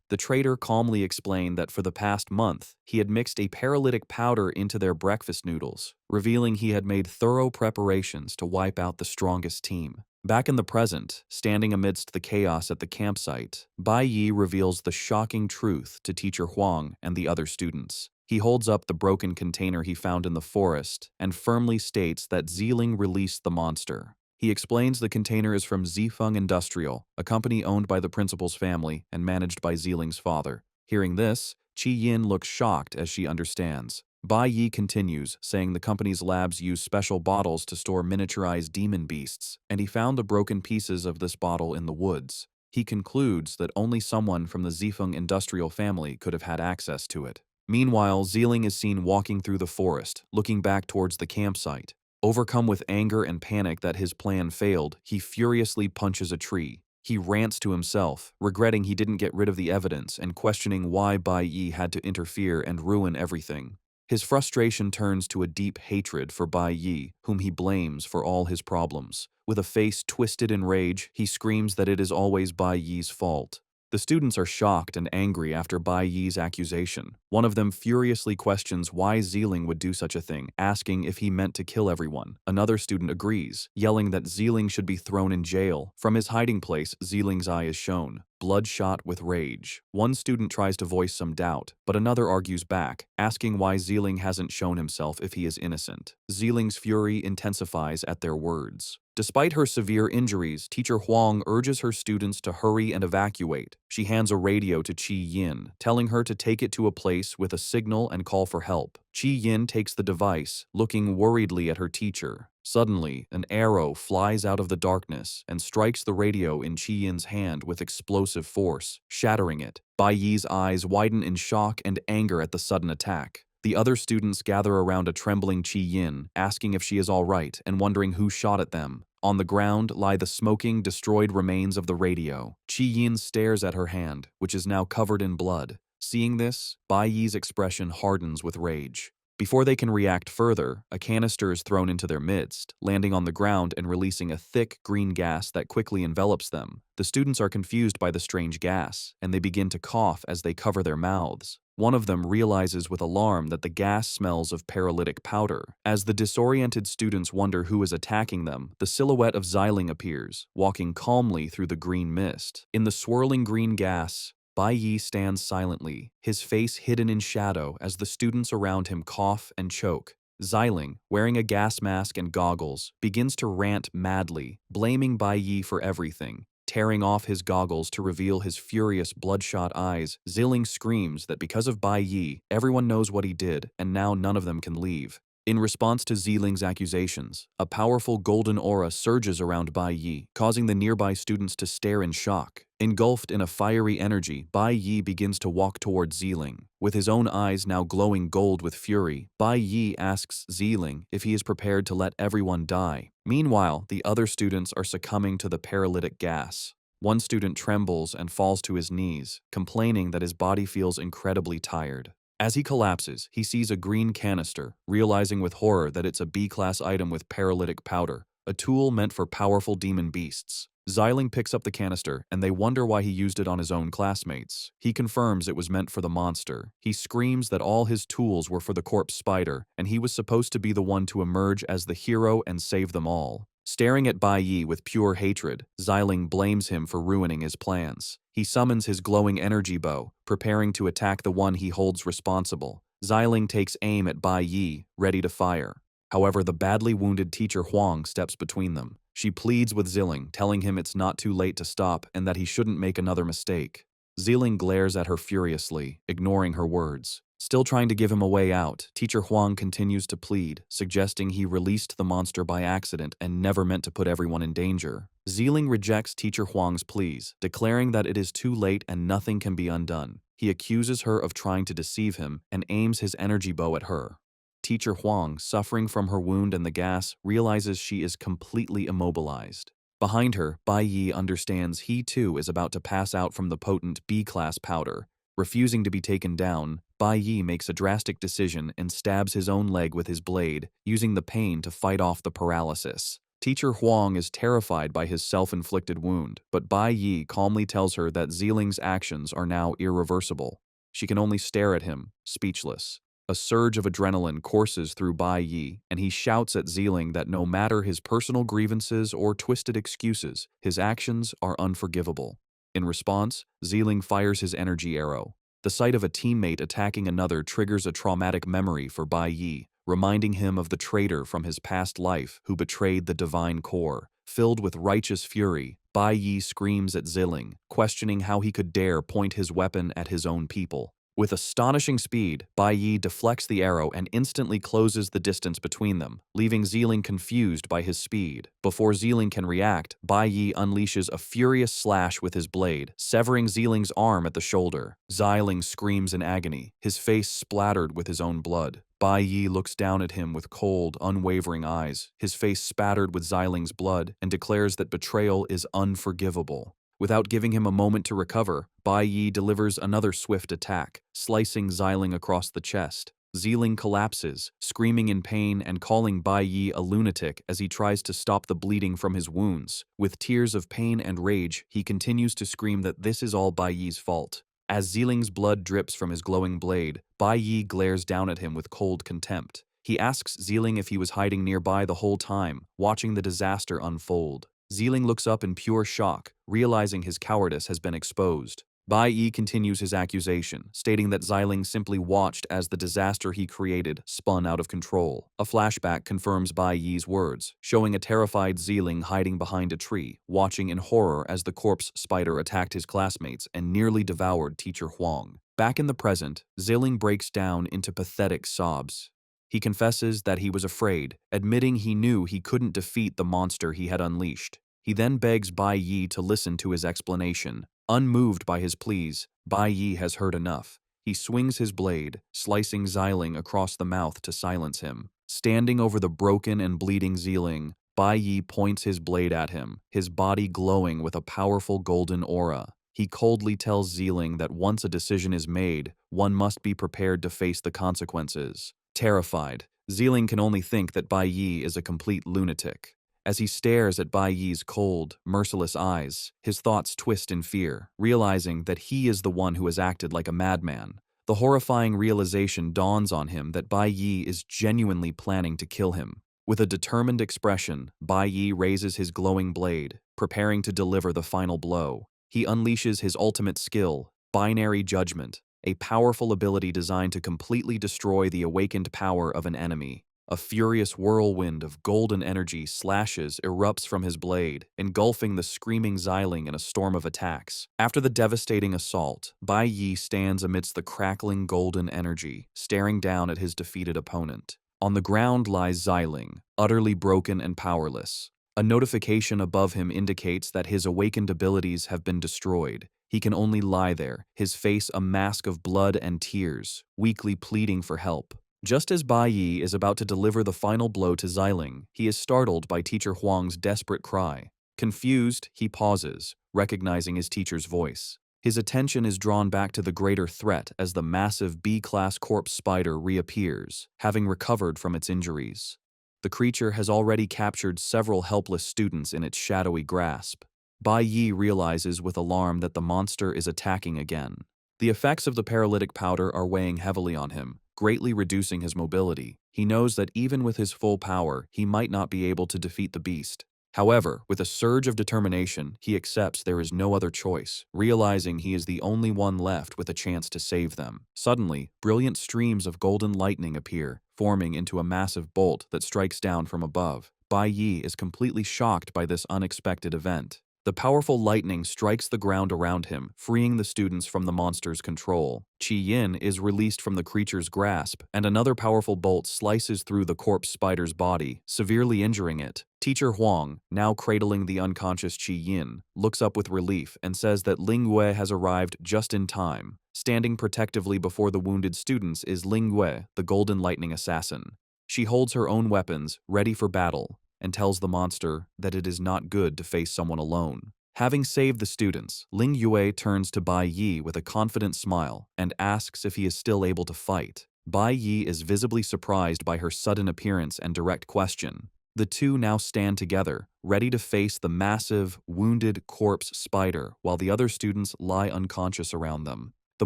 The traitor calmly explained that for the past month, he had mixed a paralytic powder into their breakfast noodles, revealing he had made thorough preparations to wipe out the strongest team. Back in the present, standing amidst the chaos at the campsite, Bai Yi reveals the shocking truth to teacher Huang and the other students. He holds up the broken container he found in the forest and firmly states that Ziling released the monster. He explains the container is from Zifeng Industrial, a company owned by the principal's family and managed by Ziling's father. Hearing this, Qi Yin looks shocked as she understands. Bai Yi continues, saying the company's labs use special bottles to store miniaturized demon beasts, and he found the broken pieces of this bottle in the woods. He concludes that only someone from the Zifeng industrial family could have had access to it. Meanwhile, Ziling is seen walking through the forest, looking back towards the campsite. Overcome with anger and panic that his plan failed, he furiously punches a tree. He rants to himself, regretting he didn't get rid of the evidence and questioning why Bai Yi had to interfere and ruin everything. His frustration turns to a deep hatred for Bai Yi, whom he blames for all his problems. With a face twisted in rage, he screams that it is always Bai Yi's fault. The students are shocked and angry after Bai Yi's accusation. One of them furiously questions why Zealing would do such a thing, asking if he meant to kill everyone. Another student agrees, yelling that Zealing should be thrown in jail. From his hiding place, Zealing's eye is shown, bloodshot with rage. One student tries to voice some doubt, but another argues back, asking why Zealing hasn't shown himself if he is innocent. Zealing's fury intensifies at their words. Despite her severe injuries, Teacher Huang urges her students to hurry and evacuate. She hands a radio to Qi Yin, telling her to take it to a place with a signal and call for help. Qi Yin takes the device, looking worriedly at her teacher. Suddenly, an arrow flies out of the darkness and strikes the radio in Qi Yin's hand with explosive force, shattering it. Bai Yi's eyes widen in shock and anger at the sudden attack. The other students gather around a trembling Qi Yin, asking if she is all right and wondering who shot at them. On the ground lie the smoking, destroyed remains of the radio. Qi Yin stares at her hand, which is now covered in blood. Seeing this, Bai Yi's expression hardens with rage. Before they can react further, a canister is thrown into their midst, landing on the ground and releasing a thick green gas that quickly envelops them. The students are confused by the strange gas, and they begin to cough as they cover their mouths. One of them realizes with alarm that the gas smells of paralytic powder. As the disoriented students wonder who is attacking them, the silhouette of Zealing appears, walking calmly through the green mist. In the swirling green gas, Bai Yi stands silently, his face hidden in shadow as the students around him cough and choke. Zealing, wearing a gas mask and goggles, begins to rant madly, blaming Bai Yi for everything. Tearing off his goggles to reveal his furious, bloodshot eyes, Zealing screams that because of Bai Yi, everyone knows what he did, and now none of them can leave. In response to Zealing's accusations, a powerful golden aura surges around Bai Yi, causing the nearby students to stare in shock. Engulfed in a fiery energy, Bai Yi begins to walk towards Zealing. With his own eyes now glowing gold with fury, Bai Yi asks Zealing if he is prepared to let everyone die. Meanwhile, the other students are succumbing to the paralytic gas. One student trembles and falls to his knees, complaining that his body feels incredibly tired. As he collapses, he sees a green canister, realizing with horror that it's a B-class item with paralytic powder, a tool meant for powerful demon beasts. Zealing picks up the canister, and they wonder why he used it on his own classmates. He confirms it was meant for the monster. He screams that all his tools were for the corpse spider, and he was supposed to be the one to emerge as the hero and save them all. Staring at Bai Yi with pure hatred, Zealing blames him for ruining his plans. He summons his glowing energy bow, preparing to attack the one he holds responsible. Zealing takes aim at Bai Yi, ready to fire. However, the badly wounded teacher Huang steps between them. She pleads with Zealing, telling him it's not too late to stop and that he shouldn't make another mistake. Zealing glares at her furiously, ignoring her words. Still trying to give him a way out, Teacher Huang continues to plead, suggesting he released the monster by accident and never meant to put everyone in danger. Zealing rejects Teacher Huang's pleas, declaring that it is too late and nothing can be undone. He accuses her of trying to deceive him and aims his energy bow at her. Teacher Huang, suffering from her wound and the gas, realizes she is completely immobilized. Behind her, Bai Yi understands he too is about to pass out from the potent B-class powder. Refusing to be taken down, Bai Yi makes a drastic decision and stabs his own leg with his blade, using the pain to fight off the paralysis. Teacher Huang is terrified by his self-inflicted wound, but Bai Yi calmly tells her that Zealing's actions are now irreversible. She can only stare at him, speechless. A surge of adrenaline courses through Bai Yi, and he shouts at Zealing that no matter his personal grievances or twisted excuses, his actions are unforgivable. In response, Zealing fires his energy arrow. The sight of a teammate attacking another triggers a traumatic memory for Bai Yi, reminding him of the traitor from his past life who betrayed the divine core. Filled with righteous fury, Bai Yi screams at Zealing, questioning how he could dare point his weapon at his own people. With astonishing speed, Bai Yi deflects the arrow and instantly closes the distance between them, leaving Zealing confused by his speed. Before Zealing can react, Bai Yi unleashes a furious slash with his blade, severing Zealing's arm at the shoulder. Zealing screams in agony, his face splattered with his own blood. Bai Yi looks down at him with cold, unwavering eyes, his face spattered with Zealing's blood, and declares that betrayal is unforgivable. Without giving him a moment to recover, Bai Yi delivers another swift attack, slicing Zealing across the chest. Zealing collapses, screaming in pain and calling Bai Yi a lunatic as he tries to stop the bleeding from his wounds. With tears of pain and rage, he continues to scream that this is all Bai Yi's fault. As Zealing's blood drips from his glowing blade, Bai Yi glares down at him with cold contempt. He asks Zealing if he was hiding nearby the whole time, watching the disaster unfold. Zealing looks up in pure shock, realizing his cowardice has been exposed. Bai Yi continues his accusation, stating that Zealing simply watched as the disaster he created spun out of control. A flashback confirms Bai Yi's words, showing a terrified Zealing hiding behind a tree, watching in horror as the corpse spider attacked his classmates and nearly devoured Teacher Huang. Back in the present, Zealing breaks down into pathetic sobs. He confesses that he was afraid, admitting he knew he couldn't defeat the monster he had unleashed. He then begs Bai Yi to listen to his explanation. Unmoved by his pleas, Bai Yi has heard enough. He swings his blade, slicing Zealing across the mouth to silence him. Standing over the broken and bleeding Zealing, Bai Yi points his blade at him, his body glowing with a powerful golden aura. He coldly tells Zealing that once a decision is made, one must be prepared to face the consequences. Terrified, Zealing can only think that Bai Yi is a complete lunatic. As he stares at Bai Yi's cold, merciless eyes, his thoughts twist in fear, realizing that he is the one who has acted like a madman. The horrifying realization dawns on him that Bai Yi is genuinely planning to kill him. With a determined expression, Bai Yi raises his glowing blade, preparing to deliver the final blow. He unleashes his ultimate skill, Binary Judgment, a powerful ability designed to completely destroy the awakened power of an enemy. A furious whirlwind of golden energy erupts from his blade, engulfing the screaming Zealing in a storm of attacks. After the devastating assault, Bai Yi stands amidst the crackling golden energy, staring down at his defeated opponent. On the ground lies Zealing, utterly broken and powerless. A notification above him indicates that his awakened abilities have been destroyed. He can only lie there, his face a mask of blood and tears, weakly pleading for help. Just as Bai Yi is about to deliver the final blow to Zealing, he is startled by Teacher Huang's desperate cry. Confused, he pauses, recognizing his teacher's voice. His attention is drawn back to the greater threat as the massive B-class corpse spider reappears, having recovered from its injuries. The creature has already captured several helpless students in its shadowy grasp. Bai Yi realizes with alarm that the monster is attacking again. The effects of the paralytic powder are weighing heavily on him, greatly reducing his mobility. He knows that even with his full power, he might not be able to defeat the beast. However, with a surge of determination, he accepts there is no other choice, realizing he is the only one left with a chance to save them. Suddenly, brilliant streams of golden lightning appear, forming into a massive bolt that strikes down from above. Bai Yi is completely shocked by this unexpected event. The powerful lightning strikes the ground around him, freeing the students from the monster's control. Qi Yin is released from the creature's grasp, and another powerful bolt slices through the corpse spider's body, severely injuring it. Teacher Huang, now cradling the unconscious Qi Yin, looks up with relief and says that Ling Yue has arrived just in time. Standing protectively before the wounded students is Ling Yue, the Golden Lightning Assassin. She holds her own weapons, ready for battle, and tells the monster that it is not good to face someone alone. Having saved the students, Ling Yue turns to Bai Yi with a confident smile and asks if he is still able to fight. Bai Yi is visibly surprised by her sudden appearance and direct question. The two now stand together, ready to face the massive, wounded corpse spider while the other students lie unconscious around them. The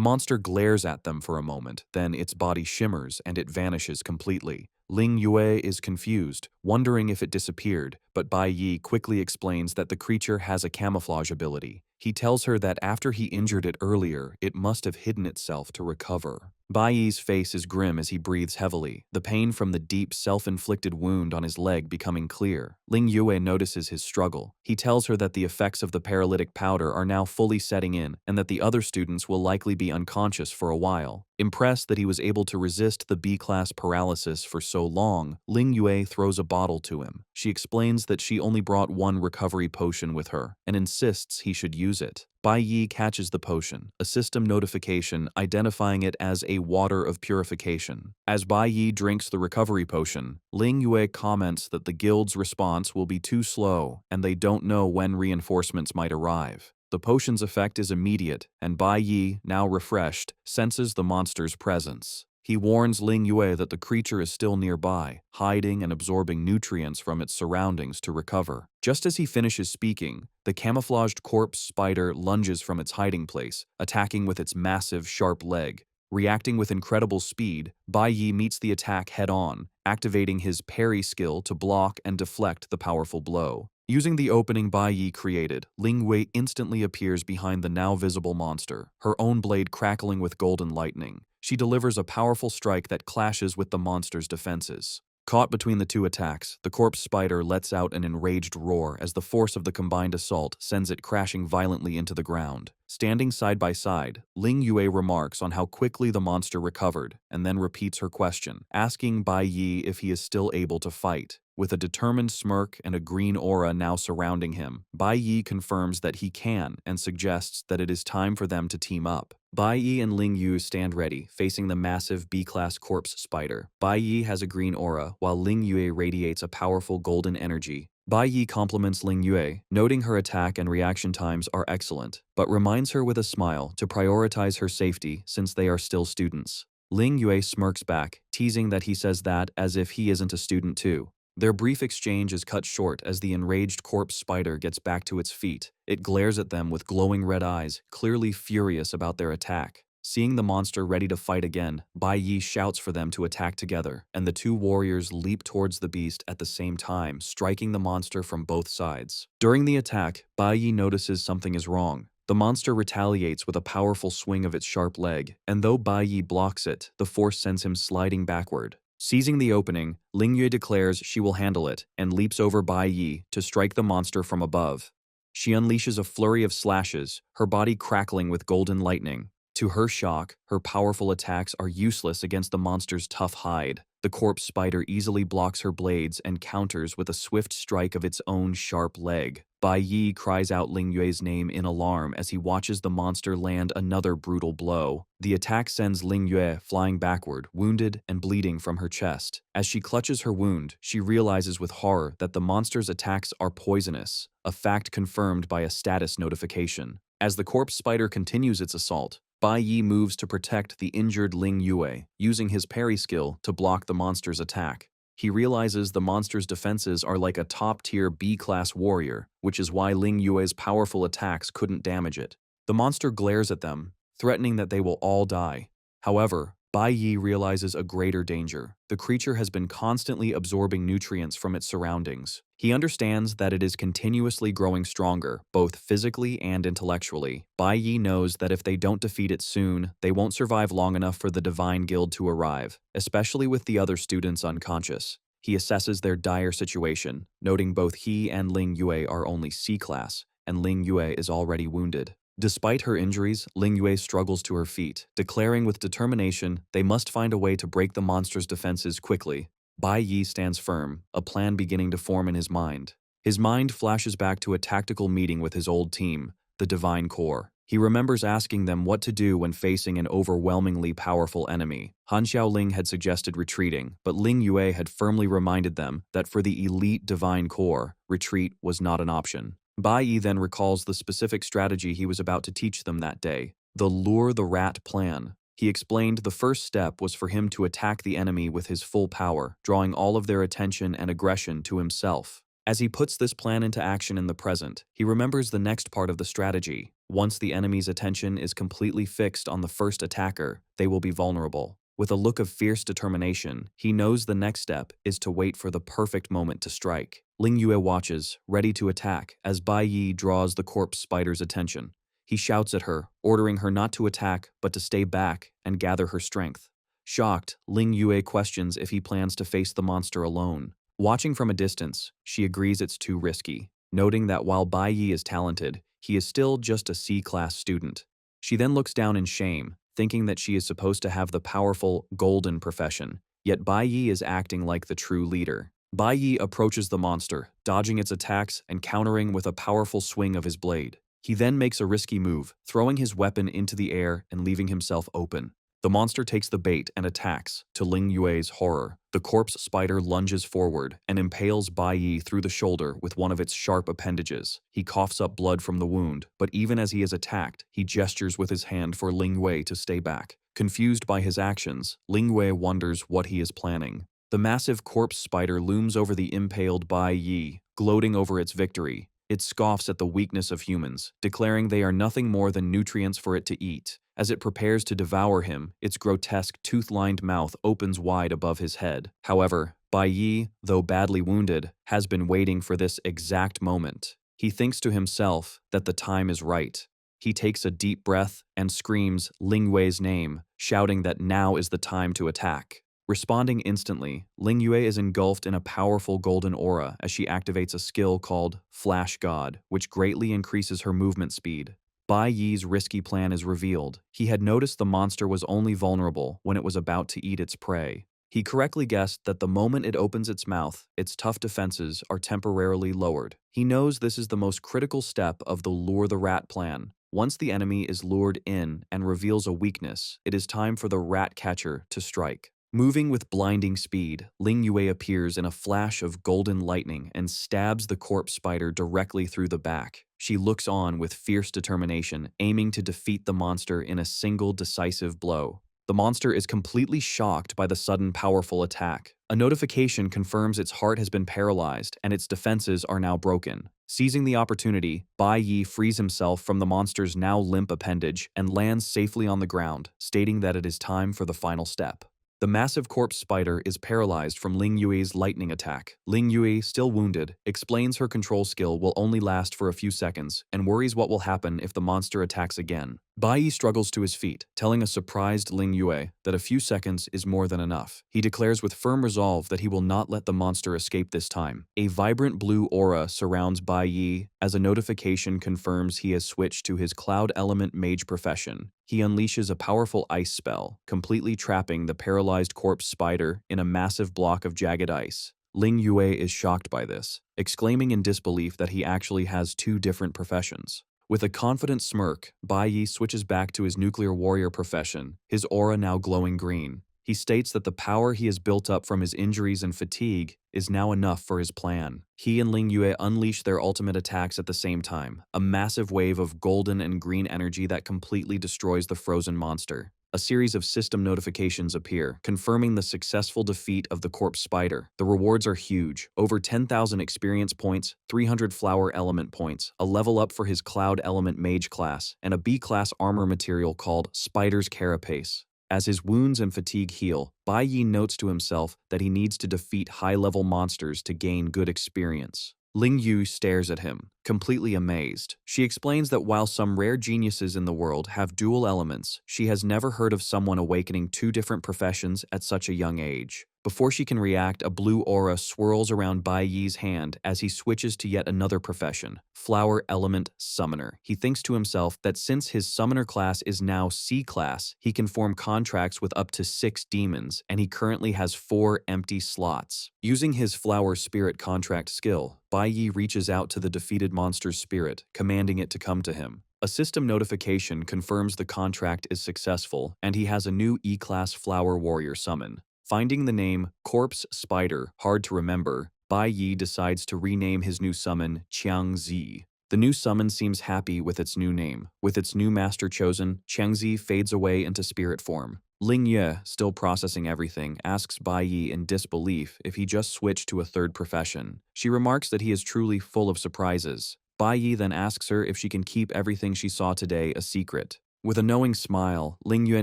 monster glares at them for a moment, then its body shimmers and it vanishes completely. Ling Yue is confused, wondering if it disappeared, but Bai Yi quickly explains that the creature has a camouflage ability. He tells her that after he injured it earlier, it must have hidden itself to recover. Bai Yi's face is grim as he breathes heavily, the pain from the deep self-inflicted wound on his leg becoming clear. Ling Yue notices his struggle. He tells her that the effects of the paralytic powder are now fully setting in and that the other students will likely be unconscious for a while. Impressed that he was able to resist the B-class paralysis for so long, Ling Yue throws a bottle to him. She explains that she only brought one recovery potion with her and insists he should use it. Bai Yi catches the potion, a system notification identifying it as a water of purification. As Bai Yi drinks the recovery potion, Ling Yue comments that the guild's response will be too slow and they don't know when reinforcements might arrive. The potion's effect is immediate, and Bai Yi, now refreshed, senses the monster's presence. He warns Ling Yue that the creature is still nearby, hiding and absorbing nutrients from its surroundings to recover. Just as he finishes speaking, the camouflaged corpse spider lunges from its hiding place, attacking with its massive, sharp leg. Reacting with incredible speed, Bai Yi meets the attack head-on, activating his parry skill to block and deflect the powerful blow. Using the opening Bai Yi created, Ling Wei instantly appears behind the now visible monster, her own blade crackling with golden lightning. She delivers a powerful strike that clashes with the monster's defenses. Caught between the two attacks, the corpse spider lets out an enraged roar as the force of the combined assault sends it crashing violently into the ground. Standing side by side, Ling Yue remarks on how quickly the monster recovered, and then repeats her question, asking Bai Yi if he is still able to fight. With a determined smirk and a green aura now surrounding him, Bai Yi confirms that he can and suggests that it is time for them to team up. Bai Yi and Ling Yu stand ready, facing the massive B-class corpse spider. Bai Yi has a green aura, while Ling Yue radiates a powerful golden energy. Bai Yi compliments Ling Yue, noting her attack and reaction times are excellent, but reminds her with a smile to prioritize her safety since they are still students. Ling Yue smirks back, teasing that he says that as if he isn't a student too. Their brief exchange is cut short as the enraged corpse spider gets back to its feet. It glares at them with glowing red eyes, clearly furious about their attack. Seeing the monster ready to fight again, Bai Yi shouts for them to attack together, and the two warriors leap towards the beast at the same time, striking the monster from both sides. During the attack, Bai Yi notices something is wrong. The monster retaliates with a powerful swing of its sharp leg, and though Bai Yi blocks it, the force sends him sliding backward. Seizing the opening, Ling Yue declares she will handle it and leaps over Bai Yi to strike the monster from above. She unleashes a flurry of slashes, her body crackling with golden lightning. To her shock, her powerful attacks are useless against the monster's tough hide. The corpse spider easily blocks her blades and counters with a swift strike of its own sharp leg. Bai Yi cries out Ling Yue's name in alarm as he watches the monster land another brutal blow. The attack sends Ling Yue flying backward, wounded and bleeding from her chest. As she clutches her wound, she realizes with horror that the monster's attacks are poisonous, a fact confirmed by a status notification. As the corpse spider continues its assault, Bai Yi moves to protect the injured Ling Yue, using his parry skill to block the monster's attack. He realizes the monster's defenses are like a top-tier B-class warrior, which is why Ling Yue's powerful attacks couldn't damage it. The monster glares at them, threatening that they will all die. However, Bai Yi realizes a greater danger. The creature has been constantly absorbing nutrients from its surroundings. He understands that it is continuously growing stronger, both physically and intellectually. Bai Yi knows that if they don't defeat it soon, they won't survive long enough for the Divine Guild to arrive, especially with the other students unconscious. He assesses their dire situation, noting both he and Ling Yue are only C-class, and Ling Yue is already wounded. Despite her injuries, Ling Yue struggles to her feet, declaring with determination they must find a way to break the monster's defenses quickly. Bai Yi stands firm, a plan beginning to form in his mind. His mind flashes back to a tactical meeting with his old team, the Divine Corps. He remembers asking them what to do when facing an overwhelmingly powerful enemy. Han Xiaoling had suggested retreating, but Ling Yue had firmly reminded them that for the elite Divine Corps, retreat was not an option. Bai Yi then recalls the specific strategy he was about to teach them that day, the Lure the Rat plan. He explained the first step was for him to attack the enemy with his full power, drawing all of their attention and aggression to himself. As he puts this plan into action in the present, he remembers the next part of the strategy. Once the enemy's attention is completely fixed on the first attacker, they will be vulnerable. With a look of fierce determination, he knows the next step is to wait for the perfect moment to strike. Ling Yue watches, ready to attack, as Bai Yi draws the corpse spider's attention. He shouts at her, ordering her not to attack, but to stay back and gather her strength. Shocked, Ling Yue questions if he plans to face the monster alone. Watching from a distance, she agrees it's too risky, noting that while Bai Yi is talented, he is still just a C-class student. She then looks down in shame, thinking that she is supposed to have the powerful, golden profession, yet Bai Yi is acting like the true leader. Bai Yi approaches the monster, dodging its attacks and countering with a powerful swing of his blade. He then makes a risky move, throwing his weapon into the air and leaving himself open. The monster takes the bait and attacks, to Ling Yue's horror. The corpse spider lunges forward and impales Bai Yi through the shoulder with one of its sharp appendages. He coughs up blood from the wound, but even as he is attacked, he gestures with his hand for Ling Yue to stay back. Confused by his actions, Lingyue wonders what he is planning. The massive corpse spider looms over the impaled Bai Yi, gloating over its victory. It scoffs at the weakness of humans, declaring they are nothing more than nutrients for it to eat. As it prepares to devour him, its grotesque tooth-lined mouth opens wide above his head. However, Bai Yi, though badly wounded, has been waiting for this exact moment. He thinks to himself that the time is right. He takes a deep breath and screams Lingyue's name, shouting that now is the time to attack. Responding instantly, Lingyue is engulfed in a powerful golden aura as she activates a skill called Flash God, which greatly increases her movement speed. Bai Yi's risky plan is revealed. He had noticed the monster was only vulnerable when it was about to eat its prey. He correctly guessed that the moment it opens its mouth, its tough defenses are temporarily lowered. He knows this is the most critical step of the Lure the Rat plan. Once the enemy is lured in and reveals a weakness, it is time for the rat catcher to strike. Moving with blinding speed, Lingyue appears in a flash of golden lightning and stabs the corpse spider directly through the back. She looks on with fierce determination, aiming to defeat the monster in a single decisive blow. The monster is completely shocked by the sudden powerful attack. A notification confirms its heart has been paralyzed and its defenses are now broken. Seizing the opportunity, Bai Yi frees himself from the monster's now limp appendage and lands safely on the ground, stating that it is time for the final step. The massive corpse spider is paralyzed from Lingyue's lightning attack. Lingyue, still wounded, explains her control skill will only last for a few seconds and worries what will happen if the monster attacks again. Bai Yi struggles to his feet, telling a surprised Lingyue that a few seconds is more than enough. He declares with firm resolve that he will not let the monster escape this time. A vibrant blue aura surrounds Bai Yi as a notification confirms he has switched to his cloud element mage profession. He unleashes a powerful ice spell, completely trapping the paralyzed corpse spider in a massive block of jagged ice. Lingyue is shocked by this, exclaiming in disbelief that he actually has two different professions. With a confident smirk, Bai Yi switches back to his nuclear warrior profession, his aura now glowing green. He states that the power he has built up from his injuries and fatigue is now enough for his plan. He and Lingyue unleash their ultimate attacks at the same time, a massive wave of golden and green energy that completely destroys the frozen monster. A series of system notifications appear, confirming the successful defeat of the corpse spider. The rewards are huge, over 10,000 experience points, 300 flower element points, a level up for his cloud element mage class, and a B-class armor material called Spider's Carapace. As his wounds and fatigue heal, Bai Yi notes to himself that he needs to defeat high-level monsters to gain good experience. Lingyue stares at him, completely amazed. She explains that while some rare geniuses in the world have dual elements, she has never heard of someone awakening two different professions at such a young age. Before she can react, a blue aura swirls around Bai Yi's hand as he switches to yet another profession, Flower Element Summoner. He thinks to himself that since his summoner class is now C-class, he can form contracts with up to 6 demons, and he currently has 4 empty slots. Using his Flower Spirit contract skill, Bai Yi reaches out to the defeated monster's spirit, commanding it to come to him. A system notification confirms the contract is successful, and he has a new E-class Flower Warrior summon. Finding the name Corpse Spider hard to remember, Bai Yi decides to rename his new summon Qiangzi. The new summon seems happy with its new name. With its new master chosen, Qiangzi fades away into spirit form. Lingyue, still processing everything, asks Bai Yi in disbelief if he just switched to a third profession. She remarks that he is truly full of surprises. Bai Yi then asks her if she can keep everything she saw today a secret. With a knowing smile, Lingyue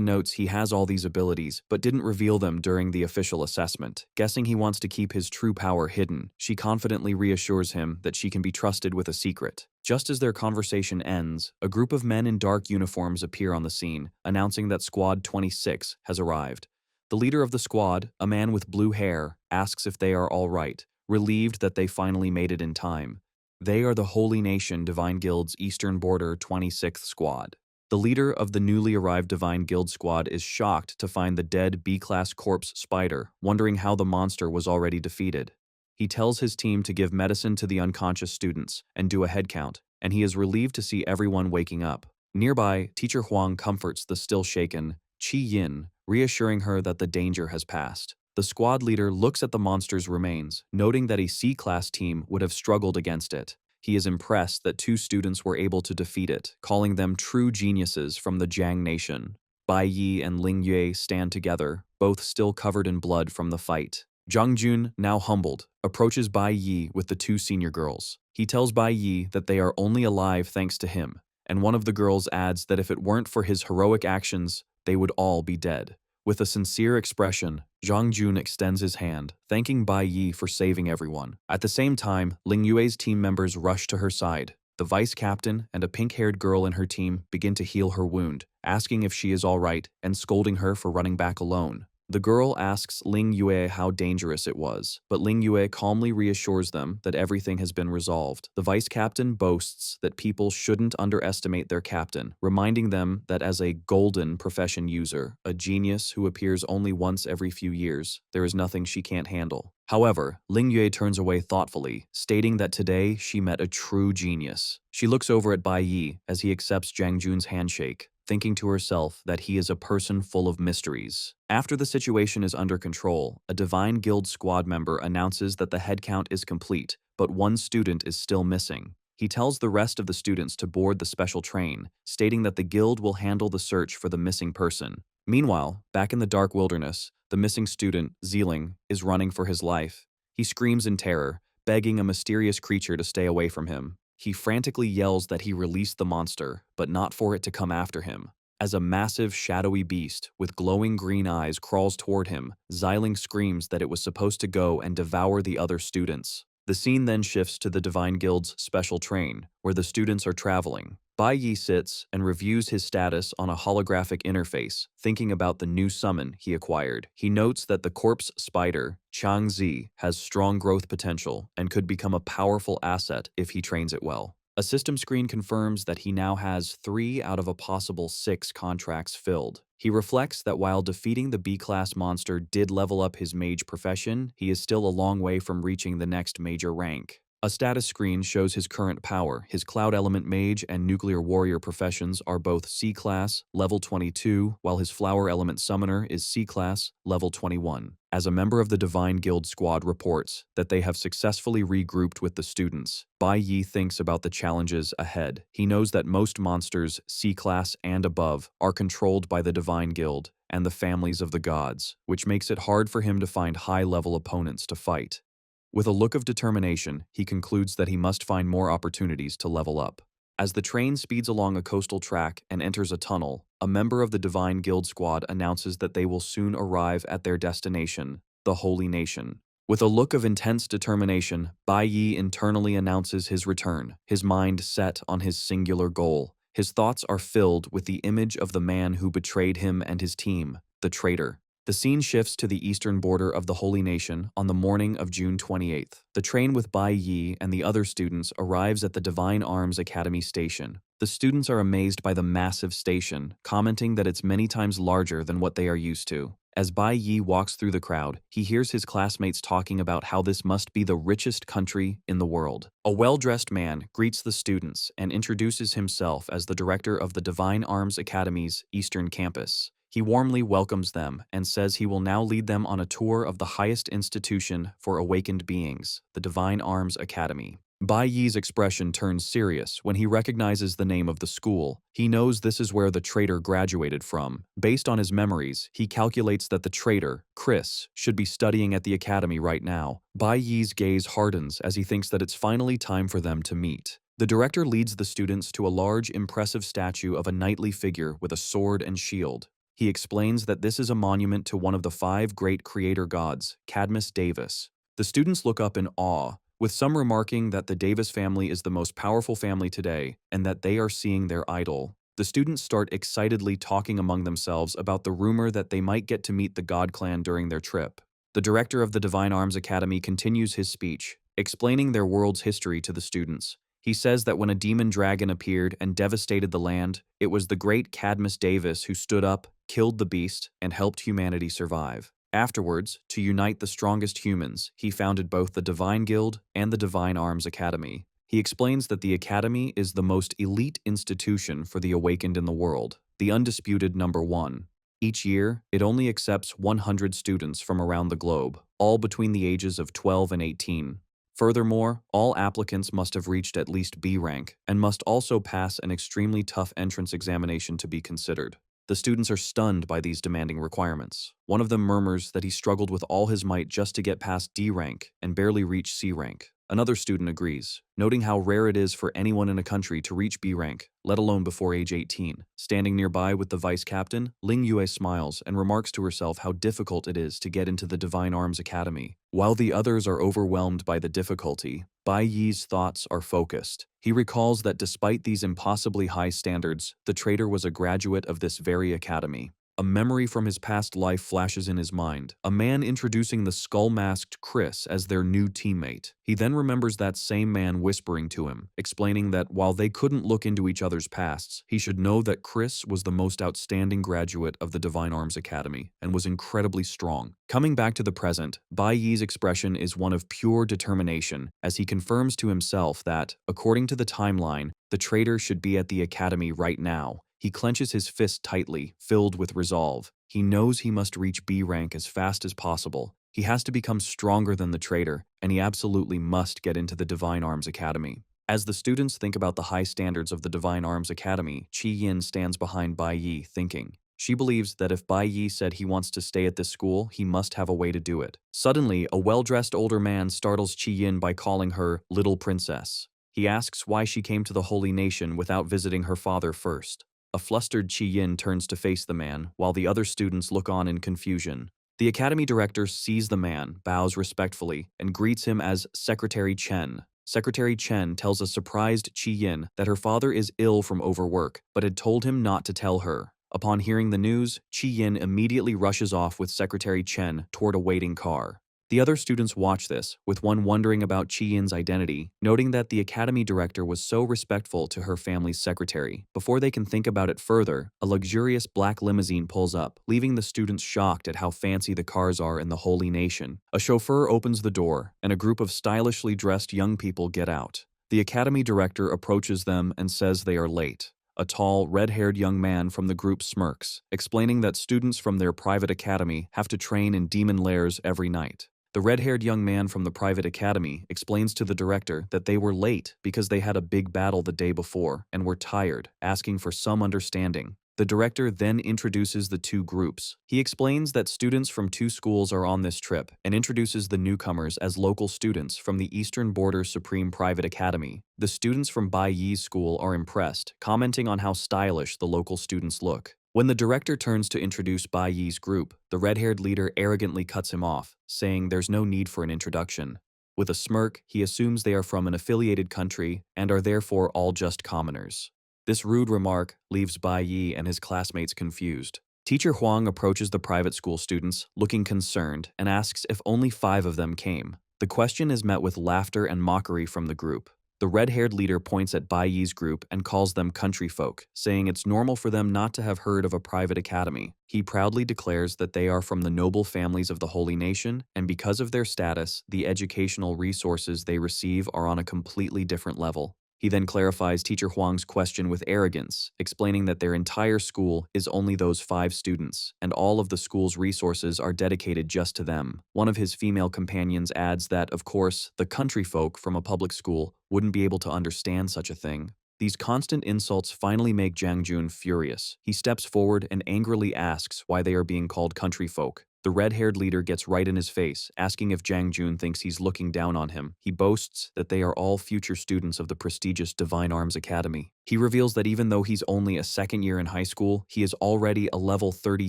notes he has all these abilities, but didn't reveal them during the official assessment. Guessing he wants to keep his true power hidden, she confidently reassures him that she can be trusted with a secret. Just as their conversation ends, a group of men in dark uniforms appear on the scene, announcing that Squad 26 has arrived. The leader of the squad, a man with blue hair, asks if they are all right, relieved that they finally made it in time. They are the Holy Nation Divine Guild's Eastern Border 26th Squad. The leader of the newly arrived Divine Guild squad is shocked to find the dead B-class corpse spider, wondering how the monster was already defeated. He tells his team to give medicine to the unconscious students and do a head count, and he is relieved to see everyone waking up. Nearby, Teacher Huang comforts the still shaken Qi Yin, reassuring her that the danger has passed. The squad leader looks at the monster's remains, noting that a C-class team would have struggled against it. He is impressed that 2 students were able to defeat it, calling them true geniuses from the Jiang Nation. Bai Yi and Ling Yue stand together, both still covered in blood from the fight. Zhang Jun, now humbled, approaches Bai Yi with the two senior girls. He tells Bai Yi that they are only alive thanks to him, and one of the girls adds that if it weren't for his heroic actions, they would all be dead. With a sincere expression, Zhang Jun extends his hand, thanking Bai Yi for saving everyone. At the same time, Ling Yue's team members rush to her side. The vice captain and a pink-haired girl in her team begin to heal her wound, asking if she is all right and scolding her for running back alone. The girl asks Ling Yue how dangerous it was, but Ling Yue calmly reassures them that everything has been resolved. The vice captain boasts that people shouldn't underestimate their captain, reminding them that as a golden profession user, a genius who appears only once every few years, there is nothing she can't handle. However, Ling Yue turns away thoughtfully, stating that today she met a true genius. She looks over at Bai Yi as he accepts Zhang Jun's handshake, thinking to herself that he is a person full of mysteries. After the situation is under control, a Divine Guild squad member announces that the headcount is complete, but one student is still missing. He tells the rest of the students to board the special train, stating that the guild will handle the search for the missing person. Meanwhile, back in the dark wilderness, the missing student, Zeeling, is running for his life. He screams in terror, begging a mysterious creature to stay away from him. He frantically yells that he released the monster, but not for it to come after him. As a massive, shadowy beast with glowing green eyes crawls toward him, Zeeling screams that it was supposed to go and devour the other students. The scene then shifts to the Divine Guild's special train, where the students are traveling. Bai Yi sits and reviews his status on a holographic interface, thinking about the new summon he acquired. He notes that the corpse spider, Changzi, has strong growth potential and could become a powerful asset if he trains it well. A system screen confirms that he now has 3 out of a possible 6 contracts filled. He reflects that while defeating the B-class monster did level up his mage profession, he is still a long way from reaching the next major rank. A status screen shows his current power. His Cloud Element Mage and Nuclear Warrior professions are both C-Class, level 22, while his Flower Element Summoner is C-Class, level 21. As a member of the Divine Guild squad reports that they have successfully regrouped with the students, Bai Yi thinks about the challenges ahead. He knows that most monsters, C-Class and above, are controlled by the Divine Guild and the families of the gods, which makes it hard for him to find high-level opponents to fight. With a look of determination, he concludes that he must find more opportunities to level up. As the train speeds along a coastal track and enters a tunnel, a member of the Divine Guild squad announces that they will soon arrive at their destination, the Holy Nation. With a look of intense determination, Bai Yi internally announces his return, his mind set on his singular goal. His thoughts are filled with the image of the man who betrayed him and his team, the traitor. The scene shifts to the eastern border of the Holy Nation on the morning of June 28th. The train with Bai Yi and the other students arrives at the Divine Arms Academy station. The students are amazed by the massive station, commenting that it's many times larger than what they are used to. As Bai Yi walks through the crowd, he hears his classmates talking about how this must be the richest country in the world. A well-dressed man greets the students and introduces himself as the director of the Divine Arms Academy's Eastern Campus. He warmly welcomes them and says he will now lead them on a tour of the highest institution for awakened beings, the Divine Arms Academy. Bai Yi's expression turns serious when he recognizes the name of the school. He knows this is where the traitor graduated from. Based on his memories, he calculates that the traitor, Chris, should be studying at the academy right now. Bai Yi's gaze hardens as he thinks that it's finally time for them to meet. The director leads the students to a large, impressive statue of a knightly figure with a sword and shield. He explains that this is a monument to one of the 5 great creator gods, Cadmus Davis. The students look up in awe, with some remarking that the Davis family is the most powerful family today and that they are seeing their idol. The students start excitedly talking among themselves about the rumor that they might get to meet the God Clan during their trip. The director of the Divine Arms Academy continues his speech, explaining their world's history to the students. He says that when a demon dragon appeared and devastated the land, it was the great Cadmus Davis who stood up, killed the beast, and helped humanity survive. Afterwards, to unite the strongest humans, he founded both the Divine Guild and the Divine Arms Academy. He explains that the Academy is the most elite institution for the awakened in the world, the undisputed number 1. Each year, it only accepts 100 students from around the globe, all between the ages of 12 and 18. Furthermore, all applicants must have reached at least B rank and must also pass an extremely tough entrance examination to be considered. The students are stunned by these demanding requirements. One of them murmurs that he struggled with all his might just to get past D rank and barely reach C rank. Another student agrees, noting how rare it is for anyone in a country to reach B rank, let alone before age 18. Standing nearby with the vice captain, Ling Yue smiles and remarks to herself how difficult it is to get into the Divine Arms Academy. While the others are overwhelmed by the difficulty, Bai Yi's thoughts are focused. He recalls that despite these impossibly high standards, the traitor was a graduate of this very academy. A memory from his past life flashes in his mind, a man introducing the skull-masked Chris as their new teammate. He then remembers that same man whispering to him, explaining that while they couldn't look into each other's pasts, he should know that Chris was the most outstanding graduate of the Divine Arms Academy and was incredibly strong. Coming back to the present, Bai Yi's expression is one of pure determination as he confirms to himself that, according to the timeline, the traitor should be at the academy right now. He clenches his fist tightly, filled with resolve. He knows he must reach B rank as fast as possible. He has to become stronger than the traitor, and he absolutely must get into the Divine Arms Academy. As the students think about the high standards of the Divine Arms Academy, Qi Yin stands behind Bai Yi, thinking. She believes that if Bai Yi said he wants to stay at this school, he must have a way to do it. Suddenly, a well-dressed older man startles Qi Yin by calling her Little Princess. He asks why she came to the Holy Nation without visiting her father first. A flustered Qi Yin turns to face the man, while the other students look on in confusion. The academy director sees the man, bows respectfully, and greets him as Secretary Chen. Secretary Chen tells a surprised Qi Yin that her father is ill from overwork, but had told him not to tell her. Upon hearing the news, Qi Yin immediately rushes off with Secretary Chen toward a waiting car. The other students watch this, with one wondering about Qi Yin's identity, noting that the academy director was so respectful to her family's secretary. Before they can think about it further, a luxurious black limousine pulls up, leaving the students shocked at how fancy the cars are in the Holy Nation. A chauffeur opens the door, and a group of stylishly dressed young people get out. The academy director approaches them and says they are late. A tall, red-haired young man from the group smirks, explaining that students from their private academy have to train in demon lairs every night. The red-haired young man from the private academy explains to the director that they were late because they had a big battle the day before and were tired, asking for some understanding. The director then introduces the two groups. He explains that students from two schools are on this trip and introduces the newcomers as local students from the Eastern Border Supreme Private Academy. The students from Bai Yi's school are impressed, commenting on how stylish the local students look. When the director turns to introduce Bai Yi's group, the red-haired leader arrogantly cuts him off, saying there's no need for an introduction. With a smirk, he assumes they are from an affiliated country and are therefore all just commoners. This rude remark leaves Bai Yi and his classmates confused. Teacher Huang approaches the private school students, looking concerned, and asks if only 5 of them came. The question is met with laughter and mockery from the group. The red-haired leader points at Bai Yi's group and calls them country folk, saying it's normal for them not to have heard of a private academy. He proudly declares that they are from the noble families of the Holy Nation, and because of their status, the educational resources they receive are on a completely different level. He then clarifies Teacher Huang's question with arrogance, explaining that their entire school is only those 5 students, and all of the school's resources are dedicated just to them. One of his female companions adds that, of course, the country folk from a public school wouldn't be able to understand such a thing. These constant insults finally make Jiang Jun furious. He steps forward and angrily asks why they are being called country folk. The red-haired leader gets right in his face, asking if Jiang Jun thinks he's looking down on him. He boasts that they are all future students of the prestigious Divine Arms Academy. He reveals that even though he's only a second year in high school, he is already a level 30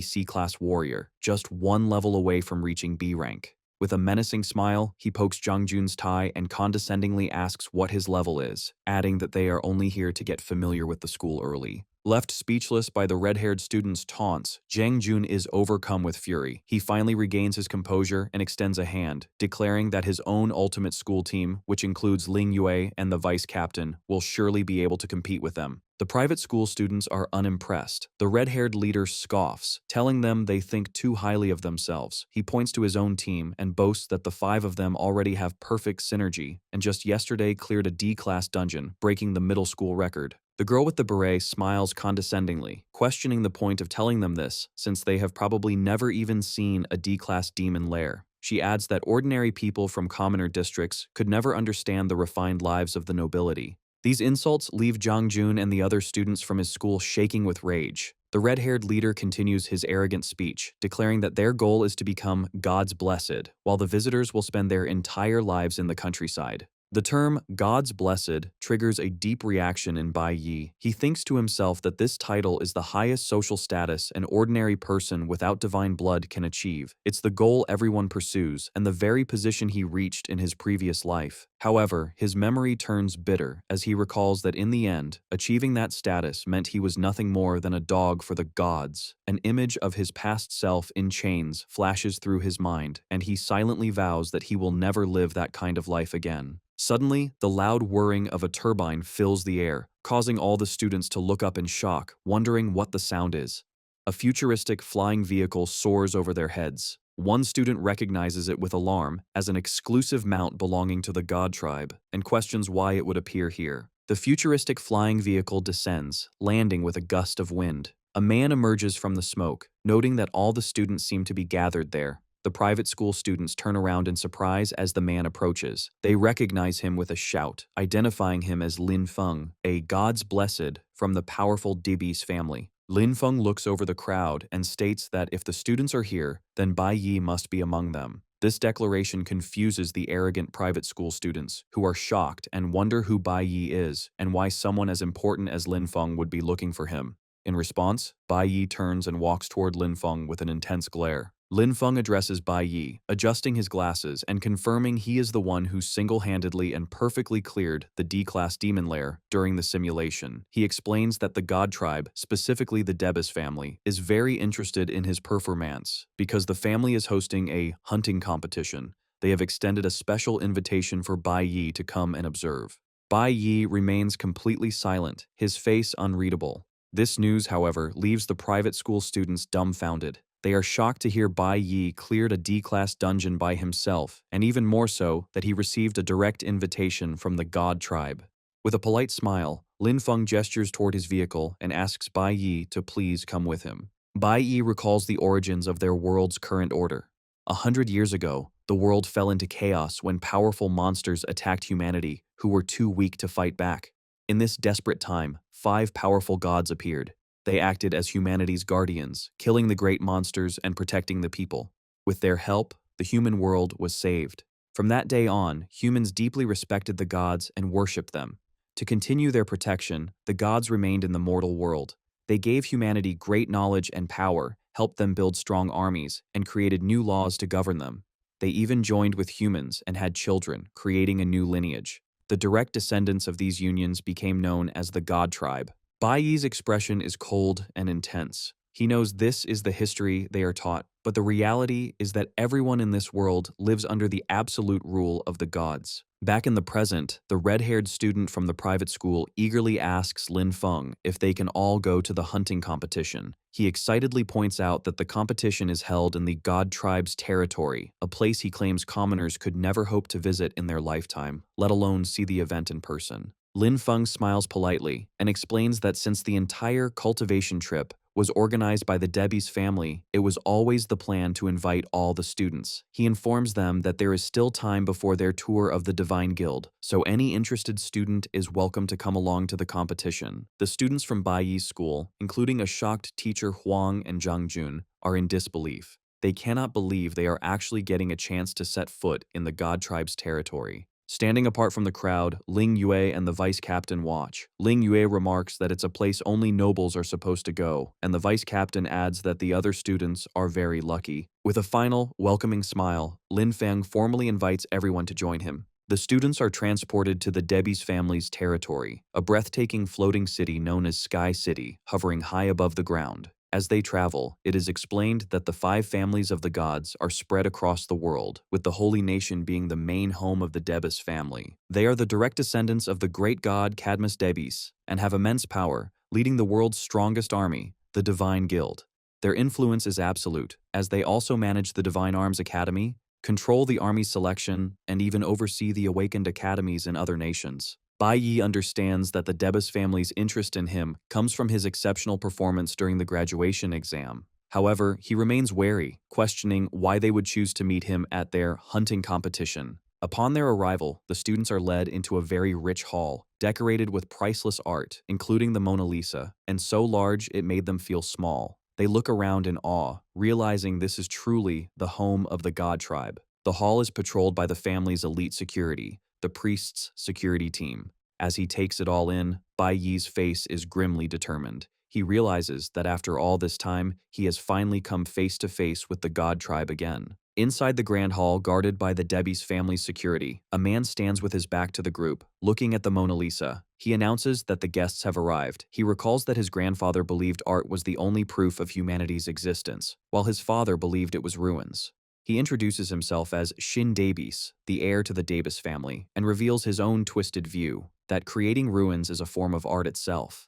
C-class warrior, just 1 level away from reaching B rank. With a menacing smile, he pokes Jiang Jun's tie and condescendingly asks what his level is, adding that they are only here to get familiar with the school early. Left speechless by the red-haired student's taunts, Jiang Jun is overcome with fury. He finally regains his composure and extends a hand, declaring that his own ultimate school team, which includes Ling Yue and the vice captain, will surely be able to compete with them. The private school students are unimpressed. The red-haired leader scoffs, telling them they think too highly of themselves. He points to his own team and boasts that the 5 of them already have perfect synergy and just yesterday cleared a D-class dungeon, breaking the middle school record. The girl with the beret smiles condescendingly, questioning the point of telling them this, since they have probably never even seen a D-class demon lair. She adds that ordinary people from commoner districts could never understand the refined lives of the nobility. These insults leave Jun and the other students from his school shaking with rage. The red-haired leader continues his arrogant speech, declaring that their goal is to become God's blessed, while the visitors will spend their entire lives in the countryside. The term God's Blessed triggers a deep reaction in Bai Yi. He thinks to himself that this title is the highest social status an ordinary person without divine blood can achieve. It's the goal everyone pursues and the very position he reached in his previous life. However, his memory turns bitter as he recalls that in the end, achieving that status meant he was nothing more than a dog for the gods. An image of his past self in chains flashes through his mind, and he silently vows that he will never live that kind of life again. Suddenly, the loud whirring of a turbine fills the air, causing all the students to look up in shock, wondering what the sound is. A futuristic flying vehicle soars over their heads. One student recognizes it with alarm as an exclusive mount belonging to the God tribe and questions why it would appear here. The futuristic flying vehicle descends, landing with a gust of wind. A man emerges from the smoke, noting that all the students seem to be gathered there. The private school students turn around in surprise as the man approaches. They recognize him with a shout, identifying him as Lin Feng, a God's Blessed from the powerful Dibi's family. Lin Feng looks over the crowd and states that if the students are here, then Bai Yi must be among them. This declaration confuses the arrogant private school students, who are shocked and wonder who Bai Yi is and why someone as important as Lin Feng would be looking for him. In response, Bai Yi turns and walks toward Lin Feng with an intense glare. Lin Feng addresses Bai Yi, adjusting his glasses and confirming he is the one who single-handedly and perfectly cleared the D-class demon lair during the simulation. He explains that the God tribe, specifically the Debus family, is very interested in his performance. Because the family is hosting a hunting competition, they have extended a special invitation for Bai Yi to come and observe. Bai Yi remains completely silent, his face unreadable. This news, however, leaves the private school students dumbfounded. They are shocked to hear Bai Yi cleared a D-class dungeon by himself, and even more so that he received a direct invitation from the God tribe. With a polite smile, Lin Feng gestures toward his vehicle and asks Bai Yi to please come with him. Bai Yi recalls the origins of their world's current order. 100 years ago, the world fell into chaos when powerful monsters attacked humanity who were too weak to fight back. In this desperate time, 5 powerful gods appeared. They acted as humanity's guardians, killing the great monsters and protecting the people. With their help, the human world was saved. From that day on, humans deeply respected the gods and worshipped them. To continue their protection, the gods remained in the mortal world. They gave humanity great knowledge and power, helped them build strong armies, and created new laws to govern them. They even joined with humans and had children, creating a new lineage. The direct descendants of these unions became known as the God tribe. Bai Yi's expression is cold and intense. He knows this is the history they are taught, but the reality is that everyone in this world lives under the absolute rule of the gods. Back in the present, the red-haired student from the private school eagerly asks Lin Feng if they can all go to the hunting competition. He excitedly points out that the competition is held in the God tribe's territory, a place he claims commoners could never hope to visit in their lifetime, let alone see the event in person. Lin Feng smiles politely and explains that since the entire cultivation trip was organized by the Debi's family, it was always the plan to invite all the students. He informs them that there is still time before their tour of the Divine Guild, so any interested student is welcome to come along to the competition. The students from Bai Yi's school, including a shocked teacher Huang and Zhang Jun, are in disbelief. They cannot believe they are actually getting a chance to set foot in the God tribe's territory. Standing apart from the crowd, Ling Yue and the vice captain watch. Ling Yue remarks that it's a place only nobles are supposed to go, and the vice captain adds that the other students are very lucky. With a final, welcoming smile, Lin Feng formally invites everyone to join him. The students are transported to the Debi's family's territory, a breathtaking floating city known as Sky City, hovering high above the ground. As they travel, it is explained that the 5 families of the gods are spread across the world, with the holy nation being the main home of the Debus family. They are the direct descendants of the great god Cadmus Debis and have immense power, leading the world's strongest army, the Divine Guild. Their influence is absolute, as they also manage the Divine Arms Academy, control the army selection, and even oversee the awakened academies in other nations. Bai Yi understands that the Debus family's interest in him comes from his exceptional performance during the graduation exam. However, he remains wary, questioning why they would choose to meet him at their hunting competition. Upon their arrival, the students are led into a very rich hall, decorated with priceless art, including the Mona Lisa, and so large it made them feel small. They look around in awe, realizing this is truly the home of the god tribe. The hall is patrolled by the family's elite security, the priest's security team. As he takes it all in, Bai Yi's face is grimly determined. He realizes that after all this time, he has finally come face to face with the god tribe again. Inside the grand hall, guarded by the Debbie's family's security, a man stands with his back to the group, looking at the Mona Lisa. He announces that the guests have arrived. He recalls that his grandfather believed art was the only proof of humanity's existence, while his father believed it was ruins. He introduces himself as Shin Daebis, the heir to the Davis family, and reveals his own twisted view, that creating ruins is a form of art itself.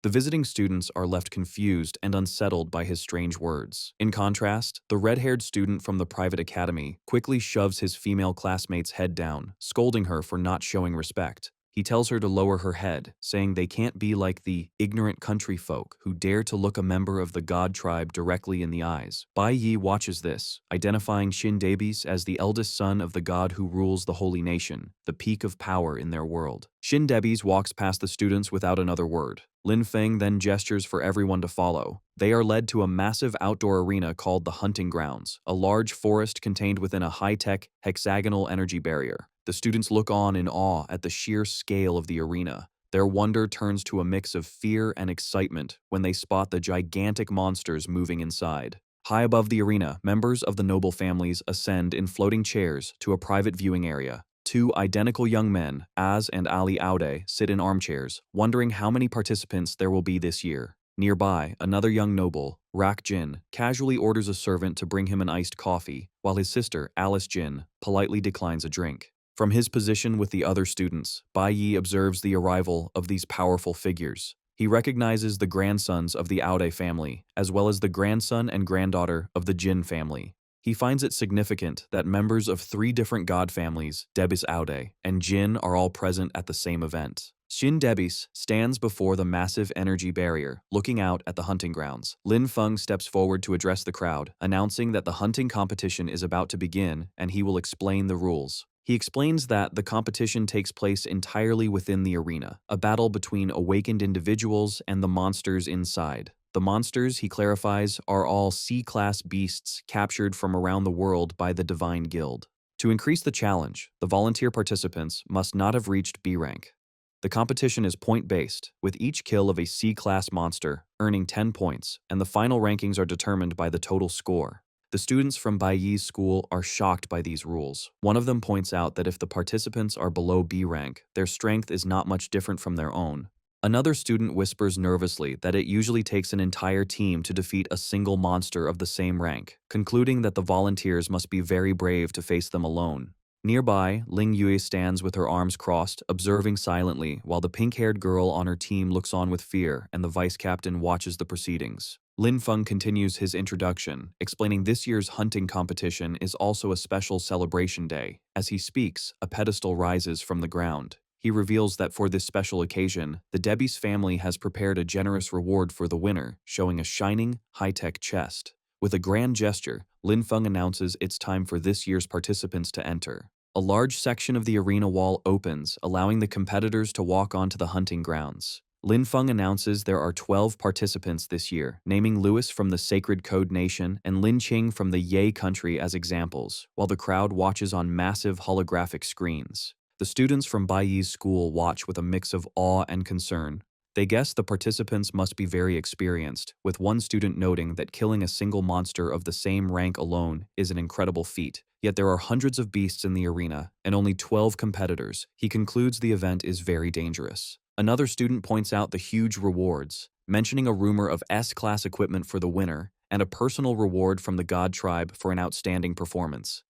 The visiting students are left confused and unsettled by his strange words. In contrast, the red-haired student from the private academy quickly shoves his female classmate's head down, scolding her for not showing respect. He tells her to lower her head, saying they can't be like the ignorant country folk who dare to look a member of the god tribe directly in the eyes. Bai Yi watches this, identifying Shin Daebis as the eldest son of the god who rules the holy nation, the peak of power in their world. Shin Daebis walks past the students without another word. Lin Feng then gestures for everyone to follow. They are led to a massive outdoor arena called the Hunting Grounds, a large forest contained within a high-tech, hexagonal energy barrier. The students look on in awe at the sheer scale of the arena. Their wonder turns to a mix of fear and excitement when they spot the gigantic monsters moving inside. High above the arena, members of the noble families ascend in floating chairs to a private viewing area. Two identical young men, Az and Ali Aude, sit in armchairs, wondering how many participants there will be this year. Nearby, another young noble, Rak Jin, casually orders a servant to bring him an iced coffee, while his sister, Alice Jin, politely declines a drink. From his position with the other students, Bai Yi observes the arrival of these powerful figures. He recognizes the grandsons of the Aude family, as well as the grandson and granddaughter of the Jin family. He finds it significant that members of three different god families, Daebis Aude and Jin, are all present at the same event. Shin Daebis stands before the massive energy barrier, looking out at the hunting grounds. Lin Feng steps forward to address the crowd, announcing that the hunting competition is about to begin and he will explain the rules. He explains that the competition takes place entirely within the arena, a battle between awakened individuals and the monsters inside. The monsters, he clarifies, are all C-class beasts captured from around the world by the Divine Guild. To increase the challenge, the volunteer participants must not have reached B rank. The competition is point-based, with each kill of a C-class monster earning 10 points, and the final rankings are determined by the total score. The students from Bai Yi's school are shocked by these rules. One of them points out that if the participants are below B rank, their strength is not much different from their own. Another student whispers nervously that it usually takes an entire team to defeat a single monster of the same rank, concluding that the volunteers must be very brave to face them alone. Nearby, Ling Yue stands with her arms crossed, observing silently, while the pink-haired girl on her team looks on with fear and the vice captain watches the proceedings. Lin Feng continues his introduction, explaining this year's hunting competition is also a special celebration day. As he speaks, a pedestal rises from the ground. He reveals that for this special occasion, the Debbie's family has prepared a generous reward for the winner, showing a shining, high-tech chest. With a grand gesture, Lin Feng announces it's time for this year's participants to enter. A large section of the arena wall opens, allowing the competitors to walk onto the hunting grounds. Lin Feng announces there are 12 participants this year, naming Louis from the Sacred Code Nation and Lin Qing from the Ye country as examples, while the crowd watches on massive holographic screens. The students from Bai Yi's school watch with a mix of awe and concern. They guess the participants must be very experienced, with one student noting that killing a single monster of the same rank alone is an incredible feat. Yet there are hundreds of beasts in the arena, and only 12 competitors. He concludes the event is very dangerous. Another student points out the huge rewards, mentioning a rumor of S-class equipment for the winner and a personal reward from the God Tribe for an outstanding performance.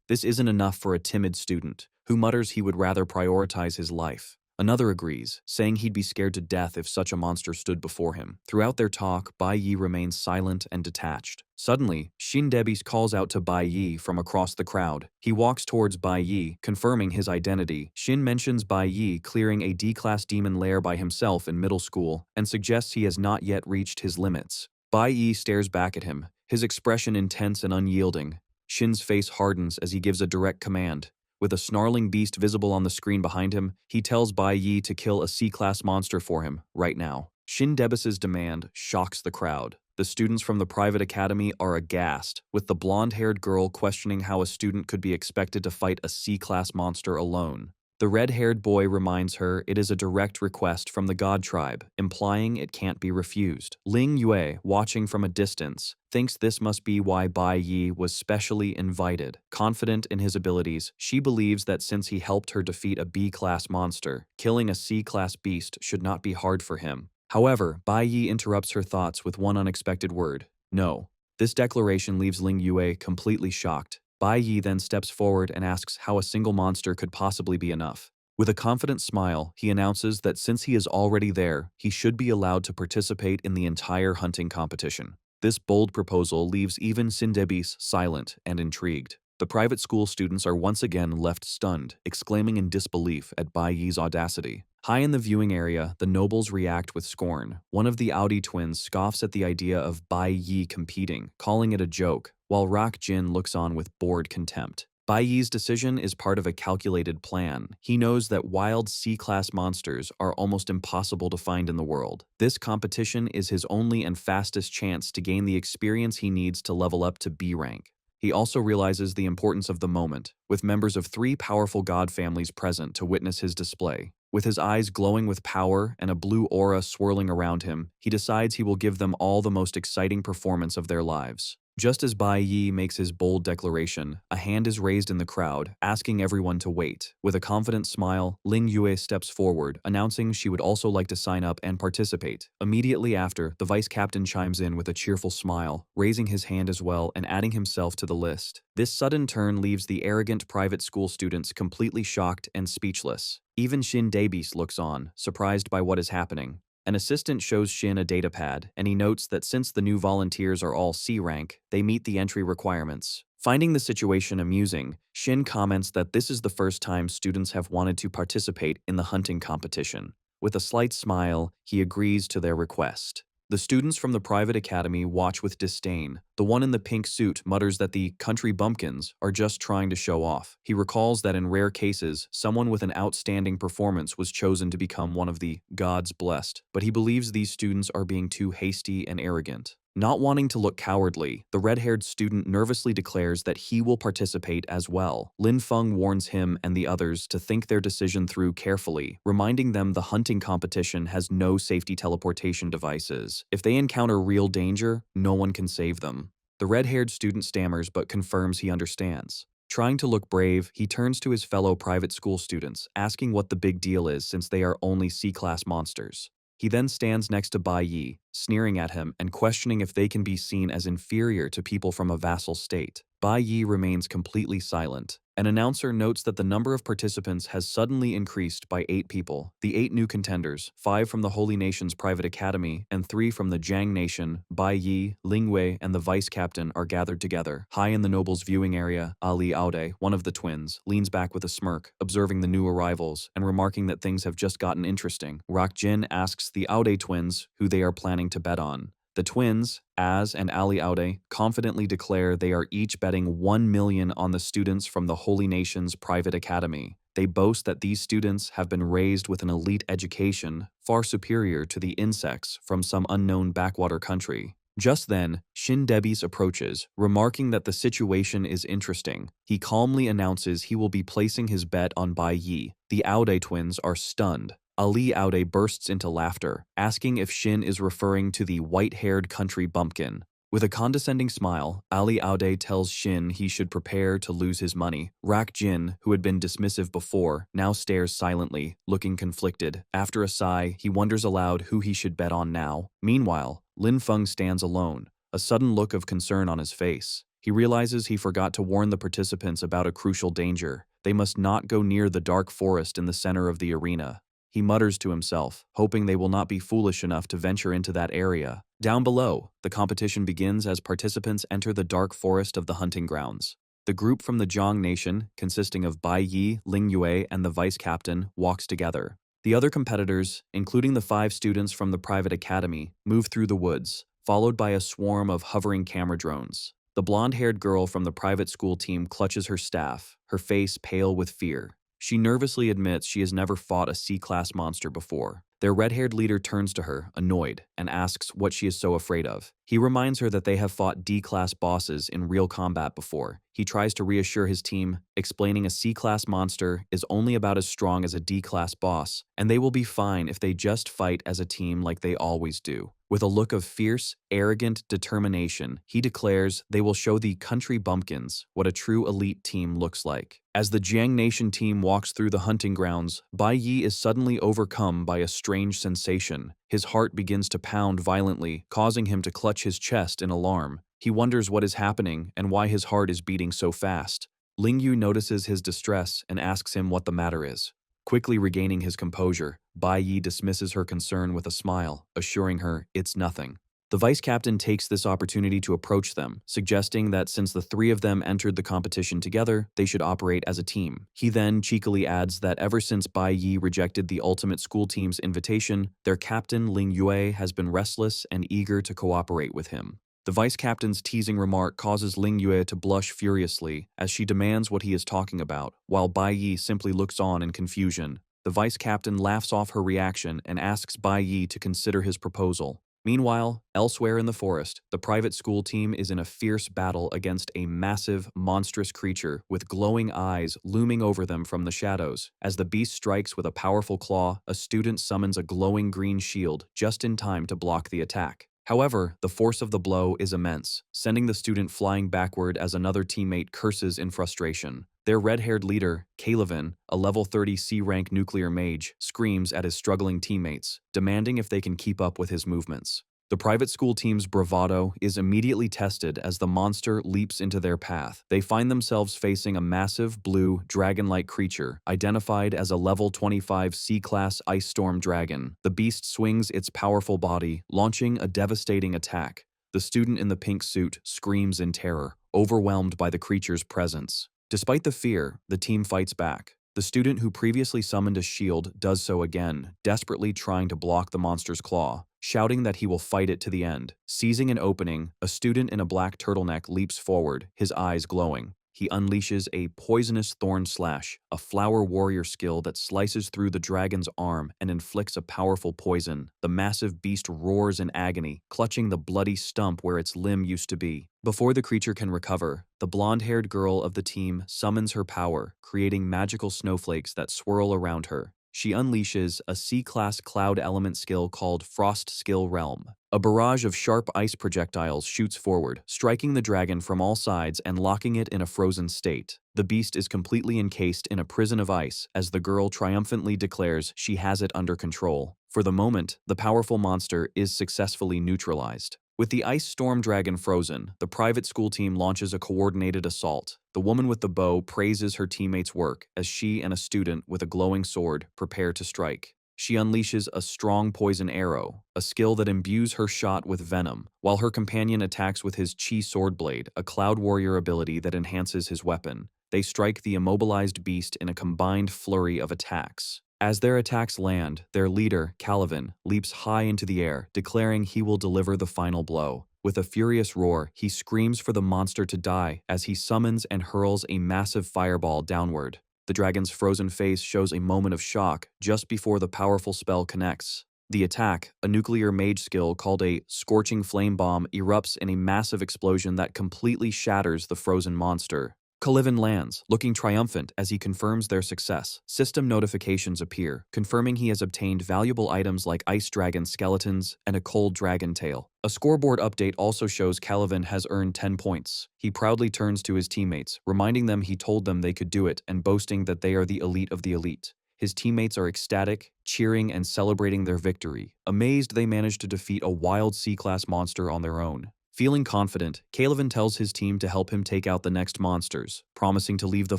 This isn't enough for a timid student, who mutters he would rather prioritize his life. Another agrees, saying he'd be scared to death if such a monster stood before him. Throughout their talk, Bai Yi remains silent and detached. Suddenly, Shin Daebis calls out to Bai Yi from across the crowd. He walks towards Bai Yi, confirming his identity. Shin mentions Bai Yi clearing a D-class demon lair by himself in middle school and suggests he has not yet reached his limits. Bai Yi stares back at him, his expression intense and unyielding. Shin's face hardens as he gives a direct command. With a snarling beast visible on the screen behind him, he tells Bai Yi to kill a C-class monster for him, right now. Shin Debus's demand shocks the crowd. The students from the private academy are aghast, with the blonde-haired girl questioning how a student could be expected to fight a C-class monster alone. The red-haired boy reminds her it is a direct request from the God Tribe, implying it can't be refused. Ling Yue, watching from a distance, thinks this must be why Bai Yi was specially invited. Confident in his abilities, she believes that since he helped her defeat a B-class monster, killing a C-class beast should not be hard for him. However, Bai Yi interrupts her thoughts with one unexpected word: no. This declaration leaves Ling Yue completely shocked. Bai Yi then steps forward and asks how a single monster could possibly be enough. With a confident smile, he announces that since he is already there, he should be allowed to participate in the entire hunting competition. This bold proposal leaves even Sindebis silent and intrigued. The private school students are once again left stunned, exclaiming in disbelief at Bai Yi's audacity. High in the viewing area, the nobles react with scorn. One of the Audi twins scoffs at the idea of Bai Yi competing, calling it a joke, while Rock Jin looks on with bored contempt. Bai Yi's decision is part of a calculated plan. He knows that wild C-class monsters are almost impossible to find in the world. This competition is his only and fastest chance to gain the experience he needs to level up to B rank. He also realizes the importance of the moment, with members of 3 powerful god families present to witness his display. With his eyes glowing with power and a blue aura swirling around him, he decides he will give them all the most exciting performance of their lives. Just as Bai Yi makes his bold declaration, a hand is raised in the crowd, asking everyone to wait. With a confident smile, Ling Yue steps forward, announcing she would also like to sign up and participate. Immediately after, the vice captain chimes in with a cheerful smile, raising his hand as well and adding himself to the list. This sudden turn leaves the arrogant private school students completely shocked and speechless. Even Shin Daebis looks on, surprised by what is happening. An assistant shows Shin a datapad, and he notes that since the new volunteers are all C rank, they meet the entry requirements. Finding the situation amusing, Shin comments that this is the first time students have wanted to participate in the hunting competition. With a slight smile, he agrees to their request. The students from the private academy watch with disdain. The one in the pink suit mutters that the country bumpkins are just trying to show off. He recalls that in rare cases, someone with an outstanding performance was chosen to become one of the gods blessed, but he believes these students are being too hasty and arrogant. Not wanting to look cowardly, the red-haired student nervously declares that he will participate as well. Lin Feng warns him and the others to think their decision through carefully, reminding them the hunting competition has no safety teleportation devices. If they encounter real danger, no one can save them. The red-haired student stammers but confirms he understands. Trying to look brave, he turns to his fellow private school students, asking what the big deal is since they are only C-class monsters. He then stands next to Bai Yi, sneering at him and questioning if they can be seen as inferior to people from a vassal state. Bai Yi remains completely silent. An announcer notes that the number of participants has suddenly increased by 8 people. The 8 new contenders, 5 from the Holy Nation's private academy and 3 from the Jiang Nation, Bai Yi, Ling Wei, and the vice captain are gathered together. High in the nobles' viewing area, Ali Aude, one of the twins, leans back with a smirk, observing the new arrivals and remarking that things have just gotten interesting. Rock Jin asks the Aude twins who they are planning to bet on. The twins, Az and Ali Aude, confidently declare they are each betting 1 million on the students from the Holy Nation's private academy. They boast that these students have been raised with an elite education far superior to the insects from some unknown backwater country. Just then, Shin Debis approaches, remarking that the situation is interesting. He calmly announces he will be placing his bet on Bai Yi. The Aude twins are stunned. Ali Aude bursts into laughter, asking if Shin is referring to the white-haired country bumpkin. With a condescending smile, Ali Aude tells Shin he should prepare to lose his money. Rak Jin, who had been dismissive before, now stares silently, looking conflicted. After a sigh, he wonders aloud who he should bet on now. Meanwhile, Lin Feng stands alone, a sudden look of concern on his face. He realizes he forgot to warn the participants about a crucial danger. They must not go near the dark forest in the center of the arena. He mutters to himself, hoping they will not be foolish enough to venture into that area. Down below, the competition begins as participants enter the dark forest of the hunting grounds. The group from the Jiang Nation, consisting of Bai Yi, Ling Yue, and the vice captain, walks together. The other competitors, including the 5 students from the private academy, move through the woods, followed by a swarm of hovering camera drones. The blonde-haired girl from the private school team clutches her staff, her face pale with fear. She nervously admits she has never fought a C-class monster before. Their red-haired leader turns to her, annoyed, and asks what she is so afraid of. He reminds her that they have fought D-class bosses in real combat before. He tries to reassure his team, explaining a C-class monster is only about as strong as a D-class boss, and they will be fine if they just fight as a team like they always do. With a look of fierce, arrogant determination, he declares they will show the country bumpkins what a true elite team looks like. As the Jiang Nation team walks through the hunting grounds, Bai Yi is suddenly overcome by a strange sensation. His heart begins to pound violently, causing him to clutch his chest in alarm. He wonders what is happening and why his heart is beating so fast. Ling Yu notices his distress and asks him what the matter is. Quickly regaining his composure, Bai Yi dismisses her concern with a smile, assuring her it's nothing. The vice captain takes this opportunity to approach them, suggesting that since the three of them entered the competition together, they should operate as a team. He then cheekily adds that ever since Bai Yi rejected the ultimate school team's invitation, their captain Ling Yue has been restless and eager to cooperate with him. The vice captain's teasing remark causes Ling Yue to blush furiously as she demands what he is talking about, while Bai Yi simply looks on in confusion. The vice captain laughs off her reaction and asks Bai Yi to consider his proposal. Meanwhile, elsewhere in the forest, the private school team is in a fierce battle against a massive, monstrous creature with glowing eyes looming over them from the shadows. As the beast strikes with a powerful claw, a student summons a glowing green shield just in time to block the attack. However, the force of the blow is immense, sending the student flying backward as another teammate curses in frustration. Their red-haired leader, Calvin, a level 30 C-rank nuclear mage, screams at his struggling teammates, demanding if they can keep up with his movements. The private school team's bravado is immediately tested as the monster leaps into their path. They find themselves facing a massive, blue, dragon-like creature, identified as a level 25 C-class ice storm dragon. The beast swings its powerful body, launching a devastating attack. The student in the pink suit screams in terror, overwhelmed by the creature's presence. Despite the fear, the team fights back. The student who previously summoned a shield does so again, desperately trying to block the monster's claw, shouting that he will fight it to the end. Seizing an opening, a student in a black turtleneck leaps forward, his eyes glowing. He unleashes a poisonous thorn slash, a flower warrior skill that slices through the dragon's arm and inflicts a powerful poison. The massive beast roars in agony, clutching the bloody stump where its limb used to be. Before the creature can recover, the blonde-haired girl of the team summons her power, creating magical snowflakes that swirl around her. She unleashes a C-class cloud element skill called Frost Skill Realm. A barrage of sharp ice projectiles shoots forward, striking the dragon from all sides and locking it in a frozen state. The beast is completely encased in a prison of ice as the girl triumphantly declares she has it under control. For the moment, the powerful monster is successfully neutralized. With the ice storm dragon frozen, the private school team launches a coordinated assault. The woman with the bow praises her teammates' work as she and a student with a glowing sword prepare to strike. She unleashes a strong poison arrow, a skill that imbues her shot with venom, while her companion attacks with his chi sword blade, a cloud warrior ability that enhances his weapon. They strike the immobilized beast in a combined flurry of attacks. As their attacks land, their leader, Calvin, leaps high into the air, declaring he will deliver the final blow. With a furious roar, he screams for the monster to die as he summons and hurls a massive fireball downward. The dragon's frozen face shows a moment of shock just before the powerful spell connects. The attack, a nuclear mage skill called a scorching flame bomb, erupts in a massive explosion that completely shatters the frozen monster. Calvin lands, looking triumphant as he confirms their success. System notifications appear, confirming he has obtained valuable items like ice dragon skeletons and a cold dragon tail. A scoreboard update also shows Calvin has earned 10 points. He proudly turns to his teammates, reminding them he told them they could do it and boasting that they are the elite of the elite. His teammates are ecstatic, cheering and celebrating their victory, amazed they managed to defeat a wild C-class monster on their own. Feeling confident, Calvin tells his team to help him take out the next monsters, promising to leave the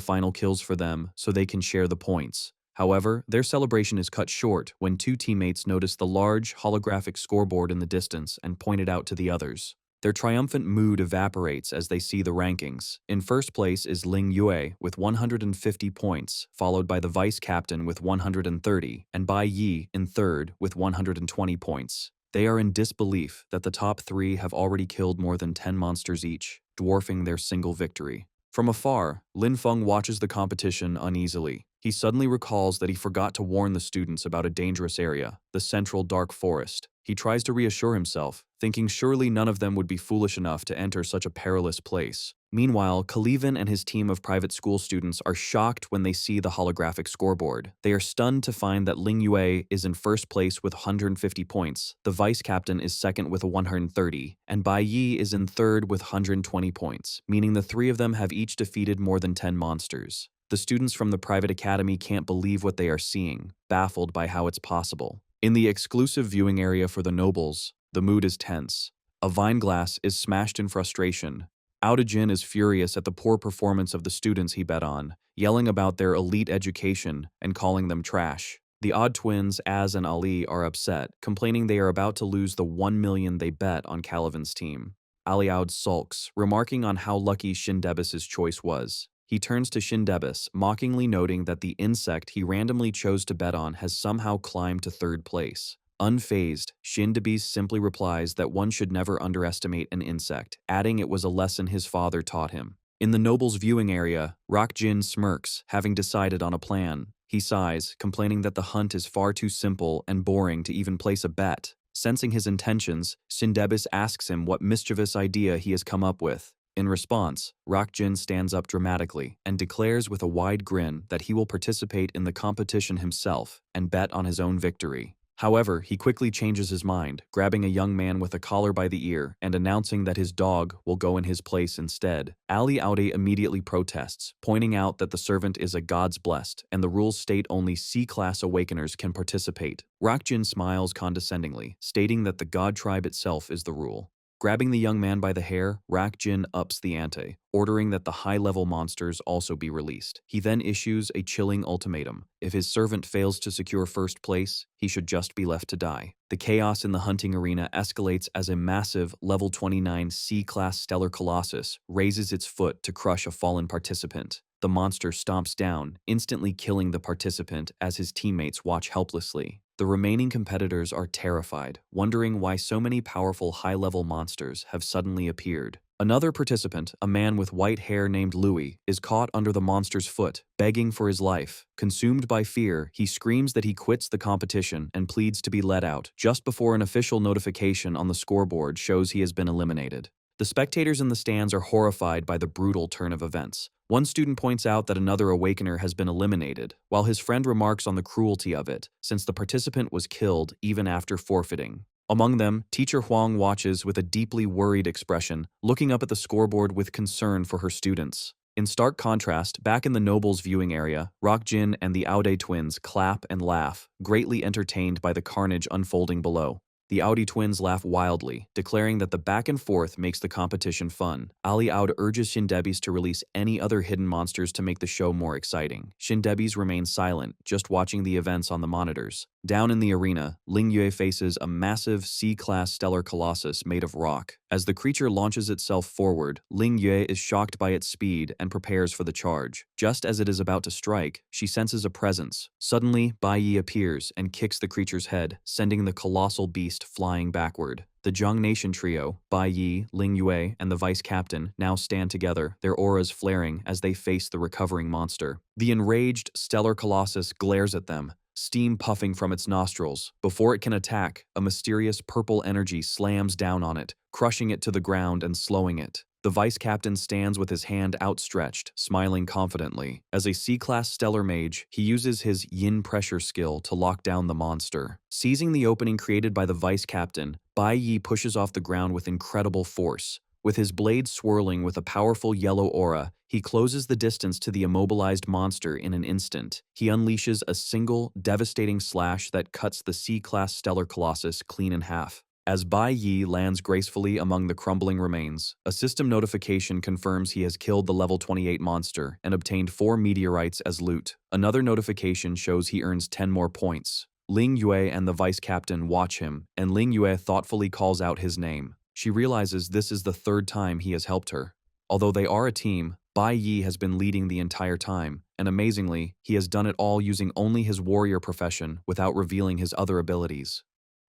final kills for them so they can share the points. However, their celebration is cut short when two teammates notice the large, holographic scoreboard in the distance and point it out to the others. Their triumphant mood evaporates as they see the rankings. In first place is Ling Yue with 150 points, followed by the vice captain with 130, and Bai Yi in third with 120 points. They are in disbelief that the top three have already killed more than 10 monsters each. dwarfing their single victory. From afar, Lin Feng watches the competition uneasily. He suddenly recalls that he forgot to warn the students about a dangerous area, the central dark forest. He tries to reassure himself, thinking surely none of them would be foolish enough to enter such a perilous place. Meanwhile, Kalivan and his team of private school students are shocked when they see the holographic scoreboard. They are stunned to find that Ling Yue is in first place with 150 points, the vice captain is second with 130, and Bai Yi is in third with 120 points, meaning the three of them have each defeated more than 10 monsters. The students from the private academy can't believe what they are seeing, baffled by how it's possible. In the exclusive viewing area for the nobles, the mood is tense. A vine glass is smashed in frustration. Audijin is furious at the poor performance of the students he bet on, yelling about their elite education and calling them trash. The odd twins, Az and Ali, are upset, complaining they are about to lose the 1 million they bet on Calivan's team. Ali Aud sulks, remarking on how lucky Shindebis' choice was. He turns to Shindebis, mockingly noting that the insect he randomly chose to bet on has somehow climbed to third place. Unfazed, Shindebis simply replies that one should never underestimate an insect, adding it was a lesson his father taught him. In the nobles' viewing area, Rockjin smirks, having decided on a plan. He sighs, complaining that the hunt is far too simple and boring to even place a bet. Sensing his intentions, Shindebis asks him what mischievous idea he has come up with. In response, Rockjin stands up dramatically and declares with a wide grin that he will participate in the competition himself and bet on his own victory. However, he quickly changes his mind, grabbing a young man with a collar by the ear and announcing that his dog will go in his place instead. Ali Aude immediately protests, pointing out that the servant is a God's blessed and the rules state only C-class awakeners can participate. Rockjin smiles condescendingly, stating that the God tribe itself is the rule. Grabbing the young man by the hair, Rockjin ups the ante, ordering that the high-level monsters also be released. He then issues a chilling ultimatum. If his servant fails to secure first place, he should just be left to die. The chaos in the hunting arena escalates as a massive, level 29 C-class stellar colossus raises its foot to crush a fallen participant. The monster stomps down, instantly killing the participant as his teammates watch helplessly. The remaining competitors are terrified, wondering why so many powerful high-level monsters have suddenly appeared. Another participant, a man with white hair named Louis, is caught under the monster's foot, begging for his life. Consumed by fear, he screams that he quits the competition and pleads to be let out, just before an official notification on the scoreboard shows he has been eliminated. The spectators in the stands are horrified by the brutal turn of events. One student points out that another awakener has been eliminated, while his friend remarks on the cruelty of it, since the participant was killed even after forfeiting. Among them, Teacher Huang watches with a deeply worried expression, looking up at the scoreboard with concern for her students. In stark contrast, back in the nobles' viewing area, Rockjin and the Aude twins clap and laugh, greatly entertained by the carnage unfolding below. The Audi twins laugh wildly, declaring that the back and forth makes the competition fun. Ali Aud urges Shindebis to release any other hidden monsters to make the show more exciting. Shindebis remains silent, just watching the events on the monitors. Down in the arena, Ling Yue faces a massive C-class stellar colossus made of rock. As the creature launches itself forward, Ling Yue is shocked by its speed and prepares for the charge. Just as it is about to strike, she senses a presence. Suddenly, Bai Yi appears and kicks the creature's head, sending the colossal beast flying backward. The Zhang Nation trio, Bai Yi, Ling Yue, and the vice captain, now stand together, their auras flaring as they face the recovering monster. The enraged stellar colossus glares at them, steam puffing from its nostrils. Before it can attack, a mysterious purple energy slams down on it, crushing it to the ground and slowing it. The vice captain stands with his hand outstretched, smiling confidently. As a C-class stellar mage, he uses his yin pressure skill to lock down the monster. Seizing the opening created by the vice captain, Bai Yi pushes off the ground with incredible force. With his blade swirling with a powerful yellow aura, he closes the distance to the immobilized monster in an instant. He unleashes a single, devastating slash that cuts the C-class stellar colossus clean in half. As Bai Yi lands gracefully among the crumbling remains, a system notification confirms he has killed the level 28 monster and obtained 4 meteorites as loot. Another notification shows he earns 10 more points. Ling Yue and the vice captain watch him, and Ling Yue thoughtfully calls out his name. She realizes this is the 3rd time he has helped her. Although they are a team, Bai Yi has been leading the entire time, and amazingly, he has done it all using only his warrior profession without revealing his other abilities.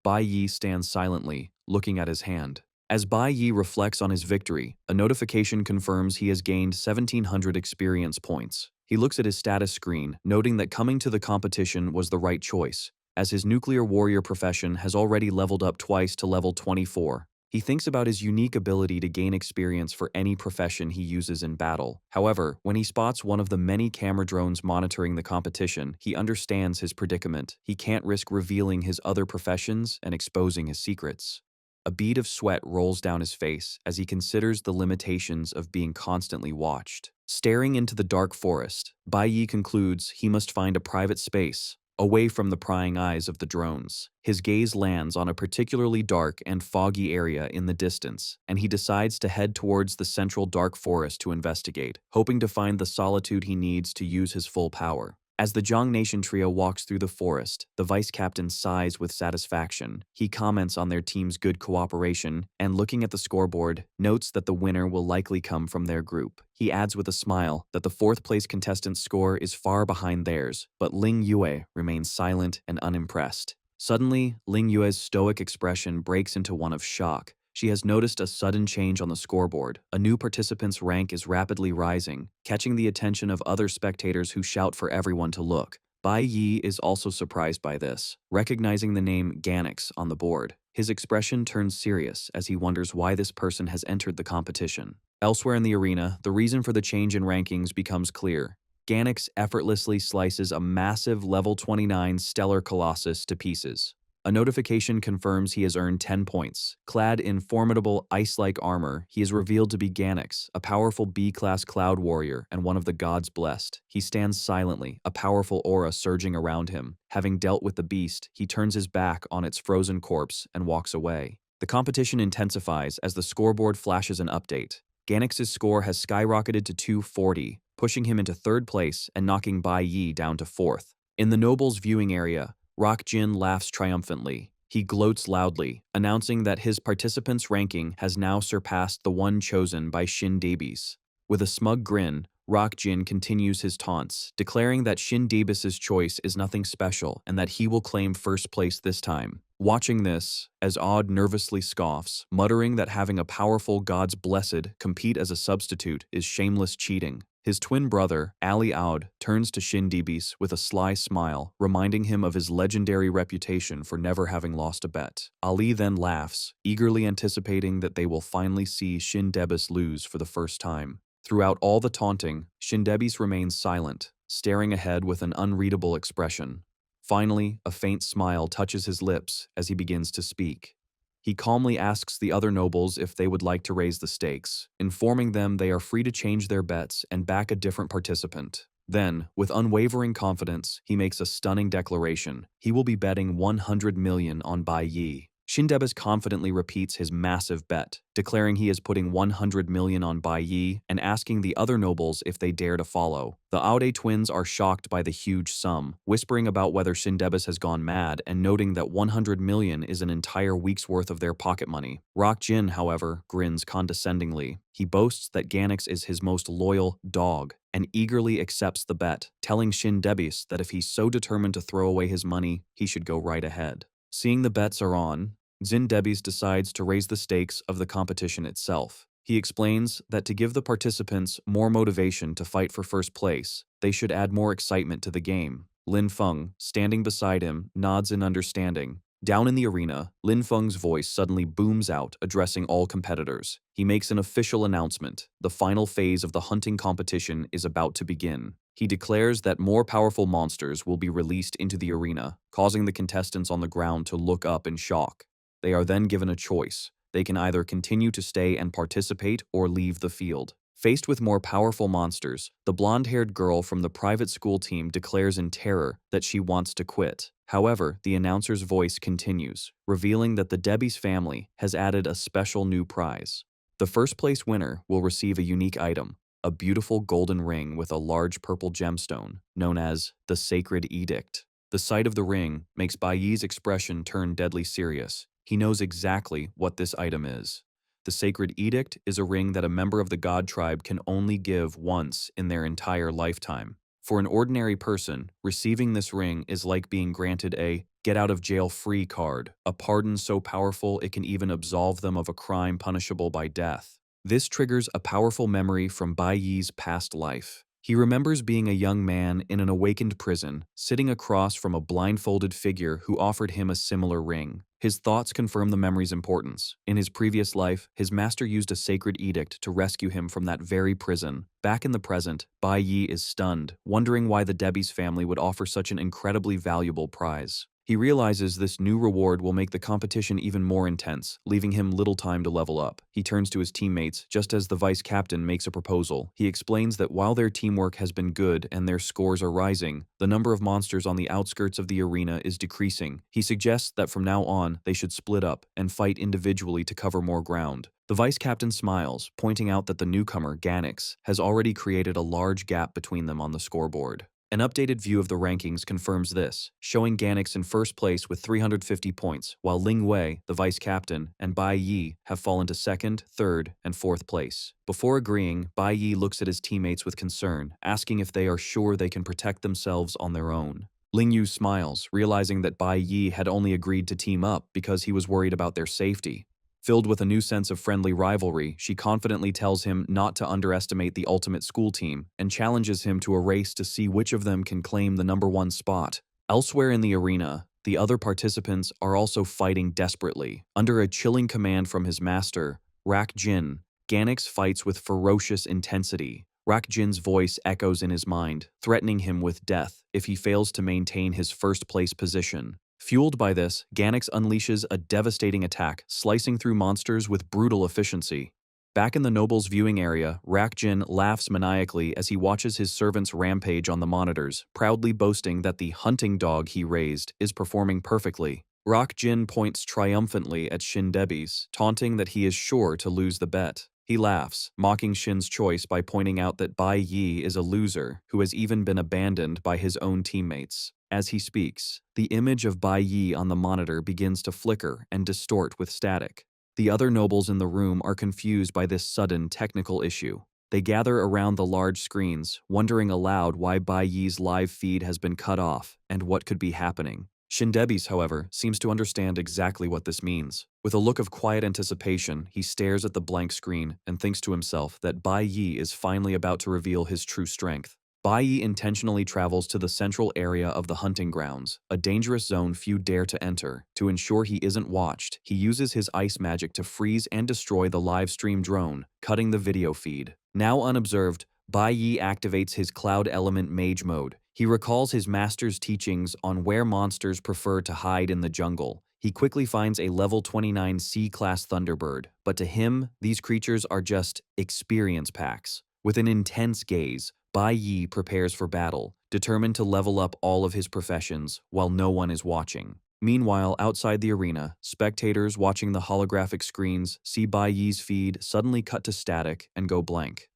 Bai Yi stands silently, looking at his hand. As Bai Yi reflects on his victory, a notification confirms he has gained 1,700 experience points. He looks at his status screen, noting that coming to the competition was the right choice, as his nuclear warrior profession has already leveled up twice to level 24. He thinks about his unique ability to gain experience for any profession he uses in battle. However, when he spots one of the many camera drones monitoring the competition, he understands his predicament. He can't risk revealing his other professions and exposing his secrets. A bead of sweat rolls down his face as he considers the limitations of being constantly watched. Staring into the dark forest, Bai Yi concludes he must find a private space, away from the prying eyes of the drones. His gaze lands on a particularly dark and foggy area in the distance, and he decides to head towards the central dark forest to investigate, hoping to find the solitude he needs to use his full power. As the Zhang Nation trio walks through the forest, the vice captain sighs with satisfaction. He comments on their team's good cooperation and, looking at the scoreboard, notes that the winner will likely come from their group. He adds with a smile that the fourth-place contestant's score is far behind theirs, but Ling Yue remains silent and unimpressed. Suddenly, Ling Yue's stoic expression breaks into one of shock. She has noticed a sudden change on the scoreboard. A new participant's rank is rapidly rising, catching the attention of other spectators who shout for everyone to look. Bai Yi is also surprised by this, recognizing the name Ganix on the board. His expression turns serious as he wonders why this person has entered the competition. Elsewhere in the arena, the reason for the change in rankings becomes clear. Ganix effortlessly slices a massive level 29 stellar colossus to pieces. A notification confirms he has earned 10 points. Clad in formidable ice-like armor, he is revealed to be Ganix, a powerful B-class cloud warrior and one of the gods blessed. He stands silently, a powerful aura surging around him. Having dealt with the beast, he turns his back on its frozen corpse and walks away. The competition intensifies as the scoreboard flashes an update. Ganix's score has skyrocketed to 240, pushing him into third place and knocking Bai Yi down to fourth. In the nobles' viewing area, Rock Jin laughs triumphantly. He gloats loudly, announcing that his participant's ranking has now surpassed the one chosen by Shin Dabies. With a smug grin, Rock Jin continues his taunts, declaring that Shin Dabies' choice is nothing special and that he will claim first place this time. Watching this, as Odd nervously scoffs, muttering that having a powerful god's blessed compete as a substitute is shameless cheating. His twin brother, Ali Aud, turns to Shin Dabies with a sly smile, reminding him of his legendary reputation for never having lost a bet. Ali then laughs, eagerly anticipating that they will finally see Shin Dabies lose for the first time. Throughout all the taunting, Shin Dabies remains silent, staring ahead with an unreadable expression. Finally, a faint smile touches his lips as he begins to speak. He calmly asks the other nobles if they would like to raise the stakes, informing them they are free to change their bets and back a different participant. Then, with unwavering confidence, he makes a stunning declaration. He will be betting 100 million on Bai Yi. Shin Dabies confidently repeats his massive bet, declaring he is putting 100 million on Bai Yi and asking the other nobles if they dare to follow. The Aude twins are shocked by the huge sum, whispering about whether Shin Dabies has gone mad and noting that 100 million is an entire week's worth of their pocket money. Rock Jin, however, grins condescendingly. He boasts that Ganix is his most loyal dog and eagerly accepts the bet, telling Shin Dabies that if he's so determined to throw away his money, he should go right ahead. Seeing the bets are on, Shin Dabies decides to raise the stakes of the competition itself. He explains that to give the participants more motivation to fight for first place, they should add more excitement to the game. Lin Feng, standing beside him, nods in understanding. Down in the arena, Lin Feng's voice suddenly booms out, addressing all competitors. He makes an official announcement. The final phase of the hunting competition is about to begin. He declares that more powerful monsters will be released into the arena, causing the contestants on the ground to look up in shock. They are then given a choice. They can either continue to stay and participate or leave the field. Faced with more powerful monsters, the blonde-haired girl from the private school team declares in terror that she wants to quit. However, the announcer's voice continues, revealing that the Dabies family has added a special new prize. The first-place winner will receive a unique item, a beautiful golden ring with a large purple gemstone, known as the Sacred Edict. The sight of the ring makes Bai Yi's expression turn deadly serious. He knows exactly what this item is. The Sacred Edict is a ring that a member of the god tribe can only give once in their entire lifetime. For an ordinary person, receiving this ring is like being granted a get out of jail free card, a pardon so powerful it can even absolve them of a crime punishable by death. This triggers a powerful memory from Bai Yi's past life. He remembers being a young man in an awakened prison, sitting across from a blindfolded figure who offered him a similar ring. His thoughts confirm the memory's importance. In his previous life, his master used a sacred edict to rescue him from that very prison. Back in the present, Bai Yi is stunned, wondering why the Debbie's family would offer such an incredibly valuable prize. He realizes this new reward will make the competition even more intense, leaving him little time to level up. He turns to his teammates just as the vice captain makes a proposal. He explains that while their teamwork has been good and their scores are rising, the number of monsters on the outskirts of the arena is decreasing. He suggests that from now on, they should split up and fight individually to cover more ground. The vice captain smiles, pointing out that the newcomer, Ganix, has already created a large gap between them on the scoreboard. An updated view of the rankings confirms this, showing Ganix in first place with 350 points, while Ling Wei, the vice captain, and Bai Yi have fallen to second, third, and fourth place. Before agreeing, Bai Yi looks at his teammates with concern, asking if they are sure they can protect themselves on their own. Ling Yu smiles, realizing that Bai Yi had only agreed to team up because he was worried about their safety. Filled with a new sense of friendly rivalry, she confidently tells him not to underestimate the ultimate school team and challenges him to a race to see which of them can claim the #1 spot. Elsewhere in the arena, the other participants are also fighting desperately. Under a chilling command from his master, Rak Jin, Ganix fights with ferocious intensity. Rak Jin's voice echoes in his mind, threatening him with death if he fails to maintain his first-place position. Fueled by this, Ganix unleashes a devastating attack, slicing through monsters with brutal efficiency. Back in the noble's viewing area, Rakjin laughs maniacally as he watches his servants rampage on the monitors, proudly boasting that the hunting dog he raised is performing perfectly. Rakjin points triumphantly at Shindebi's, taunting that he is sure to lose the bet. He laughs, mocking Shin's choice by pointing out that Bai Yi is a loser who has even been abandoned by his own teammates. As he speaks, the image of Bai Yi on the monitor begins to flicker and distort with static. The other nobles in the room are confused by this sudden technical issue. They gather around the large screens, wondering aloud why Bai Yi's live feed has been cut off and what could be happening. Shindebi's, however, seems to understand exactly what this means. With a look of quiet anticipation, he stares at the blank screen and thinks to himself that Bai Yi is finally about to reveal his true strength. Bai Yi intentionally travels to the central area of the hunting grounds, a dangerous zone few dare to enter. To ensure he isn't watched, he uses his ice magic to freeze and destroy the live stream drone, cutting the video feed. Now unobserved, Bai Yi activates his Cloud Element Mage mode. He recalls his master's teachings on where monsters prefer to hide in the jungle. He quickly finds a level 29 C-class Thunderbird, but to him, these creatures are just experience packs. With an intense gaze, Bai Yi prepares for battle, determined to level up all of his professions while no one is watching. Meanwhile, outside the arena, spectators watching the holographic screens see Bai Yi's feed suddenly cut to static and go blank.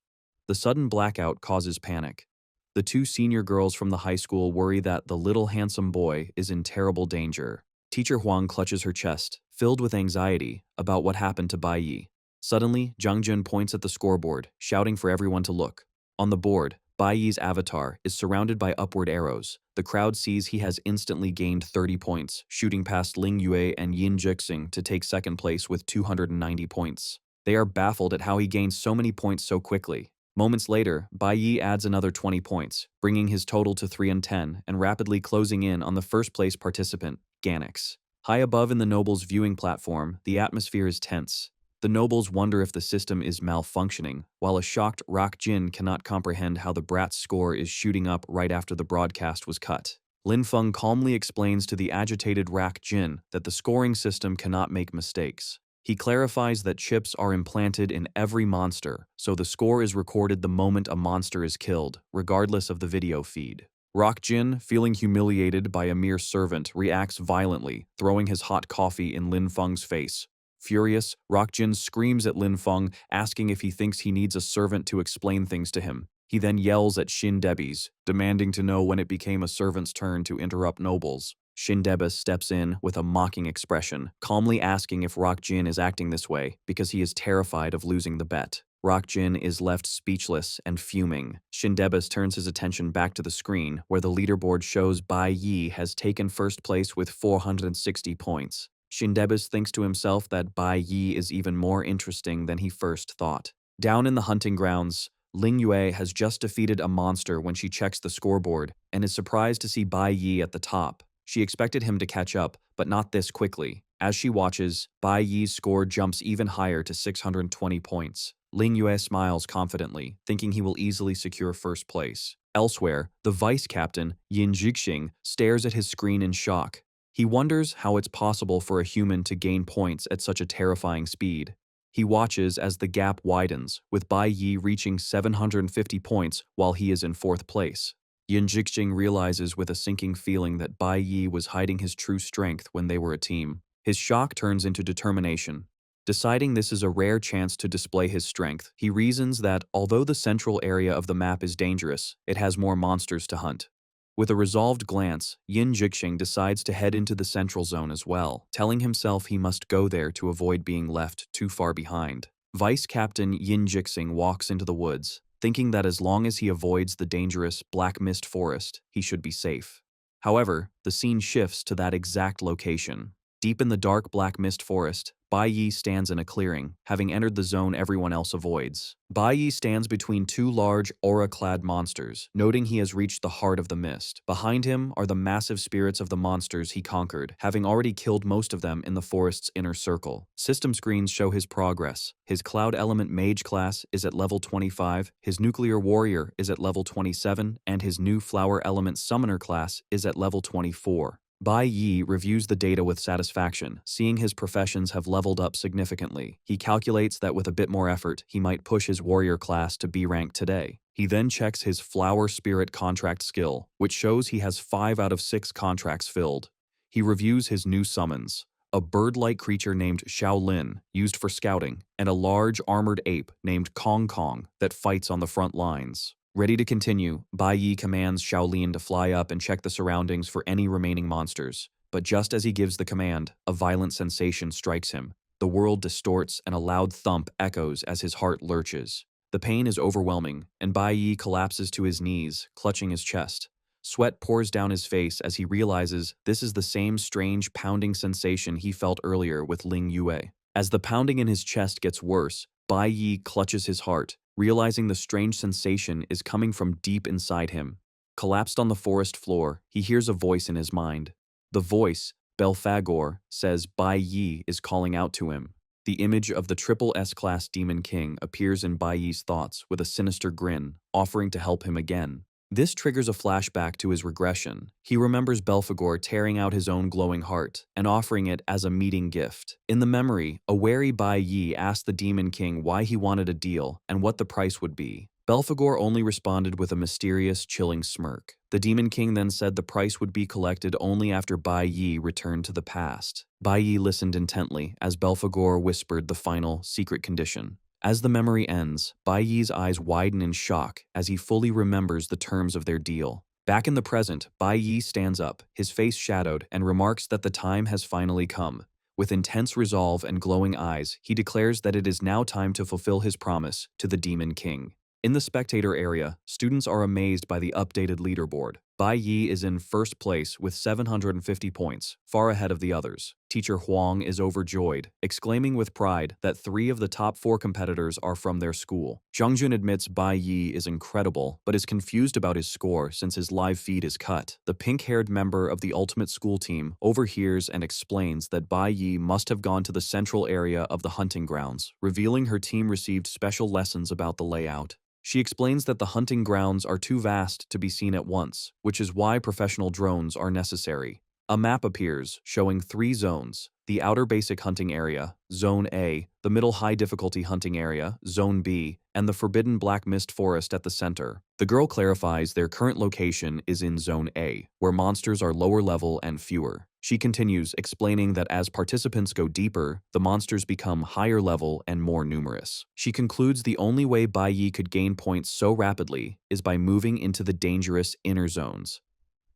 The sudden blackout causes panic. The two senior girls from the high school worry that the little handsome boy is in terrible danger. Teacher Huang clutches her chest, filled with anxiety about what happened to Bai Yi. Suddenly, Zhang Jun points at the scoreboard, shouting for everyone to look. On the board, Bai Yi's avatar is surrounded by upward arrows. The crowd sees he has instantly gained 30 points, shooting past Ling Yue and Yin Jixing to take second place with 290 points. They are baffled at how he gained so many points so quickly. Moments later, Bai Yi adds another 20 points, bringing his total to 310 and rapidly closing in on the first-place participant, Ganix. High above in the nobles' viewing platform, the atmosphere is tense. The nobles wonder if the system is malfunctioning, while a shocked Rak Jin cannot comprehend how the brat's score is shooting up right after the broadcast was cut. Lin Feng calmly explains to the agitated Rak Jin that the scoring system cannot make mistakes. He clarifies that chips are implanted in every monster, so the score is recorded the moment a monster is killed, regardless of the video feed. Rak Jin, feeling humiliated by a mere servant, reacts violently, throwing his hot coffee in Lin Feng's face. Furious, Rakjin screams at Lin Feng, asking if he thinks he needs a servant to explain things to him. He then yells at Shindebi's, demanding to know when it became a servant's turn to interrupt nobles. Shindebis steps in with a mocking expression, calmly asking if Rakjin is acting this way because he is terrified of losing the bet. Rockjin is left speechless and fuming. Shindebis turns his attention back to the screen, where the leaderboard shows Bai Yi has taken first place with 460 points. Shindebis thinks to himself that Bai Yi is even more interesting than he first thought. Down in the hunting grounds, Ling Yue has just defeated a monster when she checks the scoreboard and is surprised to see Bai Yi at the top. She expected him to catch up, but not this quickly. As she watches, Bai Yi's score jumps even higher to 620 points. Ling Yue smiles confidently, thinking he will easily secure first place. Elsewhere, the vice captain, Yin Jixing, stares at his screen in shock. He wonders how it's possible for a human to gain points at such a terrifying speed. He watches as the gap widens, with Bai Yi reaching 750 points while he is in fourth place. Yin Jixing realizes with a sinking feeling that Bai Yi was hiding his true strength when they were a team. His shock turns into determination. Deciding this is a rare chance to display his strength, he reasons that although the central area of the map is dangerous, it has more monsters to hunt. With a resolved glance, Yin Jixing decides to head into the central zone as well, telling himself he must go there to avoid being left too far behind. Vice Captain Yin Jixing walks into the woods, thinking that as long as he avoids the dangerous Black Mist Forest, he should be safe. However, the scene shifts to that exact location. Deep in the dark Black Mist Forest, Bai Yi stands in a clearing, having entered the zone everyone else avoids. Bai Yi stands between two large, aura-clad monsters, noting he has reached the heart of the mist. Behind him are the massive spirits of the monsters he conquered, having already killed most of them in the forest's inner circle. System screens show his progress. His Cloud Element Mage class is at level 25, his Nuclear Warrior is at level 27, and his new Flower Element Summoner class is at level 24. Bai Yi reviews the data with satisfaction, seeing his professions have leveled up significantly. He calculates that with a bit more effort, he might push his warrior class to B rank today. He then checks his Flower Spirit contract skill, which shows he has 5 out of 6 contracts filled. He reviews his new summons: a bird-like creature named Shaolin, used for scouting, and a large armored ape named Kong Kong that fights on the front lines. Ready to continue, Bai Yi commands Shaolin to fly up and check the surroundings for any remaining monsters. But just as he gives the command, a violent sensation strikes him. The world distorts and a loud thump echoes as his heart lurches. The pain is overwhelming, and Bai Yi collapses to his knees, clutching his chest. Sweat pours down his face as he realizes this is the same strange pounding sensation he felt earlier with Ling Yue. As the pounding in his chest gets worse, Bai Yi clutches his heart, realizing the strange sensation is coming from deep inside him. Collapsed on the forest floor, he hears a voice in his mind. The voice, Belphegor, says Bai Yi is calling out to him. The image of the triple S-class Demon King appears in Bai Yi's thoughts with a sinister grin, offering to help him again. This triggers a flashback to his regression. He remembers Belphegor tearing out his own glowing heart and offering it as a meeting gift. In the memory, a wary Bai Yi asked the Demon King why he wanted a deal and what the price would be. Belphegor only responded with a mysterious, chilling smirk. The Demon King then said the price would be collected only after Bai Yi returned to the past. Bai Yi listened intently as Belphegor whispered the final, secret condition. As the memory ends, Bai Yi's eyes widen in shock as he fully remembers the terms of their deal. Back in the present, Bai Yi stands up, his face shadowed, and remarks that the time has finally come. With intense resolve and glowing eyes, he declares that it is now time to fulfill his promise to the Demon King. In the spectator area, students are amazed by the updated leaderboard. Bai Yi is in first place with 750 points, far ahead of the others. Teacher Huang is overjoyed, exclaiming with pride that 3 of the top 4 competitors are from their school. Zhangjun admits Bai Yi is incredible, but is confused about his score since his live feed is cut. The pink-haired member of the Ultimate School team overhears and explains that Bai Yi must have gone to the central area of the hunting grounds, revealing her team received special lessons about the layout. She explains that the hunting grounds are too vast to be seen at once, which is why professional drones are necessary. A map appears, showing 3 zones: the outer basic hunting area, Zone A, the middle high difficulty hunting area, Zone B, and the forbidden Black Mist Forest at the center. The girl clarifies their current location is in Zone A, where monsters are lower level and fewer. She continues, explaining that as participants go deeper, the monsters become higher level and more numerous. She concludes the only way Bai Yi could gain points so rapidly is by moving into the dangerous inner zones.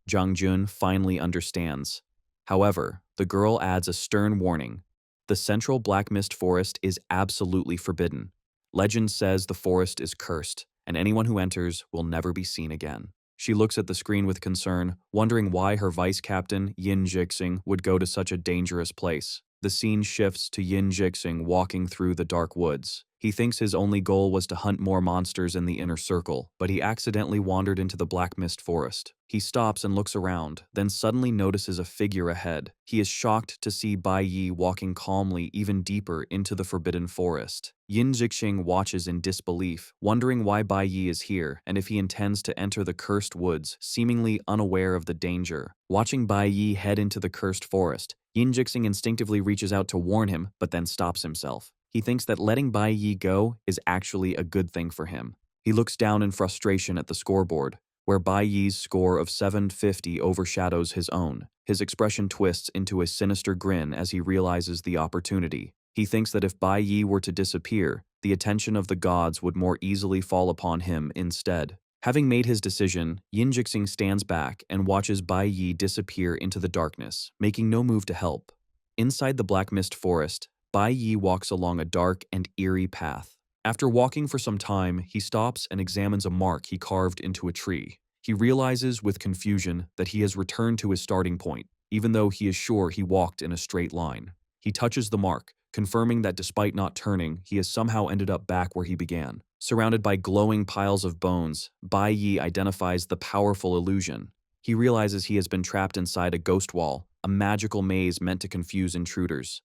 Zhang Jun finally understands. However, the girl adds a stern warning. The central Black Mist Forest is absolutely forbidden. Legend says the forest is cursed, and anyone who enters will never be seen again. She looks at the screen with concern, wondering why her vice captain, Yin Jixing, would go to such a dangerous place. The scene shifts to Yin Jixing walking through the dark woods. He thinks his only goal was to hunt more monsters in the inner circle, but he accidentally wandered into the black mist forest. He stops and looks around, then suddenly notices a figure ahead. He is shocked to see Bai Yi walking calmly even deeper into the forbidden forest. Yin Jixing watches in disbelief, wondering why Bai Yi is here and if he intends to enter the cursed woods, seemingly unaware of the danger. Watching Bai Yi head into the cursed forest, Yin Jixing instinctively reaches out to warn him, but then stops himself. He thinks that letting Bai Yi go is actually a good thing for him. He looks down in frustration at the scoreboard, where Bai Yi's score of 750 overshadows his own. His expression twists into a sinister grin as he realizes the opportunity. He thinks that if Bai Yi were to disappear, the attention of the gods would more easily fall upon him instead. Having made his decision, Yin Jixing stands back and watches Bai Yi disappear into the darkness, making no move to help. Inside the black mist forest, Bai Yi walks along a dark and eerie path. After walking for some time, he stops and examines a mark he carved into a tree. He realizes with confusion that he has returned to his starting point, even though he is sure he walked in a straight line. He touches the mark, confirming that despite not turning, he has somehow ended up back where he began. Surrounded by glowing piles of bones, Bai Yi identifies the powerful illusion. He realizes he has been trapped inside a ghost wall, a magical maze meant to confuse intruders.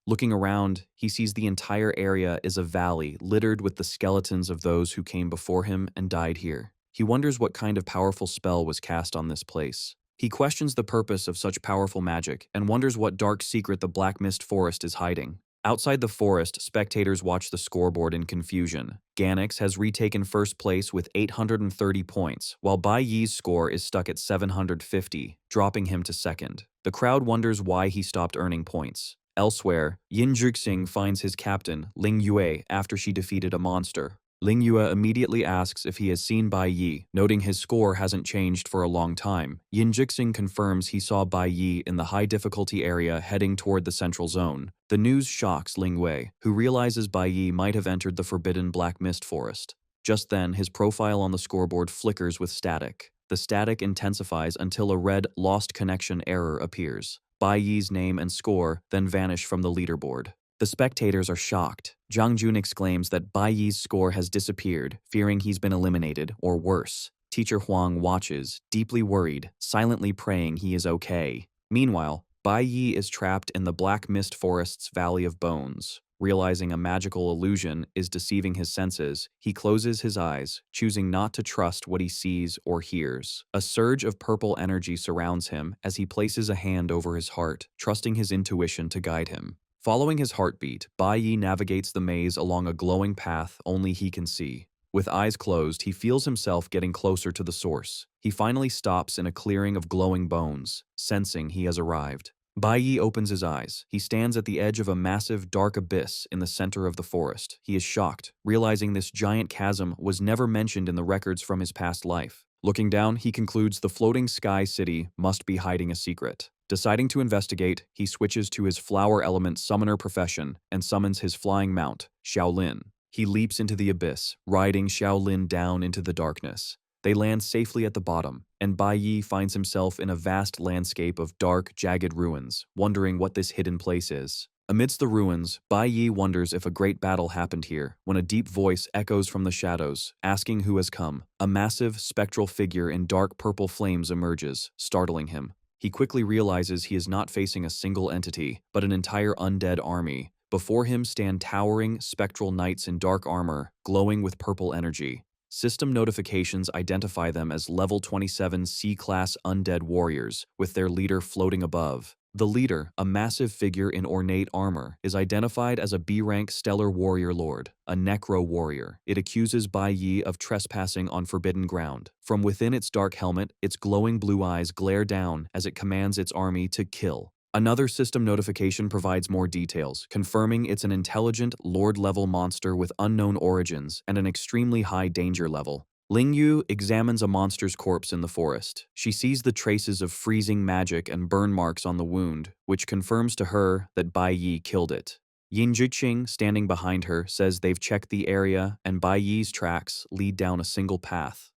Looking around, he sees the entire area is a valley littered with the skeletons of those who came before him and died here. He wonders what kind of powerful spell was cast on this place. He questions the purpose of such powerful magic and wonders what dark secret the Black Mist Forest is hiding. Outside the forest, spectators watch the scoreboard in confusion. Ganix has retaken first place with 830 points, while Bai Yi's score is stuck at 750, dropping him to second. The crowd wonders why he stopped earning points. Elsewhere, Yin Jixing finds his captain, Ling Yue, after she defeated a monster. Ling Yue immediately asks if he has seen Bai Yi, noting his score hasn't changed for a long time. Yin Jixing confirms he saw Bai Yi in the high difficulty area heading toward the central zone. The news shocks Ling Yue, who realizes Bai Yi might have entered the forbidden Black Mist Forest. Just then, his profile on the scoreboard flickers with static. The static intensifies until a red lost connection error appears. Bai Yi's name and score then vanish from the leaderboard. The spectators are shocked. Zhang Jun exclaims that Bai Yi's score has disappeared, fearing he's been eliminated, or worse. Teacher Huang watches, deeply worried, silently praying he is okay. Meanwhile, Bai Yi is trapped in the Black Mist Forest's Valley of Bones. Realizing a magical illusion is deceiving his senses, he closes his eyes, choosing not to trust what he sees or hears. A surge of purple energy surrounds him as he places a hand over his heart, trusting his intuition to guide him. Following his heartbeat, Bai Yi navigates the maze along a glowing path only he can see. With eyes closed, he feels himself getting closer to the source. He finally stops in a clearing of glowing bones, sensing he has arrived. Bai Yi opens his eyes. He stands at the edge of a massive, dark abyss in the center of the forest. He is shocked, realizing this giant chasm was never mentioned in the records from his past life. Looking down, he concludes the floating sky city must be hiding a secret. Deciding to investigate, he switches to his flower element summoner profession and summons his flying mount, Xiaolin. He leaps into the abyss, riding Xiaolin down into the darkness. They land safely at the bottom, and Bai Yi finds himself in a vast landscape of dark, jagged ruins, wondering what this hidden place is. Amidst the ruins, Bai Yi wonders if a great battle happened here, when a deep voice echoes from the shadows, asking who has come. A massive, spectral figure in dark purple flames emerges, startling him. He quickly realizes he is not facing a single entity, but an entire undead army. Before him stand towering, spectral knights in dark armor, glowing with purple energy. System notifications identify them as Level 27 C-Class undead warriors, with their leader floating above. The leader, a massive figure in ornate armor, is identified as a B-rank Stellar Warrior Lord, a Necro Warrior. It accuses Bai Yi of trespassing on forbidden ground. From within its dark helmet, its glowing blue eyes glare down as it commands its army to kill. Another system notification provides more details, confirming it's an intelligent, Lord-level monster with unknown origins and an extremely high danger level. Ling Yu examines a monster's corpse in the forest. She sees the traces of freezing magic and burn marks on the wound, which confirms to her that Bai Yi killed it. Yin Jiqing, standing behind her, says they've checked the area and Bai Yi's tracks lead down a single path.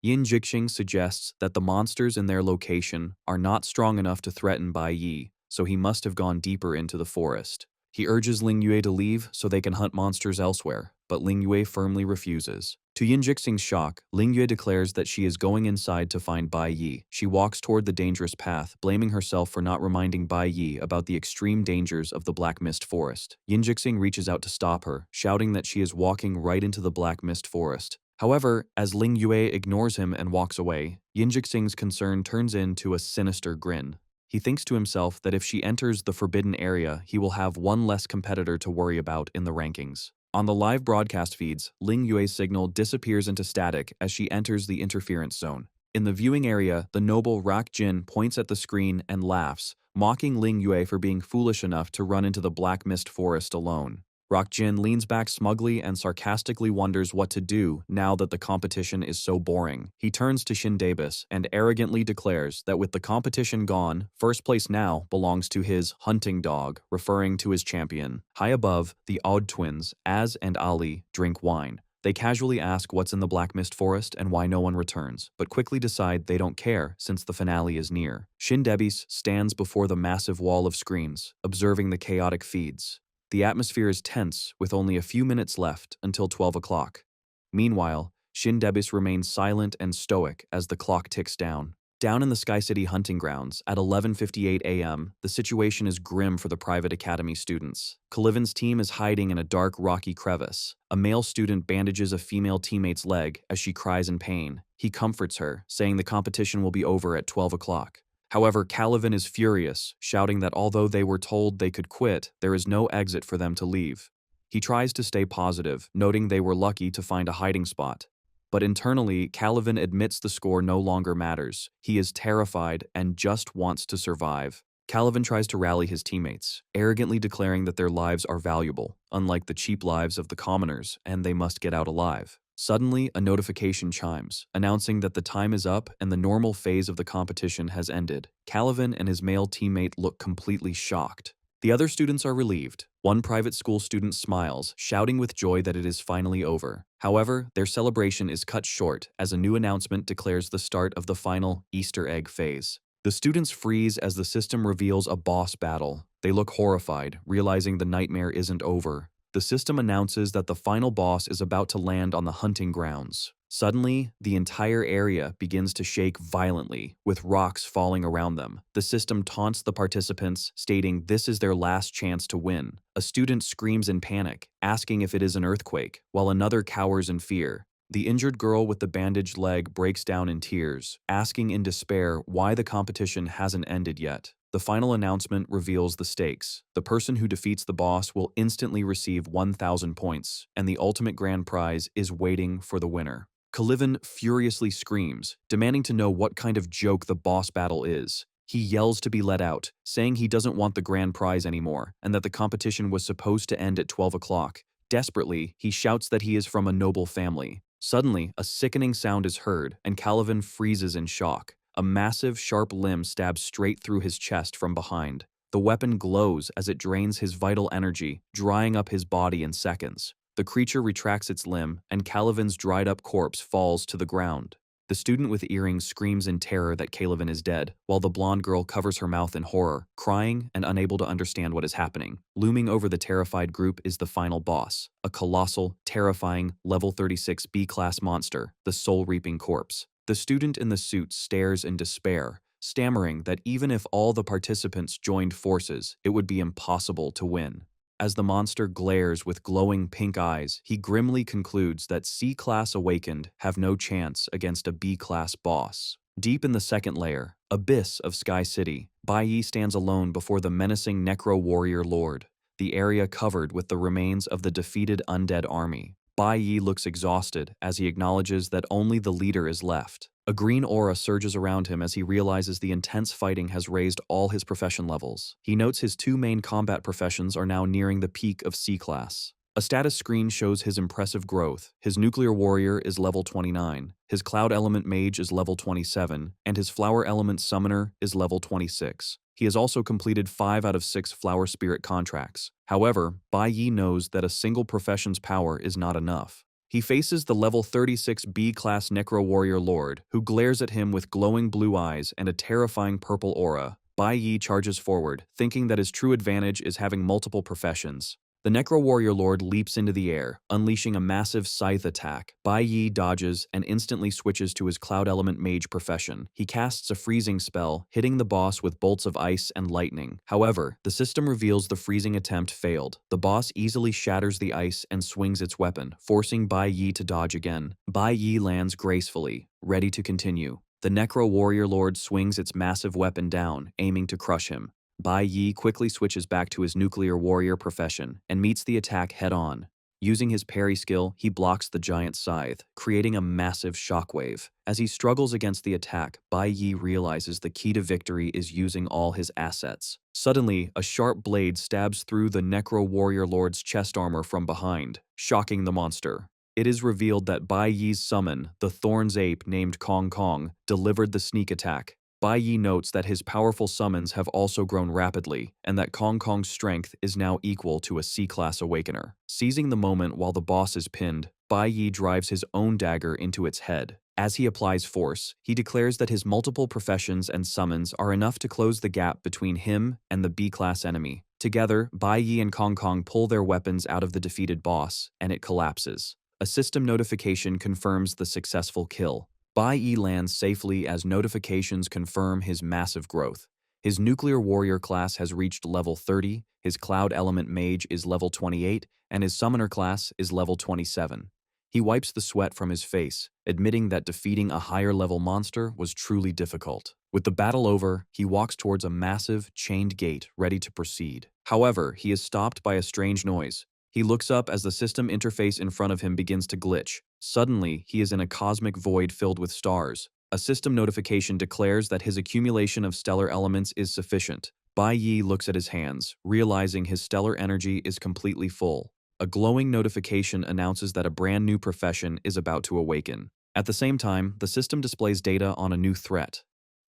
Yin Jiqing suggests that the monsters in their location are not strong enough to threaten Bai Yi, so he must have gone deeper into the forest. He urges Ling Yue to leave so they can hunt monsters elsewhere, but Ling Yue firmly refuses. To Yin Jixing's shock, Ling Yue declares that she is going inside to find Bai Yi. She walks toward the dangerous path, blaming herself for not reminding Bai Yi about the extreme dangers of the Black Mist Forest. Yin Jixing reaches out to stop her, shouting that she is walking right into the Black Mist Forest. However, as Ling Yue ignores him and walks away, Yin Jixing's concern turns into a sinister grin. He thinks to himself that if she enters the forbidden area, he will have one less competitor to worry about in the rankings. On the live broadcast feeds, Ling Yue's signal disappears into static as she enters the interference zone. In the viewing area, the noble Rak Jin points at the screen and laughs, mocking Ling Yue for being foolish enough to run into the Black Mist Forest alone. Rak Jin leans back smugly and sarcastically wonders what to do now that the competition is so boring. He turns to Shin Davis and arrogantly declares that with the competition gone, first place now belongs to his hunting dog, referring to his champion. High above, the Odd twins, Az and Ali, drink wine. They casually ask what's in the Black Mist Forest and why no one returns, but quickly decide they don't care since the finale is near. Shin Davis stands before the massive wall of screens, observing the chaotic feeds. The atmosphere is tense, with only a few minutes left until 12 o'clock. Meanwhile, Shin Debis remains silent and stoic as the clock ticks down. Down in the Sky City hunting grounds, at 11:58 a.m., the situation is grim for the private academy students. Kalivin's team is hiding in a dark, rocky crevice. A male student bandages a female teammate's leg as she cries in pain. He comforts her, saying the competition will be over at 12 o'clock. However, Calvin is furious, shouting that although they were told they could quit, there is no exit for them to leave. He tries to stay positive, noting they were lucky to find a hiding spot. But internally, Calvin admits the score no longer matters. He is terrified and just wants to survive. Calvin tries to rally his teammates, arrogantly declaring that their lives are valuable, unlike the cheap lives of the commoners, and they must get out alive. Suddenly, a notification chimes, announcing that the time is up and the normal phase of the competition has ended. Calvin and his male teammate look completely shocked. The other students are relieved. One private school student smiles, shouting with joy that it is finally over. However, their celebration is cut short as a new announcement declares the start of the final Easter egg phase. The students freeze as the system reveals a boss battle. They look horrified, realizing the nightmare isn't over. The system announces that the final boss is about to land on the hunting grounds. Suddenly, the entire area begins to shake violently, with rocks falling around them. The system taunts the participants, stating this is their last chance to win. A student screams in panic, asking if it is an earthquake, while another cowers in fear. The injured girl with the bandaged leg breaks down in tears, asking in despair why the competition hasn't ended yet. The final announcement reveals the stakes. The person who defeats the boss will instantly receive 1,000 points, and the ultimate grand prize is waiting for the winner. Calvin furiously screams, demanding to know what kind of joke the boss battle is. He yells to be let out, saying he doesn't want the grand prize anymore, and that the competition was supposed to end at 12 o'clock. Desperately, he shouts that he is from a noble family. Suddenly, a sickening sound is heard, and Calvin freezes in shock. A massive, sharp limb stabs straight through his chest from behind. The weapon glows as it drains his vital energy, drying up his body in seconds. The creature retracts its limb, and Calvin's dried-up corpse falls to the ground. The student with earrings screams in terror that Calvin is dead, while the blonde girl covers her mouth in horror, crying and unable to understand what is happening. Looming over the terrified group is the final boss, a colossal, terrifying, level 36 B-class monster, the soul-reaping corpse. The student in the suit stares in despair, stammering that even if all the participants joined forces, it would be impossible to win. As the monster glares with glowing pink eyes, he grimly concludes that C-class Awakened have no chance against a B-class boss. Deep in the second layer, abyss of Sky City, Bai Yi stands alone before the menacing Necro-Warrior Lord, the area covered with the remains of the defeated undead army. Bai Yi looks exhausted as he acknowledges that only the leader is left. A green aura surges around him as he realizes the intense fighting has raised all his profession levels. He notes his two main combat professions are now nearing the peak of C-class. A status screen shows his impressive growth. His nuclear warrior is level 29, his cloud element mage is level 27, and his flower element summoner is level 26. He has also completed 5 out of 6 flower spirit contracts. However, Bai Yi knows that a single profession's power is not enough. He faces the level 36 B-class Necro Warrior Lord, who glares at him with glowing blue eyes and a terrifying purple aura. Bai Yi charges forward, thinking that his true advantage is having multiple professions. The Necro Warrior Lord leaps into the air, unleashing a massive scythe attack. Bai Yi dodges and instantly switches to his Cloud Element Mage profession. He casts a freezing spell, hitting the boss with bolts of ice and lightning. However, the system reveals the freezing attempt failed. The boss easily shatters the ice and swings its weapon, forcing Bai Yi to dodge again. Bai Yi lands gracefully, ready to continue. The Necro Warrior Lord swings its massive weapon down, aiming to crush him. Bai Yi quickly switches back to his nuclear warrior profession and meets the attack head-on. Using his parry skill, he blocks the giant scythe, creating a massive shockwave. As he struggles against the attack, Bai Yi realizes the key to victory is using all his assets. Suddenly, a sharp blade stabs through the Necro Warrior Lord's chest armor from behind, shocking the monster. It is revealed that Bai Yi's summon, the Thorn's ape named Kong Kong, delivered the sneak attack. Bai Yi notes that his powerful summons have also grown rapidly, and that Kong Kong's strength is now equal to a C-class Awakener. Seizing the moment while the boss is pinned, Bai Yi drives his own dagger into its head. As he applies force, he declares that his multiple professions and summons are enough to close the gap between him and the B-class enemy. Together, Bai Yi and Kong Kong pull their weapons out of the defeated boss, and it collapses. A system notification confirms the successful kill. Bai Yi lands safely as notifications confirm his massive growth. His Nuclear Warrior class has reached level 30, his Cloud Element Mage is level 28, and his Summoner class is level 27. He wipes the sweat from his face, admitting that defeating a higher-level monster was truly difficult. With the battle over, he walks towards a massive, chained gate ready to proceed. However, he is stopped by a strange noise. He looks up as the system interface in front of him begins to glitch. Suddenly, he is in a cosmic void filled with stars. A system notification declares that his accumulation of stellar elements is sufficient. Bai Yi looks at his hands, realizing his stellar energy is completely full. A glowing notification announces that a brand new profession is about to awaken. At the same time, the system displays data on a new threat.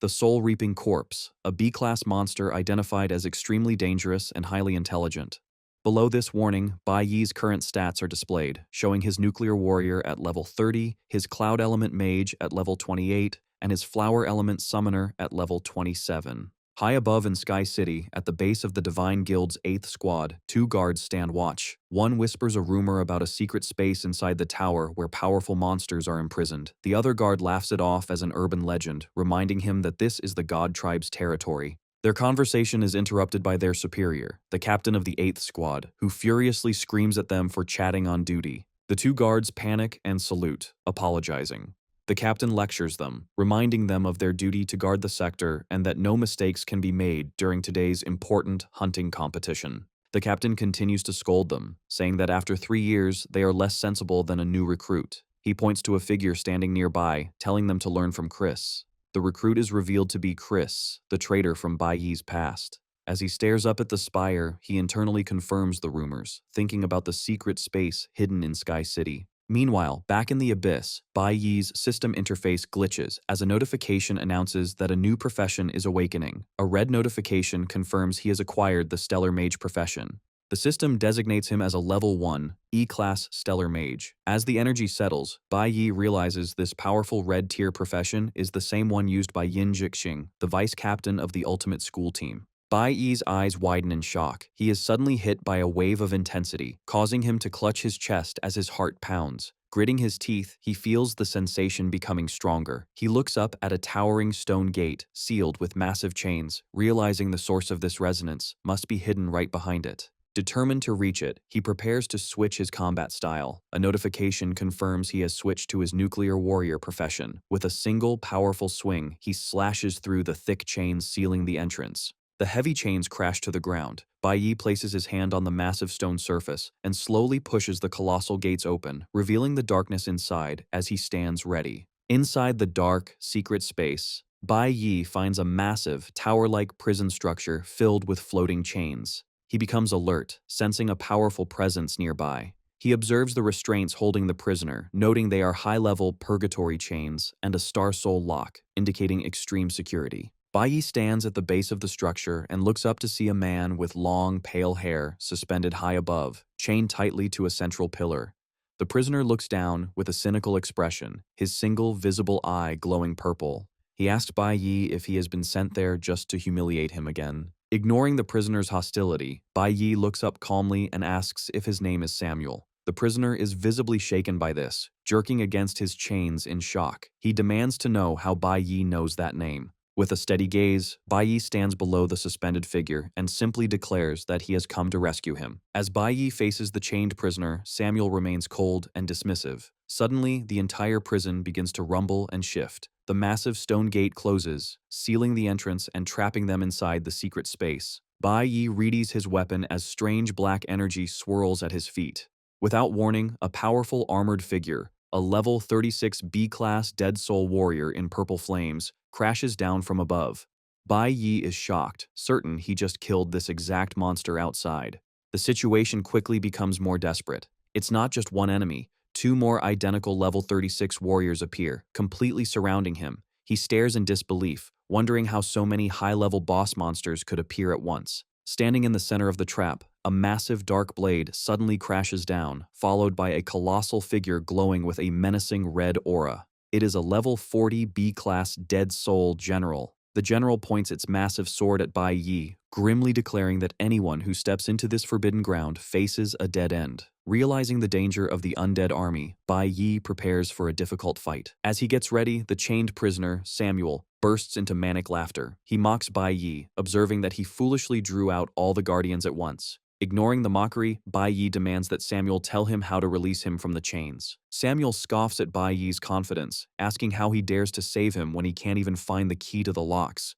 The Soul-Reaping Corpse, a B-class monster identified as extremely dangerous and highly intelligent. Below this warning, Bai Yi's current stats are displayed, showing his Nuclear Warrior at level 30, his Cloud Element Mage at level 28, and his Flower Element Summoner at level 27. High above in Sky City, at the base of the Divine Guild's 8th Squad, 2 guards stand watch. One whispers a rumor about a secret space inside the tower where powerful monsters are imprisoned. The other guard laughs it off as an urban legend, reminding him that this is the God Tribe's territory. Their conversation is interrupted by their superior, the captain of the 8th Squad, who furiously screams at them for chatting on duty. The 2 guards panic and salute, apologizing. The captain lectures them, reminding them of their duty to guard the sector and that no mistakes can be made during today's important hunting competition. The captain continues to scold them, saying that after 3 years, they are less sensible than a new recruit. He points to a figure standing nearby, telling them to learn from Chris. The recruit is revealed to be Chris, the traitor from Bai Yi's past. As he stares up at the spire, he internally confirms the rumors, thinking about the secret space hidden in Sky City. Meanwhile, back in the Abyss, Bai Yi's system interface glitches as a notification announces that a new profession is awakening. A red notification confirms he has acquired the Stellar Mage profession. The system designates him as a level 1, E-class Stellar Mage. As the energy settles, Bai Yi realizes this powerful red-tier profession is the same one used by Yin Jixing, the vice-captain of the Ultimate School Team. Bai Yi's eyes widen in shock. He is suddenly hit by a wave of intensity, causing him to clutch his chest as his heart pounds. Gritting his teeth, he feels the sensation becoming stronger. He looks up at a towering stone gate, sealed with massive chains, realizing the source of this resonance must be hidden right behind it. Determined to reach it, he prepares to switch his combat style. A notification confirms he has switched to his Nuclear Warrior profession. With a single powerful swing, he slashes through the thick chains sealing the entrance. The heavy chains crash to the ground. Bai Yi places his hand on the massive stone surface and slowly pushes the colossal gates open, revealing the darkness inside as he stands ready. Inside the dark, secret space, Bai Yi finds a massive, tower-like prison structure filled with floating chains. He becomes alert, sensing a powerful presence nearby. He observes the restraints holding the prisoner, noting they are high-level purgatory chains and a star soul lock, indicating extreme security. Bai Yi stands at the base of the structure and looks up to see a man with long, pale hair suspended high above, chained tightly to a central pillar. The prisoner looks down with a cynical expression, his single visible eye glowing purple. He asks Bai Yi if he has been sent there just to humiliate him again. Ignoring the prisoner's hostility, Bai Yi looks up calmly and asks if his name is Samuel. The prisoner is visibly shaken by this, jerking against his chains in shock. He demands to know how Bai Yi knows that name. With a steady gaze, Bai Yi stands below the suspended figure and simply declares that he has come to rescue him. As Bai Yi faces the chained prisoner, Samuel remains cold and dismissive. Suddenly, the entire prison begins to rumble and shift. The massive stone gate closes, sealing the entrance and trapping them inside the secret space. Bai Yi readies his weapon as strange black energy swirls at his feet. Without warning, a powerful armored figure, a level 36 B-class dead soul warrior in purple flames, crashes down from above. Bai Yi is shocked, certain he just killed this exact monster outside. The situation quickly becomes more desperate. It's not just one enemy. Two more identical level 36 warriors appear, completely surrounding him. He stares in disbelief, wondering how so many high-level boss monsters could appear at once. Standing in the center of the trap, a massive dark blade suddenly crashes down, followed by a colossal figure glowing with a menacing red aura. It is a level 40 B-class dead soul general. The general points its massive sword at Bai Yi, grimly declaring that anyone who steps into this forbidden ground faces a dead end. Realizing the danger of the undead army, Bai Yi prepares for a difficult fight. As he gets ready, the chained prisoner, Samuel, bursts into manic laughter. He mocks Bai Yi, observing that he foolishly drew out all the guardians at once. Ignoring the mockery, Bai Yi demands that Samuel tell him how to release him from the chains. Samuel scoffs at Bai Yi's confidence, asking how he dares to save him when he can't even find the key to the locks.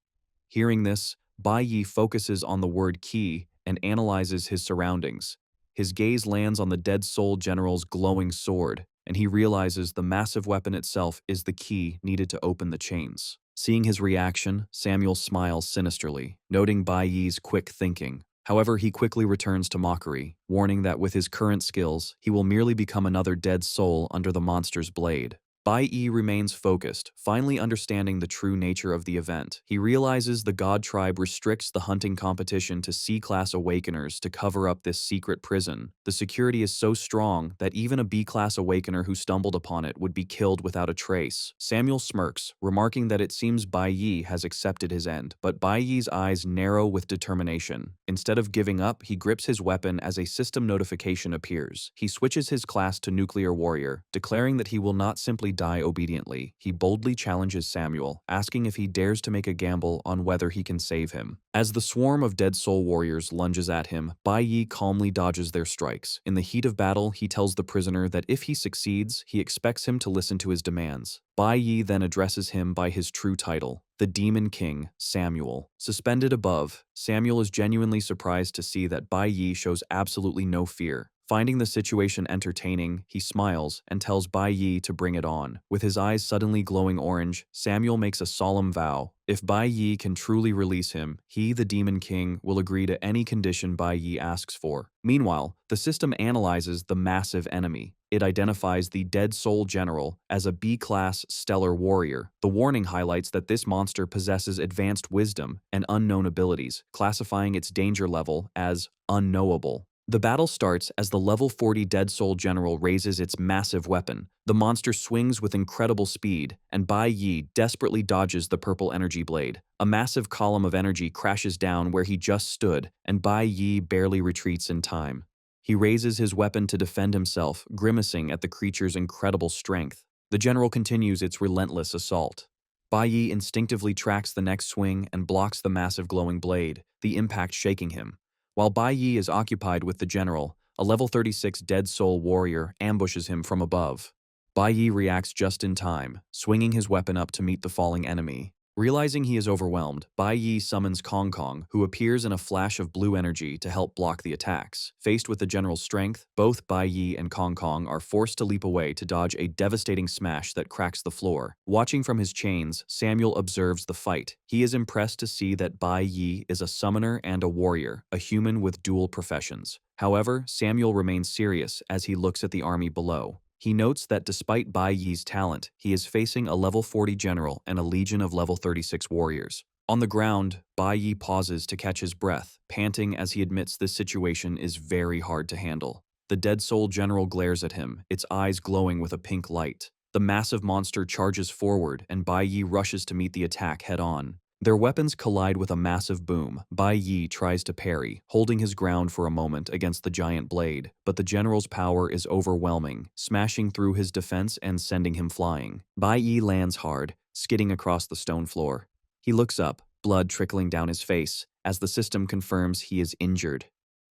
Hearing this, Bai Yi focuses on the word key and analyzes his surroundings. His gaze lands on the dead soul general's glowing sword, and he realizes the massive weapon itself is the key needed to open the chains. Seeing his reaction, Samuel smiles sinisterly, noting Bai Yi's quick thinking. However, he quickly returns to mockery, warning that with his current skills, he will merely become another dead soul under the monster's blade. Bai Yi remains focused, finally understanding the true nature of the event. He realizes the God Tribe restricts the hunting competition to C-class Awakeners to cover up this secret prison. The security is so strong that even a B-class Awakener who stumbled upon it would be killed without a trace. Samuel smirks, remarking that it seems Bai Yi has accepted his end, but Bai Yi's eyes narrow with determination. Instead of giving up, he grips his weapon as a system notification appears. He switches his class to Nuclear Warrior, declaring that he will not simply die obediently. He boldly challenges Samuel, asking if he dares to make a gamble on whether he can save him. As the swarm of dead soul warriors lunges at him, Bai Yi calmly dodges their strikes. In the heat of battle, he tells the prisoner that if he succeeds, he expects him to listen to his demands. Bai Yi then addresses him by his true title, the Demon King, Samuel. Suspended above, Samuel is genuinely surprised to see that Bai Yi shows absolutely no fear. Finding the situation entertaining, he smiles and tells Bai Yi to bring it on. With his eyes suddenly glowing orange, Samuel makes a solemn vow. If Bai Yi can truly release him, he, the Demon King, will agree to any condition Bai Yi asks for. Meanwhile, the system analyzes the massive enemy. It identifies the Dead Soul General as a B-class stellar warrior. The warning highlights that this monster possesses advanced wisdom and unknown abilities, classifying its danger level as unknowable. The battle starts as the level 40 Dead Soul General raises its massive weapon. The monster swings with incredible speed, and Bai Yi desperately dodges the purple energy blade. A massive column of energy crashes down where he just stood, and Bai Yi barely retreats in time. He raises his weapon to defend himself, grimacing at the creature's incredible strength. The general continues its relentless assault. Bai Yi instinctively tracks the next swing and blocks the massive glowing blade, the impact shaking him. While Bai Yi is occupied with the general, a level 36 Dead Soul warrior ambushes him from above. Bai Yi reacts just in time, swinging his weapon up to meet the falling enemy. Realizing he is overwhelmed, Bai Yi summons Kong Kong, who appears in a flash of blue energy to help block the attacks. Faced with the general's strength, both Bai Yi and Kong Kong are forced to leap away to dodge a devastating smash that cracks the floor. Watching from his chains, Samuel observes the fight. He is impressed to see that Bai Yi is a summoner and a warrior, a human with dual professions. However, Samuel remains serious as he looks at the army below. He notes that despite Bai Yi's talent, he is facing a level 40 general and a legion of level 36 warriors. On the ground, Bai Yi pauses to catch his breath, panting as he admits this situation is very hard to handle. The dead soul general glares at him, its eyes glowing with a pink light. The massive monster charges forward, and Bai Yi rushes to meet the attack head-on. Their weapons collide with a massive boom. Bai Yi tries to parry, holding his ground for a moment against the giant blade, but the general's power is overwhelming, smashing through his defense and sending him flying. Bai Yi lands hard, skidding across the stone floor. He looks up, blood trickling down his face, as the system confirms he is injured.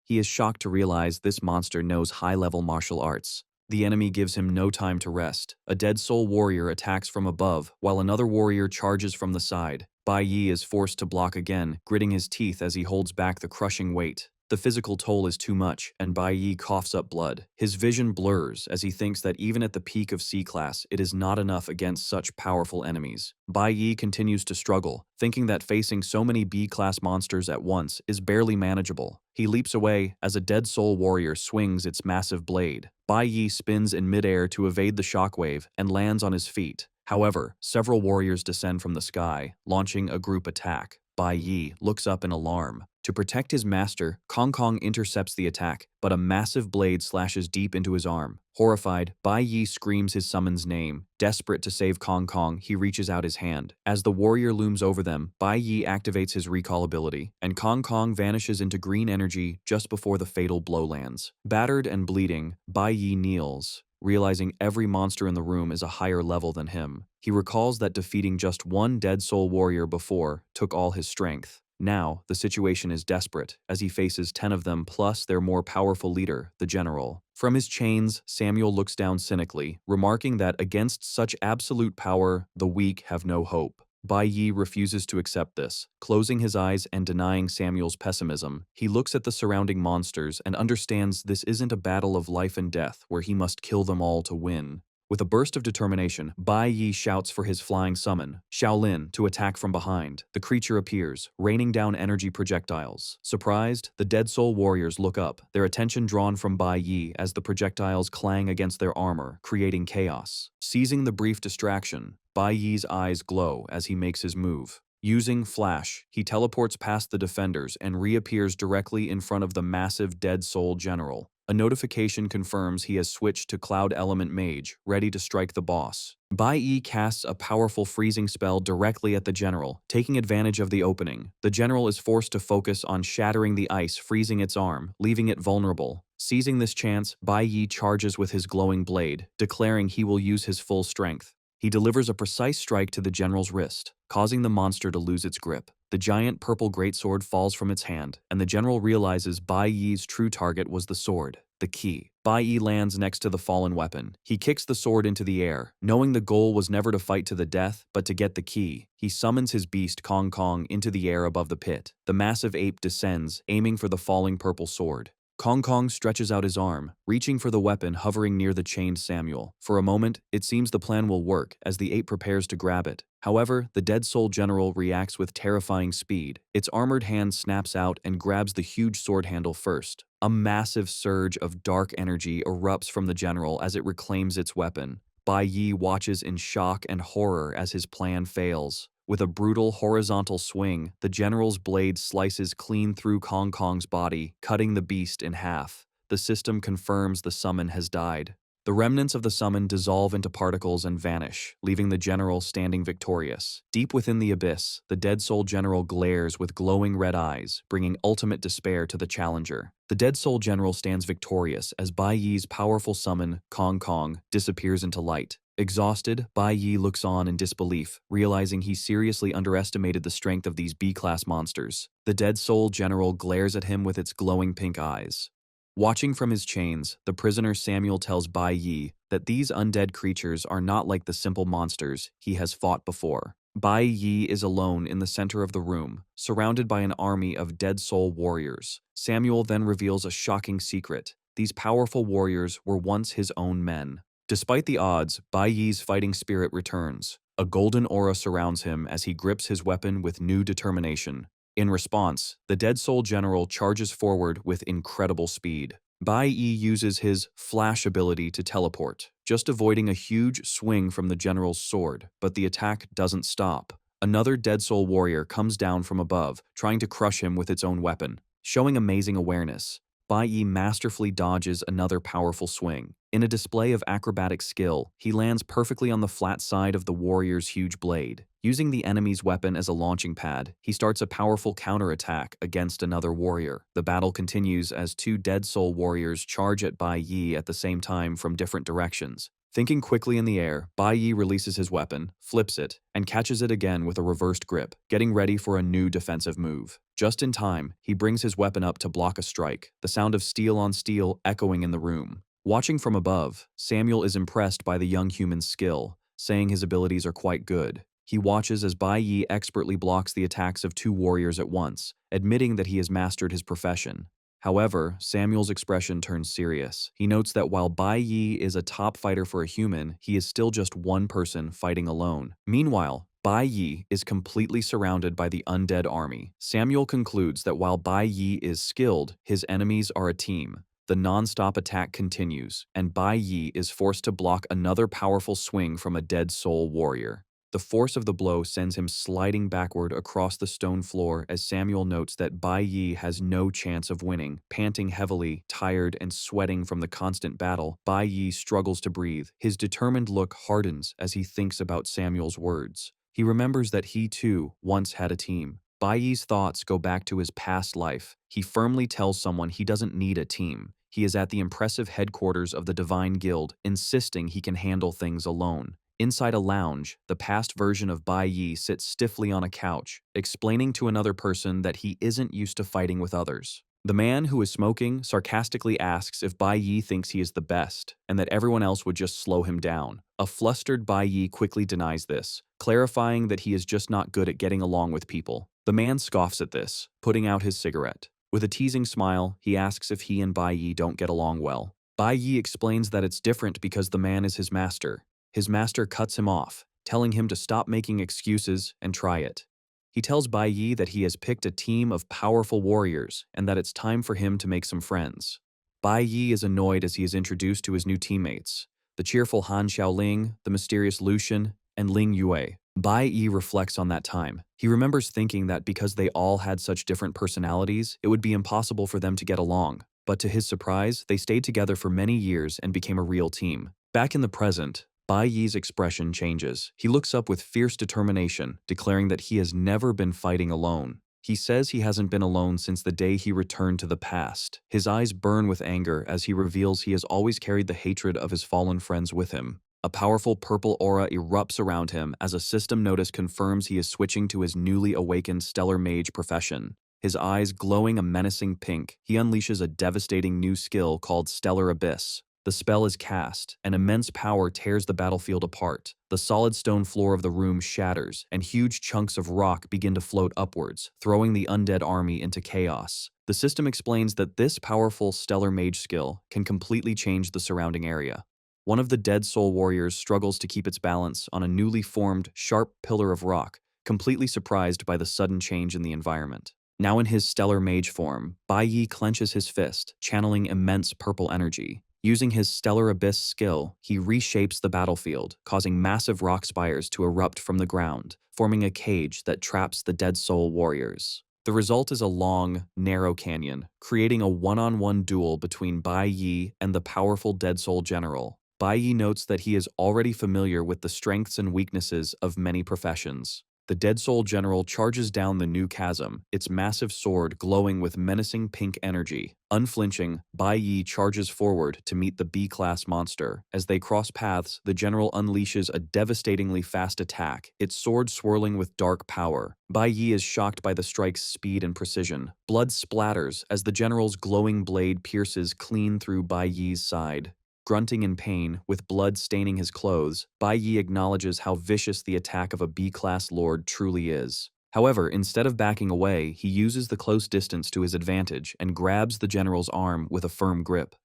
He is shocked to realize this monster knows high-level martial arts. The enemy gives him no time to rest. A dead soul warrior attacks from above, while another warrior charges from the side. Bai Yi is forced to block again, gritting his teeth as he holds back the crushing weight. The physical toll is too much, and Bai Yi coughs up blood. His vision blurs as he thinks that even at the peak of C-class, it is not enough against such powerful enemies. Bai Yi continues to struggle, thinking that facing so many B-class monsters at once is barely manageable. He leaps away as a dead soul warrior swings its massive blade. Bai Yi spins in midair to evade the shockwave and lands on his feet. However, several warriors descend from the sky, launching a group attack. Bai Yi looks up in alarm. To protect his master, Kong Kong intercepts the attack, but a massive blade slashes deep into his arm. Horrified, Bai Yi screams his summon's name. Desperate to save Kong Kong, he reaches out his hand. As the warrior looms over them, Bai Yi activates his recall ability, and Kong Kong vanishes into green energy just before the fatal blow lands. Battered and bleeding, Bai Yi kneels, realizing every monster in the room is a higher level than him. He recalls that defeating just one dead soul warrior before took all his strength. Now, the situation is desperate, as he faces 10 of them plus their more powerful leader, the general. From his chains, Samuel looks down cynically, remarking that against such absolute power, the weak have no hope. Bai Yi refuses to accept this, closing his eyes and denying Samuel's pessimism. He looks at the surrounding monsters and understands this isn't a battle of life and death where he must kill them all to win. With a burst of determination, Bai Yi shouts for his flying summon, Shaolin, to attack from behind. The creature appears, raining down energy projectiles. Surprised, the dead soul warriors look up, their attention drawn from Bai Yi as the projectiles clang against their armor, creating chaos. Seizing the brief distraction, Bai Yi's eyes glow as he makes his move. Using Flash, he teleports past the defenders and reappears directly in front of the massive dead soul general. A notification confirms he has switched to Cloud Element Mage, ready to strike the boss. Bai Yi casts a powerful freezing spell directly at the general, taking advantage of the opening. The general is forced to focus on shattering the ice, freezing its arm, leaving it vulnerable. Seizing this chance, Bai Yi charges with his glowing blade, declaring he will use his full strength. He delivers a precise strike to the general's wrist, causing the monster to lose its grip. The giant purple greatsword falls from its hand, and the general realizes Bai Yi's true target was the sword, the key. Bai Yi lands next to the fallen weapon. He kicks the sword into the air, knowing the goal was never to fight to the death, but to get the key. He summons his beast Kong Kong into the air above the pit. The massive ape descends, aiming for the falling purple sword. Kong Kong stretches out his arm, reaching for the weapon hovering near the chained Samuel. For a moment, it seems the plan will work as the ape prepares to grab it. However, the dead soul general reacts with terrifying speed. Its armored hand snaps out and grabs the huge sword handle first. A massive surge of dark energy erupts from the general as it reclaims its weapon. Bai Yi watches in shock and horror as his plan fails. With a brutal horizontal swing, the general's blade slices clean through Kong Kong's body, cutting the beast in half. The system confirms the summon has died. The remnants of the summon dissolve into particles and vanish, leaving the general standing victorious. Deep within the abyss, the dead soul general glares with glowing red eyes, bringing ultimate despair to the challenger. The dead soul general stands victorious as Bai Yi's powerful summon, Kong Kong, disappears into light. Exhausted, Bai Yi looks on in disbelief, realizing he seriously underestimated the strength of these B-class monsters. The dead soul general glares at him with its glowing pink eyes. Watching from his chains, the prisoner Samuel tells Bai Yi that these undead creatures are not like the simple monsters he has fought before. Bai Yi is alone in the center of the room, surrounded by an army of dead soul warriors. Samuel then reveals a shocking secret. These powerful warriors were once his own men. Despite the odds, Bai Yi's fighting spirit returns. A golden aura surrounds him as he grips his weapon with new determination. In response, the dead soul general charges forward with incredible speed. Bai Yi uses his flash ability to teleport, just avoiding a huge swing from the general's sword, but the attack doesn't stop. Another Dead Soul warrior comes down from above, trying to crush him with its own weapon. Showing amazing awareness, Bai Yi masterfully dodges another powerful swing. In a display of acrobatic skill, he lands perfectly on the flat side of the warrior's huge blade. Using the enemy's weapon as a launching pad, he starts a powerful counterattack against another warrior. The battle continues as two Dead Soul warriors charge at Bai Yi at the same time from different directions. Thinking quickly in the air, Bai Yi releases his weapon, flips it, and catches it again with a reversed grip, getting ready for a new defensive move. Just in time, he brings his weapon up to block a strike, the sound of steel on steel echoing in the room. Watching from above, Samuel is impressed by the young human's skill, saying his abilities are quite good. He watches as Bai Yi expertly blocks the attacks of two warriors at once, admitting that he has mastered his profession. However, Samuel's expression turns serious. He notes that while Bai Yi is a top fighter for a human, he is still just one person fighting alone. Meanwhile, Bai Yi is completely surrounded by the undead army. Samuel concludes that while Bai Yi is skilled, his enemies are a team. The non-stop attack continues, and Bai Yi is forced to block another powerful swing from a Dead Soul warrior. The force of the blow sends him sliding backward across the stone floor as Samuel notes that Bai Yi has no chance of winning. Panting heavily, tired, and sweating from the constant battle, Bai Yi struggles to breathe. His determined look hardens as he thinks about Samuel's words. He remembers that he too once had a team. Bai Yi's thoughts go back to his past life. He firmly tells someone he doesn't need a team. He is at the impressive headquarters of the Divine Guild, insisting he can handle things alone. Inside a lounge, the past version of Bai Yi sits stiffly on a couch, explaining to another person that he isn't used to fighting with others. The man who is smoking sarcastically asks if Bai Yi thinks he is the best, and that everyone else would just slow him down. A flustered Bai Yi quickly denies this, clarifying that he is just not good at getting along with people. The man scoffs at this, putting out his cigarette. With a teasing smile, he asks if he and Bai Yi don't get along well. Bai Yi explains that it's different because the man is his master. His master cuts him off, telling him to stop making excuses and try it. He tells Bai Yi that he has picked a team of powerful warriors and that it's time for him to make some friends. Bai Yi is annoyed as he is introduced to his new teammates, the cheerful Han Xiaoling, the mysterious Lucian, and Ling Yue. Bai Yi reflects on that time. He remembers thinking that because they all had such different personalities, it would be impossible for them to get along. But to his surprise, they stayed together for many years and became a real team. Back in the present, Bai Yi's expression changes. He looks up with fierce determination, declaring that he has never been fighting alone. He says he hasn't been alone since the day he returned to the past. His eyes burn with anger as he reveals he has always carried the hatred of his fallen friends with him. A powerful purple aura erupts around him as a system notice confirms he is switching to his newly awakened stellar mage profession. His eyes glowing a menacing pink, he unleashes a devastating new skill called Stellar Abyss. The spell is cast, and immense power tears the battlefield apart. The solid stone floor of the room shatters, and huge chunks of rock begin to float upwards, throwing the undead army into chaos. The system explains that this powerful stellar mage skill can completely change the surrounding area. One of the Dead Soul warriors struggles to keep its balance on a newly formed, sharp pillar of rock, completely surprised by the sudden change in the environment. Now in his stellar mage form, Bai Yi clenches his fist, channeling immense purple energy. Using his Stellar Abyss skill, he reshapes the battlefield, causing massive rock spires to erupt from the ground, forming a cage that traps the Dead Soul warriors. The result is a long, narrow canyon, creating a one-on-one duel between Bai Yi and the powerful Dead Soul general. Bai Yi notes that he is already familiar with the strengths and weaknesses of many professions. The Dead Soul general charges down the new chasm, its massive sword glowing with menacing pink energy. Unflinching, Bai Yi charges forward to meet the B-class monster. As they cross paths, the general unleashes a devastatingly fast attack, its sword swirling with dark power. Bai Yi is shocked by the strike's speed and precision. Blood splatters as the general's glowing blade pierces clean through Bai Yi's side. Grunting in pain, with blood staining his clothes, Bai Yi acknowledges how vicious the attack of a B-class lord truly is. However, instead of backing away, he uses the close distance to his advantage and grabs the general's arm with a firm grip.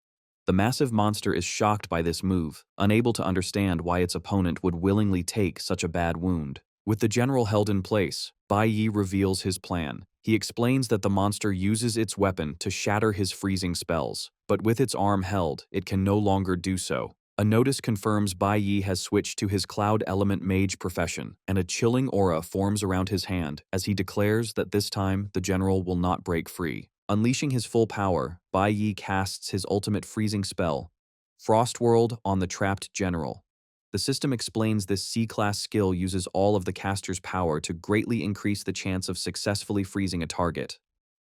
The massive monster is shocked by this move, unable to understand why its opponent would willingly take such a bad wound. With the general held in place, Bai Yi reveals his plan. He explains that the monster uses its weapon to shatter his freezing spells, but with its arm held, it can no longer do so. A notice confirms Bai Yi has switched to his cloud element mage profession, and a chilling aura forms around his hand as he declares that this time the general will not break free. Unleashing his full power, Bai Yi casts his ultimate freezing spell, Frost World, on the trapped general. The system explains this C-class skill uses all of the caster's power to greatly increase the chance of successfully freezing a target.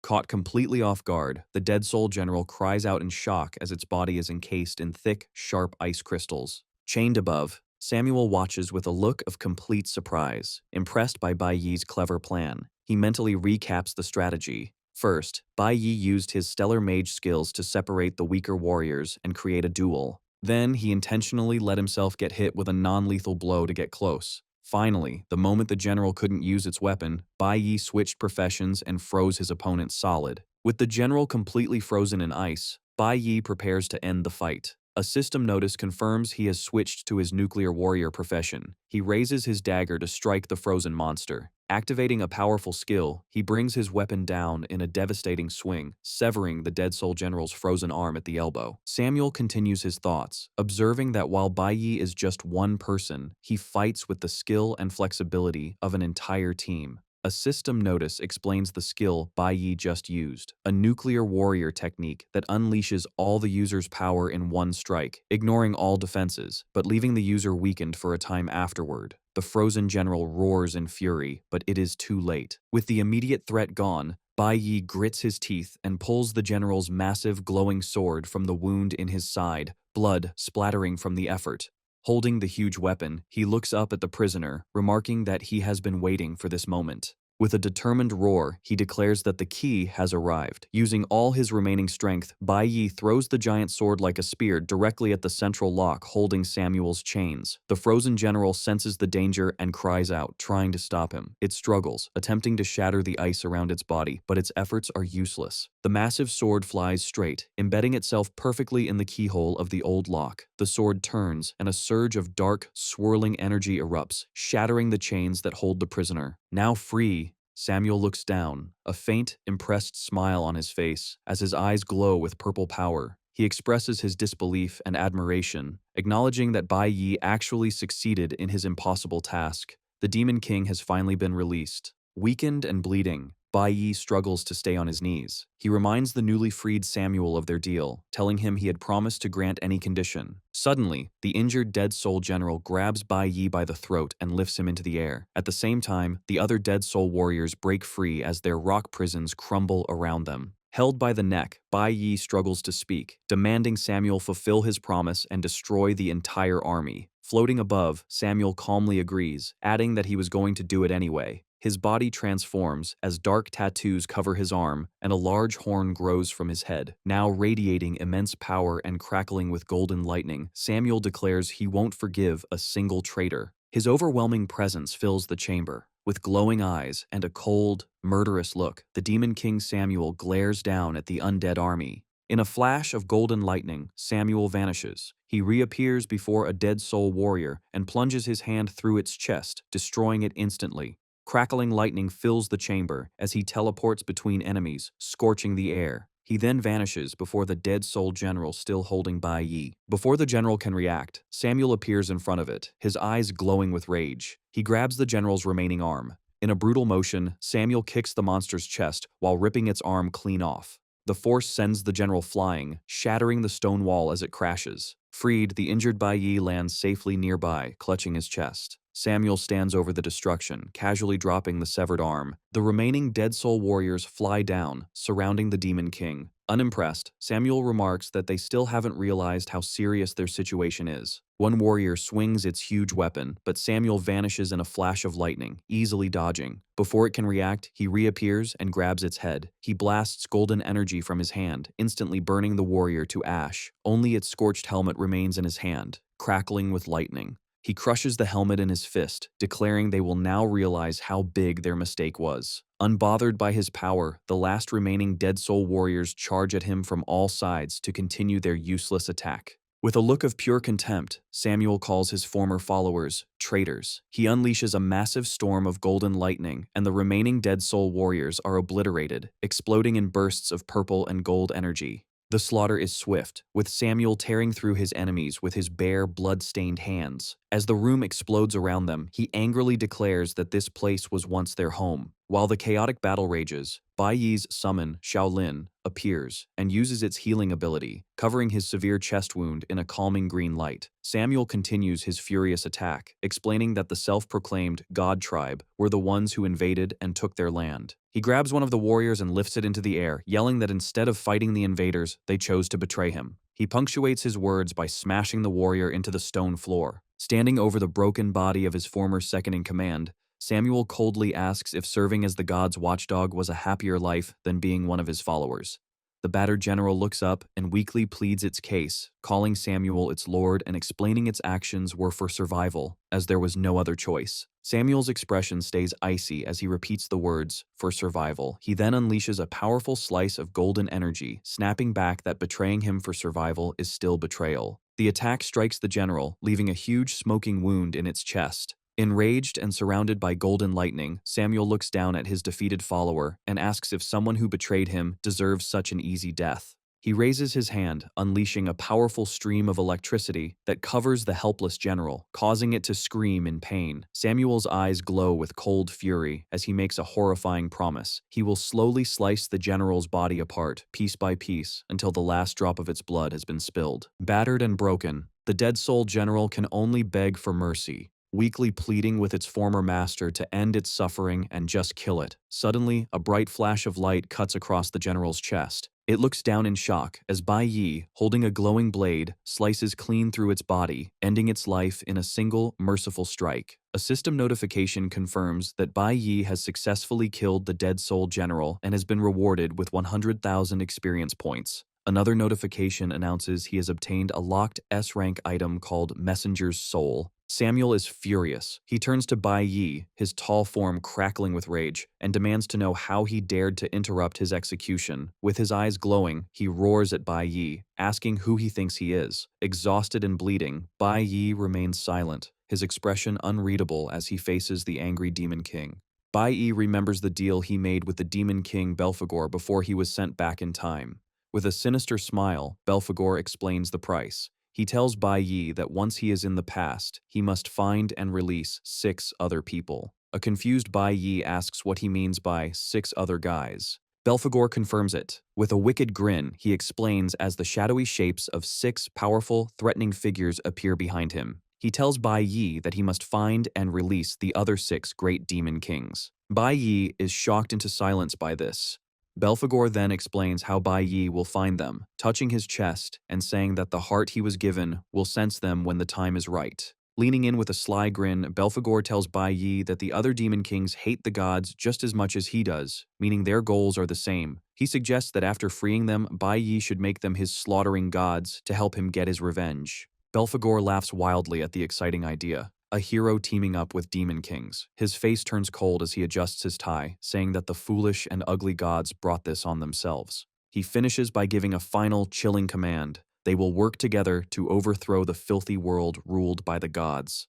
Caught completely off guard, the dead soul general cries out in shock as its body is encased in thick, sharp ice crystals. Chained above, Samuel watches with a look of complete surprise. Impressed by Bai Yi's clever plan, he mentally recaps the strategy. First, Bai Yi used his stellar mage skills to separate the weaker warriors and create a duel. Then he intentionally let himself get hit with a non-lethal blow to get close. Finally, the moment the general couldn't use its weapon, Bai Yi switched professions and froze his opponent solid. With the general completely frozen in ice, Bai Yi prepares to end the fight. A system notice confirms he has switched to his nuclear warrior profession. He raises his dagger to strike the frozen monster. Activating a powerful skill, he brings his weapon down in a devastating swing, severing the dead soul general's frozen arm at the elbow. Samuel continues his thoughts, observing that while Bai Yi is just one person, he fights with the skill and flexibility of an entire team. A system notice explains the skill Bai Yi just used, a nuclear warrior technique that unleashes all the user's power in one strike, ignoring all defenses, but leaving the user weakened for a time afterward. The frozen general roars in fury, but it is too late. With the immediate threat gone, Bai Yi grits his teeth and pulls the general's massive glowing sword from the wound in his side, blood splattering from the effort. Holding the huge weapon, he looks up at the prisoner, remarking that he has been waiting for this moment. With a determined roar, he declares that the key has arrived. Using all his remaining strength, Bai Yi throws the giant sword like a spear directly at the central lock holding Samuel's chains. The frozen general senses the danger and cries out, trying to stop him. It struggles, attempting to shatter the ice around its body, but its efforts are useless. The massive sword flies straight, embedding itself perfectly in the keyhole of the old lock. The sword turns, and a surge of dark, swirling energy erupts, shattering the chains that hold the prisoner. Now free, Samuel looks down, a faint, impressed smile on his face, as his eyes glow with purple power. He expresses his disbelief and admiration, acknowledging that Bai Yi actually succeeded in his impossible task. The Demon King has finally been released. Weakened and bleeding, Bai Yi struggles to stay on his knees. He reminds the newly freed Samuel of their deal, telling him he had promised to grant any condition. Suddenly, the injured dead soul general grabs Bai Yi by the throat and lifts him into the air. At the same time, the other dead soul warriors break free as their rock prisons crumble around them. Held by the neck, Bai Yi struggles to speak, demanding Samuel fulfill his promise and destroy the entire army. Floating above, Samuel calmly agrees, adding that he was going to do it anyway. His body transforms as dark tattoos cover his arm and a large horn grows from his head. Now radiating immense power and crackling with golden lightning, Samuel declares he won't forgive a single traitor. His overwhelming presence fills the chamber. With glowing eyes and a cold, murderous look, the Demon King Samuel glares down at the undead army. In a flash of golden lightning, Samuel vanishes. He reappears before a dead soul warrior and plunges his hand through its chest, destroying it instantly. Crackling lightning fills the chamber as he teleports between enemies, scorching the air. He then vanishes before the dead soul general still holding Bai Yi. Before the general can react, Samuel appears in front of it, his eyes glowing with rage. He grabs the general's remaining arm. In a brutal motion, Samuel kicks the monster's chest while ripping its arm clean off. The force sends the general flying, shattering the stone wall as it crashes. Freed, the injured Bai Yi lands safely nearby, clutching his chest. Samuel stands over the destruction, casually dropping the severed arm. The remaining dead soul warriors fly down, surrounding the Demon King. Unimpressed, Samuel remarks that they still haven't realized how serious their situation is. One warrior swings its huge weapon, but Samuel vanishes in a flash of lightning, easily dodging. Before it can react, he reappears and grabs its head. He blasts golden energy from his hand, instantly burning the warrior to ash. Only its scorched helmet remains in his hand, crackling with lightning. He crushes the helmet in his fist, declaring they will now realize how big their mistake was. Unbothered by his power, the last remaining dead soul warriors charge at him from all sides to continue their useless attack. With a look of pure contempt, Samuel calls his former followers traitors. He unleashes a massive storm of golden lightning, and the remaining dead soul warriors are obliterated, exploding in bursts of purple and gold energy. The slaughter is swift, with Samuel tearing through his enemies with his bare, blood-stained hands. As the room explodes around them, he angrily declares that this place was once their home. While the chaotic battle rages, Bai Yi's summon, Shaolin, appears and uses its healing ability, covering his severe chest wound in a calming green light. Samuel continues his furious attack, explaining that the self-proclaimed God tribe were the ones who invaded and took their land. He grabs one of the warriors and lifts it into the air, yelling that instead of fighting the invaders, they chose to betray him. He punctuates his words by smashing the warrior into the stone floor. Standing over the broken body of his former second-in-command, Samuel coldly asks if serving as the god's watchdog was a happier life than being one of his followers. The battered general looks up and weakly pleads its case, calling Samuel its lord and explaining its actions were for survival, as there was no other choice. Samuel's expression stays icy as he repeats the words, "for survival." He then unleashes a powerful slice of golden energy, snapping back that betraying him for survival is still betrayal. The attack strikes the general, leaving a huge smoking wound in its chest. Enraged and surrounded by golden lightning, Samuel looks down at his defeated follower and asks if someone who betrayed him deserves such an easy death. He raises his hand, unleashing a powerful stream of electricity that covers the helpless general, causing it to scream in pain. Samuel's eyes glow with cold fury as he makes a horrifying promise. He will slowly slice the general's body apart, piece by piece, until the last drop of its blood has been spilled. Battered and broken, the dead soul general can only beg for mercy, weakly pleading with its former master to end its suffering and just kill it. Suddenly, a bright flash of light cuts across the general's chest. It looks down in shock as Bai Yi, holding a glowing blade, slices clean through its body, ending its life in a single, merciful strike. A system notification confirms that Bai Yi has successfully killed the dead soul general and has been rewarded with 100,000 experience points. Another notification announces he has obtained a locked S-rank item called Messenger's Soul. Samuel is furious. He turns to Bai Yi, his tall form crackling with rage, and demands to know how he dared to interrupt his execution. With his eyes glowing, he roars at Bai Yi, asking who he thinks he is. Exhausted and bleeding, Bai Yi remains silent, his expression unreadable as he faces the angry Demon King. Bai Yi remembers the deal he made with the Demon King Belphegor before he was sent back in time. With a sinister smile, Belphegor explains the price. He tells Bai Yi that once he is in the past, he must find and release 6 other people. A confused Bai Yi asks what he means by 6 other guys. Belphegor confirms it. With a wicked grin, he explains as the shadowy shapes of 6 powerful, threatening figures appear behind him. He tells Bai Yi that he must find and release the other 6 great demon kings. Bai Yi is shocked into silence by this. Belphegor then explains how Bai Yi will find them, touching his chest and saying that the heart he was given will sense them when the time is right. Leaning in with a sly grin, Belphegor tells Bai Yi that the other demon kings hate the gods just as much as he does, meaning their goals are the same. He suggests that after freeing them, Bai Yi should make them his slaughtering gods to help him get his revenge. Belphegor laughs wildly at the exciting idea. A hero teaming up with demon kings. His face turns cold as he adjusts his tie, saying that the foolish and ugly gods brought this on themselves. He finishes by giving a final, chilling command. They will work together to overthrow the filthy world ruled by the gods.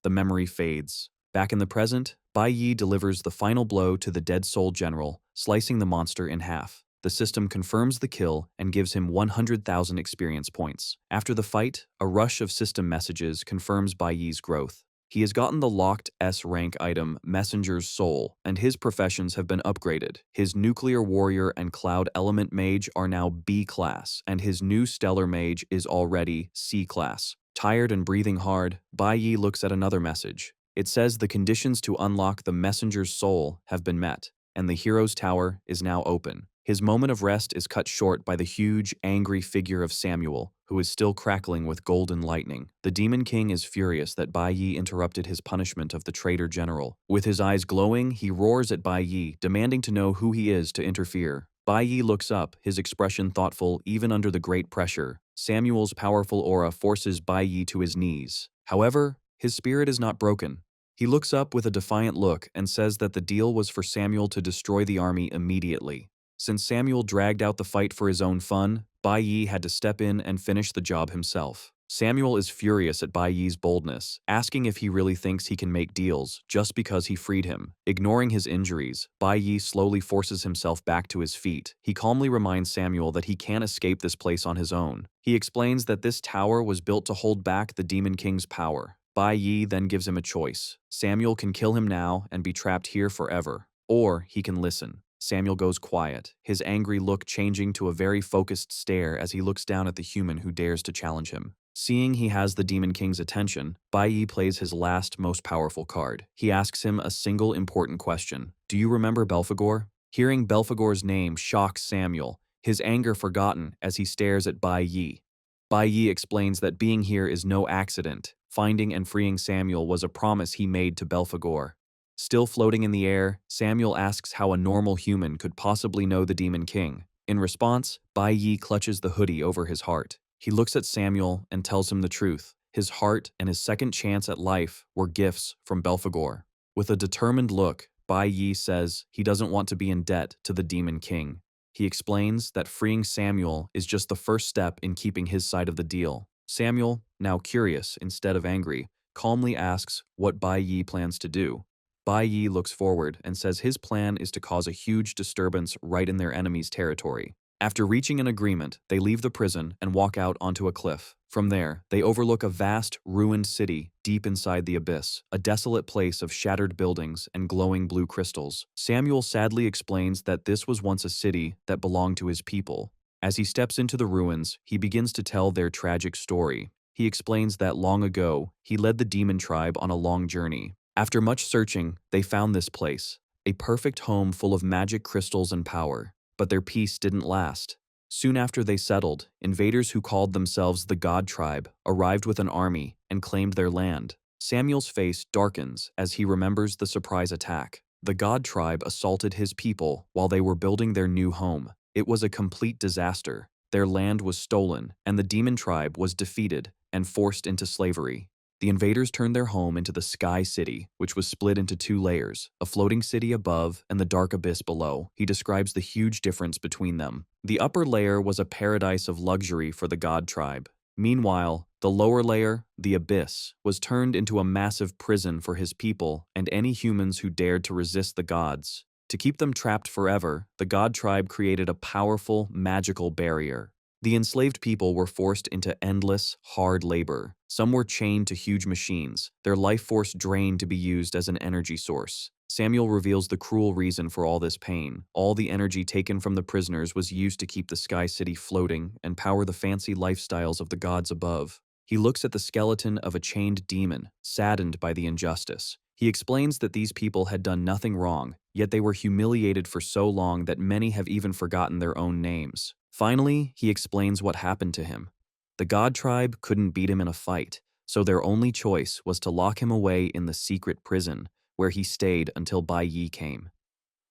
The memory fades. Back in the present, Bai Yi delivers the final blow to the dead soul general, slicing the monster in half. The system confirms the kill and gives him 100,000 experience points. After the fight, a rush of system messages confirms Bai Yi's growth. He has gotten the locked S-rank item Messenger's Soul, and his professions have been upgraded. His Nuclear Warrior and Cloud Element Mage are now B-class, and his new Stellar Mage is already C-class. Tired and breathing hard, Bai Yi looks at another message. It says the conditions to unlock the Messenger's Soul have been met, and the Hero's Tower is now open. His moment of rest is cut short by the huge, angry figure of Samuel, who is still crackling with golden lightning. The Demon King is furious that Bai Yi interrupted his punishment of the traitor general. With his eyes glowing, he roars at Bai Yi, demanding to know who he is to interfere. Bai Yi looks up, his expression thoughtful even under the great pressure. Samuel's powerful aura forces Bai Yi to his knees. However, his spirit is not broken. He looks up with a defiant look and says that the deal was for Samuel to destroy the army immediately. Since Samuel dragged out the fight for his own fun, Bai Yi had to step in and finish the job himself. Samuel is furious at Bai Yi's boldness, asking if he really thinks he can make deals just because he freed him. Ignoring his injuries, Bai Yi slowly forces himself back to his feet. He calmly reminds Samuel that he can't escape this place on his own. He explains that this tower was built to hold back the Demon King's power. Bai Yi then gives him a choice. Samuel can kill him now and be trapped here forever, or he can listen. Samuel goes quiet, his angry look changing to a very focused stare as he looks down at the human who dares to challenge him. Seeing he has the Demon King's attention, Bai Yi plays his last, most powerful card. He asks him a single important question. Do you remember Belphegor? Hearing Belphegor's name shocks Samuel, his anger forgotten as he stares at Bai Yi. Bai Yi explains that being here is no accident. Finding and freeing Samuel was a promise he made to Belphegor. Still floating in the air, Samuel asks how a normal human could possibly know the Demon King. In response, Bai Yi clutches the hoodie over his heart. He looks at Samuel and tells him the truth. His heart and his second chance at life were gifts from Belphegor. With a determined look, Bai Yi says he doesn't want to be in debt to the Demon King. He explains that freeing Samuel is just the first step in keeping his side of the deal. Samuel, now curious instead of angry, calmly asks what Bai Yi plans to do. Bai Yi looks forward and says his plan is to cause a huge disturbance right in their enemy's territory. After reaching an agreement, they leave the prison and walk out onto a cliff. From there, they overlook a vast, ruined city deep inside the abyss, a desolate place of shattered buildings and glowing blue crystals. Samuel sadly explains that this was once a city that belonged to his people. As he steps into the ruins, he begins to tell their tragic story. He explains that long ago, he led the demon tribe on a long journey. After much searching, they found this place, a perfect home full of magic crystals and power. But their peace didn't last. Soon after they settled, invaders who called themselves the God Tribe arrived with an army and claimed their land. Samuel's face darkens as he remembers the surprise attack. The God Tribe assaulted his people while they were building their new home. It was a complete disaster. Their land was stolen, and the Demon Tribe was defeated and forced into slavery. The invaders turned their home into the Sky City, which was split into two layers, a floating city above and the dark abyss below. He describes the huge difference between them. The upper layer was a paradise of luxury for the God Tribe. Meanwhile, the lower layer, the abyss, was turned into a massive prison for his people and any humans who dared to resist the gods. To keep them trapped forever, the God Tribe created a powerful, magical barrier. The enslaved people were forced into endless, hard labor. Some were chained to huge machines, their life force drained to be used as an energy source. Samuel reveals the cruel reason for all this pain. All the energy taken from the prisoners was used to keep the Sky City floating and power the fancy lifestyles of the gods above. He looks at the skeleton of a chained demon, saddened by the injustice. He explains that these people had done nothing wrong, yet they were humiliated for so long that many have even forgotten their own names. Finally, he explains what happened to him. The God Tribe couldn't beat him in a fight, so their only choice was to lock him away in the secret prison, where he stayed until Bai Yi came.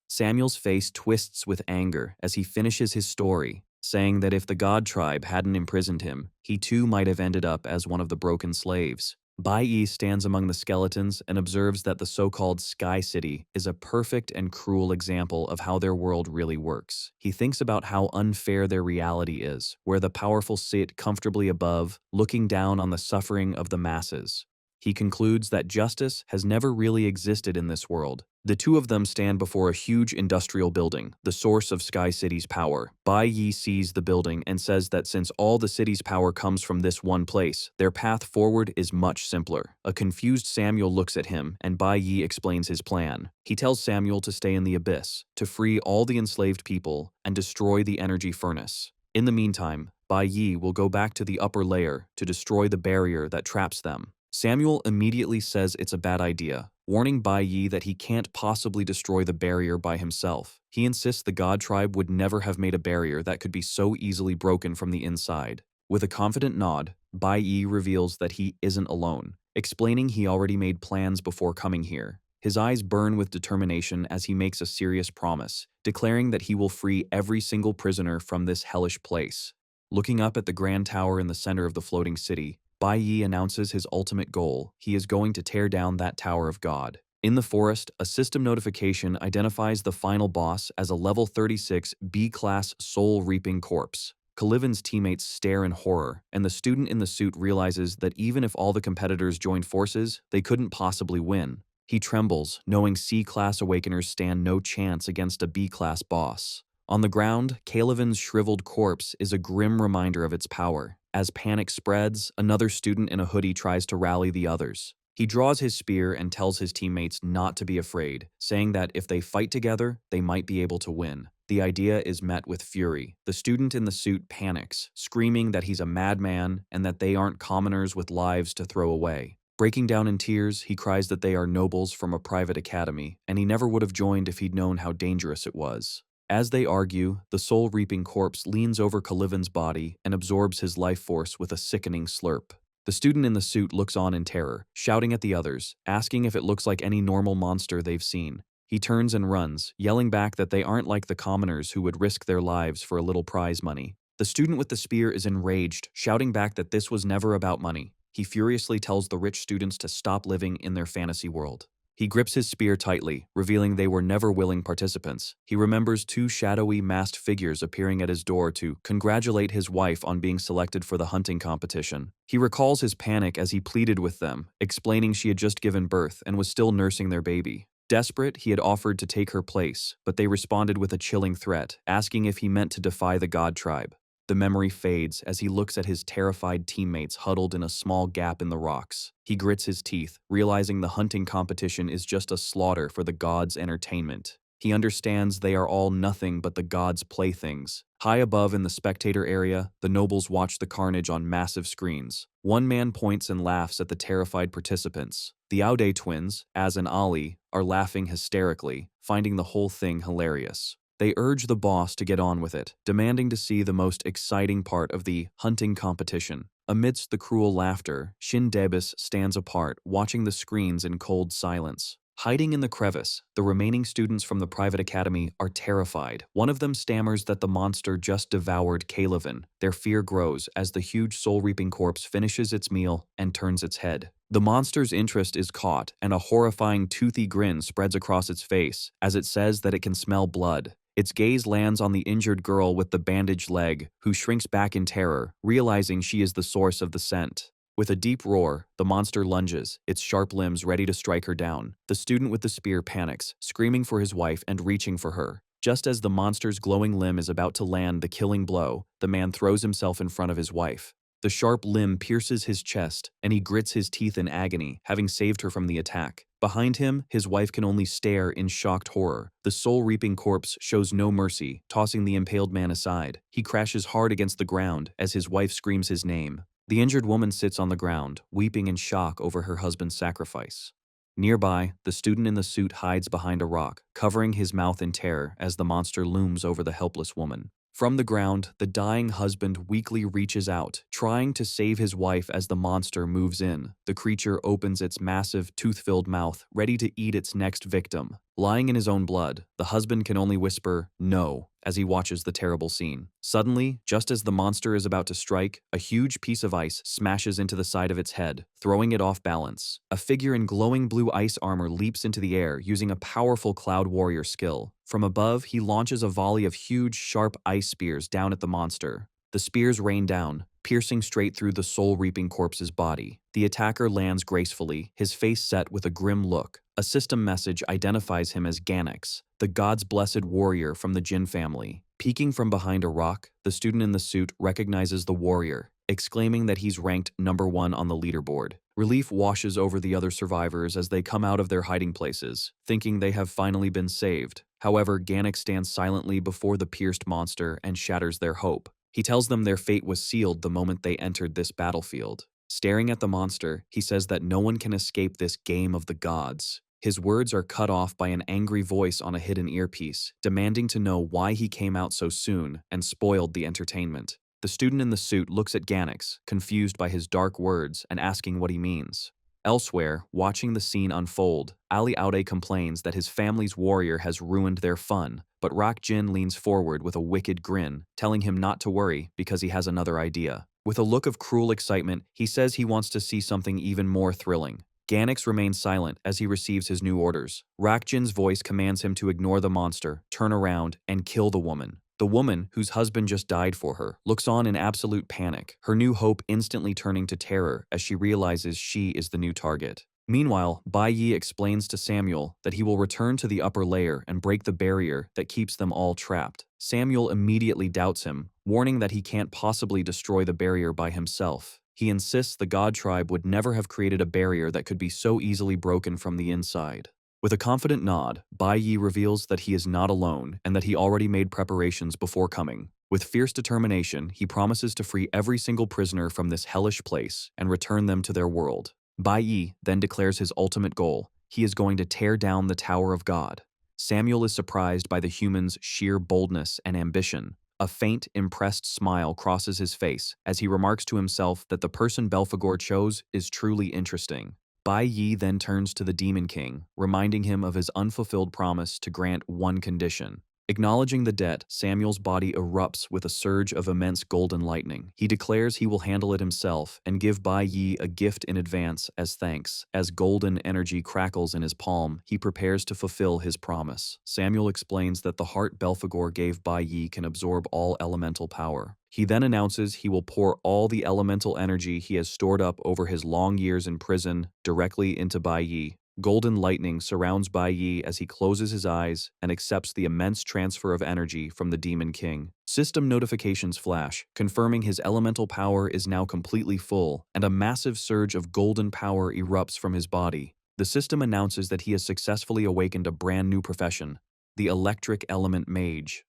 Samuel's face twists with anger as he finishes his story, saying that if the God Tribe hadn't imprisoned him, he too might have ended up as one of the broken slaves. Bai Yi stands among the skeletons and observes that the so-called Sky City is a perfect and cruel example of how their world really works. He thinks about how unfair their reality is, where the powerful sit comfortably above, looking down on the suffering of the masses. He concludes that justice has never really existed in this world. The two of them stand before a huge industrial building, the source of Sky City's power. Bai Yi sees the building and says that since all the city's power comes from this one place, their path forward is much simpler. A confused Samuel looks at him, and Bai Yi explains his plan. He tells Samuel to stay in the abyss, to free all the enslaved people, and destroy the energy furnace. In the meantime, Bai Yi will go back to the upper layer to destroy the barrier that traps them. Samuel immediately says it's a bad idea, warning Bai Yi that he can't possibly destroy the barrier by himself. He insists the God Tribe would never have made a barrier that could be so easily broken from the inside. With a confident nod, Bai Yi reveals that he isn't alone, explaining he already made plans before coming here. His eyes burn with determination as he makes a serious promise, declaring that he will free every single prisoner from this hellish place. Looking up at the grand tower in the center of the floating city, Bai Yi announces his ultimate goal. He is going to tear down that Tower of God. In the forest, a system notification identifies the final boss as a level 36 B-class soul-reaping corpse. Kalivin's teammates stare in horror, and the student in the suit realizes that even if all the competitors joined forces, they couldn't possibly win. He trembles, knowing C-class Awakeners stand no chance against a B-class boss. On the ground, Kalivin's shriveled corpse is a grim reminder of its power. As panic spreads, another student in a hoodie tries to rally the others. He draws his spear and tells his teammates not to be afraid, saying that if they fight together, they might be able to win. The idea is met with fury. The student in the suit panics, screaming that he's a madman and that they aren't commoners with lives to throw away. Breaking down in tears, he cries that they are nobles from a private academy, and he never would have joined if he'd known how dangerous it was. As they argue, the soul-reaping corpse leans over Kalivin's body and absorbs his life force with a sickening slurp. The student in the suit looks on in terror, shouting at the others, asking if it looks like any normal monster they've seen. He turns and runs, yelling back that they aren't like the commoners who would risk their lives for a little prize money. The student with the spear is enraged, shouting back that this was never about money. He furiously tells the rich students to stop living in their fantasy world. He grips his spear tightly, revealing they were never willing participants. He remembers two shadowy, masked figures appearing at his door to congratulate his wife on being selected for the hunting competition. He recalls his panic as he pleaded with them, explaining she had just given birth and was still nursing their baby. Desperate, he had offered to take her place, but they responded with a chilling threat, asking if he meant to defy the god tribe. The memory fades as he looks at his terrified teammates huddled in a small gap in the rocks. He grits his teeth, realizing the hunting competition is just a slaughter for the gods' entertainment. He understands they are all nothing but the gods' playthings. High above in the spectator area, the nobles watch the carnage on massive screens. One man points and laughs at the terrified participants. The Aude twins, Az and Ali, are laughing hysterically, finding the whole thing hilarious. They urge the boss to get on with it, demanding to see the most exciting part of the hunting competition. Amidst the cruel laughter, Shin Debis stands apart, watching the screens in cold silence. Hiding in the crevice, the remaining students from the private academy are terrified. One of them stammers that the monster just devoured Kalivin. Their fear grows as the huge soul-reaping corpse finishes its meal and turns its head. The monster's interest is caught, and a horrifying toothy grin spreads across its face as it says that it can smell blood. Its gaze lands on the injured girl with the bandaged leg, who shrinks back in terror, realizing she is the source of the scent. With a deep roar, the monster lunges, its sharp limbs ready to strike her down. The student with the spear panics, screaming for his wife and reaching for her. Just as the monster's glowing limb is about to land the killing blow, the man throws himself in front of his wife. The sharp limb pierces his chest, and he grits his teeth in agony, having saved her from the attack. Behind him, his wife can only stare in shocked horror. The soul-reaping corpse shows no mercy, tossing the impaled man aside. He crashes hard against the ground as his wife screams his name. The injured woman sits on the ground, weeping in shock over her husband's sacrifice. Nearby, the student in the suit hides behind a rock, covering his mouth in terror as the monster looms over the helpless woman. From the ground, the dying husband weakly reaches out, trying to save his wife as the monster moves in. The creature opens its massive, tooth-filled mouth, ready to eat its next victim. Lying in his own blood, the husband can only whisper, "No," as he watches the terrible scene. Suddenly, just as the monster is about to strike, a huge piece of ice smashes into the side of its head, throwing it off balance. A figure in glowing blue ice armor leaps into the air using a powerful Cloud Warrior skill. From above, he launches a volley of huge, sharp ice spears down at the monster. The spears rain down, piercing straight through the soul-reaping corpse's body. The attacker lands gracefully, his face set with a grim look. A system message identifies him as Ganix, the god's blessed warrior from the Jin family. Peeking from behind a rock, the student in the suit recognizes the warrior, exclaiming that he's ranked #1 on the leaderboard. Relief washes over the other survivors as they come out of their hiding places, thinking they have finally been saved. However, Ganix stands silently before the pierced monster and shatters their hope. He tells them their fate was sealed the moment they entered this battlefield. Staring at the monster, he says that no one can escape this game of the gods. His words are cut off by an angry voice on a hidden earpiece, demanding to know why he came out so soon and spoiled the entertainment. The student in the suit looks at Ganix, confused by his dark words and asking what he means. Elsewhere, watching the scene unfold, Ali Aude complains that his family's warrior has ruined their fun, but Rak Jin leans forward with a wicked grin, telling him not to worry because he has another idea. With a look of cruel excitement, he says he wants to see something even more thrilling. Ganix remains silent as he receives his new orders. Rak Jin's voice commands him to ignore the monster, turn around, and kill the woman. The woman, whose husband just died for her, looks on in absolute panic, her new hope instantly turning to terror as she realizes she is the new target. Meanwhile, Bai Yi explains to Samuel that he will return to the upper layer and break the barrier that keeps them all trapped. Samuel immediately doubts him, warning that he can't possibly destroy the barrier by himself. He insists the God tribe would never have created a barrier that could be so easily broken from the inside. With a confident nod, Bai Yi reveals that he is not alone and that he already made preparations before coming. With fierce determination, he promises to free every single prisoner from this hellish place and return them to their world. Bai Yi then declares his ultimate goal. He is going to tear down the Tower of God. Samuel is surprised by the human's sheer boldness and ambition. A faint, impressed smile crosses his face as he remarks to himself that the person Belphegor chose is truly interesting. Bai Yi then turns to the Demon King, reminding him of his unfulfilled promise to grant one condition. Acknowledging the debt, Samuel's body erupts with a surge of immense golden lightning. He declares he will handle it himself and give Bai Yi a gift in advance as thanks. As golden energy crackles in his palm, he prepares to fulfill his promise. Samuel explains that the heart Belphegor gave Bai Yi can absorb all elemental power. He then announces he will pour all the elemental energy he has stored up over his long years in prison directly into Bai Yi. Golden lightning surrounds Bai Yi as he closes his eyes and accepts the immense transfer of energy from the Demon King. System notifications flash, confirming his elemental power is now completely full, and a massive surge of golden power erupts from his body. The system announces that he has successfully awakened a brand new profession, the Electric Element Mage.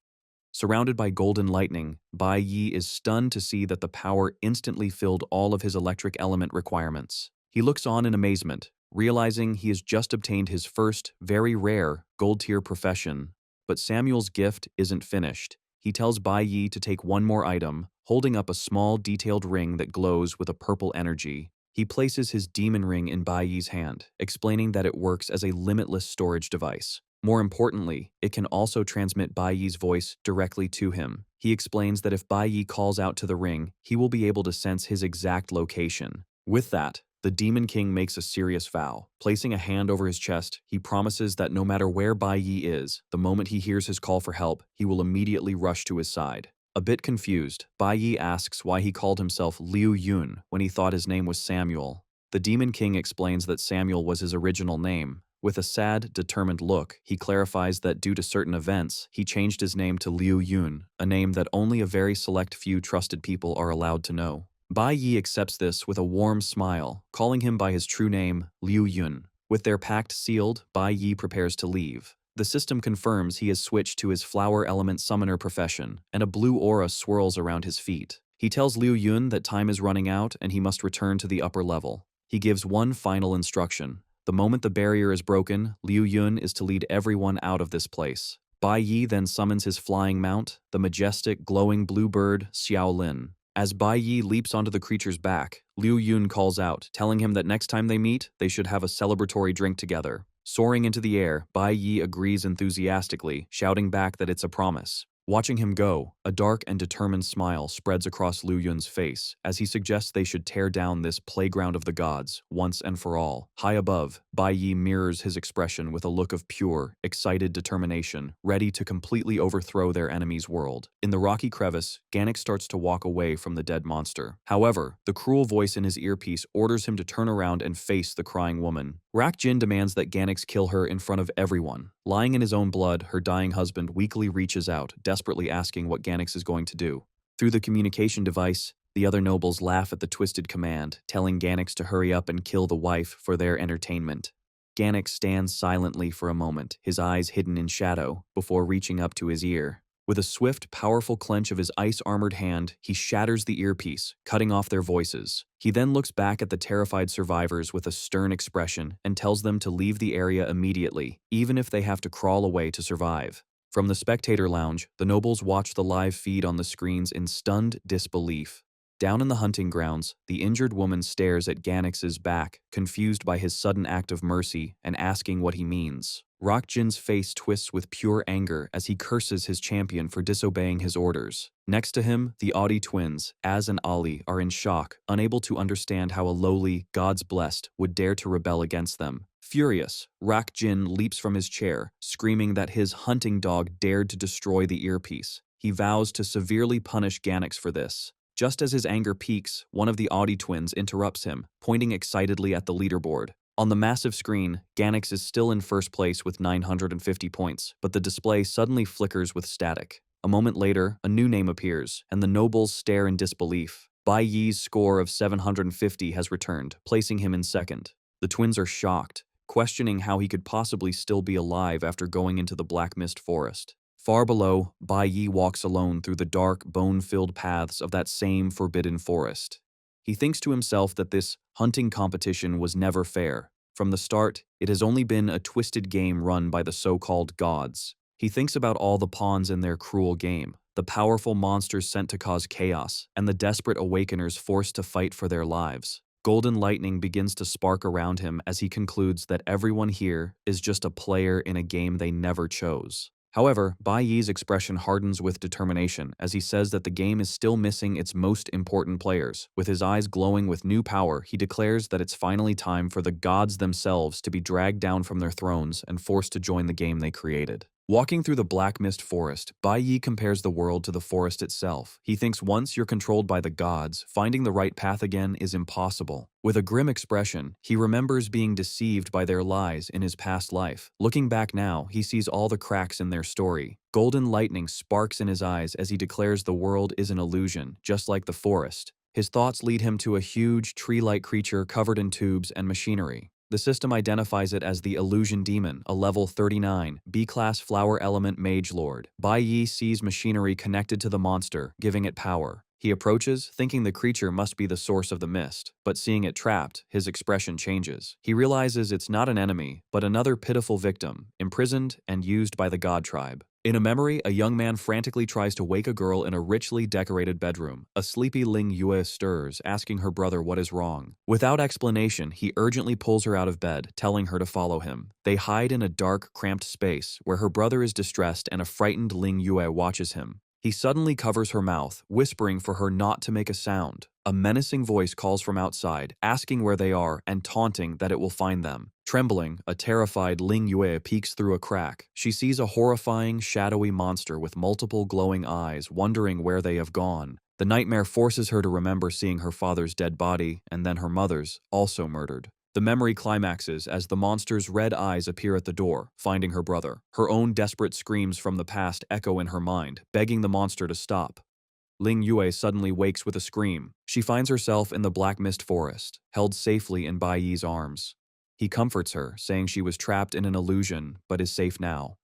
Surrounded by golden lightning, Bai Yi is stunned to see that the power instantly filled all of his electric element requirements. He looks on in amazement, realizing he has just obtained his first, very rare, gold-tier profession. But Samuel's gift isn't finished. He tells Bai Yi to take one more item, holding up a small, detailed ring that glows with a purple energy. He places his demon ring in Bai Yi's hand, explaining that it works as a limitless storage device. More importantly, it can also transmit Bai Yi's voice directly to him. He explains that if Bai Yi calls out to the ring, he will be able to sense his exact location. With that, the Demon King makes a serious vow. Placing a hand over his chest, he promises that no matter where Bai Yi is, the moment he hears his call for help, he will immediately rush to his side. A bit confused, Bai Yi asks why he called himself Liu Yun when he thought his name was Samuel. The Demon King explains that Samuel was his original name. With a sad, determined look, he clarifies that due to certain events, he changed his name to Liu Yun, a name that only a very select few trusted people are allowed to know. Bai Yi accepts this with a warm smile, calling him by his true name, Liu Yun. With their pact sealed, Bai Yi prepares to leave. The system confirms he has switched to his flower element summoner profession, and a blue aura swirls around his feet. He tells Liu Yun that time is running out and he must return to the upper level. He gives one final instruction. The moment the barrier is broken, Liu Yun is to lead everyone out of this place. Bai Yi then summons his flying mount, the majestic, glowing blue bird, Xiaolin. As Bai Yi leaps onto the creature's back, Liu Yun calls out, telling him that next time they meet, they should have a celebratory drink together. Soaring into the air, Bai Yi agrees enthusiastically, shouting back that it's a promise. Watching him go, a dark and determined smile spreads across Liu Yun's face as he suggests they should tear down this playground of the gods once and for all. High above, Bai Yi mirrors his expression with a look of pure, excited determination, ready to completely overthrow their enemy's world. In the rocky crevice, Ganek starts to walk away from the dead monster. However, the cruel voice in his earpiece orders him to turn around and face the crying woman. Rak-Jin demands that Ganex kill her in front of everyone. Lying in his own blood, her dying husband weakly reaches out, desperately asking what Ganex is going to do. Through the communication device, the other nobles laugh at the twisted command, telling Ganex to hurry up and kill the wife for their entertainment. Ganex stands silently for a moment, his eyes hidden in shadow, before reaching up to his ear. With a swift, powerful clench of his ice-armored hand, he shatters the earpiece, cutting off their voices. He then looks back at the terrified survivors with a stern expression and tells them to leave the area immediately, even if they have to crawl away to survive. From the spectator lounge, the nobles watch the live feed on the screens in stunned disbelief. Down in the hunting grounds, the injured woman stares at Ganex's back, confused by his sudden act of mercy and asking what he means. Rak-Jin's face twists with pure anger as he curses his champion for disobeying his orders. Next to him, the Audi twins, Az and Ali, are in shock, unable to understand how a lowly, God's blessed, would dare to rebel against them. Furious, Rak-Jin leaps from his chair, screaming that his hunting dog dared to destroy the earpiece. He vows to severely punish Ganix for this. Just as his anger peaks, one of the Audi twins interrupts him, pointing excitedly at the leaderboard. On the massive screen, Ganix is still in first place with 950 points, but the display suddenly flickers with static. A moment later, a new name appears, and the nobles stare in disbelief. Bai Yi's score of 750 has returned, placing him in second. The twins are shocked, questioning how he could possibly still be alive after going into the Black Mist Forest. Far below, Bai Yi walks alone through the dark, bone-filled paths of that same forbidden forest. He thinks to himself that this hunting competition was never fair. From the start, it has only been a twisted game run by the so-called gods. He thinks about all the pawns in their cruel game, the powerful monsters sent to cause chaos, and the desperate awakeners forced to fight for their lives. Golden lightning begins to spark around him as he concludes that everyone here is just a player in a game they never chose. However, Bai Yi's expression hardens with determination as he says that the game is still missing its most important players. With his eyes glowing with new power, he declares that it's finally time for the gods themselves to be dragged down from their thrones and forced to join the game they created. Walking through the Black Mist Forest, Bai Yi compares the world to the forest itself. He thinks once you're controlled by the gods, finding the right path again is impossible. With a grim expression, he remembers being deceived by their lies in his past life. Looking back now, he sees all the cracks in their story. Golden lightning sparks in his eyes as he declares the world is an illusion, just like the forest. His thoughts lead him to a huge, tree-like creature covered in tubes and machinery. The system identifies it as the Illusion Demon, a level 39, B-class flower element mage lord. Bai Yi sees machinery connected to the monster, giving it power. He approaches, thinking the creature must be the source of the mist, but seeing it trapped, his expression changes. He realizes it's not an enemy, but another pitiful victim, imprisoned and used by the god tribe. In a memory, a young man frantically tries to wake a girl in a richly decorated bedroom. A sleepy Ling Yue stirs, asking her brother what is wrong. Without explanation, he urgently pulls her out of bed, telling her to follow him. They hide in a dark, cramped space, where her brother is distressed and a frightened Ling Yue watches him. He suddenly covers her mouth, whispering for her not to make a sound. A menacing voice calls from outside, asking where they are and taunting that it will find them. Trembling, a terrified Ling Yue peeks through a crack. She sees a horrifying, shadowy monster with multiple glowing eyes, wondering where they have gone. The nightmare forces her to remember seeing her father's dead body, and then her mother's, also murdered. The memory climaxes as the monster's red eyes appear at the door, finding her brother. Her own desperate screams from the past echo in her mind, begging the monster to stop. Ling Yue suddenly wakes with a scream. She finds herself in the Black Mist Forest, held safely in Bai Yi's arms. He comforts her, saying she was trapped in an illusion, but is safe now.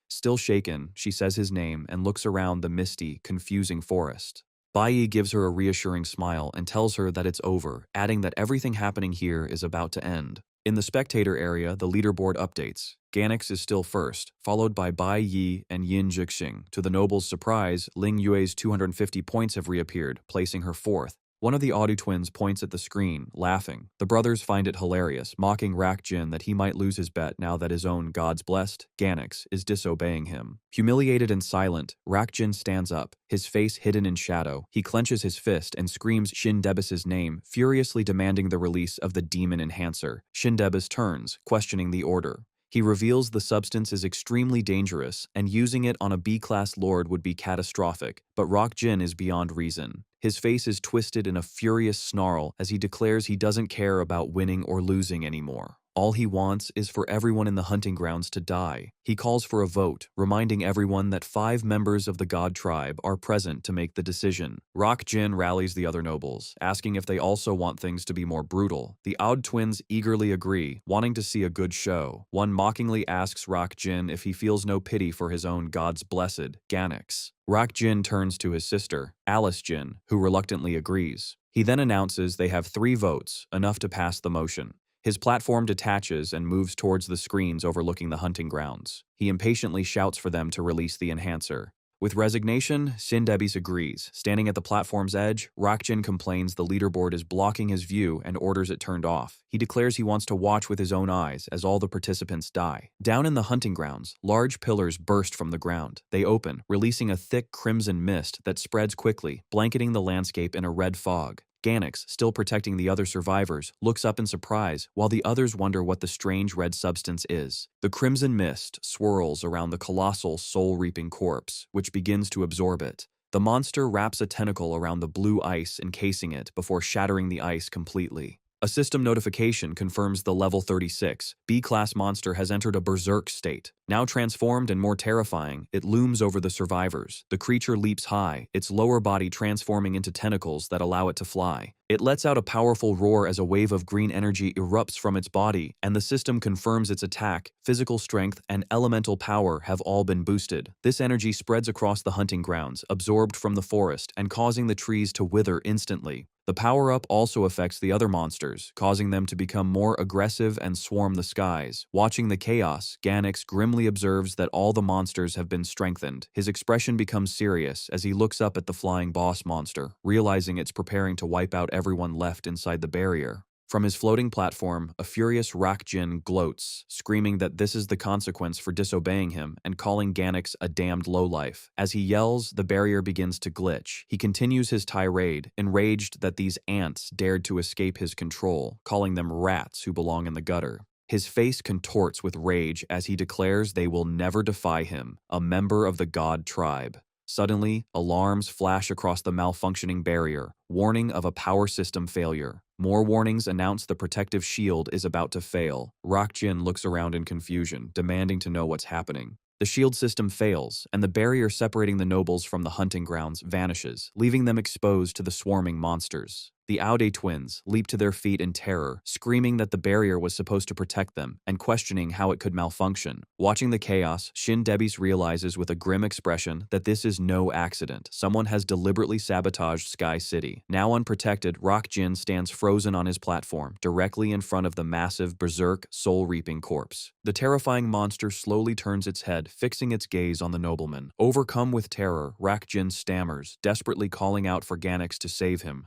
Still shaken, she says his name and looks around the misty, confusing forest. Bai Yi gives her a reassuring smile and tells her that it's over, adding that everything happening here is about to end. In the spectator area, the leaderboard updates. Ganix is still first, followed by Bai Yi and Yin Zhixing. To the noble's surprise, Ling Yue's 250 points have reappeared, placing her fourth. One of the Audu twins points at the screen, laughing. The brothers find it hilarious, mocking Rakjin that he might lose his bet now that his own gods blessed, Ganix, is disobeying him. Humiliated and silent, Rakjin stands up, his face hidden in shadow. He clenches his fist and screams Shindebis' name, furiously demanding the release of the demon enhancer. Shindebis turns, questioning the order. He reveals the substance is extremely dangerous, and using it on a B-class lord would be catastrophic, but Rakjin is beyond reason. His face is twisted in a furious snarl as he declares he doesn't care about winning or losing anymore. All he wants is for everyone in the hunting grounds to die. He calls for a vote, reminding everyone that 5 members of the god tribe are present to make the decision. Rakjin rallies the other nobles, asking if they also want things to be more brutal. The Aud twins eagerly agree, wanting to see a good show. One mockingly asks Rakjin if he feels no pity for his own god's blessed, Ganix. Rakjin turns to his sister, Alice Jin, who reluctantly agrees. He then announces they have 3 votes, enough to pass the motion. His platform detaches and moves towards the screens overlooking the hunting grounds. He impatiently shouts for them to release the enhancer. With resignation, Shindebis agrees. Standing at the platform's edge, Rakjin complains the leaderboard is blocking his view and orders it turned off. He declares he wants to watch with his own eyes as all the participants die. Down in the hunting grounds, large pillars burst from the ground. They open, releasing a thick crimson mist that spreads quickly, blanketing the landscape in a red fog. Gannix, still protecting the other survivors, looks up in surprise while the others wonder what the strange red substance is. The crimson mist swirls around the colossal soul-reaping corpse, which begins to absorb it. The monster wraps a tentacle around the blue ice, encasing it before shattering the ice completely. A system notification confirms the level 36 B-class monster has entered a berserk state. Now transformed and more terrifying, it looms over the survivors. The creature leaps high, its lower body transforming into tentacles that allow it to fly. It lets out a powerful roar as a wave of green energy erupts from its body, and the system confirms its attack, physical strength, and elemental power have all been boosted. This energy spreads across the hunting grounds, absorbed from the forest, and causing the trees to wither instantly. The power-up also affects the other monsters, causing them to become more aggressive and swarm the skies. Watching the chaos, Gannix grimly observes that all the monsters have been strengthened. His expression becomes serious as he looks up at the flying boss monster, realizing it's preparing to wipe out everyone left inside the barrier. From his floating platform, a furious Rakjin gloats, screaming that this is the consequence for disobeying him and calling Gannix a damned lowlife. As he yells, the barrier begins to glitch. He continues his tirade, enraged that these ants dared to escape his control, calling them rats who belong in the gutter. His face contorts with rage as he declares they will never defy him, a member of the god tribe. Suddenly, alarms flash across the malfunctioning barrier, warning of a power system failure. More warnings announce the protective shield is about to fail. Rakjin looks around in confusion, demanding to know what's happening. The shield system fails, and the barrier separating the nobles from the hunting grounds vanishes, leaving them exposed to the swarming monsters. The Aude twins leap to their feet in terror, screaming that the barrier was supposed to protect them and questioning how it could malfunction. Watching the chaos, Shin Debis realizes with a grim expression that this is no accident. Someone has deliberately sabotaged Sky City. Now unprotected, Rakjin stands frozen on his platform, directly in front of the massive, berserk, soul-reaping corpse. The terrifying monster slowly turns its head, fixing its gaze on the nobleman. Overcome with terror, Rakjin stammers, desperately calling out for Gannix to save him.